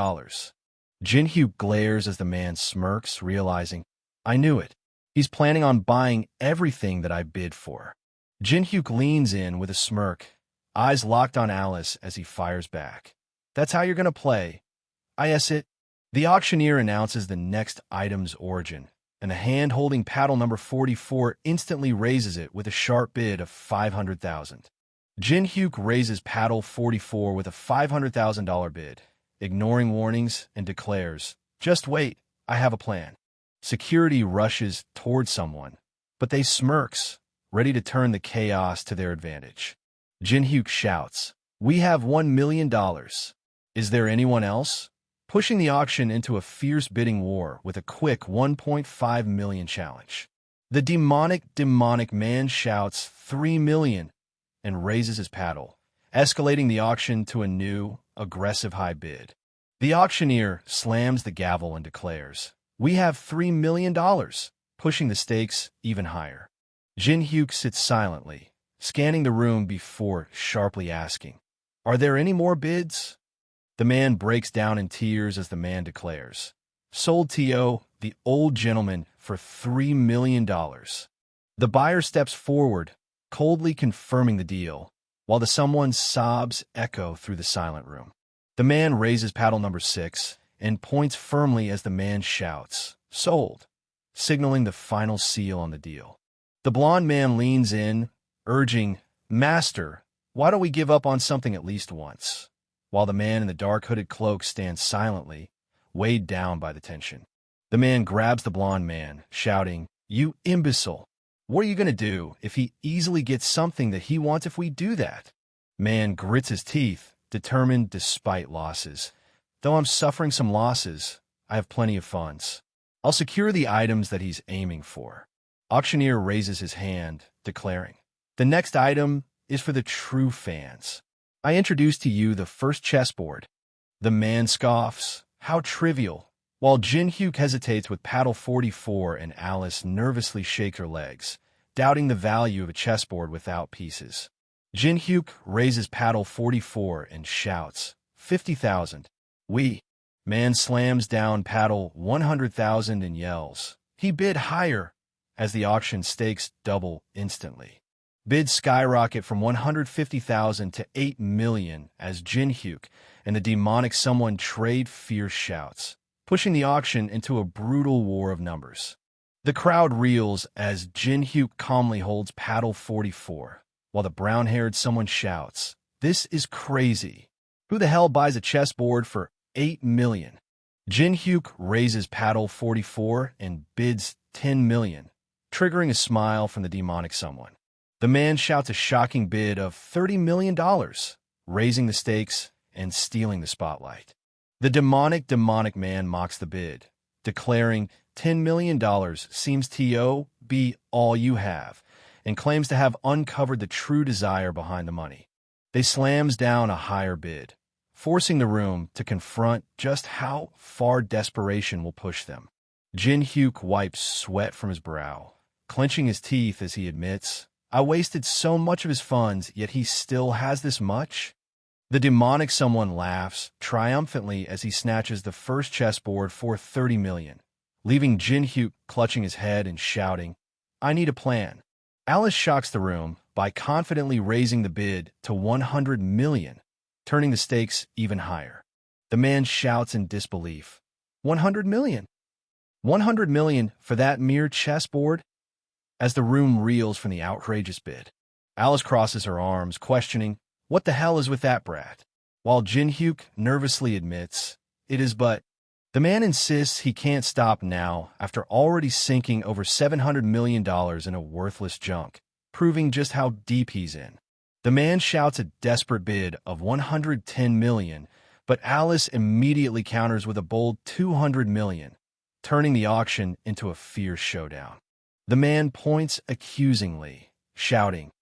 Jin-hyuk glares as the man smirks, realizing, "I knew it. He's planning on buying everything that I bid for." Jin-hyuk leans in with a smirk, eyes locked on Alice as he fires back. "That's how you're going to play. I guess it." The auctioneer announces the next item's origin, and the hand holding paddle number 44 instantly raises it with a sharp bid of $500,000. Jin-hyuk raises paddle 44 with a $500,000 bid, ignoring warnings, and declares, "Just wait, I have a plan." Security rushes toward someone, but they smirks, ready to turn the chaos to their advantage. Jin-hyuk shouts, "We have $1 million. Is there anyone else?" pushing the auction into a fierce bidding war with a quick $1.5 million challenge. The demonic man shouts $3 million and raises his paddle, escalating the auction to a new, aggressive high bid. The auctioneer slams the gavel and declares, "We have $3 million, pushing the stakes even higher. Jin-hyuk sits silently, scanning the room before sharply asking, "Are there any more bids?" The man breaks down in tears as the man declares, "Sold to the old gentleman for $3 million. The buyer steps forward, coldly confirming the deal, while the someone's sobs echo through the silent room. The man raises paddle number 6 and points firmly as the man shouts, "Sold," signaling the final seal on the deal. The blonde man leans in, urging, "Master, why don't we give up on something at least once?" while the man in the dark hooded cloak stands silently, weighed down by the tension. The man grabs the blonde man, shouting, "You imbecile! What are you going to do if he easily gets something that he wants if we do that?" Man grits his teeth, determined despite losses. "Though I'm suffering some losses, I have plenty of funds. I'll secure the items that he's aiming for." Auctioneer raises his hand, declaring, "The next item is for the true fans. I introduce to you the first chessboard." The man scoffs, "How trivial. while Jin-hyuk hesitates with paddle 44 and Alice nervously shake her legs, doubting the value of a chessboard without pieces. Jin-hyuk raises paddle 44 and shouts, 50,000. We. Man slams down paddle 100,000 and yells. He bid higher, as the auction stakes double instantly. Bids skyrocket from 150,000 to 8 million as Jin-hyuk and the demonic someone trade fierce shouts, pushing the auction into a brutal war of numbers. The crowd reels as Jin-hyuk calmly holds paddle 44, while the brown-haired someone shouts, "This is crazy. Who the hell buys a chessboard for 8 million? Jin-hyuk raises paddle 44 and bids 10 million, triggering a smile from the demonic someone. The man shouts a shocking bid of $30 million, raising the stakes and stealing the spotlight. The demonic man mocks the bid, declaring $10 million seems to be all you have, and claims to have uncovered the true desire behind the money. They slams down a higher bid, forcing the room to confront just how far desperation will push them. Jin-hyuk wipes sweat from his brow, clenching his teeth as he admits, "I wasted so much of his funds, yet he still has this much?" The demonic someone laughs triumphantly as he snatches the first chessboard for 30 million, leaving Jin-hyuk clutching his head and shouting, "I need a plan." Alice shocks the room by confidently raising the bid to 100 million, turning the stakes even higher. The man shouts in disbelief, 100 million? 100 million for that mere chessboard? As the room reels from the outrageous bid, Alice crosses her arms, questioning, "What the hell is with that brat?" While Jin-hyuk nervously admits, "It is but..." The man insists he can't stop now after already sinking over $700 million in a worthless junk, proving just how deep he's in. The man shouts a desperate bid of 110 million, but Alice immediately counters with a bold 200 million, turning the auction into a fierce showdown. The man points accusingly, shouting,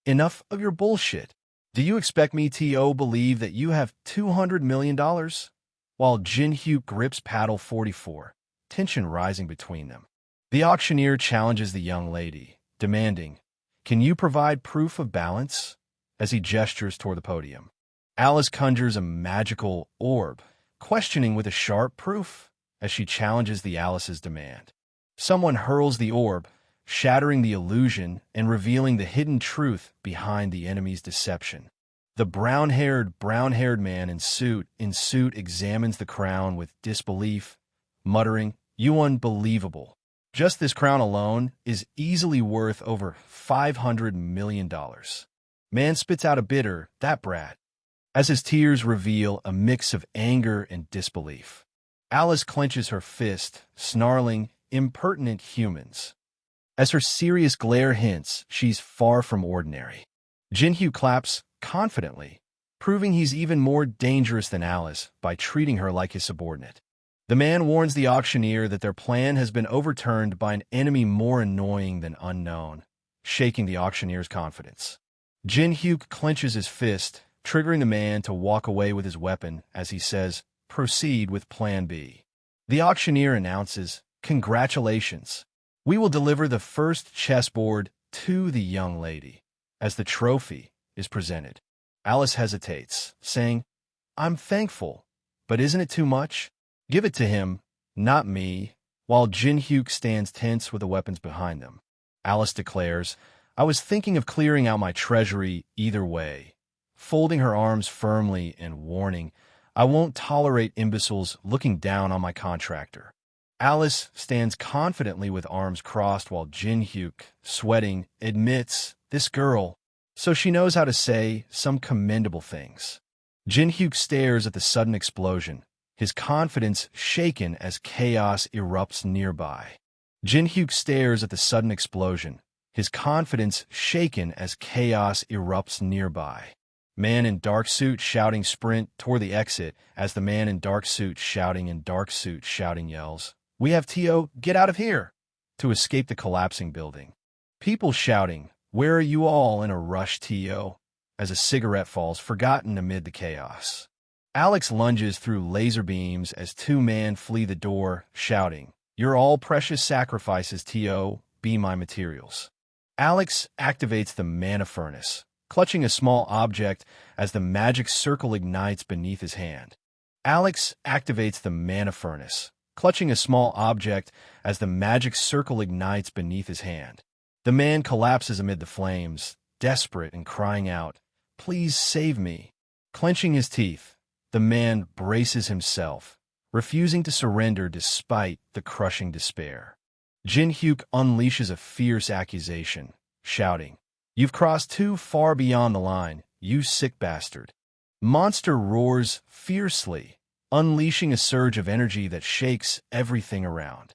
"Enough of your bullshit. Do you expect me to believe that you have $200 million? While Jin-hyuk grips paddle 44, tension rising between them. The auctioneer challenges the young lady, demanding, "Can you provide proof of balance?" as he gestures toward the podium. Alice conjures a magical orb, questioning with a sharp proof as she challenges the Alice's demand. Someone hurls the orb, shattering the illusion and revealing the hidden truth behind the enemy's deception. The brown-haired man in suit examines the crown with disbelief, muttering, "You unbelievable. Just this crown alone is easily worth over $500 million. Man spits out a bidder, that brat, as his tears reveal a mix of anger and disbelief. Alice clenches her fist, snarling, "Impertinent humans." As her serious glare hints, she's far from ordinary. Jin-hyuk claps confidently, proving he's even more dangerous than Alice by treating her like his subordinate. The man warns the auctioneer that their plan has been overturned by an enemy more annoying than unknown, shaking the auctioneer's confidence. Jin-hyuk clenches his fist, triggering the man to walk away with his weapon as he says, "Proceed with Plan B." The auctioneer announces, "Congratulations. We will deliver the first chessboard to the young lady," as the trophy is presented. Alice hesitates, saying, "I'm thankful, but isn't it too much? Give it to him, not me," while Jin-hyuk stands tense with the weapons behind them. Alice declares, "I was thinking of clearing out my treasury either way," folding her arms firmly and warning, "I won't tolerate imbeciles looking down on my contractor." Alice stands confidently with arms crossed while Jin-hyuk, sweating, admits, "This girl," so she knows how to say some commendable things. Jin-hyuk stares at the sudden explosion, his confidence shaken as chaos erupts nearby. Jin-hyuk stares at the sudden explosion, his confidence shaken as chaos erupts nearby. Man in dark suit shouting sprint toward the exit as the man in dark suit shouting yells, "We have to get out of here," to escape the collapsing building. People shouting, "Where are you all?" in a rush to, as a cigarette falls forgotten amid the chaos. Alex lunges through laser beams as two men flee the door, shouting, "You're all precious sacrifices, T.O., be my materials." Alex activates the mana furnace, clutching a small object as the magic circle ignites beneath his hand. Alex activates the mana furnace, clutching a small object as the magic circle ignites beneath his hand. The man collapses amid the flames, desperate and crying out, "Please save me." Clenching his teeth, the man braces himself, refusing to surrender despite the crushing despair. Jin-hyuk unleashes a fierce accusation, shouting, "You've crossed too far beyond the line, you sick bastard." Monster roars fiercely, unleashing a surge of energy that shakes everything around.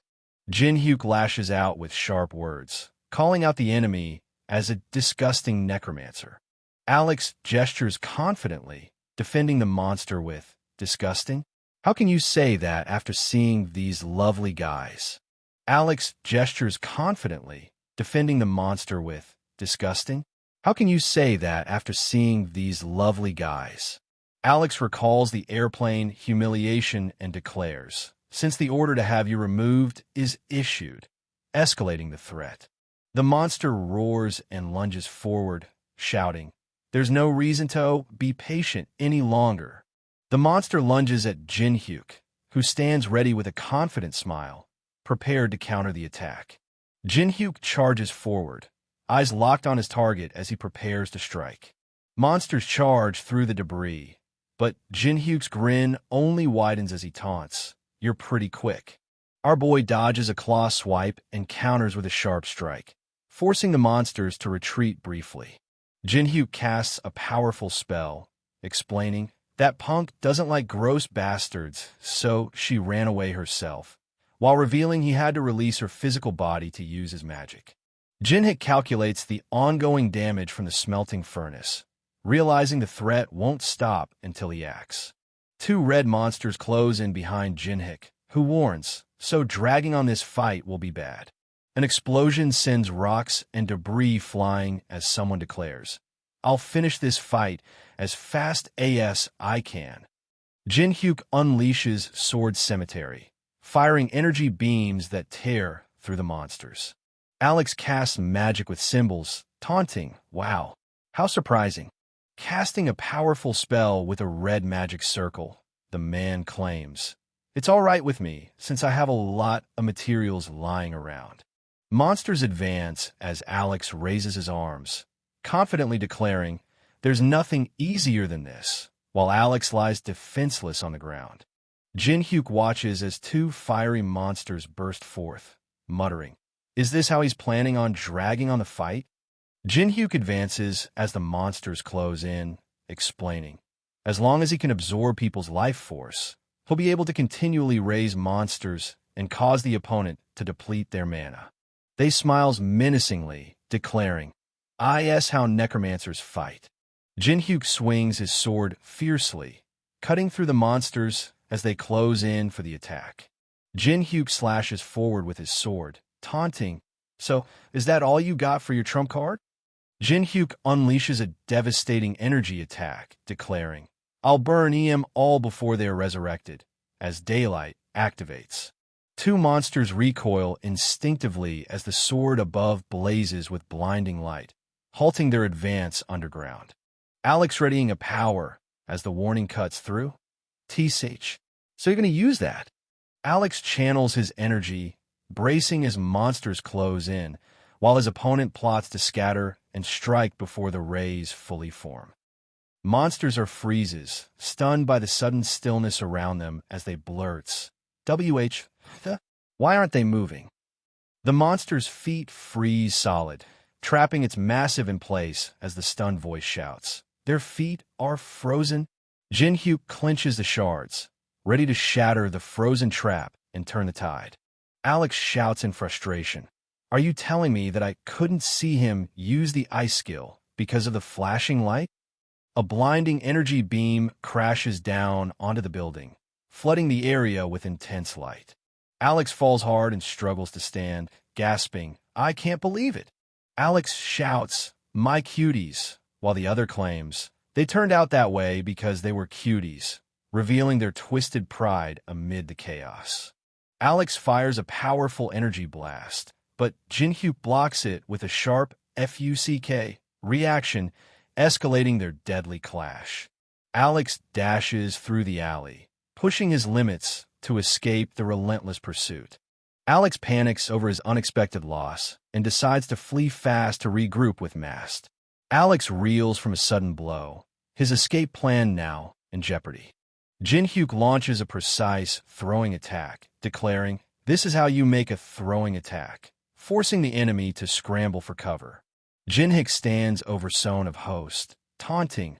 Jin-hyuk lashes out with sharp words, calling out the enemy as a disgusting necromancer. Alex gestures confidently, defending the monster with, "Disgusting? How can you say that after seeing these lovely guys?" Alex gestures confidently, defending the monster with, "Disgusting? How can you say that after seeing these lovely guys?" Alex recalls the airplane humiliation and declares, "Since the order to have you removed is issued," escalating the threat. The monster roars and lunges forward, shouting, "There's no reason to be patient any longer." The monster lunges at Jin-hyuk, who stands ready with a confident smile, prepared to counter the attack. Jin-hyuk charges forward, eyes locked on his target as he prepares to strike. Monsters charge through the debris, but Jin-hyuk's grin only widens as he taunts, "You're pretty quick." Our boy dodges a claw swipe and counters with a sharp strike, forcing the monsters to retreat briefly. Jin-hyuk casts a powerful spell, explaining, "That punk doesn't like gross bastards, so she ran away herself," while revealing he had to release her physical body to use his magic. Jin-hyuk calculates the ongoing damage from the smelting furnace, realizing the threat won't stop until he acts. Two red monsters close in behind Jin-hyuk, who warns, "So dragging on this fight will be bad." An explosion sends rocks and debris flying as someone declares, "I'll finish this fight as fast as I can." Jin-hyuk unleashes Sword Cemetery, firing energy beams that tear through the monsters. Alex casts magic with symbols, taunting, "Wow, how surprising." Casting a powerful spell with a red magic circle, the man claims, "It's all right with me, since I have a lot of materials lying around." Monsters advance as Alex raises his arms, confidently declaring, "There's nothing easier than this," while Alex lies defenseless on the ground. Jin-hyuk watches as two fiery monsters burst forth, muttering, "Is this how he's planning on dragging on the fight?" Jin-hyuk advances as the monsters close in, explaining, "As long as he can absorb people's life force, he'll be able to continually raise monsters and cause the opponent to deplete their mana." They smiles menacingly, declaring, "Is how necromancers fight." Jin-hyuk swings his sword fiercely, cutting through the monsters as they close in for the attack. Jin-hyuk slashes forward with his sword, taunting, "So, is that all you got for your trump card?" Jin-hyuk unleashes a devastating energy attack, declaring, "I'll burn em all before they are resurrected," as daylight activates. Two monsters recoil instinctively as the sword above blazes with blinding light, halting their advance underground. Alex readying a power as the warning cuts through. "TSH, so you're going to use that?" Alex channels his energy, bracing as monsters close in, while his opponent plots to scatter and strike before the rays fully form. Monsters are freezes, stunned by the sudden stillness around them as they blurts, why aren't they moving?" The monster's feet freeze solid, trapping its massive in place as the stunned voice shouts, "Their feet are frozen." Jin-hyuk clenches the shards, ready to shatter the frozen trap and turn the tide. Alex shouts in frustration, "Are you telling me that I couldn't see him use the ice skill because of the flashing light?" A blinding energy beam crashes down onto the building, flooding the area with intense light. Alex falls hard and struggles to stand, gasping, "I can't believe it." Alex shouts, "My cuties," while the other claims, "They turned out that way because they were cuties," revealing their twisted pride amid the chaos. Alex fires a powerful energy blast, but Jinhyuk blocks it with a sharp FUCK reaction, escalating their deadly clash. Alex dashes through the alley, pushing his limits to escape the relentless pursuit. Alex panics over his unexpected loss and decides to flee fast to regroup with Mast. Alex reels from a sudden blow, his escape plan now in jeopardy. Jinhyuk launches a precise throwing attack, declaring, "This is how you make a throwing attack," forcing the enemy to scramble for cover. Jinhyuk stands over Son of Host, taunting,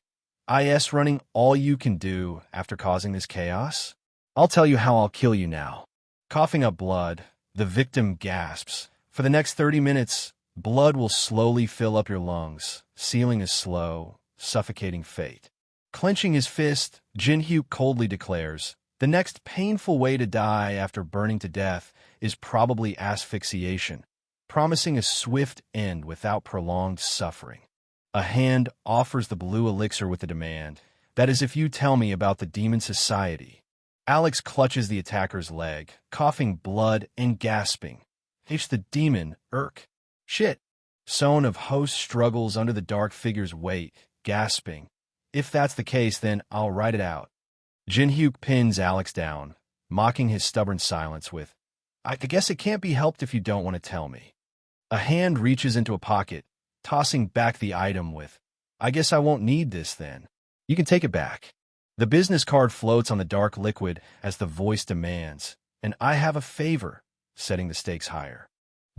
"Is running all you can do after causing this chaos? I'll tell you how I'll kill you now." Coughing up blood, the victim gasps. For the next 30 minutes, blood will slowly fill up your lungs, sealing a slow, suffocating fate. Clenching his fist, Jinhyuk coldly declares, "The next painful way to die after burning to death is probably asphyxiation," promising a swift end without prolonged suffering. A hand offers the blue elixir with the demand, "That is if you tell me about the Demon Society." Alex clutches the attacker's leg, coughing blood and gasping. "It's the demon, Urk." "Shit." Son of Host struggles under the dark figure's weight, gasping, "If that's the case, then I'll write it out." Jinhyuk pins Alex down, mocking his stubborn silence with, "I guess it can't be helped if you don't want to tell me." A hand reaches into a pocket, tossing back the item with, "I guess I won't need this then. You can take it back." The business card floats on the dark liquid as the voice demands, "And I have a favor," setting the stakes higher.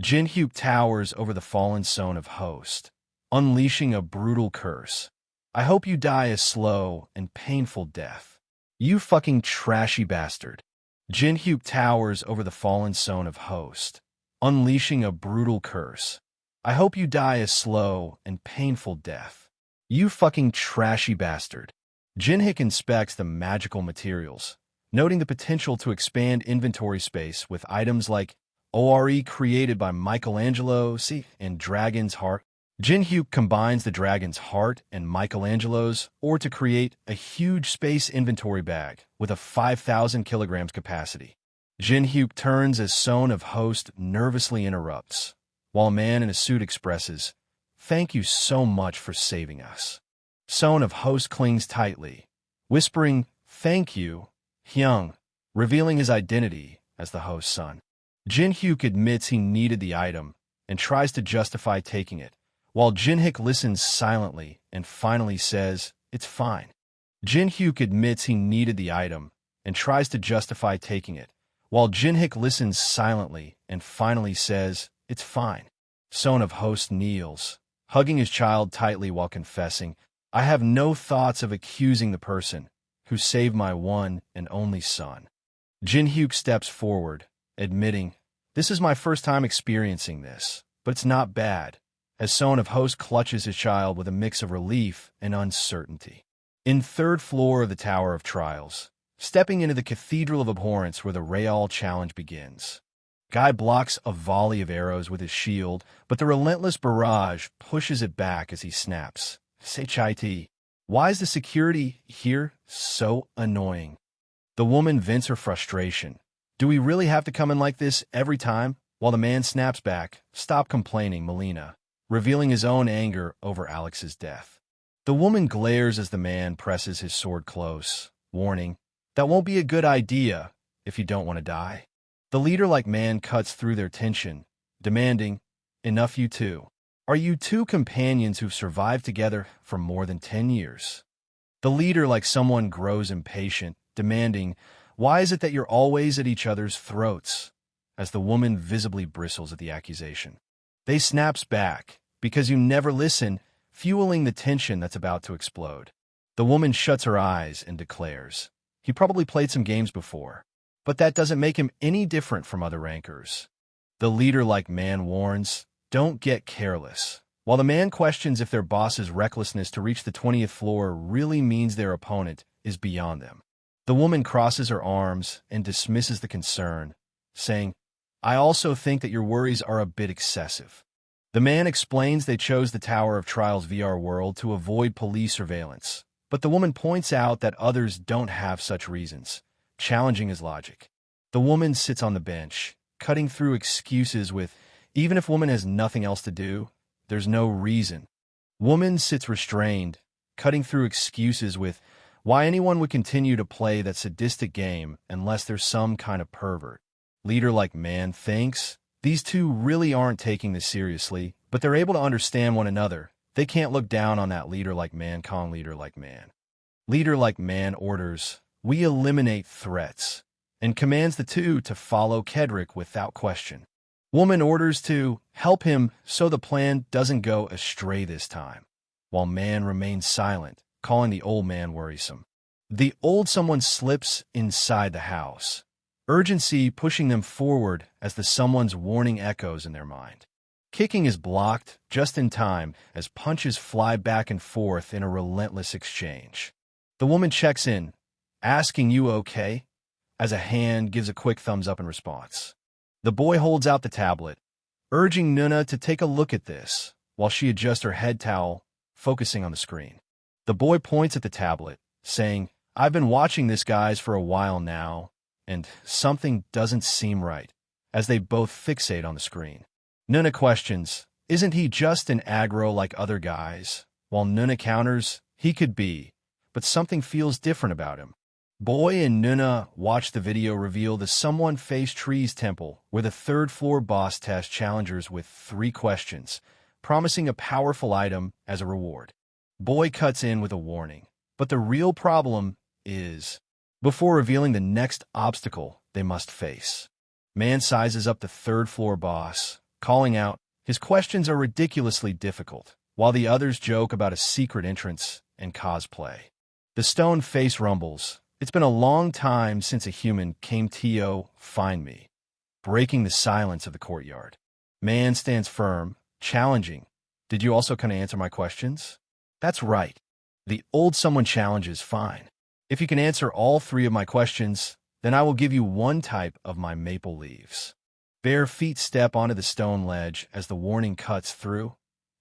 Jinhyuk towers over the fallen Son of Host, unleashing a brutal curse. "I hope you die a slow and painful death. You fucking trashy bastard." Jinhyuk towers over the fallen Son of Host, unleashing a brutal curse. "I hope you die a slow and painful death. You fucking trashy bastard." Jinhyuk inspects the magical materials, noting the potential to expand inventory space with items like ORE created by Michelangelo and Dragon's Heart. Jinhyuk combines the Dragon's Heart and Michelangelo's ore to create a huge space inventory bag with a 5,000 kilograms capacity. Jinhyuk turns as Son of Host nervously interrupts, while a man in a suit expresses, "Thank you so much for saving us." Son of Host clings tightly, whispering, "Thank you, Hyung," revealing his identity as the host's son. Jinhyuk admits he needed the item and tries to justify taking it, while Jinhyuk listens silently and finally says, "It's fine." Jinhyuk admits he needed the item and tries to justify taking it, while Jinhyuk listens silently and finally says, "It's fine." Son of Host kneels, hugging his child tightly while confessing, "I have no thoughts of accusing the person who saved my one and only son." Jinhyuk steps forward, admitting, "This is my first time experiencing this, but it's not bad," as Son of Host clutches his child with a mix of relief and uncertainty. In third floor of the Tower of Trials, stepping into the Cathedral of Abhorrence where the Real Challenge begins. Guy blocks a volley of arrows with his shield, but the relentless barrage pushes it back as he snaps, "Say chai tea. Why is the security here so annoying?" The woman vents her frustration. "Do we really have to come in like this every time?" While the man snaps back, "Stop complaining, Melina," revealing his own anger over Alex's death. The woman glares as the man presses his sword close, warning, "That won't be a good idea if you don't want to die." The leader-like man cuts through their tension, demanding, "Enough you two. Are you two companions who've survived together for more than 10 years? The leader, like someone, grows impatient, demanding, "Why is it that you're always at each other's throats?" As the woman visibly bristles at the accusation. They snaps back, "Because you never listen," fueling the tension that's about to explode. The woman shuts her eyes and declares, "He probably played some games before, but that doesn't make him any different from other rankers." The leader-like man warns, "Don't get careless." While the man questions if their boss's recklessness to reach the 20th floor really means their opponent is beyond them. The woman crosses her arms and dismisses the concern, saying, "I also think that your worries are a bit excessive." The man explains they chose the Tower of Trials VR world to avoid police surveillance, But the woman points out that others don't have such reasons, challenging his logic. The woman sits on the bench, cutting through excuses with, even if woman has nothing else to do, there's no reason. Woman sits restrained, cutting through excuses with why anyone would continue to play that sadistic game unless there's some kind of pervert. Leader like man thinks these two really aren't taking this seriously, but they're able to understand one another. They can't look down on that leader like man, con leader like man. Leader like man orders, we eliminate threats, and commands the two to follow Kedrick without question. Woman orders to help him so the plan doesn't go astray this time, while man remains silent, calling the old man worrisome. The old someone slips inside the house, urgency pushing them forward as the someone's warning echoes in their mind. Kicking is blocked just in time as punches fly back and forth in a relentless exchange. The woman checks in, asking you okay, as a hand gives a quick thumbs up in response. The boy holds out the tablet, urging Nuna to take a look at this, while she adjusts her head towel, focusing on the screen. The boy points at the tablet, saying, I've been watching this guys for a while now, and something doesn't seem right, as they both fixate on the screen. Nuna questions, isn't he just an aggro like other guys? While Nuna counters, he could be, but something feels different about him. Boy and Nuna watch the video reveal the Someone Face Trees Temple, where the third-floor boss tests challengers with 3 questions, promising a powerful item as a reward. Boy cuts in with a warning, but the real problem is, before revealing the next obstacle they must face. Man sizes up the third-floor boss, calling out, his questions are ridiculously difficult, while the others joke about a secret entrance and cosplay. The stone face rumbles, it's been a long time since a human came to find me, breaking the silence of the courtyard. Man stands firm, challenging. Did you also kind of answer my questions? That's right. The old someone challenges fine. If you can answer all 3 of my questions, then I will give you 1 type of my maple leaves. Bare feet step onto the stone ledge as the warning cuts through.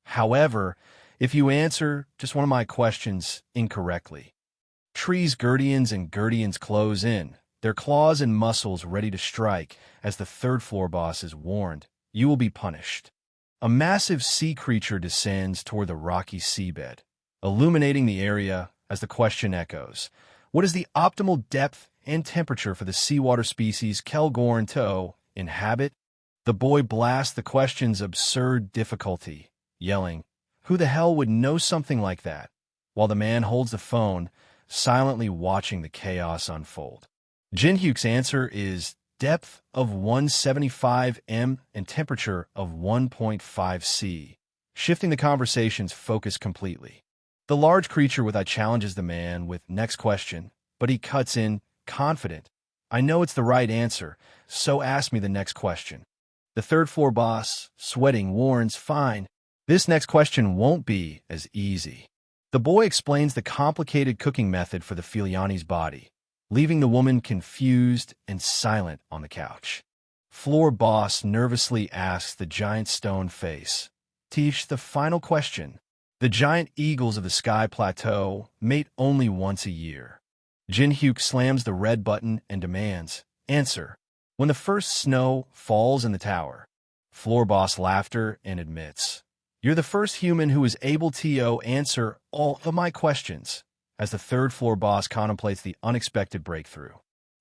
However, if you answer just one of my questions incorrectly, trees Gurdians and Gurdians close in, their claws and muscles ready to strike as the third-floor boss is warned, you will be punished. A massive sea creature descends toward the rocky seabed, illuminating the area as the question echoes. What is the optimal depth and temperature for the seawater species Kelgorn to inhabit? The boy blasts the question's absurd difficulty, yelling, who the hell would know something like that? While the man holds the phone, silently watching the chaos unfold. Jinhyuk's answer is depth of 175 m and temperature of 1.5 C, shifting the conversation's focus completely. The large creature with eye challenges the man with next question, but he cuts in, confident. I know it's the right answer, so ask me the next question. The third-floor boss, sweating, warns, fine. This next question won't be as easy. The boy explains the complicated cooking method for the Filiani's body, leaving the woman confused and silent on the couch. Floor boss nervously asks the giant stone face, Tish, the final question. The giant eagles of the sky plateau mate only once a year. Jinhyuk slams the red button and demands, answer. When the first snow falls in the tower. Floor boss laughter and admits, you're the first human who is able to answer all of my questions, as the third-floor boss contemplates the unexpected breakthrough.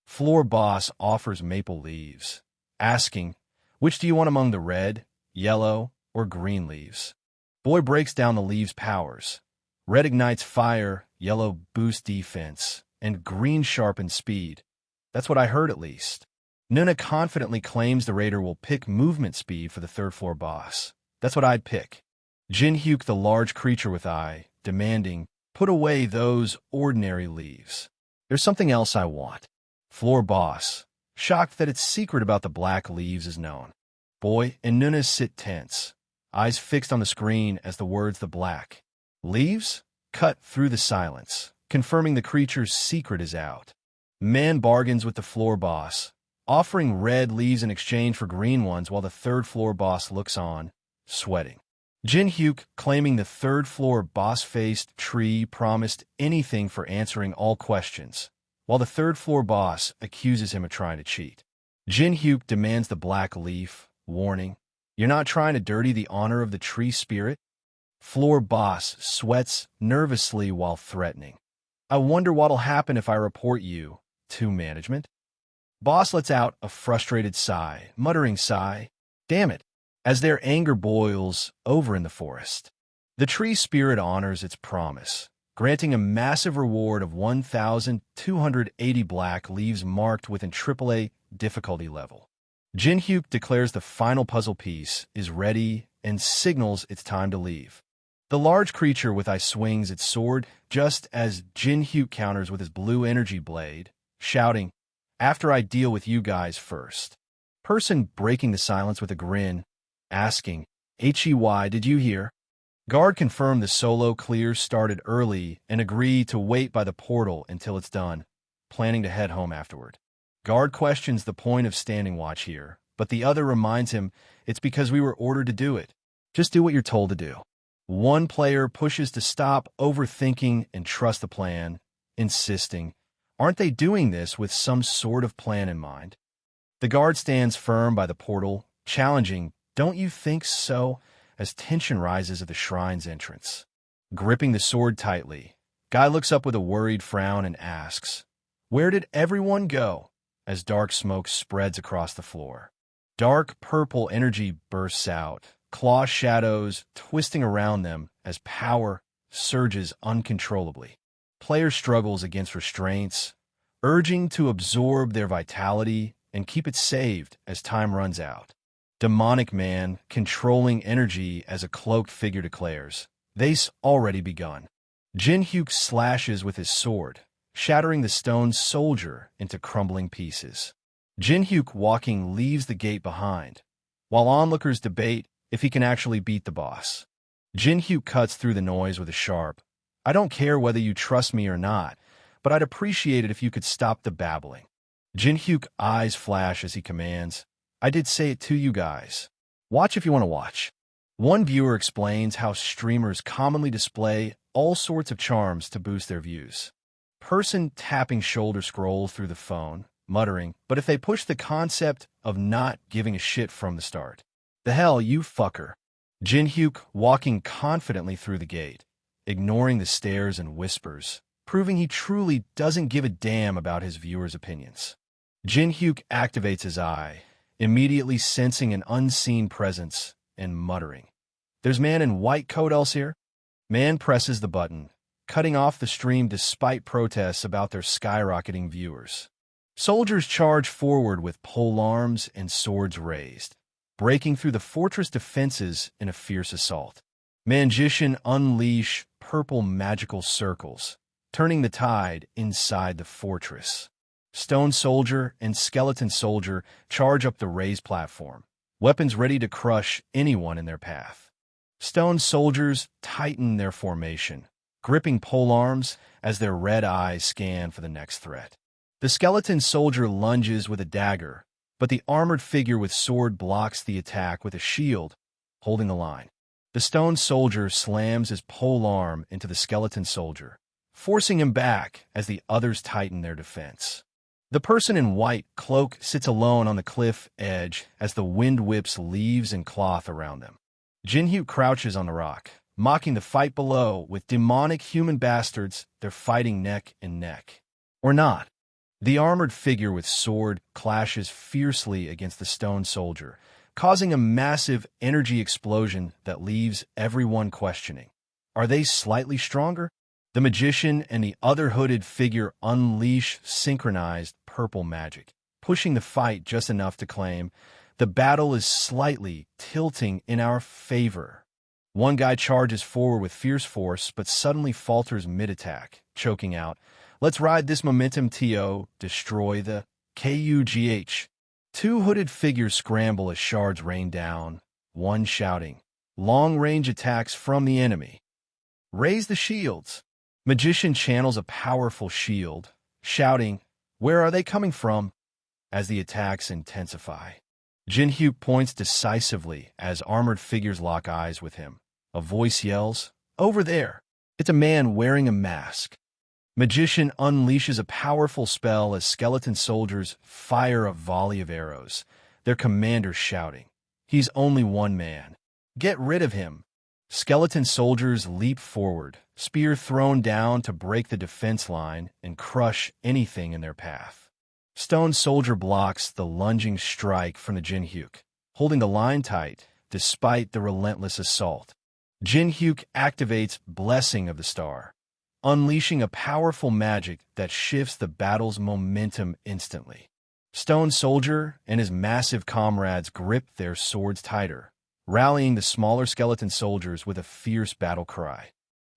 Floor boss offers maple leaves, asking, which do you want among the red, yellow, or green leaves? Boy breaks down the leaves' powers. Red ignites fire, yellow boosts defense, and green sharpens speed. That's what I heard at least. Nuna confidently claims the raider will pick movement speed for the third-floor boss. That's what I'd pick. Jinhyuk, the large creature with eye, demanding, put away those ordinary leaves. There's something else I want. Floor boss, shocked that its secret about the black leaves is known. Boy and Nuna sit tense, eyes fixed on the screen as the words the black leaves cut through the silence, confirming the creature's secret is out. Man bargains with the floor boss, offering red leaves in exchange for green ones while the third floor boss looks on, sweating. Jin Hyuk, claiming the third-floor boss-faced tree, promised anything for answering all questions, while the third-floor boss accuses him of trying to cheat. Jin Hyuk demands the black leaf, warning, "You're not trying to dirty the honor of the tree spirit?" Floor boss sweats nervously while threatening, "I wonder what'll happen if I report you to management." Boss lets out a frustrated sigh, muttering sigh, "Damn it," as their anger boils over in the forest. The tree spirit honors its promise, granting a massive reward of 1,280 black leaves marked with an AAA difficulty level. Jin Hyuk declares the final puzzle piece is ready and signals it's time to leave. The large creature with ice swings its sword just as Jin Hyuk counters with his blue energy blade, shouting, "After I deal with you guys first." Person breaking the silence with a grin, asking, "Hey, did you hear?" Guard confirmed the solo clear started early and agreed to wait by the portal until it's done, planning to head home afterward. Guard questions the point of standing watch here, but the other reminds him it's because we were ordered to do it. Just do what you're told to do. One player pushes to stop overthinking and trust the plan, insisting, "Aren't they doing this with some sort of plan in mind?" The guard stands firm by the portal, challenging, "Don't you think so?" as tension rises at the shrine's entrance. Gripping the sword tightly, Guy looks up with a worried frown and asks, "Where did everyone go?" as dark smoke spreads across the floor. Dark purple energy bursts out, claw shadows twisting around them as power surges uncontrollably. Player struggles against restraints, urging to absorb their vitality and keep it saved as time runs out. Demonic man, controlling energy as a cloaked figure declares, "They's already begun." Jin Hyuk slashes with his sword, shattering the stone soldier into crumbling pieces. Jin Hyuk walking leaves the gate behind, while onlookers debate if he can actually beat the boss. Jin Hyuk cuts through the noise with a sharp, "I don't care whether you trust me or not, but I'd appreciate it if you could stop the babbling." Jin Hyuk eyes flash as he commands, "I did say it to you guys. Watch if you want to watch." One viewer explains how streamers commonly display all sorts of charms to boost their views. Person tapping shoulder scrolls through the phone, muttering, "But if they push the concept of not giving a shit from the start. The hell, you fucker." Jin Hyuk walking confidently through the gate, ignoring the stares and whispers, proving he truly doesn't give a damn about his viewers' opinions. Jin Hyuk activates his eye, immediately sensing an unseen presence and muttering, "There's man in white coat else here?" Man presses the button, cutting off the stream despite protests about their skyrocketing viewers. Soldiers charge forward with polearms and swords raised, breaking through the fortress defenses in a fierce assault. Magician unleash purple magical circles, turning the tide inside the fortress. Stone soldier and skeleton soldier charge up the raised platform, weapons ready to crush anyone in their path. Stone soldiers tighten their formation, gripping polearms as their red eyes scan for the next threat. The skeleton soldier lunges with a dagger, but the armored figure with sword blocks the attack with a shield, holding the line. The stone soldier slams his polearm into the skeleton soldier, forcing him back as the others tighten their defense. The person in white cloak sits alone on the cliff edge as the wind whips leaves and cloth around them. Jin Hyuk crouches on the rock, mocking the fight below with demonic human bastards. They're fighting neck and neck. Or not. The armored figure with sword clashes fiercely against the stone soldier, causing a massive energy explosion that leaves everyone questioning. Are they slightly stronger? The magician and the other hooded figure unleash synchronized purple magic, pushing the fight just enough to claim, "The battle is slightly tilting in our favor." One guy charges forward with fierce force, but suddenly falters mid-attack, choking out, "Let's ride this momentum to destroy the KUGH." Two hooded figures scramble as shards rain down, one shouting, "Long-range attacks from the enemy. Raise the shields." Magician channels a powerful shield, shouting, "Where are they coming from?" as the attacks intensify. Jin Hyuk points decisively as armored figures lock eyes with him, A voice yells, "Over there!" It's a man wearing a mask. Magician unleashes a powerful spell as skeleton soldiers fire a volley of arrows, their commander shouting, "He's only one man. Get rid of him!" Skeleton soldiers leap forward, spear thrown down to break the defense line and crush anything in their path. Stone soldier blocks the lunging strike from the Jinhyuk, holding the line tight despite the relentless assault. Jinhyuk activates Blessing of the Star, unleashing a powerful magic that shifts the battle's momentum instantly. Stone Soldier and his massive comrades grip their swords tighter, rallying the smaller skeleton soldiers with a fierce battle cry.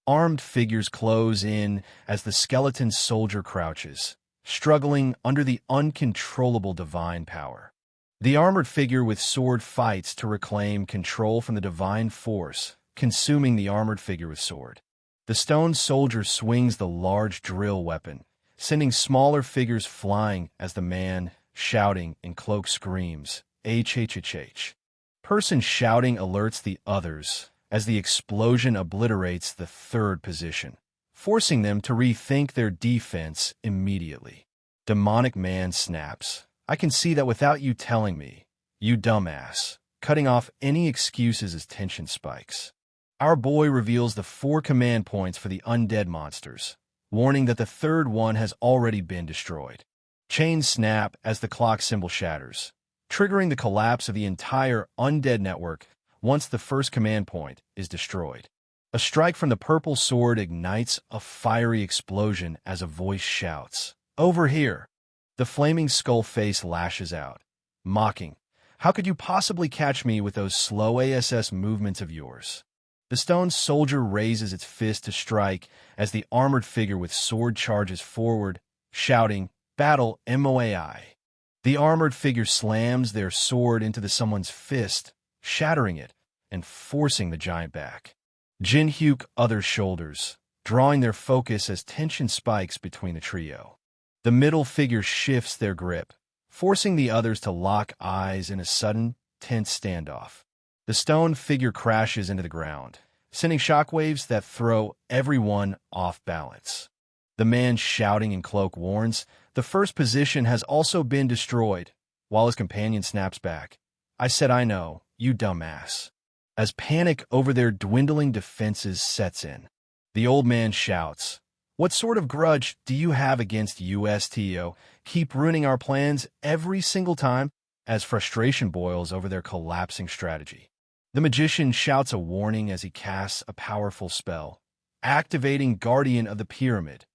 Armed figures close in as the skeleton soldier crouches, struggling under the uncontrollable divine power. The armored figure with sword fights to reclaim control from the divine force, consuming the armored figure with sword. The stone soldier swings the large drill weapon, sending smaller figures flying as the man, shouting in cloak, screams, "HHHH." Person shouting alerts the others as the explosion obliterates the third position, forcing them to rethink their defense immediately. Demonic man snaps, "I can see that without you telling me, you dumbass," cutting off any excuses as tension spikes. Our boy reveals the 4 command points for the undead monsters, warning that the third one has already been destroyed. Chains snap as the clock symbol shatters, triggering the collapse of the entire undead network once the first command point is destroyed. A strike from the purple sword ignites a fiery explosion as a voice shouts, "Over here!" The flaming skull face lashes out, mocking, "How could you possibly catch me with those slow ASS movements of yours?" The stone soldier raises its fist to strike as the armored figure with sword charges forward, shouting, "Battle MOAI." The armored figure slams their sword into someone's fist, shattering it and forcing the giant back. Jinhyuk other shoulders, drawing their focus as tension spikes between the trio. The middle figure shifts their grip, forcing the others to lock eyes in a sudden, tense standoff. The stone figure crashes into the ground, sending shockwaves that throw everyone off balance. The man shouting in cloak warns, "The first position has also been destroyed," while his companion snaps back, "I said I know, you dumbass." As panic over their dwindling defenses sets in, the old man shouts, "What sort of grudge do you have against USTO? Keep ruining our plans every single time," as frustration boils over their collapsing strategy. The magician shouts a warning as he casts a powerful spell, activating Guardian of the Pyramid,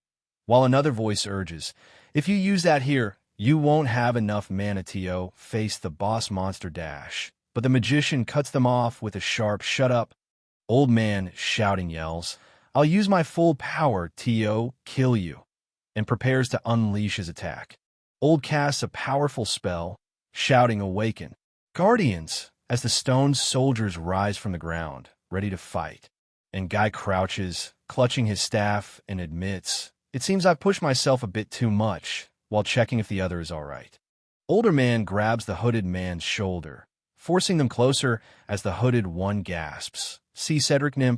while another voice urges, "If you use that here, you won't have enough mana to face the boss monster dash." But the magician cuts them off with a sharp, "Shut up." Old man shouting yells, "I'll use my full power to kill you," and prepares to unleash his attack. Old casts a powerful spell, shouting, "Awaken, Guardians," as the stone soldiers rise from the ground, ready to fight. And Guy crouches, clutching his staff, and admits, "It seems I've pushed myself a bit too much," while checking if the other is all right. Older man grabs the hooded man's shoulder, forcing them closer as the hooded one gasps, "See Cedric Nim?"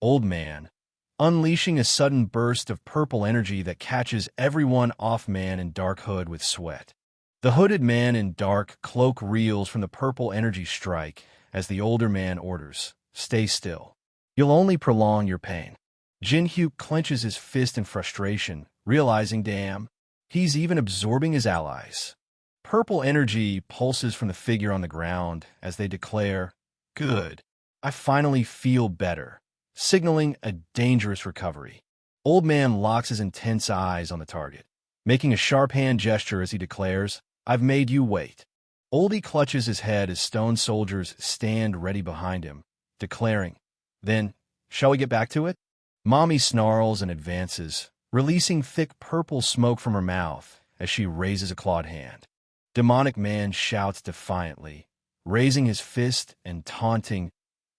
Old man, unleashing a sudden burst of purple energy that catches everyone off man in dark hood with sweat. The hooded man in dark cloak reels from the purple energy strike as the older man orders, "Stay still. You'll only prolong your pain." Jinhyuk clenches his fist in frustration, realizing, damn, he's even absorbing his allies. Purple energy pulses from the figure on the ground as they declare, "Good. I finally feel better," signaling a dangerous recovery. Old man locks his intense eyes on the target, making a sharp hand gesture as he declares, "I've made you wait." Oldie clutches his head as stone soldiers stand ready behind him, declaring, "Then, shall we get back to it?" Mommy snarls and advances, releasing thick purple smoke from her mouth as she raises a clawed hand. Demonic man shouts defiantly, raising his fist and taunting,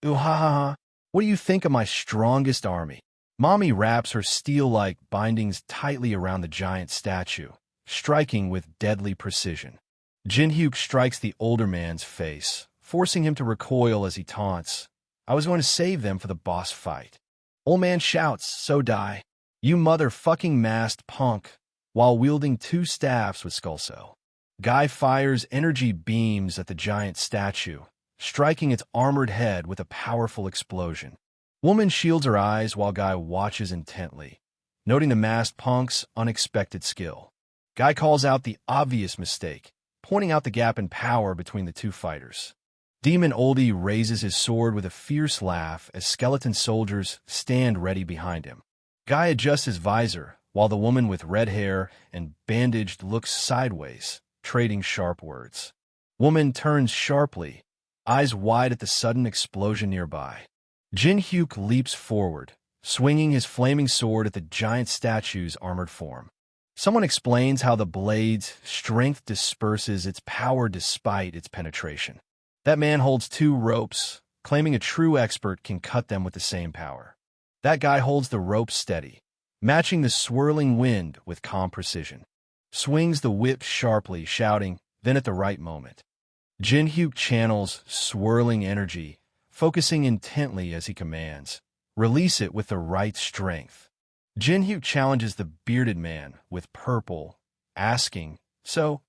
"Ooh-ha-ha-ha, what do you think of my strongest army?" Mommy wraps her steel-like bindings tightly around the giant statue, striking with deadly precision. Jinhyuk strikes the older man's face, forcing him to recoil as he taunts, I was going to save them for the boss fight. Old man shouts, so die. You motherfucking masked punk, while wielding two staffs with Skullso. Guy fires energy beams at the giant statue, striking its armored head with a powerful explosion. Woman shields her eyes while Guy watches intently, noting the masked punk's unexpected skill. Guy calls out the obvious mistake, pointing out the gap in power between the two fighters. Demon Oldie raises his sword with a fierce laugh as skeleton soldiers stand ready behind him. Guy adjusts his visor, while the woman with red hair and bandaged looks sideways, trading sharp words. Woman turns sharply, eyes wide at the sudden explosion nearby. Jin Hyuk leaps forward, swinging his flaming sword at the giant statue's armored form. Someone explains how the blade's strength disperses its power despite its penetration. That man holds two ropes, claiming a true expert can cut them with the same power. That guy holds the ropes steady, matching the swirling wind with calm precision. Swings the whip sharply, shouting, then at the right moment. Jin Hyuk channels swirling energy, focusing intently as he commands. Release it with the right strength. Jin Hyuk challenges the bearded man with purple, asking, so,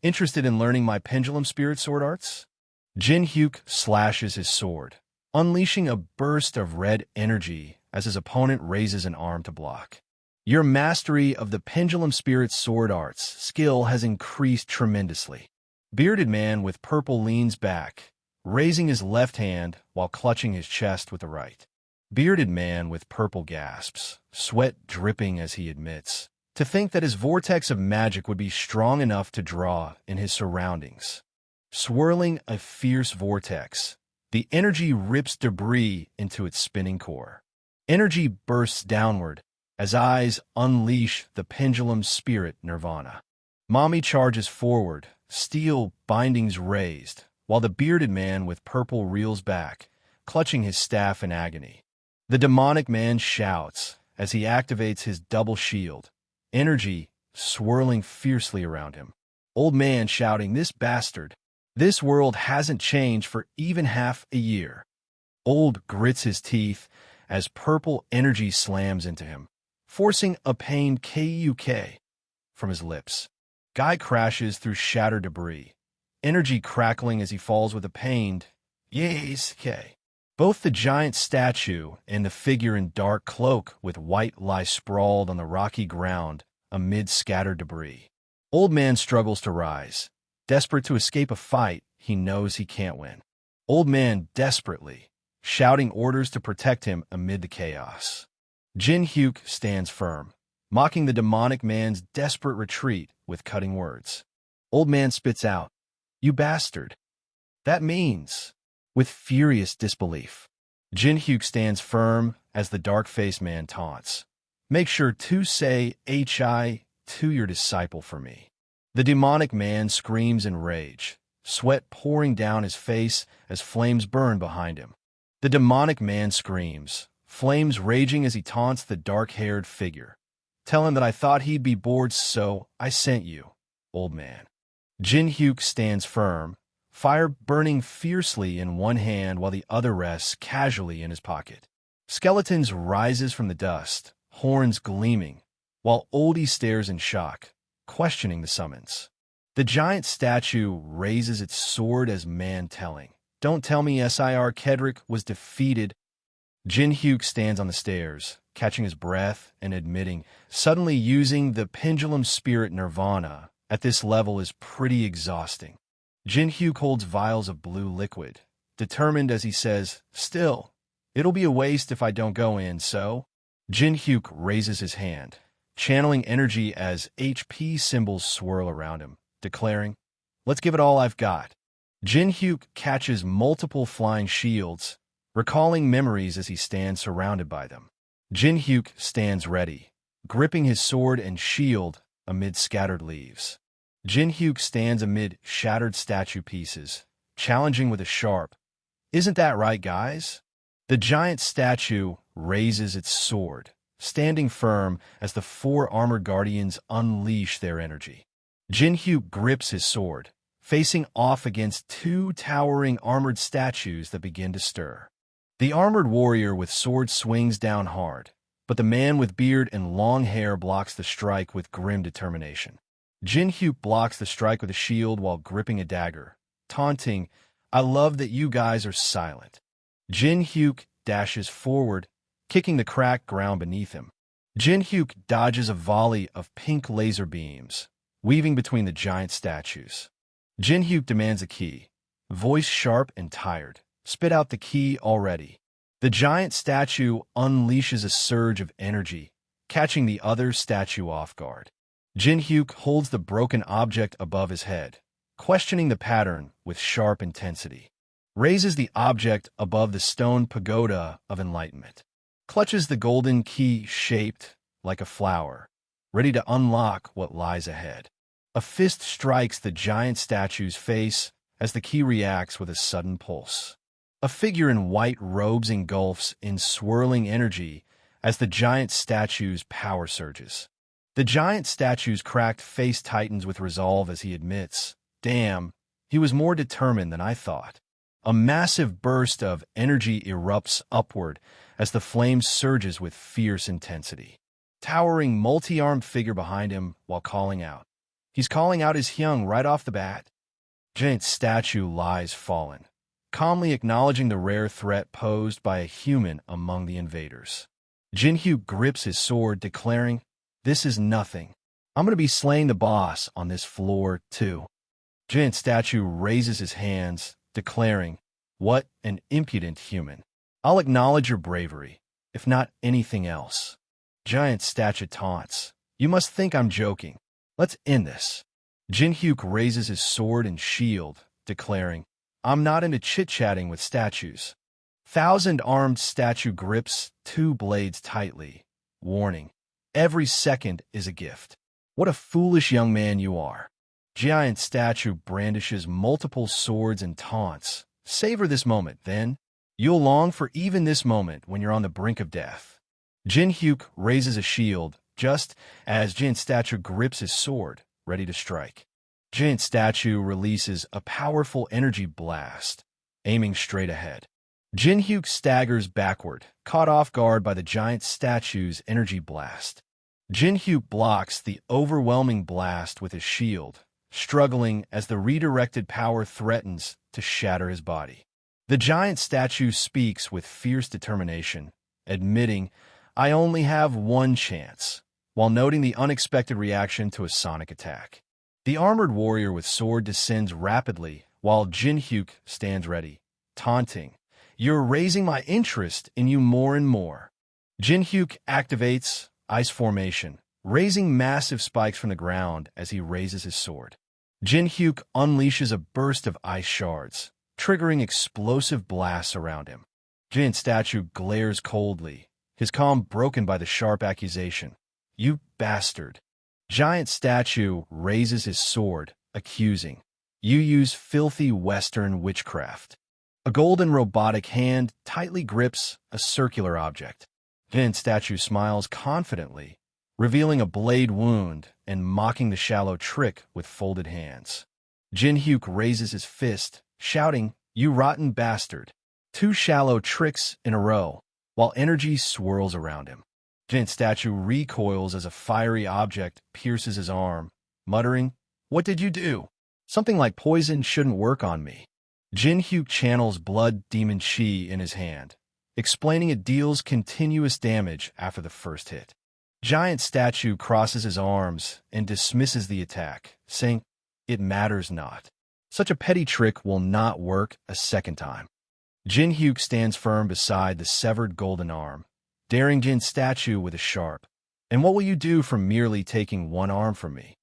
interested in learning my pendulum spirit sword arts? Jin Hyuk slashes his sword, unleashing a burst of red energy as his opponent raises an arm to block. Your mastery of the pendulum spirit sword arts skill has increased tremendously. Bearded man with purple leans back, raising his left hand while clutching his chest with the right. Bearded man with purple gasps, sweat dripping as he admits, to think that his vortex of magic would be strong enough to draw in his surroundings. Swirling a fierce vortex, the energy rips debris into its spinning core. Energy bursts downward as eyes unleash the pendulum spirit nirvana. Mommy charges forward, steel bindings raised, while the bearded man with purple reels back, clutching his staff in agony. The demonic man shouts as he activates his double shield, energy swirling fiercely around him. Old man shouting, this bastard. This world hasn't changed for even half a year. Old grits his teeth as purple energy slams into him, forcing a pained KUK from his lips. Guy crashes through shattered debris, energy crackling as he falls with a pained yes, K. Both the giant statue and the figure in dark cloak with white lie sprawled on the rocky ground amid scattered debris. Old man struggles to rise, desperate to escape a fight he knows he can't win. Old man desperately, shouting orders to protect him amid the chaos. Jin Hyuk stands firm, mocking the demonic man's desperate retreat with cutting words. Old man spits out, you bastard. That means... With furious disbelief, Jin Hyuk stands firm as the dark-faced man taunts. Make sure to say HI to your disciple for me. The demonic man screams in rage, sweat pouring down his face as flames burn behind him. The demonic man screams, flames raging as he taunts the dark-haired figure. Tell him that I thought he'd be bored, so I sent you, old man. Jin Hyuk stands firm, fire burning fiercely in one hand while the other rests casually in his pocket. Skeletons rises from the dust, horns gleaming, while Oldie stares in shock, questioning the summons. The giant statue raises its sword as man telling, don't tell me Sir Kedrick was defeated. Jin Hyuk stands on the stairs, catching his breath and admitting, suddenly using the pendulum spirit nirvana at this level is pretty exhausting. Jin Hyuk holds vials of blue liquid, determined as he says, still, it'll be a waste if I don't go in, so? Jin Hyuk raises his hand, channeling energy as HP symbols swirl around him, declaring, let's give it all I've got. Jin Hyuk catches multiple flying shields, recalling memories as he stands surrounded by them. Jin Hyuk stands ready, gripping his sword and shield amid scattered leaves. Jin Hyuk stands amid shattered statue pieces, challenging with a sharp, isn't that right, guys? The giant statue raises its sword, standing firm as the four armored guardians unleash their energy. Jin Hyuk grips his sword, facing off against two towering armored statues that begin to stir. The armored warrior with sword swings down hard, but the man with beard and long hair blocks the strike with grim determination. Jin-hyuk blocks the strike with a shield while gripping a dagger, taunting, "I love that you guys are silent." Jin-hyuk dashes forward, kicking the cracked ground beneath him. Jin-hyuk dodges a volley of pink laser beams, weaving between the giant statues. Jin-hyuk demands a key. Voice sharp and tired. "Spit out the key already." The giant statue unleashes a surge of energy, catching the other statue off guard. Jin-hyuk holds the broken object above his head, questioning the pattern with sharp intensity. Raises the object above the stone pagoda of enlightenment. Clutches the golden key shaped like a flower, ready to unlock what lies ahead. A fist strikes the giant statue's face as the key reacts with a sudden pulse. A figure in white robes engulfs in swirling energy as the giant statue's power surges. The giant statue's cracked face tightens with resolve as he admits, "Damn, he was more determined than I thought." A massive burst of energy erupts upward as the flame surges with fierce intensity. Towering multi-armed figure behind him while calling out. He's calling out his Hyung right off the bat. Giant statue lies fallen, calmly acknowledging the rare threat posed by a human among the invaders. Jin-hyuk grips his sword, declaring, "This is nothing. I'm going to be slaying the boss on this floor, too." Giant statue raises his hands, declaring, "What an impudent human. I'll acknowledge your bravery, if not anything else." Giant statue taunts, "You must think I'm joking. Let's end this." Jin-hyuk raises his sword and shield, declaring, "I'm not into chit-chatting with statues." Thousand-armed statue grips two blades tightly, warning, "Every second is a gift. What a foolish young man you are." Giant statue brandishes multiple swords and taunts, "Savor this moment, then. You'll long for even this moment when you're on the brink of death." Jin-hyuk raises a shield, just as giant statue grips his sword, ready to strike. Giant statue releases a powerful energy blast, aiming straight ahead. Jin-hyuk staggers backward, caught off guard by the giant statue's energy blast. Jin-hyuk blocks the overwhelming blast with his shield, struggling as the redirected power threatens to shatter his body. The giant statue speaks with fierce determination, admitting, "I only have one chance," while noting the unexpected reaction to a sonic attack. The armored warrior with sword descends rapidly while Jin-hyuk stands ready, taunting, "You're raising my interest in you more and more." Jin-hyuk activates ice formation, raising massive spikes from the ground as he raises his sword. Jin-hyuk unleashes a burst of ice shards, triggering explosive blasts around him. Giant statue glares coldly, his calm broken by the sharp accusation, "You bastard." Giant statue raises his sword, accusing, "You use filthy Western witchcraft." A golden robotic hand tightly grips a circular object. Giant statue smiles confidently, revealing a blade wound and mocking the shallow trick with folded hands. Jin-hyuk raises his fist, shouting, "You rotten bastard." Two shallow tricks in a row, while energy swirls around him. Giant statue recoils as a fiery object pierces his arm, muttering, "What did you do? Something like poison shouldn't work on me." Jin-hyuk channels blood demon chi in his hand, explaining it deals continuous damage after the first hit. Giant statue crosses his arms and dismisses the attack, saying, "It matters not. Such a petty trick will not work a second time." Jin-hyuk stands firm beside the severed golden arm, daring Jin statue with a sharp, "And what will you do for merely taking one arm from me?"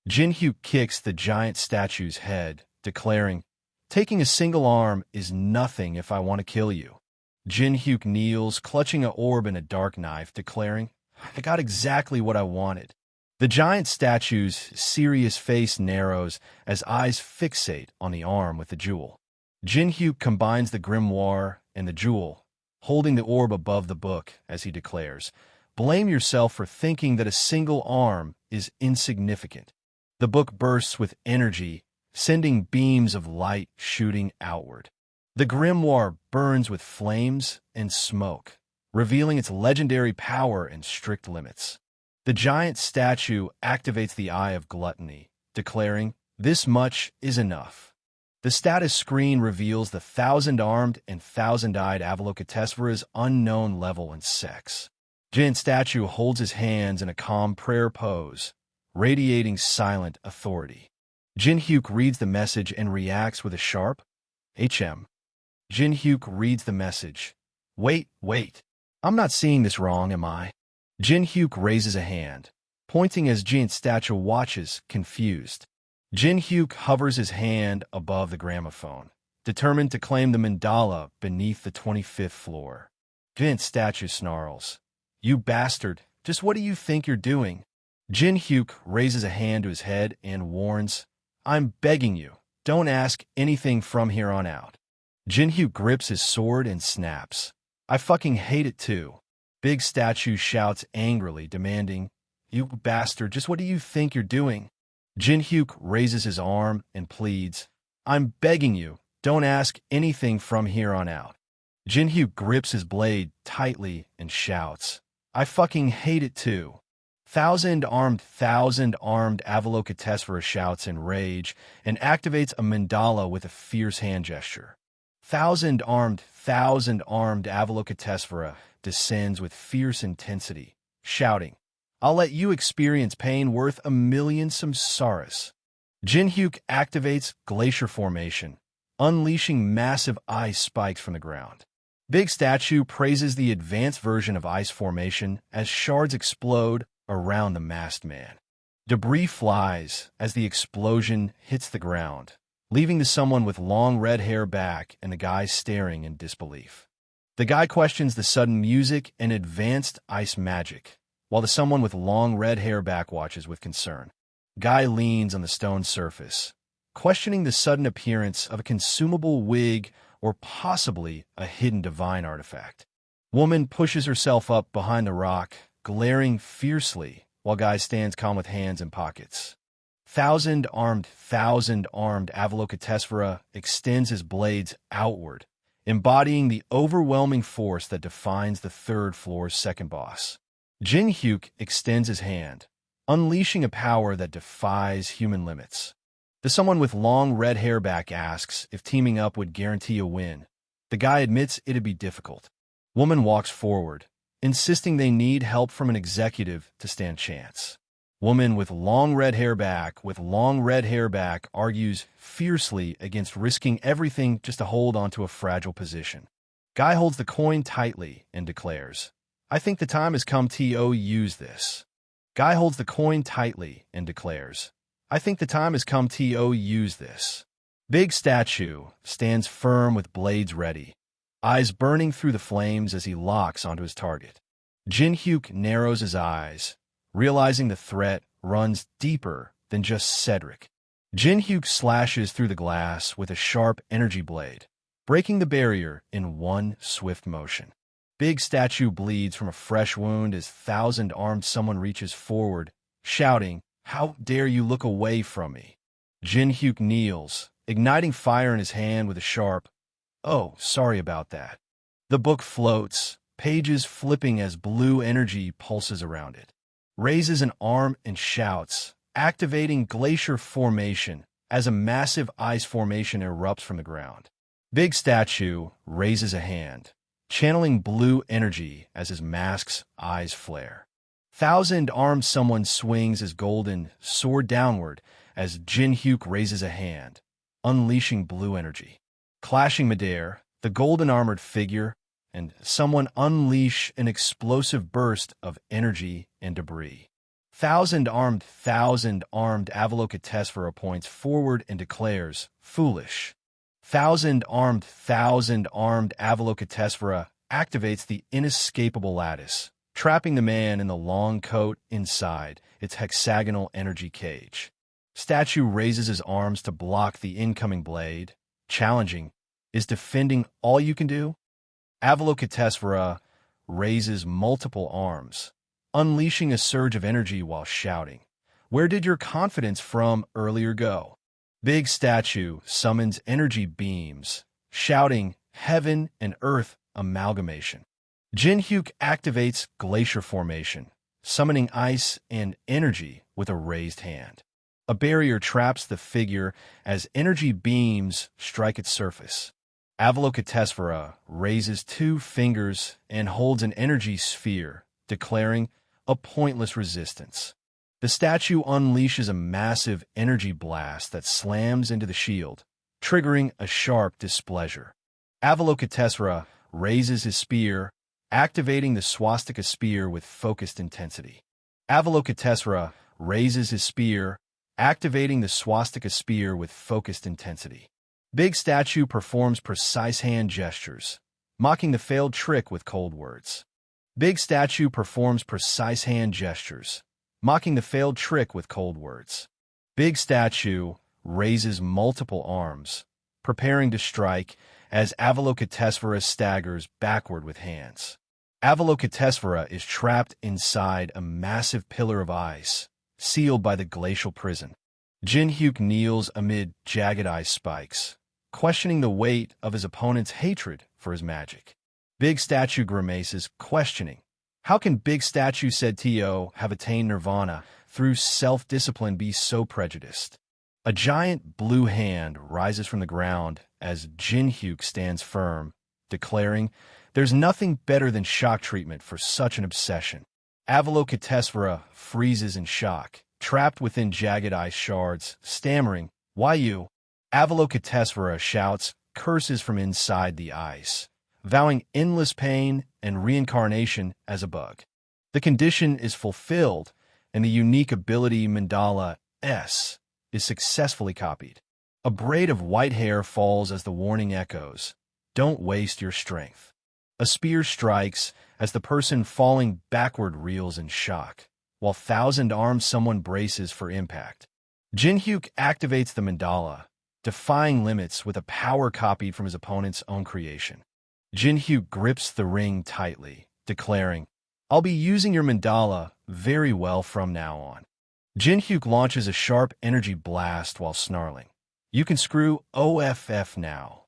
Jin-hyuk kicks the giant statue's head, declaring, "Taking a single arm is nothing if I want to kill you." Jin-hyuk kneels, clutching an orb and a dark knife, declaring, "I got exactly what I wanted." The giant statue's serious face narrows as eyes fixate on the arm with the jewel. Jin-hyuk combines the grimoire and the jewel, holding the orb above the book as he declares, "Blame yourself for thinking that a single arm is insignificant." The book bursts with energy, sending beams of light shooting outward. The grimoire burns with flames and smoke, revealing its legendary power and strict limits. The giant statue activates the Eye of Gluttony, declaring, "This much is enough." The status screen reveals the thousand-armed and thousand-eyed Avalokitesvara's unknown level and sex. Giant statue holds his hands in a calm prayer pose, radiating silent authority. Jinhyuk reads the message and reacts with a sharp HM. Jinhyuk reads the message. Wait. I'm not seeing this wrong, am I? Jinhyuk raises a hand, pointing as giant statue watches, confused. Jinhyuk hovers his hand above the gramophone, determined to claim the mandala beneath the 25th floor. Giant statue snarls. "You bastard, just what do you think you're doing?" Jinhyuk raises a hand to his head and warns, "I'm begging you, don't ask anything from here on out." Jinhyuk grips his sword and snaps. "I fucking hate it too." Big statue shouts angrily, demanding, "You bastard, just what do you think you're doing?" Jinhyuk raises his arm and pleads, "I'm begging you, don't ask anything from here on out." Jinhyuk grips his blade tightly and shouts, "I fucking hate it too." Thousand-armed Avalokitesvara shouts in rage and activates a mandala with a fierce hand gesture. Thousand-armed Avalokitesvara descends with fierce intensity, shouting, "I'll let you experience pain worth 1,000,000 samsaras." Jinhyuk activates Glacier Formation, unleashing massive ice spikes from the ground. Big Statue praises the advanced version of ice formation as shards explode around the masked man. Debris flies as the explosion hits the ground, leaving the someone with long red hair back and the guy staring in disbelief. The guy questions the sudden music and advanced ice magic, while the someone with long red hair back watches with concern. Guy leans on the stone surface, questioning the sudden appearance of a consumable wig or possibly a hidden divine artifact. Woman pushes herself up behind the rock, glaring fiercely, while guy stands calm with hands in pockets. Thousand-armed Avalokitesvara extends his blades outward, embodying the overwhelming force that defines the third floor's second boss. Jinhyuk extends his hand, unleashing a power that defies human limits. The someone with long red hair back asks if teaming up would guarantee a win. The guy admits it'd be difficult. Woman walks forward, insisting they need help from an executive to stand chance. Woman with long red hair back argues fiercely against risking everything just to hold onto a fragile position. Guy holds the coin tightly and declares, "I think the time has come to use this." Guy holds the coin tightly and declares, "I think the time has come to use this." Big Statue stands firm with blades ready, eyes burning through the flames as he locks onto his target. Jinhyuk narrows his eyes, realizing the threat runs deeper than just Cedric. Jinhyuk slashes through the glass with a sharp energy blade, breaking the barrier in one swift motion. Big Statue bleeds from a fresh wound as thousand-armed someone reaches forward, shouting, "How dare you look away from me?" Jinhyuk kneels, igniting fire in his hand with a sharp, "Oh, sorry about that." The book floats, pages flipping as blue energy pulses around it. Raises an arm and shouts, activating Glacier Formation as a massive ice formation erupts from the ground. Big Statue raises a hand, channeling blue energy as his mask's eyes flare. Thousand-armed someone swings his golden sword downward as Jinhyuk raises a hand, unleashing blue energy. Clashing midair, the golden-armored figure and someone unleash an explosive burst of energy and debris. Thousand-armed Avalokitesvara points forward and declares, "Foolish." Thousand-armed Avalokitesvara activates the inescapable lattice, trapping the man in the long coat inside its hexagonal energy cage. Statue raises his arms to block the incoming blade, challenging, "Is defending all you can do?" Avalokitesvara raises multiple arms, unleashing a surge of energy while shouting, "Where did your confidence from earlier go?" Big Statue summons energy beams, shouting heaven and earth amalgamation. Jin Hyuk activates glacier formation, summoning ice and energy with a raised hand. A barrier traps the figure as energy beams strike its surface. Avalokitesvara raises 2 fingers and holds an energy sphere, declaring a pointless resistance. The statue unleashes a massive energy blast that slams into the shield, triggering a sharp displeasure. Avalokitesvara raises his spear, activating the swastika spear with focused intensity. Avalokitesvara raises his spear, activating the swastika spear with focused intensity. Big statue performs precise hand gestures, mocking the failed trick with cold words. Big statue performs precise hand gestures, mocking the failed trick with cold words. Big statue raises multiple arms, preparing to strike as Avalokitesvara staggers backward with hands. Avalokitesvara is trapped inside a massive pillar of ice, sealed by the glacial prison. Jin Hyuk kneels amid jagged ice spikes, questioning the weight of his opponent's hatred for his magic. Big statue grimaces, questioning, how can Big statue said To have attained nirvana through self-discipline be so prejudiced? A giant blue hand rises from the ground as Jin Hyuk stands firm, declaring, there's nothing better than shock treatment for such an obsession. Avalokitesvara freezes in shock, trapped within jagged ice shards, stammering, why you? Avalokitesvara shouts curses from inside the ice, vowing endless pain and reincarnation as a bug. The condition is fulfilled, and the unique ability Mandala S is successfully copied. A braid of white hair falls as the warning echoes, don't waste your strength. A spear strikes as the person falling backward reels in shock, while thousand-armed someone braces for impact. Jin Hyuk activates the mandala, defying limits with a power copied from his opponent's own creation. Jin Hyuk grips the ring tightly, declaring, I'll be using your mandala very well from now on. Jin Hyuk launches a sharp energy blast while snarling. You can screw OFF now.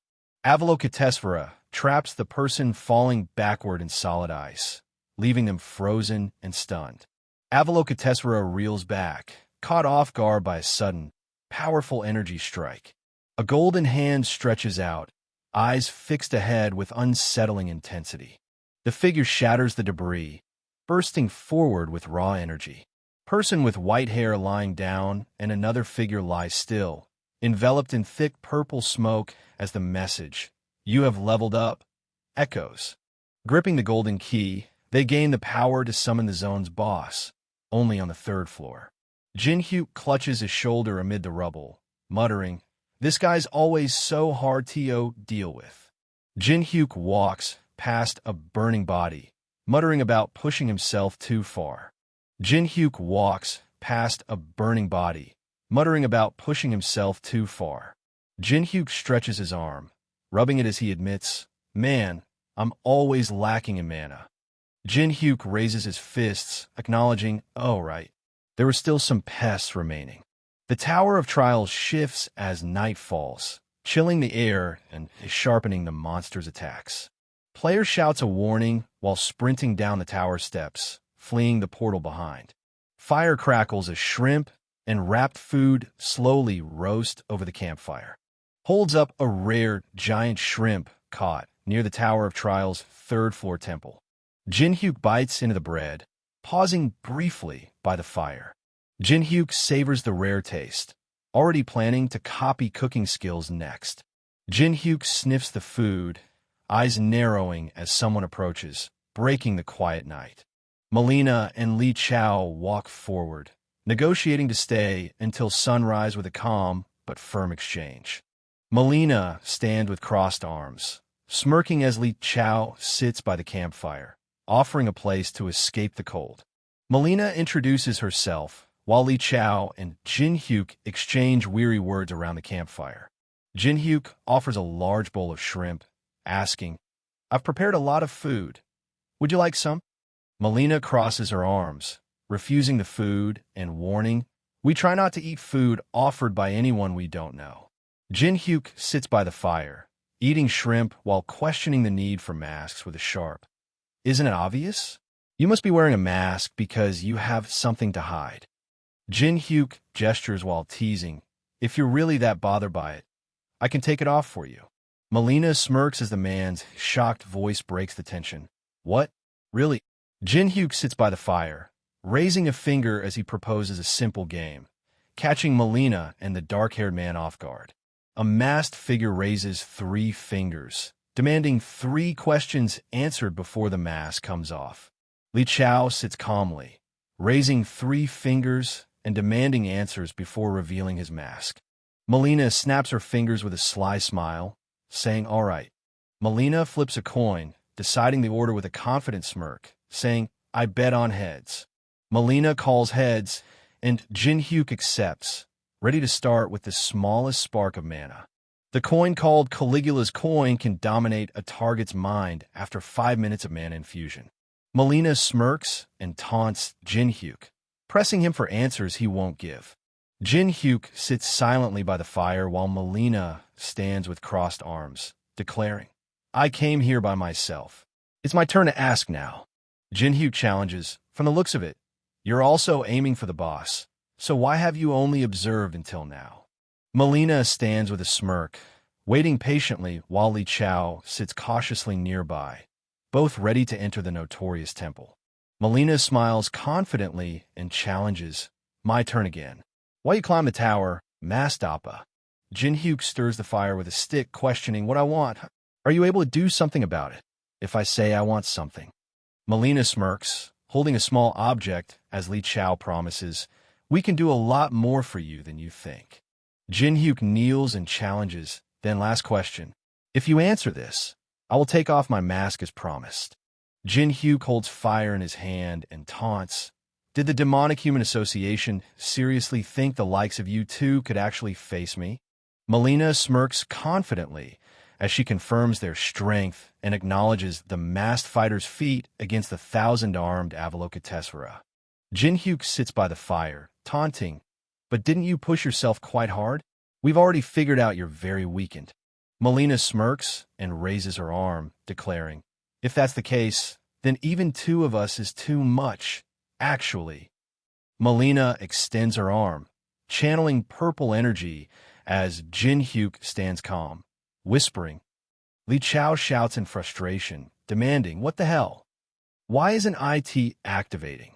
Avalokitesvara traps the person falling backward in solid ice, leaving them frozen and stunned. Avalokitesvara reels back, caught off guard by a sudden, powerful energy strike. A golden hand stretches out, eyes fixed ahead with unsettling intensity. The figure shatters the debris, bursting forward with raw energy. Person with white hair lying down and another figure lies still, enveloped in thick purple smoke as the message, you have leveled up, echoes. Gripping the golden key, they gain the power to summon the zone's boss, only on the 3rd floor. Jin Hyuk clutches his shoulder amid the rubble, muttering, this guy's always so hard to deal with. Jin Hyuk walks past a burning body, muttering about pushing himself too far. Jin Hyuk walks past a burning body, muttering about pushing himself too far. Jin Hyuk stretches his arm, rubbing it as he admits, man, I'm always lacking in mana. Jin Hyuk raises his fists, acknowledging, oh right, there were still some pests remaining. The Tower of Trials shifts as night falls, chilling the air and sharpening the monster's attacks. Player shouts a warning while sprinting down the tower steps, fleeing the portal behind. Fire crackles as shrimp and wrapped food slowly roast over the campfire. Holds up a rare giant shrimp caught near the Tower of Trials' 3rd floor temple. Jin Hyuk bites into the bread, pausing briefly by the fire. Jin Hyuk savors the rare taste, already planning to copy cooking skills next. Jin Hyuk sniffs the food, eyes narrowing as someone approaches, breaking the quiet night. Melina and Li Chao walk forward, negotiating to stay until sunrise with a calm but firm exchange. Melina stands with crossed arms, smirking as Li Chao sits by the campfire, offering a place to escape the cold. Melina introduces herself, while Li Chao and Jin Hyuk exchange weary words around the campfire. Jin Hyuk offers a large bowl of shrimp, asking, I've prepared a lot of food. Would you like some? Melina crosses her arms, refusing the food and warning, we try not to eat food offered by anyone we don't know. Jin Hyuk sits by the fire, eating shrimp while questioning the need for masks with a sharp. Isn't it obvious? You must be wearing a mask because you have something to hide. Jin Hyuk gestures while teasing. If you're really that bothered by it, I can take it off for you. Melina smirks as the man's shocked voice breaks the tension. What? Really? Jin Hyuk sits by the fire, raising a finger as he proposes a simple game, catching Melina and the dark-haired man off guard. A masked figure raises 3 fingers, demanding 3 questions answered before the mask comes off. Li Chao sits calmly, raising 3 fingers and demanding answers before revealing his mask. Melina snaps her fingers with a sly smile, saying, "All right." Melina flips a coin, deciding the order with a confident smirk, saying, "I bet on heads." Melina calls heads, and Jin Hyuk accepts, ready to start with the smallest spark of mana. The coin called Caligula's coin can dominate a target's mind after 5 minutes of mana infusion. Melina smirks and taunts Jin Hyuk, pressing him for answers he won't give. Jin Hyuk sits silently by the fire while Melina stands with crossed arms, declaring, "I came here by myself. It's my turn to ask now." Jin Hyuk challenges, "From the looks of it, you're also aiming for the boss, so why have you only observed until now?" Melina stands with a smirk, waiting patiently while Li Chao sits cautiously nearby, both ready to enter the notorious temple. Melina smiles confidently and challenges, "My turn again. Why you climb the tower, Mastapa?" Jin Hyuk stirs the fire with a stick, questioning, "What I want? Are you able to do something about it? If I say I want something." Melina smirks, holding a small object as Li Chao promises, "We can do a lot more for you than you think." Jin Hyuk kneels and challenges, then last question, "If you answer this, I will take off my mask as promised." Jin Hyuk holds fire in his hand and taunts, "Did the demonic human association seriously think the likes of you two could actually face me?" Melina smirks confidently as she confirms their strength and acknowledges the masked fighter's feat against the 1,000-armed Avalokitesvara. Jin Hyuk sits by the fire, taunting, "But didn't you push yourself quite hard? We've already figured out you're very weakened." Melina smirks and raises her arm, declaring, "If that's the case, then even 2 of us is too much, actually." Melina extends her arm, channeling purple energy as Jin Hyuk stands calm, whispering. Li Chao shouts in frustration, demanding, "What the hell? Why isn't IT activating?"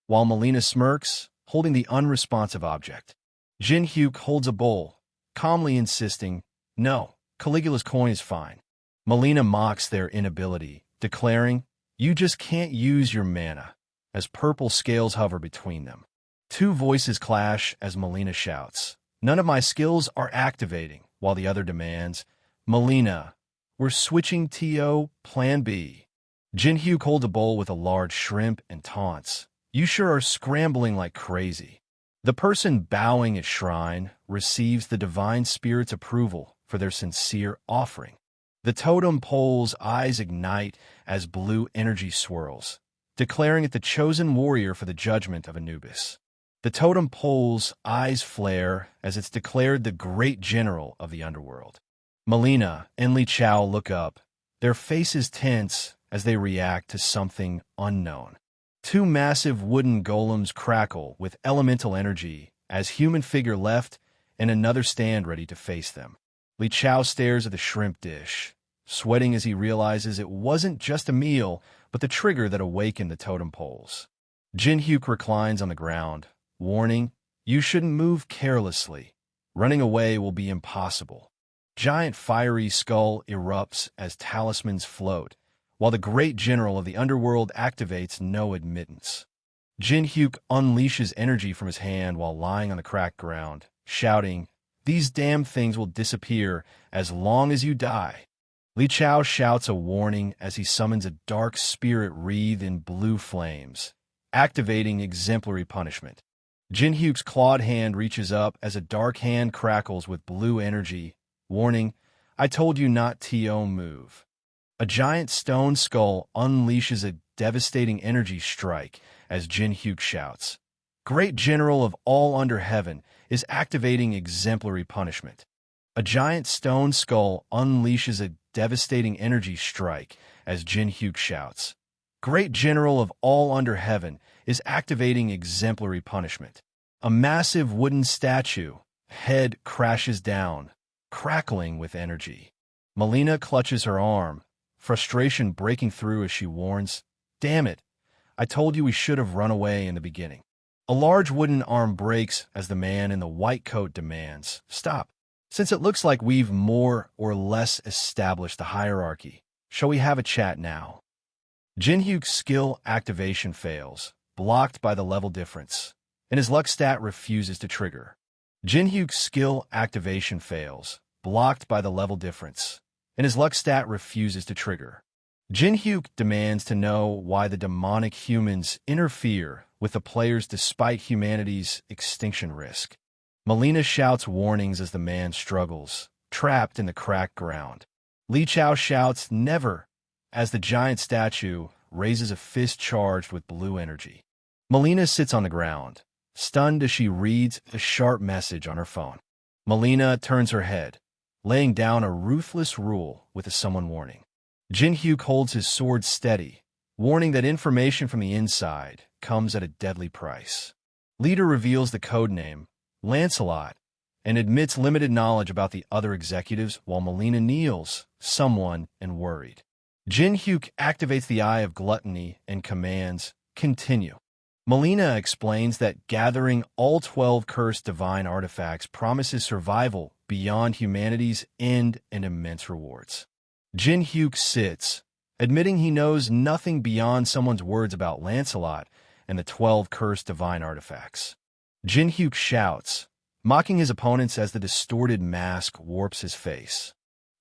While Melina smirks, holding the unresponsive object. Jin Hyuk holds a bowl, calmly insisting, "No, Caligula's coin is fine." Melina mocks their inability, declaring, "You just can't use your mana," as purple scales hover between them. 2 voices clash as Melina shouts, "None of my skills are activating," while the other demands, "Melina, we're switching TO Plan B." Jin Hyuk holds a bowl with a large shrimp and taunts, "You sure are scrambling like crazy." The person bowing at shrine receives the divine spirit's approval for their sincere offering. The totem pole's eyes ignite as blue energy swirls, declaring it the chosen warrior for the judgment of Anubis. The totem pole's eyes flare as it's declared the great general of the underworld. Melina and Li Chao look up, their faces tense as they react to something unknown. 2 massive wooden golems crackle with elemental energy as human figure left and another stand ready to face them. Li Chao stares at the shrimp dish, sweating as he realizes it wasn't just a meal, but the trigger that awakened the totem poles. Jin Hyuk reclines on the ground, warning, "You shouldn't move carelessly. Running away will be impossible." Giant fiery skull erupts as talismans float, while the great general of the underworld activates no admittance. Jin Hyuk unleashes energy from his hand while lying on the cracked ground, shouting, "These damn things will disappear as long as you die." Li Chao shouts a warning as he summons a dark spirit wreathed in blue flames, activating exemplary punishment. Jin Hyuk's clawed hand reaches up as a dark hand crackles with blue energy, warning, "I told you not to move." A giant stone skull unleashes a devastating energy strike as Jin Hyuk shouts, "Great General of all under heaven is activating exemplary punishment." A giant stone skull unleashes a devastating energy strike as Jin-hyuk shouts. Great General of all under heaven is activating exemplary punishment. A massive wooden statue, head crashes down, crackling with energy. Melina clutches her arm, frustration breaking through as she warns, "Damn it, I told you we should have run away in the beginning." A large wooden arm breaks as the man in the white coat demands, "Stop. Since it looks like we've more or less established the hierarchy, shall we have a chat now?" Jin-hyuk's skill activation fails, blocked by the level difference, and his luck stat refuses to trigger. Jin-hyuk's skill activation fails, blocked by the level difference, and his luck stat refuses to trigger. Jin-hyuk demands to know why the demonic humans interfere with the players despite humanity's extinction risk. Melina shouts warnings as the man struggles, trapped in the cracked ground. Li Chao shouts, "Never," as the giant statue raises a fist charged with blue energy. Melina sits on the ground, stunned as she reads a sharp message on her phone. Melina turns her head, laying down a ruthless rule with a summon warning. Jin-hyuk holds his sword steady, warning that information from the inside comes at a deadly price. Leader reveals the codename, Lancelot, and admits limited knowledge about the other executives while Melina kneels, someone and worried. Jin-hyuk activates the Eye of Gluttony and commands, "Continue." Melina explains that gathering all 12 cursed divine artifacts promises survival beyond humanity's end and immense rewards. Jin-hyuk sits, admitting he knows nothing beyond someone's words about Lancelot and the 12 cursed divine artifacts. Jin-hyuk shouts, mocking his opponents as the distorted mask warps his face.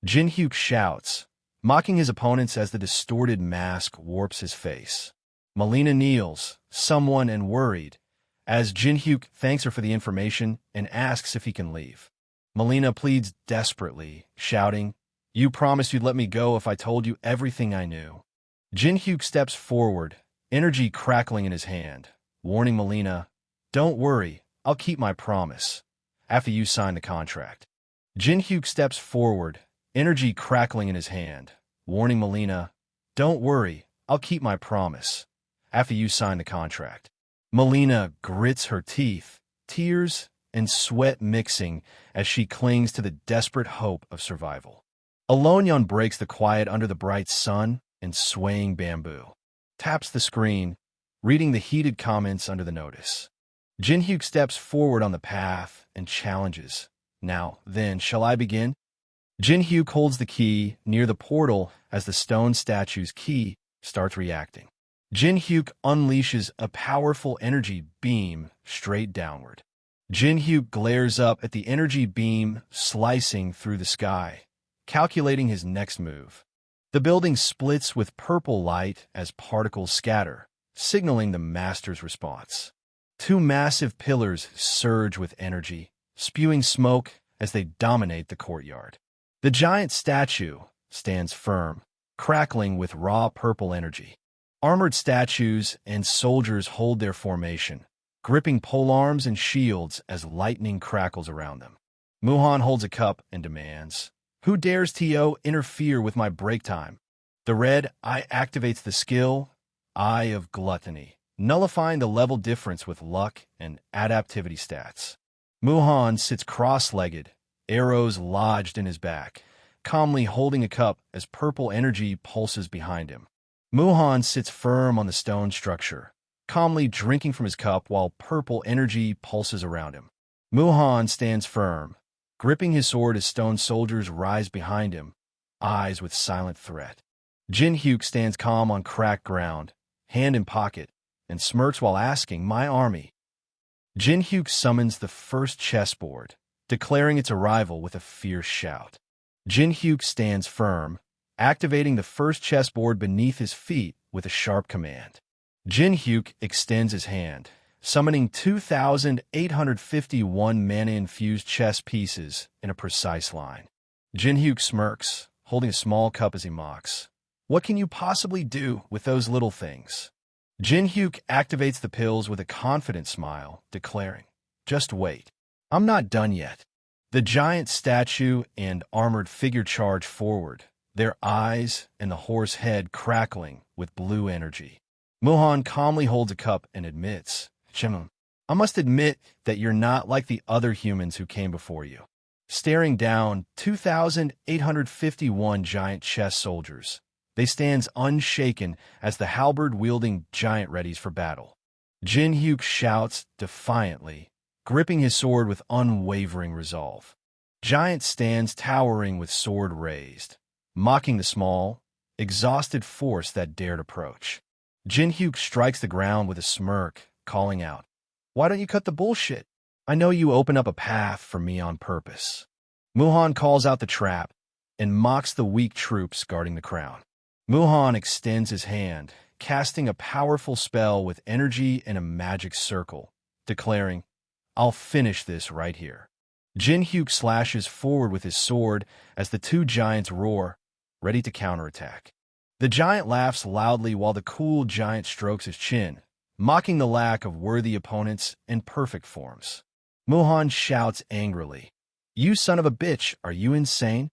Jin-hyuk shouts, mocking his opponents as the distorted mask warps his face. Melina kneels, someone and worried, as Jin-hyuk thanks her for the information and asks if he can leave. Melina pleads desperately, shouting, "You promised you'd let me go if I told you everything I knew." Jin-hyuk steps forward, energy crackling in his hand, warning Melina, "Don't worry, I'll keep my promise, after you sign the contract." Jin-hyuk steps forward, energy crackling in his hand, warning Melina, "Don't worry, I'll keep my promise, after you sign the contract." Melina grits her teeth, tears and sweat mixing as she clings to the desperate hope of survival. Alonyon breaks the quiet under the bright sun and swaying bamboo, taps the screen, reading the heated comments under the notice. Jin-hyuk steps forward on the path and challenges, "Now, then, shall I begin?" Jin-hyuk holds the key near the portal as the stone statue's key starts reacting. Jin-hyuk unleashes a powerful energy beam straight downward. Jin-hyuk glares up at the energy beam slicing through the sky, calculating his next move. The building splits with purple light as particles scatter, signaling the master's response. Two massive pillars surge with energy, spewing smoke as they dominate the courtyard. The giant statue stands firm, crackling with raw purple energy. Armored statues and soldiers hold their formation, gripping polearms and shields as lightning crackles around them. Muhan holds a cup and demands, "Who dares to interfere with my break time?" The red eye activates the skill, Eye of Gluttony, nullifying the level difference with luck and adaptivity stats. Muhan sits cross-legged, arrows lodged in his back, calmly holding a cup as purple energy pulses behind him. Muhan sits firm on the stone structure, calmly drinking from his cup while purple energy pulses around him. Muhan stands firm, gripping his sword as stone soldiers rise behind him, eyes with silent threat. Jin-hyuk stands calm on cracked ground, hand in pocket, and smirks while asking, "My army?" Jin-hyuk summons the first chessboard, declaring its arrival with a fierce shout. Jin-hyuk stands firm, activating the first chessboard beneath his feet with a sharp command. Jin-hyuk extends his hand, summoning 2,851 mana-infused chess pieces in a precise line. Jin-hyuk smirks, holding a small cup as he mocks, "What can you possibly do with those little things?" Jin-hyuk activates the pills with a confident smile, declaring, "Just wait. I'm not done yet." The giant statue and armored figure charge forward, their eyes and the horse head crackling with blue energy. Muhan calmly holds a cup and admits, "Chimum, I must admit that you're not like the other humans who came before you." Staring down 2,851 giant chess soldiers, they stands unshaken as the halberd-wielding giant readies for battle. Jin Hyuk shouts defiantly, gripping his sword with unwavering resolve. Giant stands towering with sword raised, mocking the small, exhausted force that dared approach. Jin Hyuk strikes the ground with a smirk, calling out, "Why don't you cut the bullshit? I know you open up a path for me on purpose." Muhan calls out the trap and mocks the weak troops guarding the crown. Muhan extends his hand, casting a powerful spell with energy and a magic circle, declaring, "I'll finish this right here." Jin Hyuk slashes forward with his sword as the two giants roar, ready to counterattack. The giant laughs loudly while the cool giant strokes his chin, mocking the lack of worthy opponents in perfect forms. Muhan shouts angrily, "You son of a bitch, are you insane?"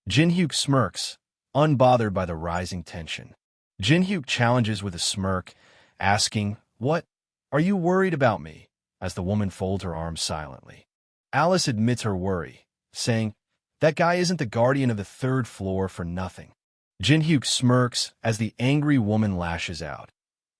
Jin Hyuk smirks, unbothered by the rising tension. Jin Hyuk challenges with a smirk, asking, "What? Are you worried about me?" as the woman folds her arms silently. Alice admits her worry, saying, "That guy isn't the guardian of the third floor for nothing." Jin Hyuk smirks as the angry woman lashes out,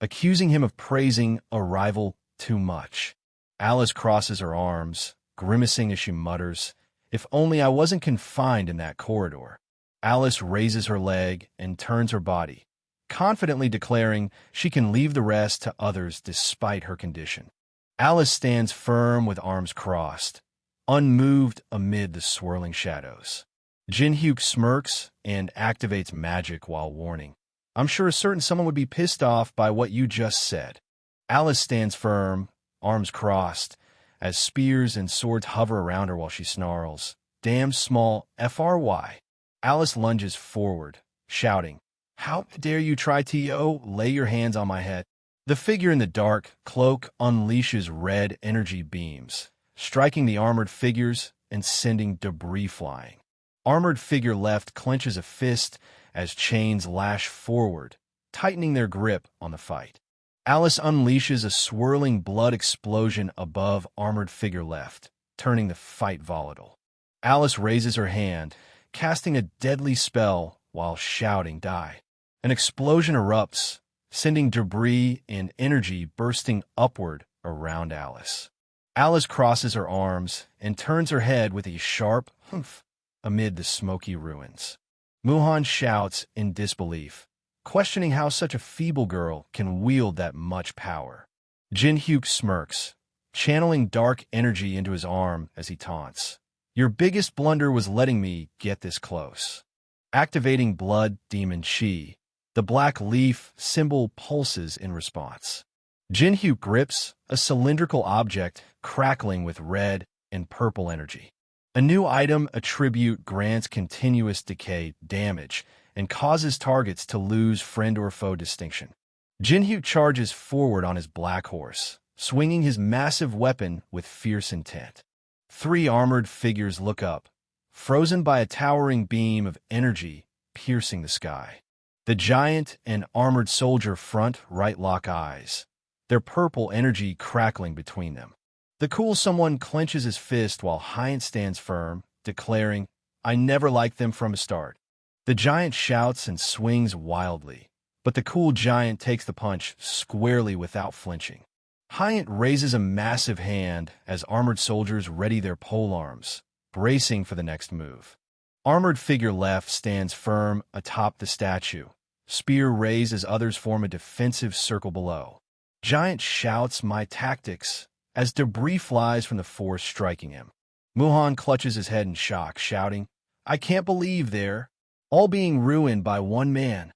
accusing him of praising a rival too much. Alice crosses her arms, grimacing as she mutters, "If only I wasn't confined in that corridor." Alice raises her leg and turns her body, confidently declaring she can leave the rest to others despite her condition. Alice stands firm with arms crossed, unmoved amid the swirling shadows. Jin Hyuk smirks and activates magic while warning, "I'm sure a certain someone would be pissed off by what you just said." Alice stands firm, arms crossed, as spears and swords hover around her while she snarls, "Damn small FRY." Alice lunges forward, shouting, "How dare you try to lay your hands on my head?" The figure in the dark cloak unleashes red energy beams, striking the armored figures and sending debris flying. Armored figure left clenches a fist as chains lash forward, tightening their grip on the fight. Alice unleashes a swirling blood explosion above armored figure left, turning the fight volatile. Alice raises her hand, casting a deadly spell while shouting, "Die." An explosion erupts, sending debris and energy bursting upward around Alice. Alice crosses her arms and turns her head with a sharp humph amid the smoky ruins. Muhan shouts in disbelief, questioning how such a feeble girl can wield that much power. Jin Hyuk smirks, channeling dark energy into his arm as he taunts, "Your biggest blunder was letting me get this close." Activating Blood Demon Chi, the black leaf symbol pulses in response. Jin Hyuk grips a cylindrical object crackling with red and purple energy. A new item attribute grants continuous decay damage and causes targets to lose friend or foe distinction. Jin Hyuk charges forward on his black horse, swinging his massive weapon with fierce intent. Three armored figures look up, frozen by a towering beam of energy piercing the sky. The giant and armored soldier front right lock eyes, their purple energy crackling between them. The cool someone clenches his fist while Hyant stands firm, declaring, "I never liked them from the start." The giant shouts and swings wildly, but the cool giant takes the punch squarely without flinching. Hyant raises a massive hand as armored soldiers ready their polearms, bracing for the next move. Armored figure left stands firm atop the statue, spear raised as others form a defensive circle below. Giant shouts, "My tactics," as debris flies from the force striking him. Muhan clutches his head in shock, shouting, "I can't believe they're all being ruined by one man."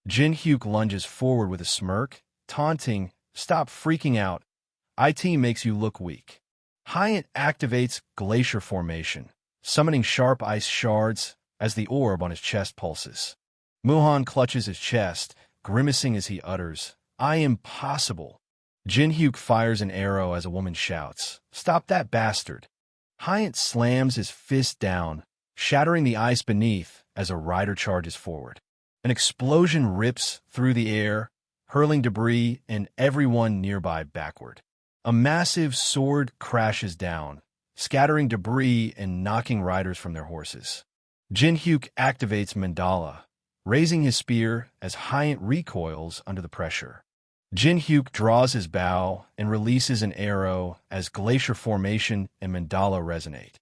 Jin Hyuk lunges forward with a smirk, taunting, "Stop freaking out. IT makes you look weak." Hyant activates Glacier Formation, summoning sharp ice shards as the orb on his chest pulses. Muhan clutches his chest, grimacing as he utters, "I am possible." Jin Hyuk fires an arrow as a woman shouts, "Stop that bastard." Hyant slams his fist down, shattering the ice beneath as a rider charges forward. An explosion rips through the air, hurling debris and everyone nearby backward. A massive sword crashes down, scattering debris and knocking riders from their horses. Jinhyuk activates Mandala, raising his spear as Hyant recoils under the pressure. Jinhyuk draws his bow and releases an arrow as Glacier Formation and Mandala resonate.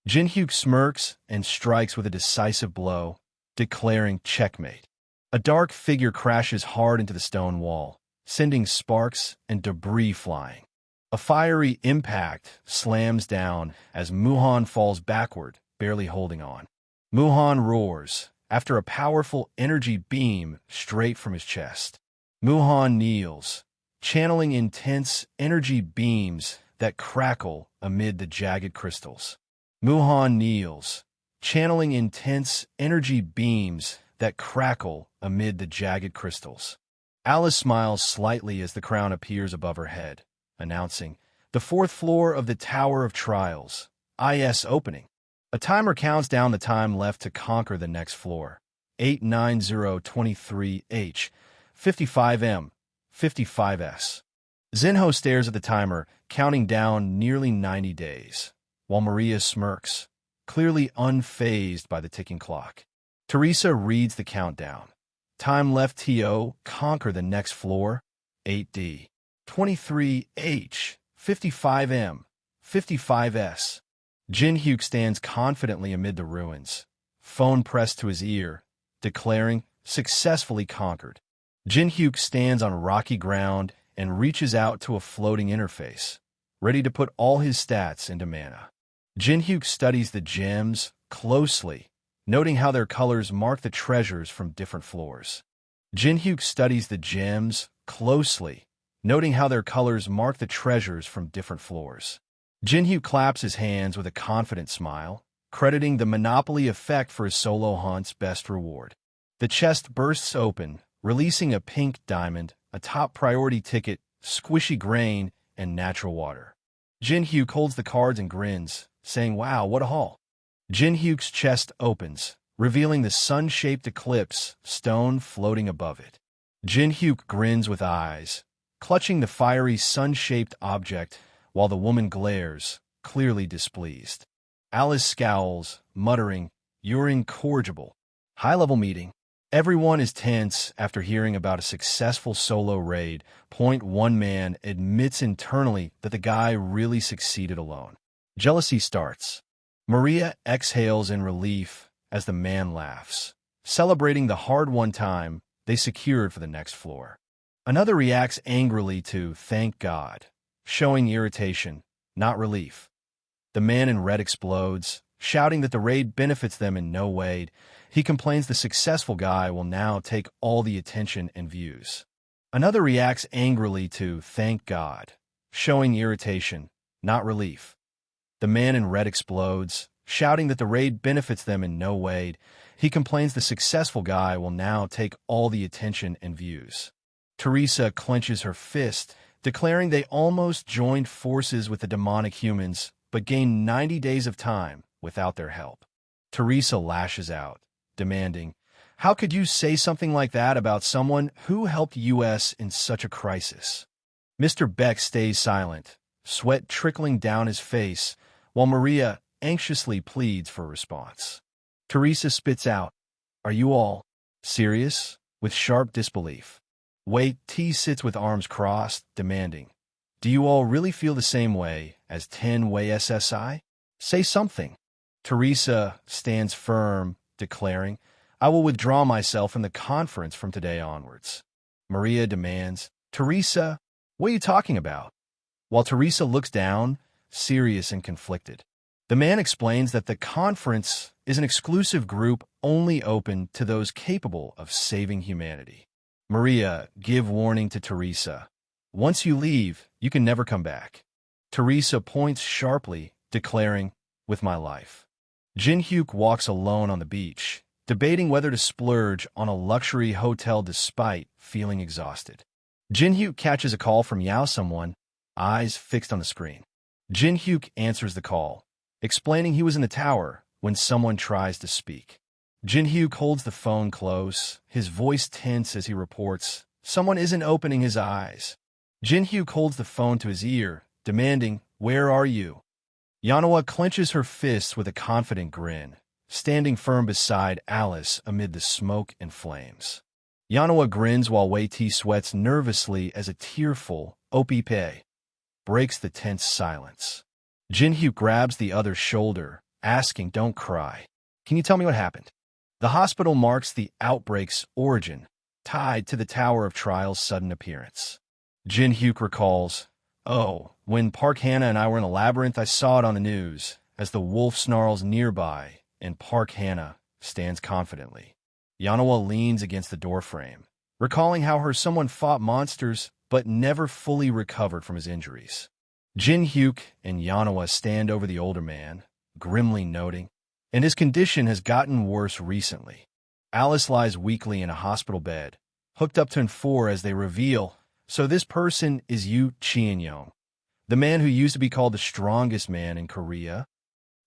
Jinhyuk smirks and strikes with a decisive blow, declaring checkmate. A dark figure crashes hard into the stone wall, sending sparks and debris flying. A fiery impact slams down as Muhan falls backward, barely holding on. Muhan roars after a powerful energy beam straight from his chest. Muhan kneels, channeling intense energy beams that crackle amid the jagged crystals. Muhan kneels, channeling intense energy beams that crackle amid the jagged crystals. Alice smiles slightly as the crown appears above her head, announcing, "The fourth floor of the Tower of Trials, IS opening." A timer counts down the time left to conquer the next floor. 89023H, 55M, 55S. Zinho stares at the timer, counting down nearly 90 days, while Maria smirks, clearly unfazed by the ticking clock. Teresa reads the countdown. Time left TO, conquer the next floor, 8D. 23H, 55M, 55S. Jinhyuk stands confidently amid the ruins, phone pressed to his ear, declaring, successfully conquered. Jinhyuk stands on rocky ground and reaches out to a floating interface, ready to put all his stats into mana. Jinhyuk studies the gems closely, noting how their colors mark the treasures from different floors. Jinhyuk studies the gems closely, noting how their colors mark the treasures from different floors. Jinhyuk claps his hands with a confident smile, crediting the Monopoly effect for his solo hunt's best reward. The chest bursts open, releasing a pink diamond, a top priority ticket, squishy grain, and natural water. Jinhyuk holds the cards and grins, saying, "Wow, what a haul." Jinhyuk's chest opens, revealing the sun-shaped eclipse stone floating above it. Jinhyuk grins with eyes, clutching the fiery sun-shaped object, while the woman glares, clearly displeased. Alice scowls, muttering, "You're incorrigible." High-level meeting. Everyone is tense after hearing about a successful solo raid. One man admits internally that the guy really succeeded alone. Jealousy starts. Maria exhales in relief as the man laughs, celebrating the hard-won time they secured for the next floor. Another reacts angrily to "thank God," showing irritation, not relief. The man in red explodes, shouting that the raid benefits them in no way. He complains the successful guy will now take all the attention and views. Another reacts angrily to "thank God," showing irritation, not relief. The man in red explodes, shouting that the raid benefits them in no way. He complains the successful guy will now take all the attention and views. Teresa clenches her fist, declaring they almost joined forces with the demonic humans, but gained 90 days of time without their help. Teresa lashes out, demanding, "How could you say something like that about someone who helped US in such a crisis?" Mr. Beck stays silent, sweat trickling down his face, while Maria anxiously pleads for a response. Teresa spits out, "Are you all serious?" with sharp disbelief. Wait, T sits with arms crossed, demanding, "Do you all really feel the same way as 10-way SSI? Say something." Teresa stands firm, declaring, "I will withdraw myself from the conference from today onwards." Maria demands, "Teresa, what are you talking about?" While Teresa looks down, serious and conflicted. The man explains that the conference is an exclusive group only open to those capable of saving humanity. Maria, give warning to Teresa. Once you leave, you can never come back. Teresa points sharply, declaring, "With my life." Jinhyuk walks alone on the beach, debating whether to splurge on a luxury hotel despite feeling exhausted. Jinhyuk catches a call from Yao someone, eyes fixed on the screen. Jinhyuk answers the call, explaining he was in the tower when someone tries to speak. Jin-hyuk holds the phone close, his voice tense as he reports, "Someone isn't opening his eyes." Jin-hyuk holds the phone to his ear, demanding, "Where are you?" Yanawa clenches her fists with a confident grin, standing firm beside Alice amid the smoke and flames. Yanawa grins while Wei-T sweats nervously as a tearful "Opp" breaks the tense silence. Jin-hyuk grabs the other's shoulder, asking, "Don't cry. Can you tell me what happened?" The hospital marks the outbreak's origin, tied to the Tower of Trial's sudden appearance. Jin-hyuk recalls, "Oh, when Park Hannah and I were in the labyrinth, I saw it on the news, as the wolf snarls nearby, and Park Hannah stands confidently." Yanawa leans against the doorframe, recalling how her someone fought monsters but never fully recovered from his injuries. Jin-hyuk and Yanawa stand over the older man, grimly noting, "And his condition has gotten worse recently." Alice lies weakly in a hospital bed, hooked up to N4 as they reveal, "So this person is Yu Chien-yong, the man who used to be called the strongest man in Korea?"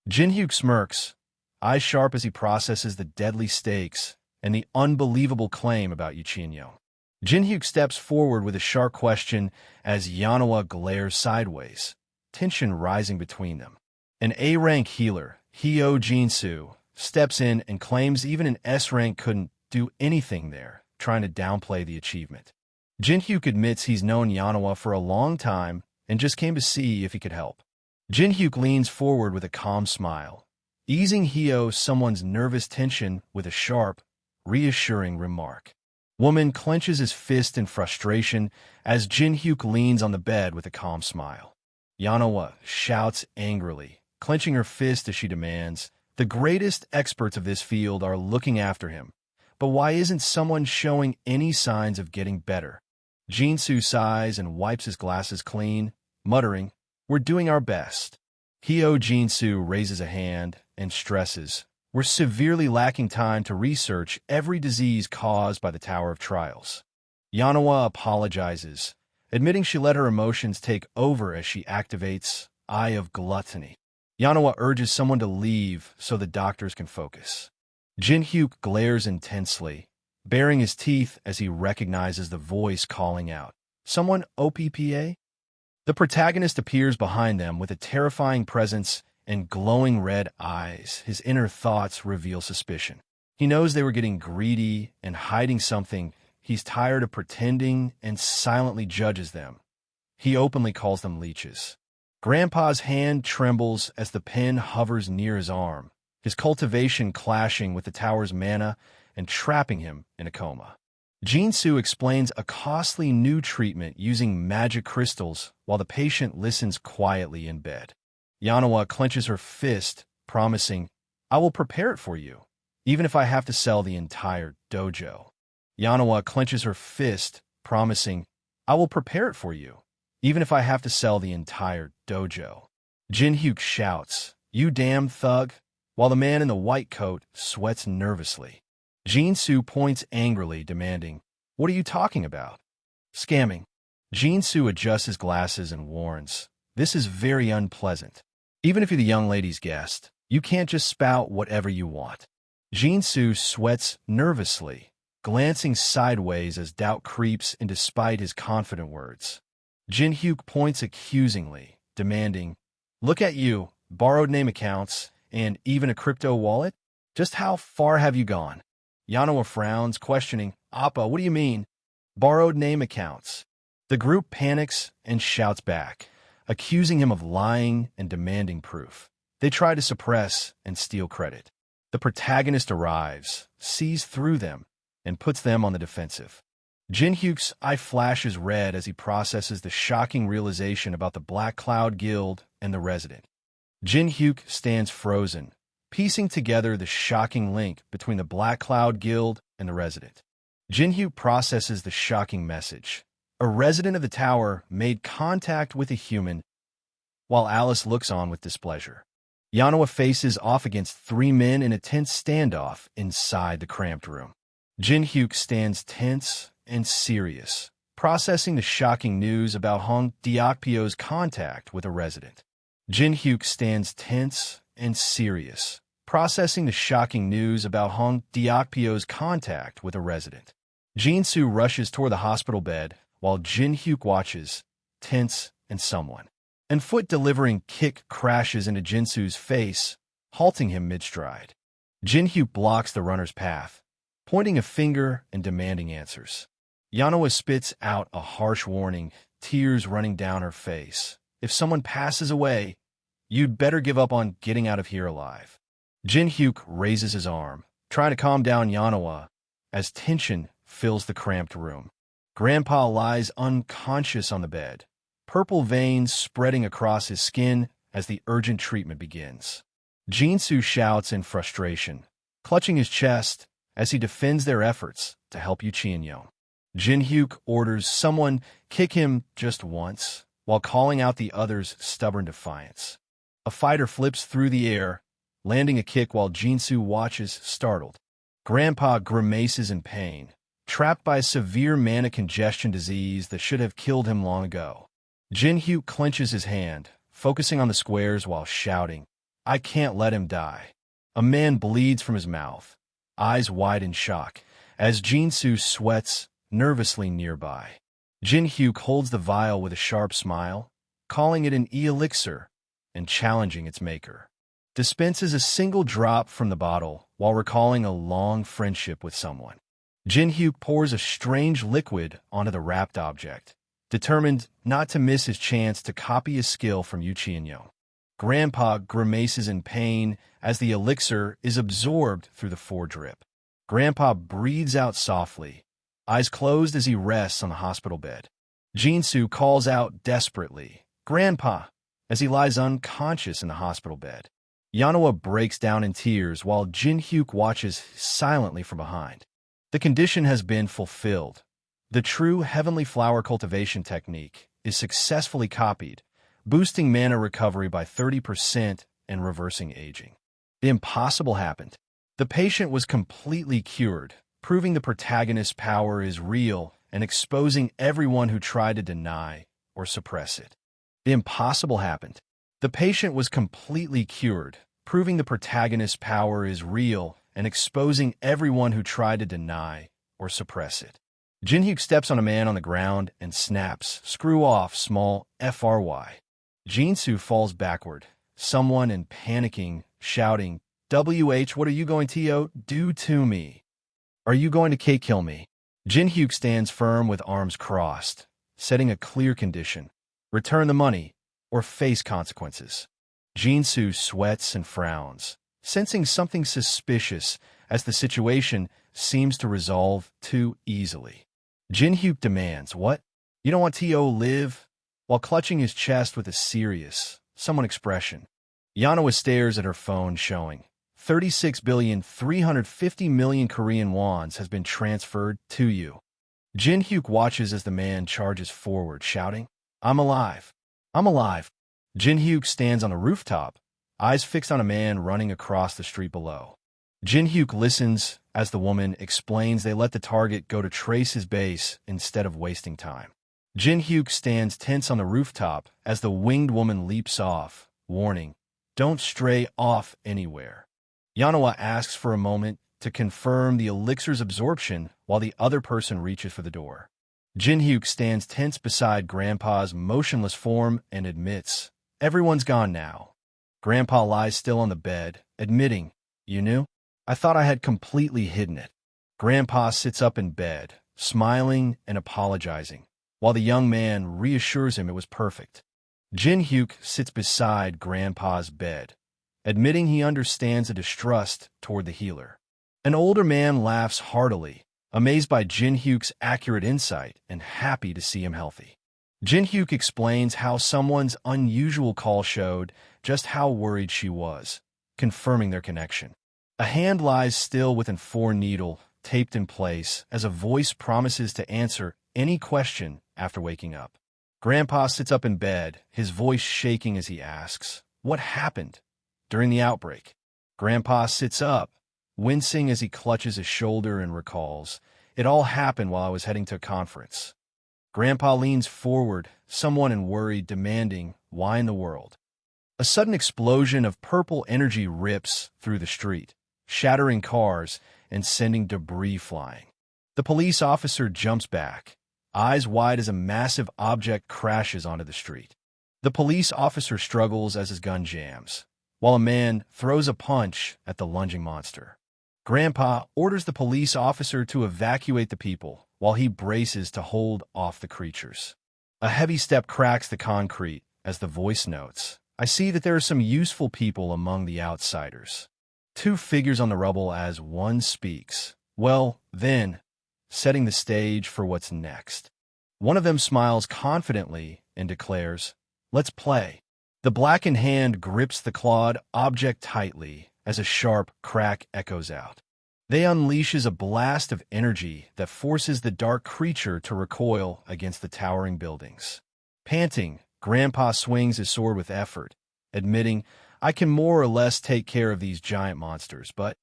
Jin-hyuk smirks, eyes sharp as he processes the deadly stakes and the unbelievable claim about Yu Chien-yong. Jin-hyuk steps forward with a sharp question as Yanawa glares sideways, tension rising between them. An A-rank healer, Hyo Jin-soo, steps in and claims even an S-rank couldn't do anything there, trying to downplay the achievement. Jin-hyuk admits he's known Yanawa for a long time and just came to see if he could help. Jin-hyuk leans forward with a calm smile, easing someone's nervous tension with a sharp, reassuring remark. Woman clenches his fist in frustration as Jin-hyuk leans on the bed with a calm smile. Yanawa shouts angrily, clenching her fist as she demands, "The greatest experts of this field are looking after him, but why isn't someone showing any signs of getting better?" Jin-soo sighs and wipes his glasses clean, muttering, "We're doing our best." Hyo Jin-soo raises a hand and stresses, "We're severely lacking time to research every disease caused by the Tower of Trials." Yanawa apologizes, admitting she let her emotions take over as she activates Eye of Gluttony. Yanawa urges someone to leave so the doctors can focus. Jin-hyuk glares intensely, baring his teeth as he recognizes the voice calling out, "Someone OPPA?" The protagonist appears behind them with a terrifying presence and glowing red eyes. His inner thoughts reveal suspicion. He knows they were getting greedy and hiding something. He's tired of pretending and silently judges them. He openly calls them leeches. Grandpa's hand trembles as the pen hovers near his arm, his cultivation clashing with the tower's mana and trapping him in a coma. Jin-soo explains a costly new treatment using magic crystals while the patient listens quietly in bed. Yanawa clenches her fist, promising, "I will prepare it for you, even if I have to sell the entire dojo." Yanawa clenches her fist, promising, "I will prepare it for you, even if I have to sell the entire dojo." Jin-hyuk shouts, "You damn thug," while the man in the white coat sweats nervously. Jin-soo points angrily, demanding, "What are you talking about?" "Scamming." Jin-soo adjusts his glasses and warns, "This is very unpleasant. Even if you're the young lady's guest, you can't just spout whatever you want." Jin-soo sweats nervously, glancing sideways as doubt creeps in despite his confident words. Jin-hyuk points accusingly, demanding, "Look at you, borrowed name accounts, and even a crypto wallet? Just how far have you gone?" Yanawa frowns, questioning, "Appa, what do you mean?" "Borrowed name accounts." The group panics and shouts back, accusing him of lying and demanding proof. They try to suppress and steal credit. The protagonist arrives, sees through them, and puts them on the defensive. Jin-hyuk's eye flashes red as he processes the shocking realization about the Black Cloud Guild and the resident. Jin-hyuk stands frozen, piecing together the shocking link between the Black Cloud Guild and the resident. Jin-hyuk processes the shocking message. A resident of the tower made contact with a human, while Alice looks on with displeasure. Yanawa faces off against three men in a tense standoff inside the cramped room. Jin-hyuk stands tense and serious, processing the shocking news about Hong Deokpyo's contact with a resident. Jin-hyuk stands tense and serious, processing the shocking news about Hong Diokpyo's contact with a resident. Jinsu rushes toward the hospital bed while Jin Hyuk watches, tense and someone. And foot delivering kick crashes into Jinsu's face, halting him mid-stride. Jin Hyuk blocks the runner's path, pointing a finger and demanding answers. Yanoa spits out a harsh warning, tears running down her face. If someone passes away, you'd better give up on getting out of here alive. Jin Hyuk raises his arm, trying to calm down Yanoa, as tension fills the cramped room. Grandpa lies unconscious on the bed, purple veins spreading across his skin as the urgent treatment begins. Jinsu shouts in frustration, clutching his chest as he defends their efforts to help Yu Chien-yo. Jin Hyuk orders someone kick him just once, while calling out the other's stubborn defiance. A fighter flips through the air, landing a kick while Jinsu watches, startled. Grandpa grimaces in pain, trapped by a severe mana congestion disease that should have killed him long ago. Jin Hyuk clenches his hand, focusing on the squares while shouting, "I can't let him die." A man bleeds from his mouth, eyes wide in shock, as Jinsu sweats nervously nearby. Jin Hyuk holds the vial with a sharp smile, calling it an elixir and challenging its maker. Dispenses a single drop from the bottle while recalling a long friendship with someone. Jin Hyuk pours a strange liquid onto the wrapped object, determined not to miss his chance to copy his skill from Yu Chien-yo. Grandpa grimaces in pain as the elixir is absorbed through the foredrip. Grandpa breathes out softly, eyes closed as he rests on the hospital bed. Jinsu calls out desperately, "Grandpa," as he lies unconscious in the hospital bed. Yanoa breaks down in tears while Jin Hyuk watches silently from behind. The condition has been fulfilled. The true heavenly flower cultivation technique is successfully copied, boosting mana recovery by 30% and reversing aging. The impossible happened. The patient was completely cured, proving the protagonist's power is real and exposing everyone who tried to deny or suppress it. The impossible happened. The patient was completely cured, proving the protagonist's power is real and exposing everyone who tried to deny or suppress it. Jin Hyuk steps on a man on the ground and snaps, "Screw off, small FRY." Jinsu falls backward, someone in panicking, shouting, "WH, what are you going to do to me? Are you going to kill me?" Jin Hyuk stands firm with arms crossed, setting a clear condition: return the money or face consequences. Jinsu sweats and frowns, sensing something suspicious as the situation seems to resolve too easily. Jin Hyuk demands, "What? You don't want to live?" while clutching his chest with a serious, someone expression. Yanoa stares at her phone showing 36,350,000,000 Korean wons has been transferred to you. Jin Hyuk watches as the man charges forward, shouting, "I'm alive! I'm alive!" Jin Hyuk stands on the rooftop, eyes fixed on a man running across the street below. Jin Hyuk listens as the woman explains they let the target go to trace his base instead of wasting time. Jin Hyuk stands tense on the rooftop as the winged woman leaps off, warning, "Don't stray off anywhere." Yanoa asks for a moment to confirm the elixir's absorption while the other person reaches for the door. Jin Hyuk stands tense beside Grandpa's motionless form and admits, "Everyone's gone now." Grandpa lies still on the bed, admitting, "You knew? I thought I had completely hidden it." Grandpa sits up in bed, smiling and apologizing, while the young man reassures him it was perfect. Jin Hyuk sits beside Grandpa's bed, admitting he understands the distrust toward the healer. An older man laughs heartily, amazed by Jin Hyuk's accurate insight and happy to see him healthy. Jin Hyuk explains how someone's unusual call showed just how worried she was, confirming their connection. A hand lies still with an 4 needle taped in place as a voice promises to answer any question after waking up. Grandpa sits up in bed, his voice shaking as he asks, "What happened during the outbreak?" Grandpa sits up, wincing as he clutches his shoulder and recalls, "It all happened while I was heading to a conference." Grandpa leans forward, someone in worry demanding, "Why in the world?" A sudden explosion of purple energy rips through the street, shattering cars and sending debris flying. The police officer jumps back, eyes wide as a massive object crashes onto the street. The police officer struggles as his gun jams, while a man throws a punch at the lunging monster. Grandpa orders the police officer to evacuate the people while he braces to hold off the creatures. A heavy step cracks the concrete as the voice notes, "I see that there are some useful people among the outsiders." Two figures on the rubble as one speaks. Well, then, setting the stage for what's next. One of them smiles confidently and declares, "Let's play." The blackened hand grips the clawed object tightly as a sharp crack echoes out. They unleashes a blast of energy that forces the dark creature to recoil against the towering buildings. Panting, Grandpa swings his sword with effort, admitting, "I can more or less take care of these giant monsters," but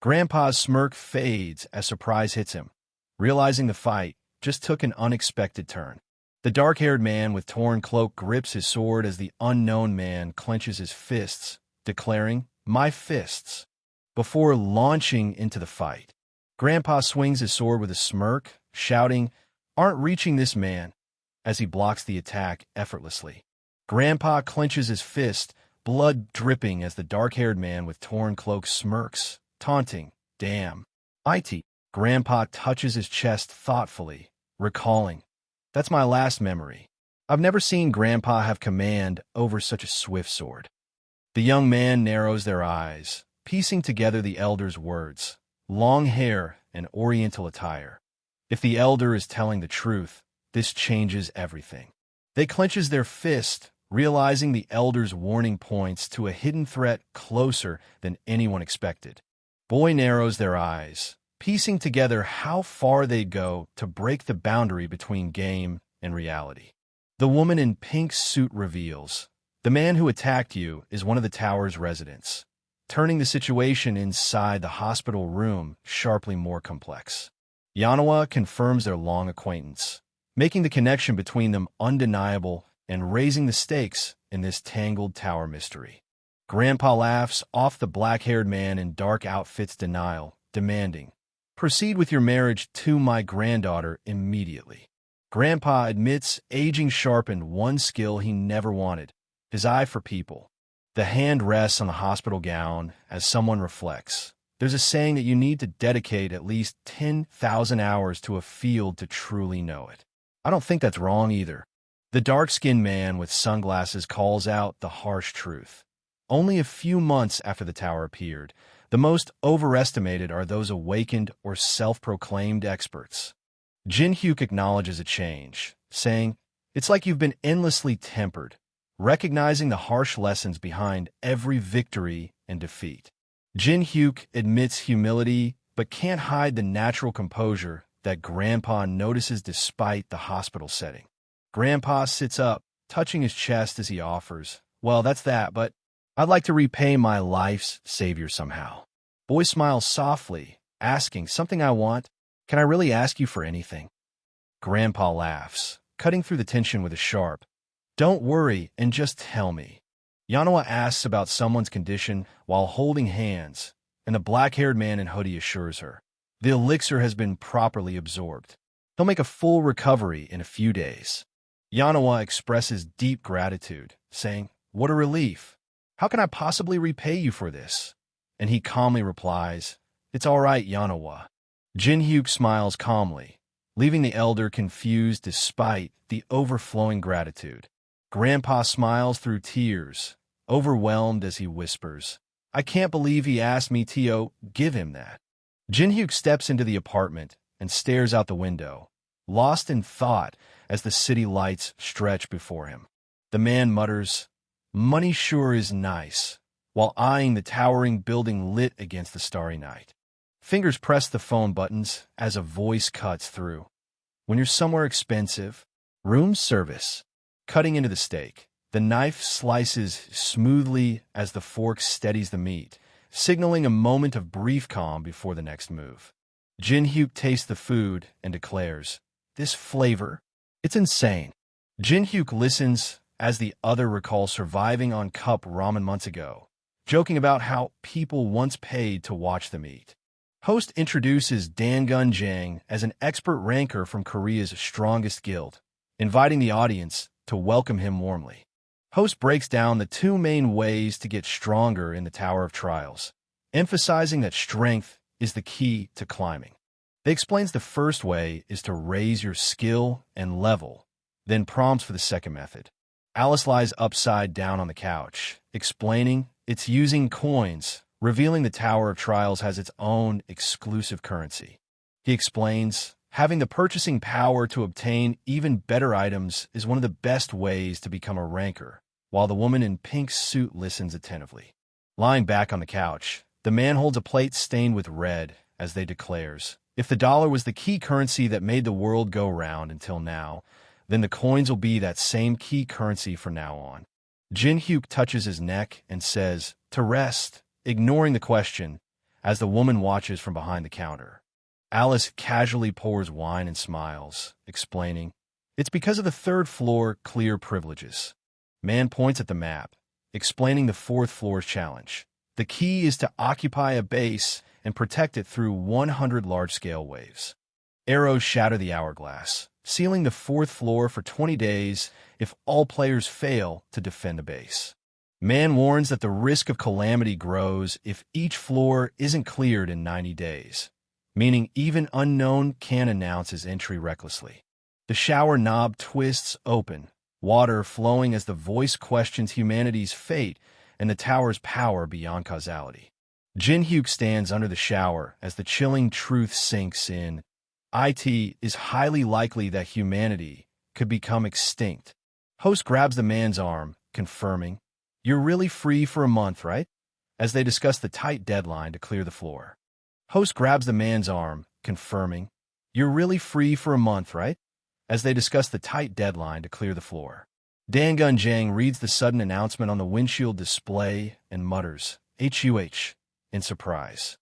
Grandpa's smirk fades as surprise hits him, realizing the fight just took an unexpected turn. The dark-haired man with torn cloak grips his sword as the unknown man clenches his fists, declaring, "My fists," before launching into the fight. Grandpa swings his sword with a smirk, shouting, "Aren't reaching this man," as he blocks the attack effortlessly. Grandpa clenches his fist, blood dripping as the dark-haired man with torn cloak smirks, taunting, "Damn. IT." Grandpa touches his chest thoughtfully, recalling, "That's my last memory. I've never seen Grandpa have command over such a swift sword." The young man narrows their eyes, piecing together the elder's words, long hair and oriental attire. If the elder is telling the truth, this changes everything. They clenches their fist, realizing the elder's warning points to a hidden threat closer than anyone expected. Boy narrows their eyes, piecing together how far they'd go to break the boundary between game and reality. The woman in pink suit reveals, "The man who attacked you is one of the tower's residents," turning the situation inside the hospital room sharply more complex. Yanawa confirms their long acquaintance, making the connection between them undeniable and raising the stakes in this tangled tower mystery. Grandpa laughs off the black-haired man in dark outfit's denial, demanding, "Proceed with your marriage to my granddaughter immediately." Grandpa admits aging sharpened one skill he never wanted, his eye for people. The hand rests on the hospital gown as someone reflects. There's a saying that you need to dedicate at least 10,000 hours to a field to truly know it. I don't think that's wrong either. The dark-skinned man with sunglasses calls out the harsh truth. Only a few months after the tower appeared, the most overestimated are those awakened or self-proclaimed experts. Jin Hyuk acknowledges a change, saying, "It's like you've been endlessly tempered," recognizing the harsh lessons behind every victory and defeat. Jin Hyuk admits humility, but can't hide the natural composure that Grandpa notices despite the hospital setting. Grandpa sits up, touching his chest as he offers, "Well, that's that, but I'd like to repay my life's savior somehow." Boy smiles softly, asking, "Something I want? Can I really ask you for anything?" Grandpa laughs, cutting through the tension with a sharp, "Don't worry and just tell me." Yanawa asks about someone's condition while holding hands, and the black-haired man in hoodie assures her, the elixir has been properly absorbed. He'll make a full recovery in a few days. Yanawa expresses deep gratitude, saying, "What a relief. How can I possibly repay you for this?" And he calmly replies, "It's all right, Yanawa." Jin Hyuk smiles calmly, leaving the elder confused despite the overflowing gratitude. Grandpa smiles through tears, overwhelmed as he whispers, "I can't believe he asked me to give him that." Jin Hyuk steps into the apartment and stares out the window, lost in thought as the city lights stretch before him. The man mutters, "Money sure is nice," while eyeing the towering building lit against the starry night. Fingers press the phone buttons as a voice cuts through. "When you're somewhere expensive, room service." Cutting into the steak, the knife slices smoothly as the fork steadies the meat, signaling a moment of brief calm before the next move. Jin Hyuk tastes the food and declares, "This flavor, it's insane." Jin Hyuk listens as the other recalls surviving on cup ramen months ago, joking about how people once paid to watch them eat. Host introduces Dangun Jang as an expert ranker from Korea's strongest guild, inviting the audience to welcome him warmly. Host breaks down the two main ways to get stronger in the Tower of Trials, emphasizing that strength is the key to climbing. They explains the first way is to raise your skill and level, then prompts for the second method. Alice lies upside down on the couch, explaining it's using coins, revealing the Tower of Trials has its own exclusive currency. He explains, having the purchasing power to obtain even better items is one of the best ways to become a ranker, while the woman in pink suit listens attentively. Lying back on the couch, the man holds a plate stained with red as they declares, if the dollar was the key currency that made the world go round until now, then the coins will be that same key currency from now on. Jin Hyuk touches his neck and says, to rest, ignoring the question, as the woman watches from behind the counter. Alice casually pours wine and smiles, explaining, it's because of the third floor clear privileges. Man points at the map, explaining the fourth floor's challenge. The key is to occupy a base and protect it through 100 large-scale waves. Arrows shatter the hourglass, sealing the fourth floor for 20 days if all players fail to defend the base. Man warns that the risk of calamity grows if each floor isn't cleared in 90 days, meaning even unknown can announce his entry recklessly. The shower knob twists open, water flowing as the voice questions humanity's fate and the tower's power beyond causality. Jin Hyuk stands under the shower as the chilling truth sinks in. It is highly likely that humanity could become extinct. Host grabs the man's arm, confirming, you're really free for a month, right? As they discuss the tight deadline to clear the floor. Host grabs the man's arm, confirming, you're really free for a month, right? As they discuss the tight deadline to clear the floor. Dangun Jang reads the sudden announcement on the windshield display and mutters, HUH, in surprise.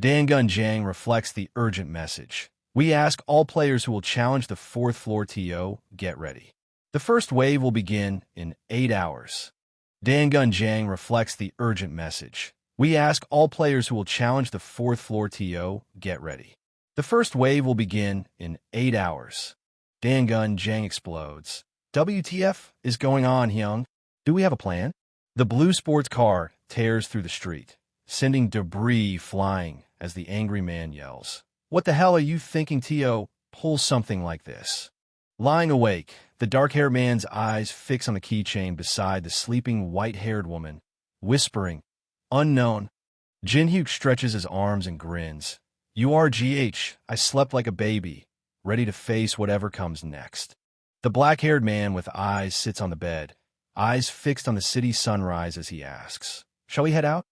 Dangun Jang reflects the urgent message. We ask all players who will challenge the fourth floor TO, get ready. The first wave will begin in 8 hours. Dangun Jang reflects the urgent message. We ask all players who will challenge the fourth floor TO, get ready. The first wave will begin in 8 hours. Dangun Jang explodes. WTF is going on, Hyung? Do we have a plan? The blue sports car tears through the street, sending debris flying as the angry man yells. What the hell are you thinking, T.O.? Pull something like this. Lying awake, the dark-haired man's eyes fix on the keychain beside the sleeping white-haired woman, whispering, unknown. Jin Hyuk stretches his arms and grins. You are GH. I slept like a baby, ready to face whatever comes next. The black-haired man with eyes sits on the bed, eyes fixed on the city sunrise as he asks, shall we head out?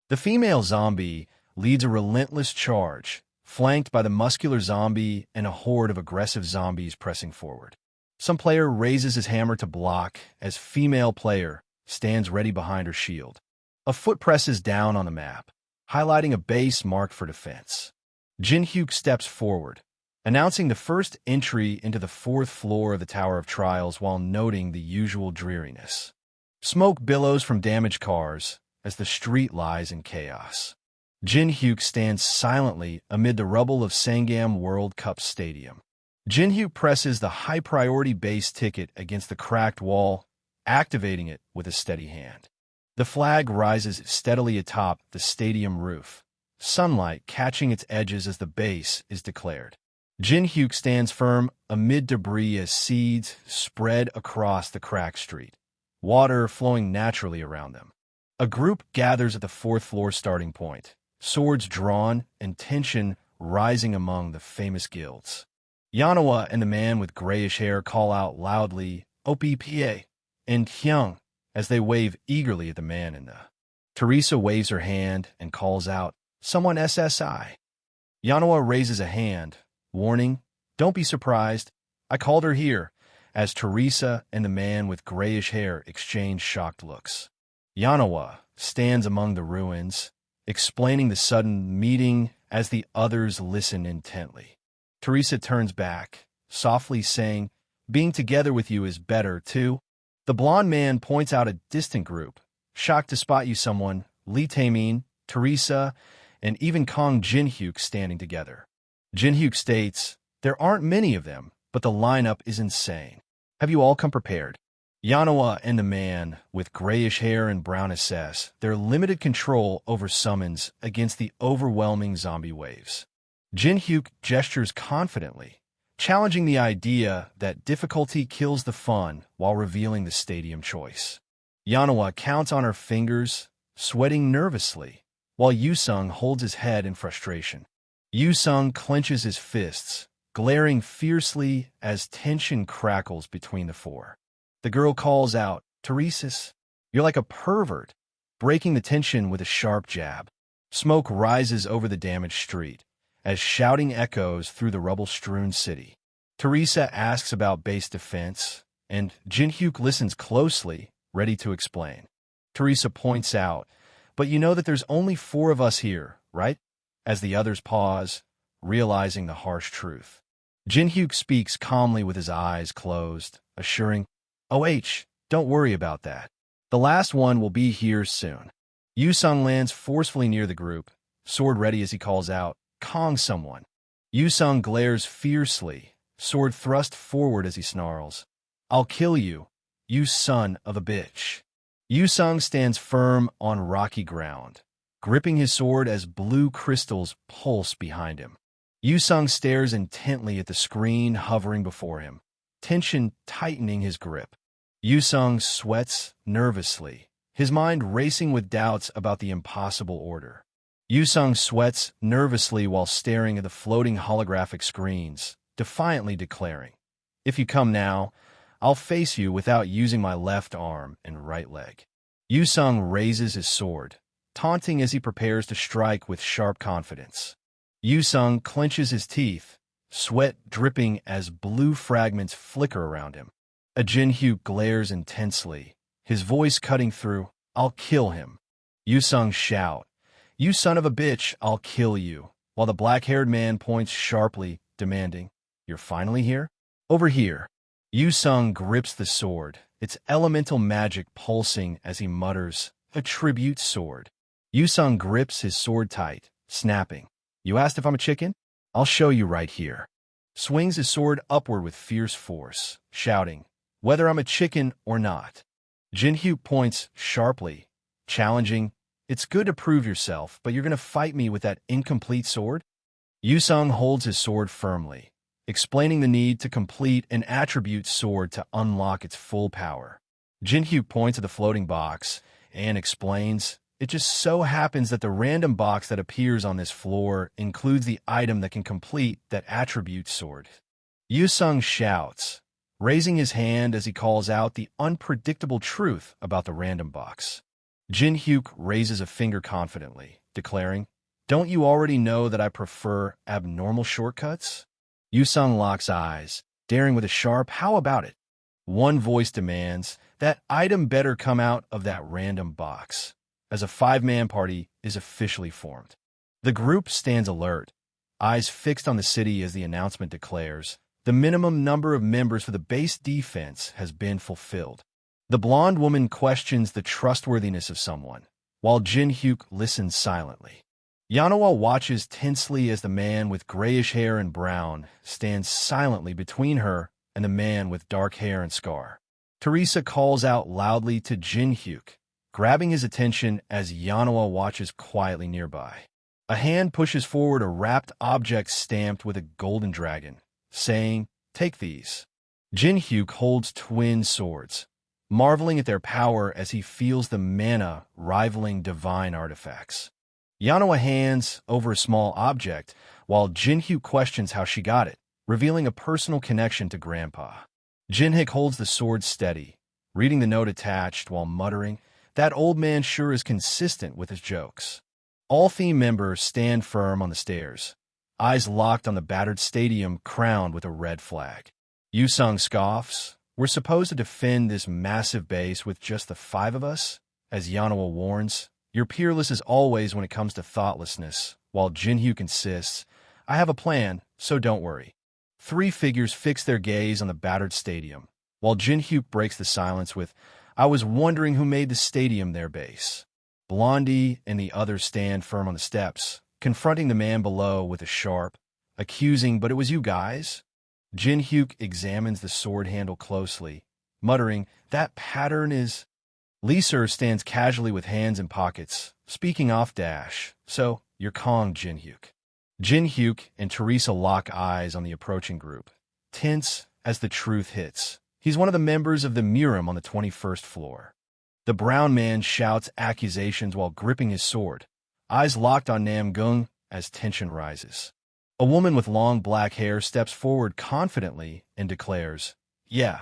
The female zombie leads a relentless charge, flanked by the muscular zombie and a horde of aggressive zombies pressing forward. Some player raises his hammer to block as female player stands ready behind her shield. A foot presses down on the map, highlighting a base marked for defense. Jin Hyuk steps forward, announcing the first entry into the fourth floor of the Tower of Trials while noting the usual dreariness. Smoke billows from damaged cars as the street lies in chaos. Jin Hyuk stands silently amid the rubble of Sangam World Cup Stadium. Jin Hyuk presses the high-priority base ticket against the cracked wall, activating it with a steady hand. The flag rises steadily atop the stadium roof, sunlight catching its edges as the base is declared. Jin Hyuk stands firm amid debris as seeds spread across the cracked street, water flowing naturally around them. A group gathers at the fourth floor starting point, swords drawn and tension rising among the famous guilds. Yanawa and the man with grayish hair call out loudly, OPPA, and Hyung, as they wave eagerly at the man in the. Teresa waves her hand and calls out, someone SSI. Yanawa raises a hand, warning, don't be surprised, I called her here, as Teresa and the man with grayish hair exchange shocked looks. Yanawa stands among the ruins, explaining the sudden meeting as the others listen intently. Teresa turns back, softly saying, being together with you is better, too. The blond man points out a distant group, shocked to spot you someone, Lee Taemin, Teresa, and even Kong Jin-hyuk standing together. Jin-hyuk states, "There aren't many of them, but the lineup is insane. Have you all come prepared?" Yanawa and the man with grayish hair and brown assess their limited control over summons against the overwhelming zombie waves. Jin-hyuk gestures confidently, challenging the idea that difficulty kills the fun while revealing the stadium choice. Yanawa counts on her fingers, sweating nervously, while Yusung holds his head in frustration. Yusung clenches his fists, glaring fiercely as tension crackles between the four. The girl calls out, "Teresis, you're like a pervert," breaking the tension with a sharp jab. Smoke rises over the damaged street as shouting echoes through the rubble-strewn city. Teresa asks about base defense, and Jin-hyuk listens closely, ready to explain. Teresa points out, "But you know that there's only 4 of us here, right?" As the others pause, realizing the harsh truth. Jin-hyuk speaks calmly with his eyes closed, assuring, "OH, don't worry about that. The last one will be here soon." Yusung lands forcefully near the group, sword ready as he calls out, "Kong someone." Yusung glares fiercely, sword thrust forward as he snarls, "I'll kill you, you son of a bitch." Yusung stands firm on rocky ground, gripping his sword as blue crystals pulse behind him. Yusung stares intently at the screen hovering before him, tension tightening his grip. Yusung sweats nervously, his mind racing with doubts about the impossible order. Yusung sweats nervously while staring at the floating holographic screens, defiantly declaring, "If you come now, I'll face you without using my left arm and right leg." Yusung raises his sword, taunting as he prepares to strike with sharp confidence. Yusung clenches his teeth, sweat dripping as blue fragments flicker around him. Jin-hyuk glares intensely, his voice cutting through, "I'll kill him." Yusung shout, "You son of a bitch, I'll kill you," while the black-haired man points sharply, demanding, "You're finally here? Over here." Yusung grips the sword, its elemental magic pulsing as he mutters, "A tribute sword." Yusung grips his sword tight, snapping, "You asked if I'm a chicken? I'll show you right here." Swings his sword upward with fierce force, shouting, "Whether I'm a chicken or not." Jin-hyuk points sharply, challenging, "It's good to prove yourself, but you're going to fight me with that incomplete sword?" Yusung holds his sword firmly, explaining the need to complete an attribute sword to unlock its full power. Jin-hyuk points at the floating box and explains, "It just so happens that the random box that appears on this floor includes the item that can complete that attribute sword." Yusung shouts, raising his hand as he calls out the unpredictable truth about the random box. Jin-hyuk raises a finger confidently, declaring, "Don't you already know that I prefer abnormal shortcuts?" Yusung locks eyes, daring with a sharp, "How about it?" One voice demands, "That item better come out of that random box," as a 5-man party is officially formed. The group stands alert, eyes fixed on the city as the announcement declares, the minimum number of members for the base defense has been fulfilled. The blonde woman questions the trustworthiness of someone, while Jin-hyuk listens silently. Yanawa watches tensely as the man with grayish hair and brown stands silently between her and the man with dark hair and scar. Teresa calls out loudly to Jin-hyuk, grabbing his attention as Yanawa watches quietly nearby. A hand pushes forward a wrapped object stamped with a golden dragon, saying, "Take these." Jin-hyuk holds twin swords, marveling at their power as he feels the mana rivaling divine artifacts. Yanawa hands over a small object, while Jin-hyuk questions how she got it, revealing a personal connection to Grandpa. Jin-hyuk holds the sword steady, reading the note attached while muttering, "That old man sure is consistent with his jokes." All theme members stand firm on the stairs, eyes locked on the battered stadium crowned with a red flag. Yusung scoffs, "We're supposed to defend this massive base with just the 5 of us?" As Yanawa warns, "You're peerless as always when it comes to thoughtlessness," while Jin-hyuk insists, "I have a plan, so don't worry." 3 figures fix their gaze on the battered stadium, while Jin Hyuk breaks the silence with, "I was wondering who made the stadium their base." Blondie and the others stand firm on the steps, confronting the man below with a sharp, accusing, "But it was you guys?" Jin Hyuk examines the sword handle closely, muttering, "That pattern is—" Lee Sir stands casually with hands in pockets, speaking off dash. "So, you're Kong, Jin Hyuk." Jin Hyuk and Teresa lock eyes on the approaching group, tense as the truth hits. He's one of the members of the Murim on the 21st floor. The brown man shouts accusations while gripping his sword, eyes locked on Nam Gung as tension rises. A woman with long black hair steps forward confidently and declares, "Yeah,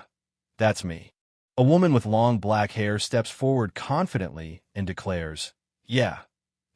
that's me." A woman with long black hair steps forward confidently and declares, "Yeah,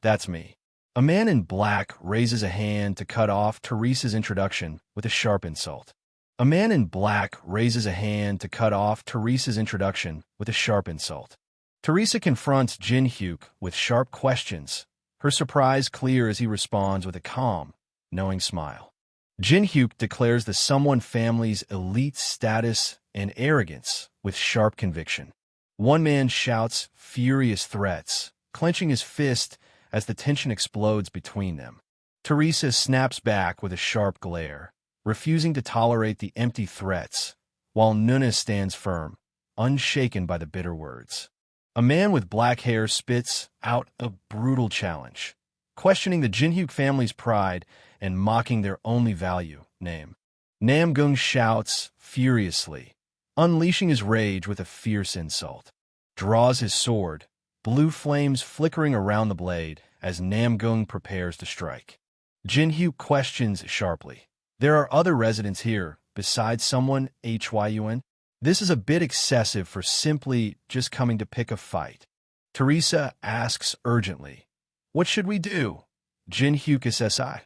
that's me." A man in black raises a hand to cut off Teresa's introduction with a sharp insult. A man in black raises a hand to cut off Teresa's introduction with a sharp insult. Teresa confronts Jin Hyuk with sharp questions, her surprise clear as he responds with a calm, knowing smile. Jin Hyuk declares the Someone family's elite status and arrogance with sharp conviction. One man shouts furious threats, clenching his fist as the tension explodes between them. Teresa snaps back with a sharp glare, refusing to tolerate the empty threats, while Nuna stands firm, unshaken by the bitter words. A man with black hair spits out a brutal challenge, questioning the Jin Hyuk family's pride and mocking their only value, name. Nam Gung shouts furiously, unleashing his rage with a fierce insult. Draws his sword, blue flames flickering around the blade as Nam Gung prepares to strike. Jin Hyuk questions sharply, "There are other residents here, besides Someone, Hyun? This is a bit excessive for simply just coming to pick a fight." Teresa asks urgently, "What should we do?" Jin Hyuk SSI.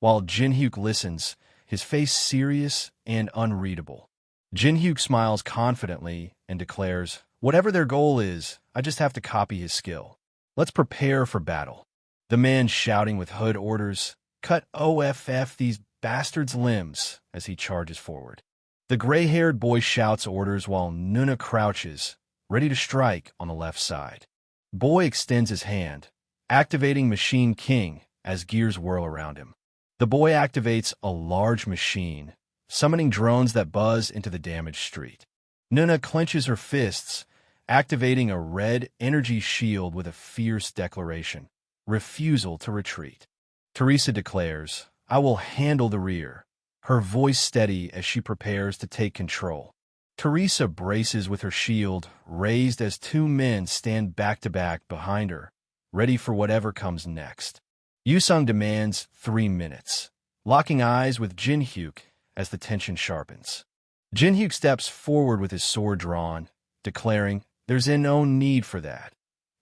While Jin Hyuk listens, his face serious and unreadable. Jin Hyuk smiles confidently and declares, "Whatever their goal is, I just have to copy his skill. Let's prepare for battle." The man shouting with hood orders, "Cut off these bastards' limbs," as he charges forward. The gray-haired boy shouts orders while Nuna crouches, ready to strike on the left side. Boy extends his hand, activating Machine King as gears whirl around him. The boy activates a large machine, summoning drones that buzz into the damaged street. Nuna clenches her fists, activating a red energy shield with a fierce declaration, refusal to retreat. Teresa declares, "I will handle the rear," her voice steady as she prepares to take control. Teresa braces with her shield raised as two men stand back-to-back behind her, ready for whatever comes next. Yusung demands 3 minutes, locking eyes with Jin Hyuk as the tension sharpens. Jin Hyuk steps forward with his sword drawn, declaring, "There's no need for that,"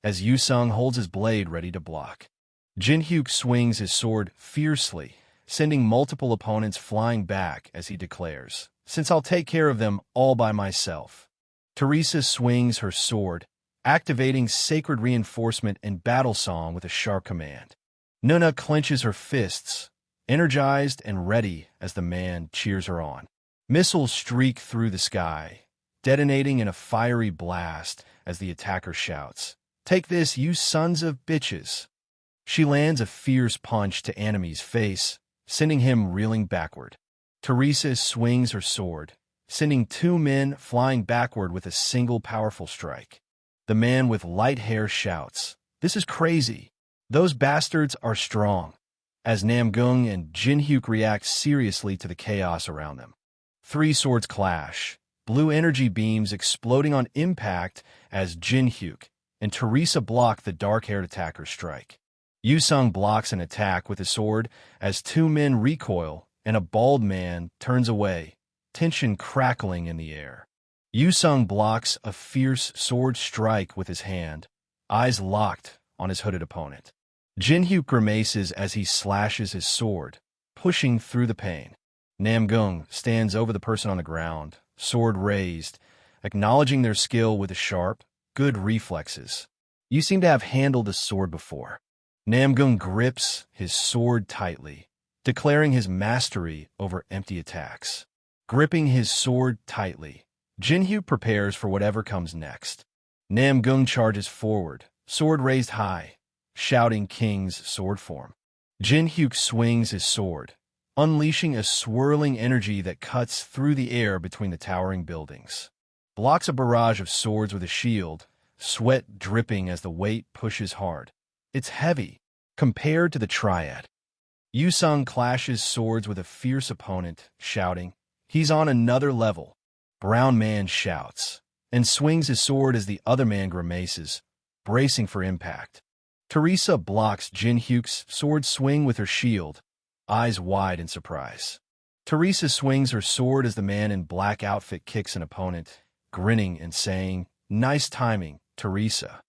as Yusung holds his blade ready to block. Jin Hyuk swings his sword fiercely, sending multiple opponents flying back as he declares, "Since I'll take care of them all by myself." Teresa swings her sword, activating Sacred Reinforcement and Battle Song with a sharp command. Nuna clenches her fists, energized and ready as the man cheers her on. Missiles streak through the sky, detonating in a fiery blast as the attacker shouts, "Take this, you sons of bitches." She lands a fierce punch to Anime's face, sending him reeling backward. Teresa swings her sword, sending 2 men flying backward with a single powerful strike. The man with light hair shouts, "This is crazy. Those bastards are strong," as Nam Gung and Jin Hyuk react seriously to the chaos around them. 3 swords clash, blue energy beams exploding on impact as Jin Hyuk and Teresa block the dark-haired attacker's strike. Yusung blocks an attack with his sword as 2 men recoil and a bald man turns away, tension crackling in the air. Yusung blocks a fierce sword strike with his hand, eyes locked on his hooded opponent. Jin Hyuk grimaces as he slashes his sword, pushing through the pain. Nam Gung stands over the person on the ground, sword raised, acknowledging their skill with a sharp, good reflexes. "You seem to have handled a sword before." Nam Gung grips his sword tightly, declaring his mastery over empty attacks. Gripping his sword tightly, Jinhyuk prepares for whatever comes next. Namgung charges forward, sword raised high, shouting King's sword form. Jinhyuk swings his sword, unleashing a swirling energy that cuts through the air between the towering buildings. Blocks a barrage of swords with a shield, sweat dripping as the weight pushes hard. It's heavy, compared to the triad. Yusung clashes swords with a fierce opponent, shouting, "He's on another level." Brown Man shouts, and swings his sword as the other man grimaces, bracing for impact. Teresa blocks Jinhyuk's sword swing with her shield, eyes wide in surprise. Teresa swings her sword as the man in black outfit kicks an opponent, grinning and saying, "Nice timing, Teresa."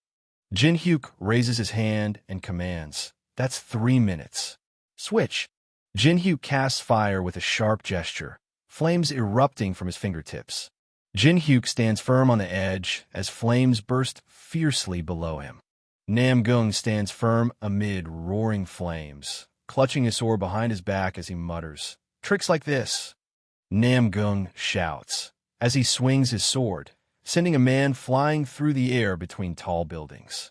Jinhyuk raises his hand and commands, "That's 3 minutes. Switch." Jinhyuk casts fire with a sharp gesture, flames erupting from his fingertips. Jinhyuk stands firm on the edge as flames burst fiercely below him. Namgung stands firm amid roaring flames, clutching his sword behind his back as he mutters, "Tricks like this." Namgung shouts as he swings his sword, sending a man flying through the air between tall buildings.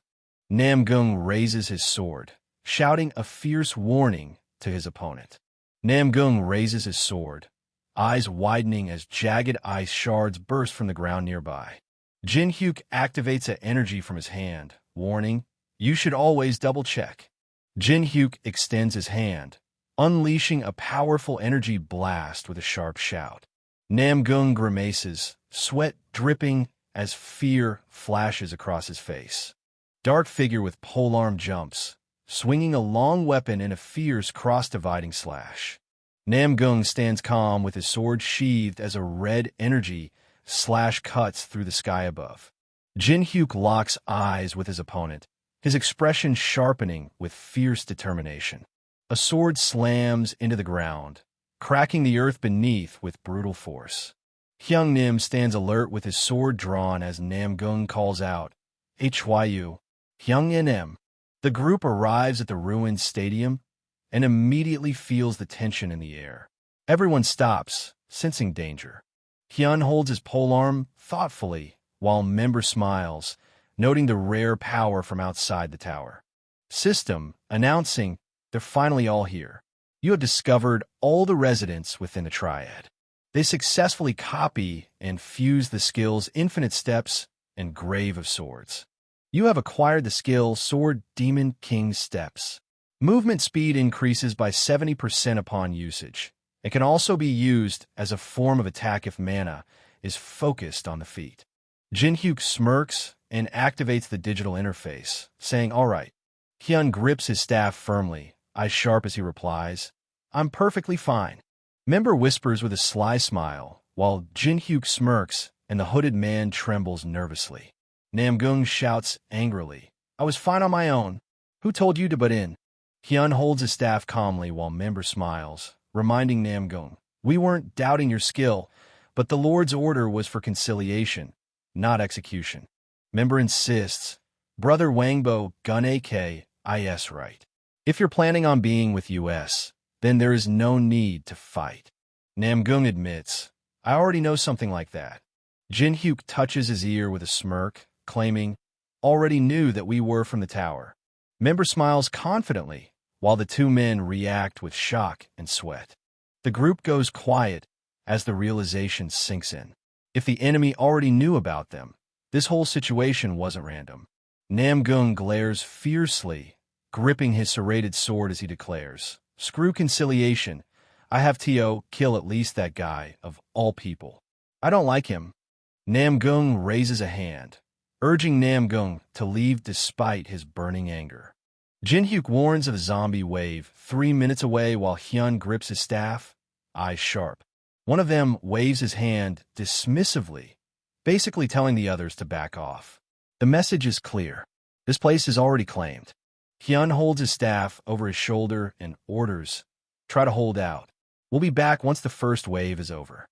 Namgung raises his sword, shouting a fierce warning to his opponent. Namgung raises his sword, eyes widening as jagged ice shards burst from the ground nearby. Jinhyuk activates an energy from his hand, warning, "You should always double-check." Jinhyuk extends his hand, unleashing a powerful energy blast with a sharp shout. Namgung grimaces, sweat dripping as fear flashes across his face. Dark figure with polearm jumps, swinging a long weapon in a fierce cross-dividing slash. Namgung stands calm with his sword sheathed as a red energy slash cuts through the sky above. Jinhyuk locks eyes with his opponent, his expression sharpening with fierce determination. A sword slams into the ground, cracking the earth beneath with brutal force. Hyung Nim stands alert with his sword drawn as Namgung calls out, "Hyu, Hyung Nim." The group arrives at the ruined stadium and immediately feels the tension in the air. Everyone stops, sensing danger. Hyun holds his polearm thoughtfully, while Member smiles, noting the rare power from outside the tower. System, announcing, "They're finally all here. You have discovered all the residents within the triad. They successfully copy and fuse the skills Infinite Steps and Grave of Swords. You have acquired the skill Sword Demon King Steps. Movement speed increases by 70% upon usage. It can also be used as a form of attack if mana is focused on the feat." Jinhyuk smirks and activates the digital interface, saying, "All right." Hyun grips his staff firmly, eyes sharp as he replies, "I'm perfectly fine." Member whispers with a sly smile, while Jinhyuk smirks and the hooded man trembles nervously. Namgung shouts angrily, "I was fine on my own. Who told you to butt in?" Hyun holds his staff calmly while Member smiles, reminding Namgung, "We weren't doubting your skill, but the Lord's order was for conciliation, not execution." Member insists, "Brother Wangbo gun AK, IS right. If you're planning on being with US, then there is no need to fight." Namgung admits, "I already know something like that." Jinhyuk touches his ear with a smirk, claiming, "Already knew that we were from the tower." Member smiles confidently, while the two men react with shock and sweat. The group goes quiet as the realization sinks in. If the enemy already knew about them, this whole situation wasn't random. Namgung glares fiercely, gripping his serrated sword as he declares, "Screw conciliation. I have to kill at least that guy, of all people. I don't like him." Namgung raises a hand, urging Namgung to leave despite his burning anger. Jinhyuk warns of a zombie wave 3 minutes away while Hyun grips his staff, eyes sharp. One of them waves his hand dismissively, basically telling the others to back off. The message is clear. This place is already claimed. Hyun holds his staff over his shoulder and orders, "Try to hold out. We'll be back once the first wave is over."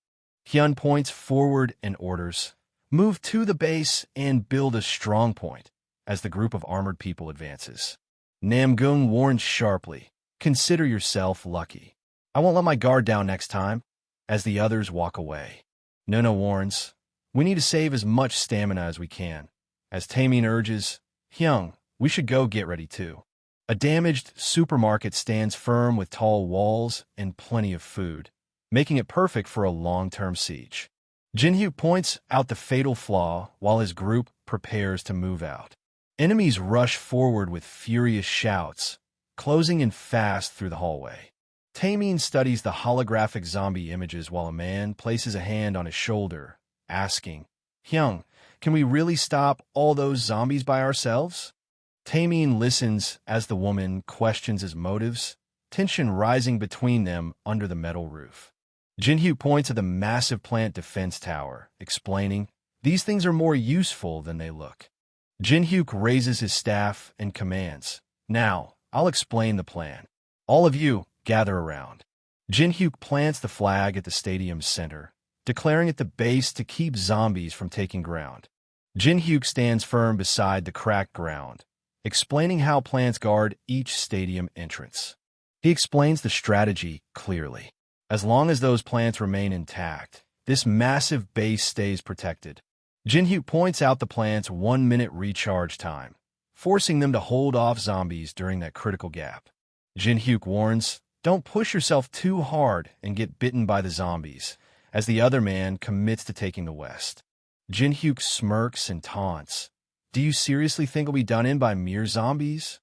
Hyun points forward and orders, "Move to the base and build a strong point," as the group of armored people advances. Namgung warns sharply, "Consider yourself lucky. I won't let my guard down next time," as the others walk away. Nona warns, We need to save as much stamina as we can. As Taemin urges, Hyung, we should go get ready too. A damaged supermarket stands firm with tall walls and plenty of food, making it perfect for a long-term siege. Jinhyuk points out the fatal flaw while his group prepares to move out. Enemies rush forward with furious shouts, closing in fast through the hallway. Taemin studies the holographic zombie images while a man places a hand on his shoulder, asking, Hyung, can we really stop all those zombies by ourselves? Taemin listens as the woman questions his motives, tension rising between them under the metal roof. Jinhyuk points at the massive plant defense tower, explaining, these things are more useful than they look. Jinhyuk raises his staff and commands, now, I'll explain the plan. All of you, gather around. Jinhyuk plants the flag at the stadium's center, declaring at the base to keep zombies from taking ground. Jinhyuk stands firm beside the cracked ground, explaining how plants guard each stadium entrance. He explains the strategy clearly. As long as those plants remain intact, this massive base stays protected. Jinhyuk points out the plant's 1-minute recharge time, forcing them to hold off zombies during that critical gap. Jinhyuk warns, don't push yourself too hard and get bitten by the zombies, as the other man commits to taking the West. Jinhyuk smirks and taunts, do you seriously think it'll be done in by mere zombies?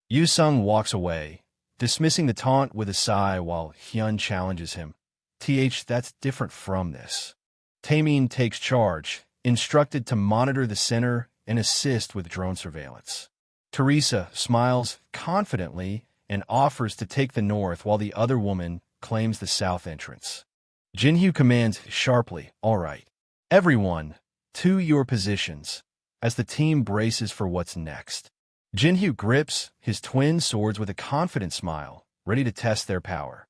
Yoo-sung walks away, dismissing the taunt with a sigh while Hyun challenges him. That's different from this. Taemin takes charge, instructed to monitor the center and assist with drone surveillance. Teresa smiles confidently and offers to take the north while the other woman claims the south entrance. Jinhyuk commands sharply, all right, everyone, to your positions, as the team braces for what's next. Jinhyuk grips his twin swords with a confident smile, ready to test their power.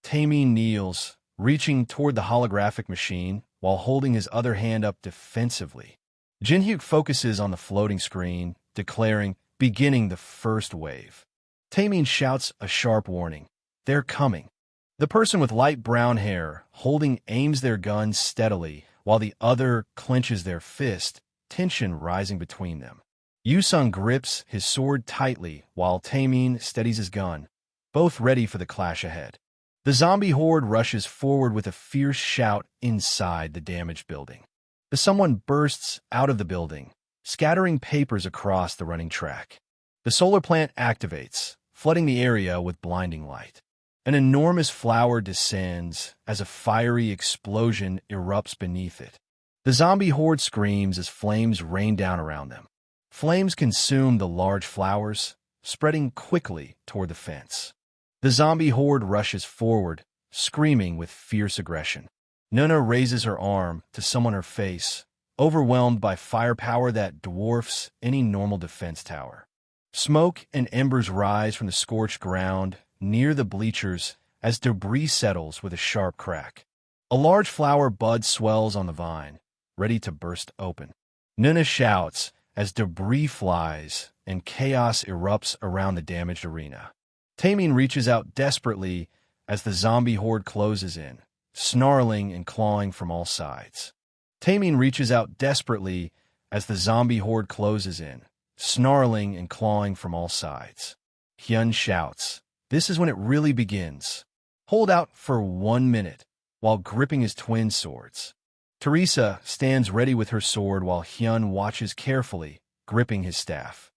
Taemin kneels, reaching toward the holographic machine while holding his other hand up defensively. Jinhyuk focuses on the floating screen, declaring, beginning the first wave. Taemin shouts a sharp warning. They're coming. The person with light brown hair, holding aims their gun steadily, while the other clenches their fist, tension rising between them. Yoo-sung grips his sword tightly while Taemin steadies his gun, both ready for the clash ahead. The zombie horde rushes forward with a fierce shout inside the damaged building. Someone bursts out of the building, scattering papers across the running track. The solar plant activates, flooding the area with blinding light. An enormous flower descends as a fiery explosion erupts beneath it. The zombie horde screams as flames rain down around them. Flames consume the large flowers, spreading quickly toward the fence. The zombie horde rushes forward, screaming with fierce aggression. Nuna raises her arm to summon her face, overwhelmed by firepower that dwarfs any normal defense tower. Smoke and embers rise from the scorched ground near the bleachers as debris settles with a sharp crack. A large flower bud swells on the vine, ready to burst open. Nuna shouts as debris flies and chaos erupts around the damaged arena. Taemin reaches out desperately as the zombie horde closes in, snarling and clawing from all sides. Taemin reaches out desperately as the zombie horde closes in, snarling and clawing from all sides. Hyun shouts, this is when it really begins. Hold out for 1 minute, while gripping his twin swords. Teresa stands ready with her sword while Hyun watches carefully, gripping his staff.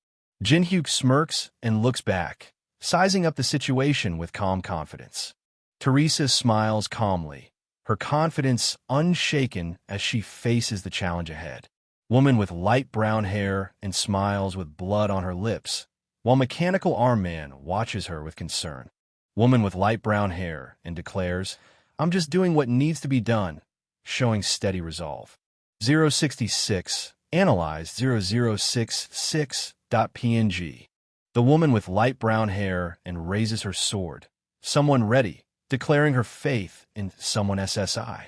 Jinhyuk smirks and looks back, sizing up the situation with calm confidence. Teresa smiles calmly, her confidence unshaken as she faces the challenge ahead. Woman with light brown hair and smiles with blood on her lips, while Mechanical Arm Man watches her with concern. Woman with light brown hair and declares, I'm just doing what needs to be done, showing steady resolve. 066, analyzed 0066.png. The woman with light brown hair and raises her sword, someone ready, declaring her faith in someone SSI.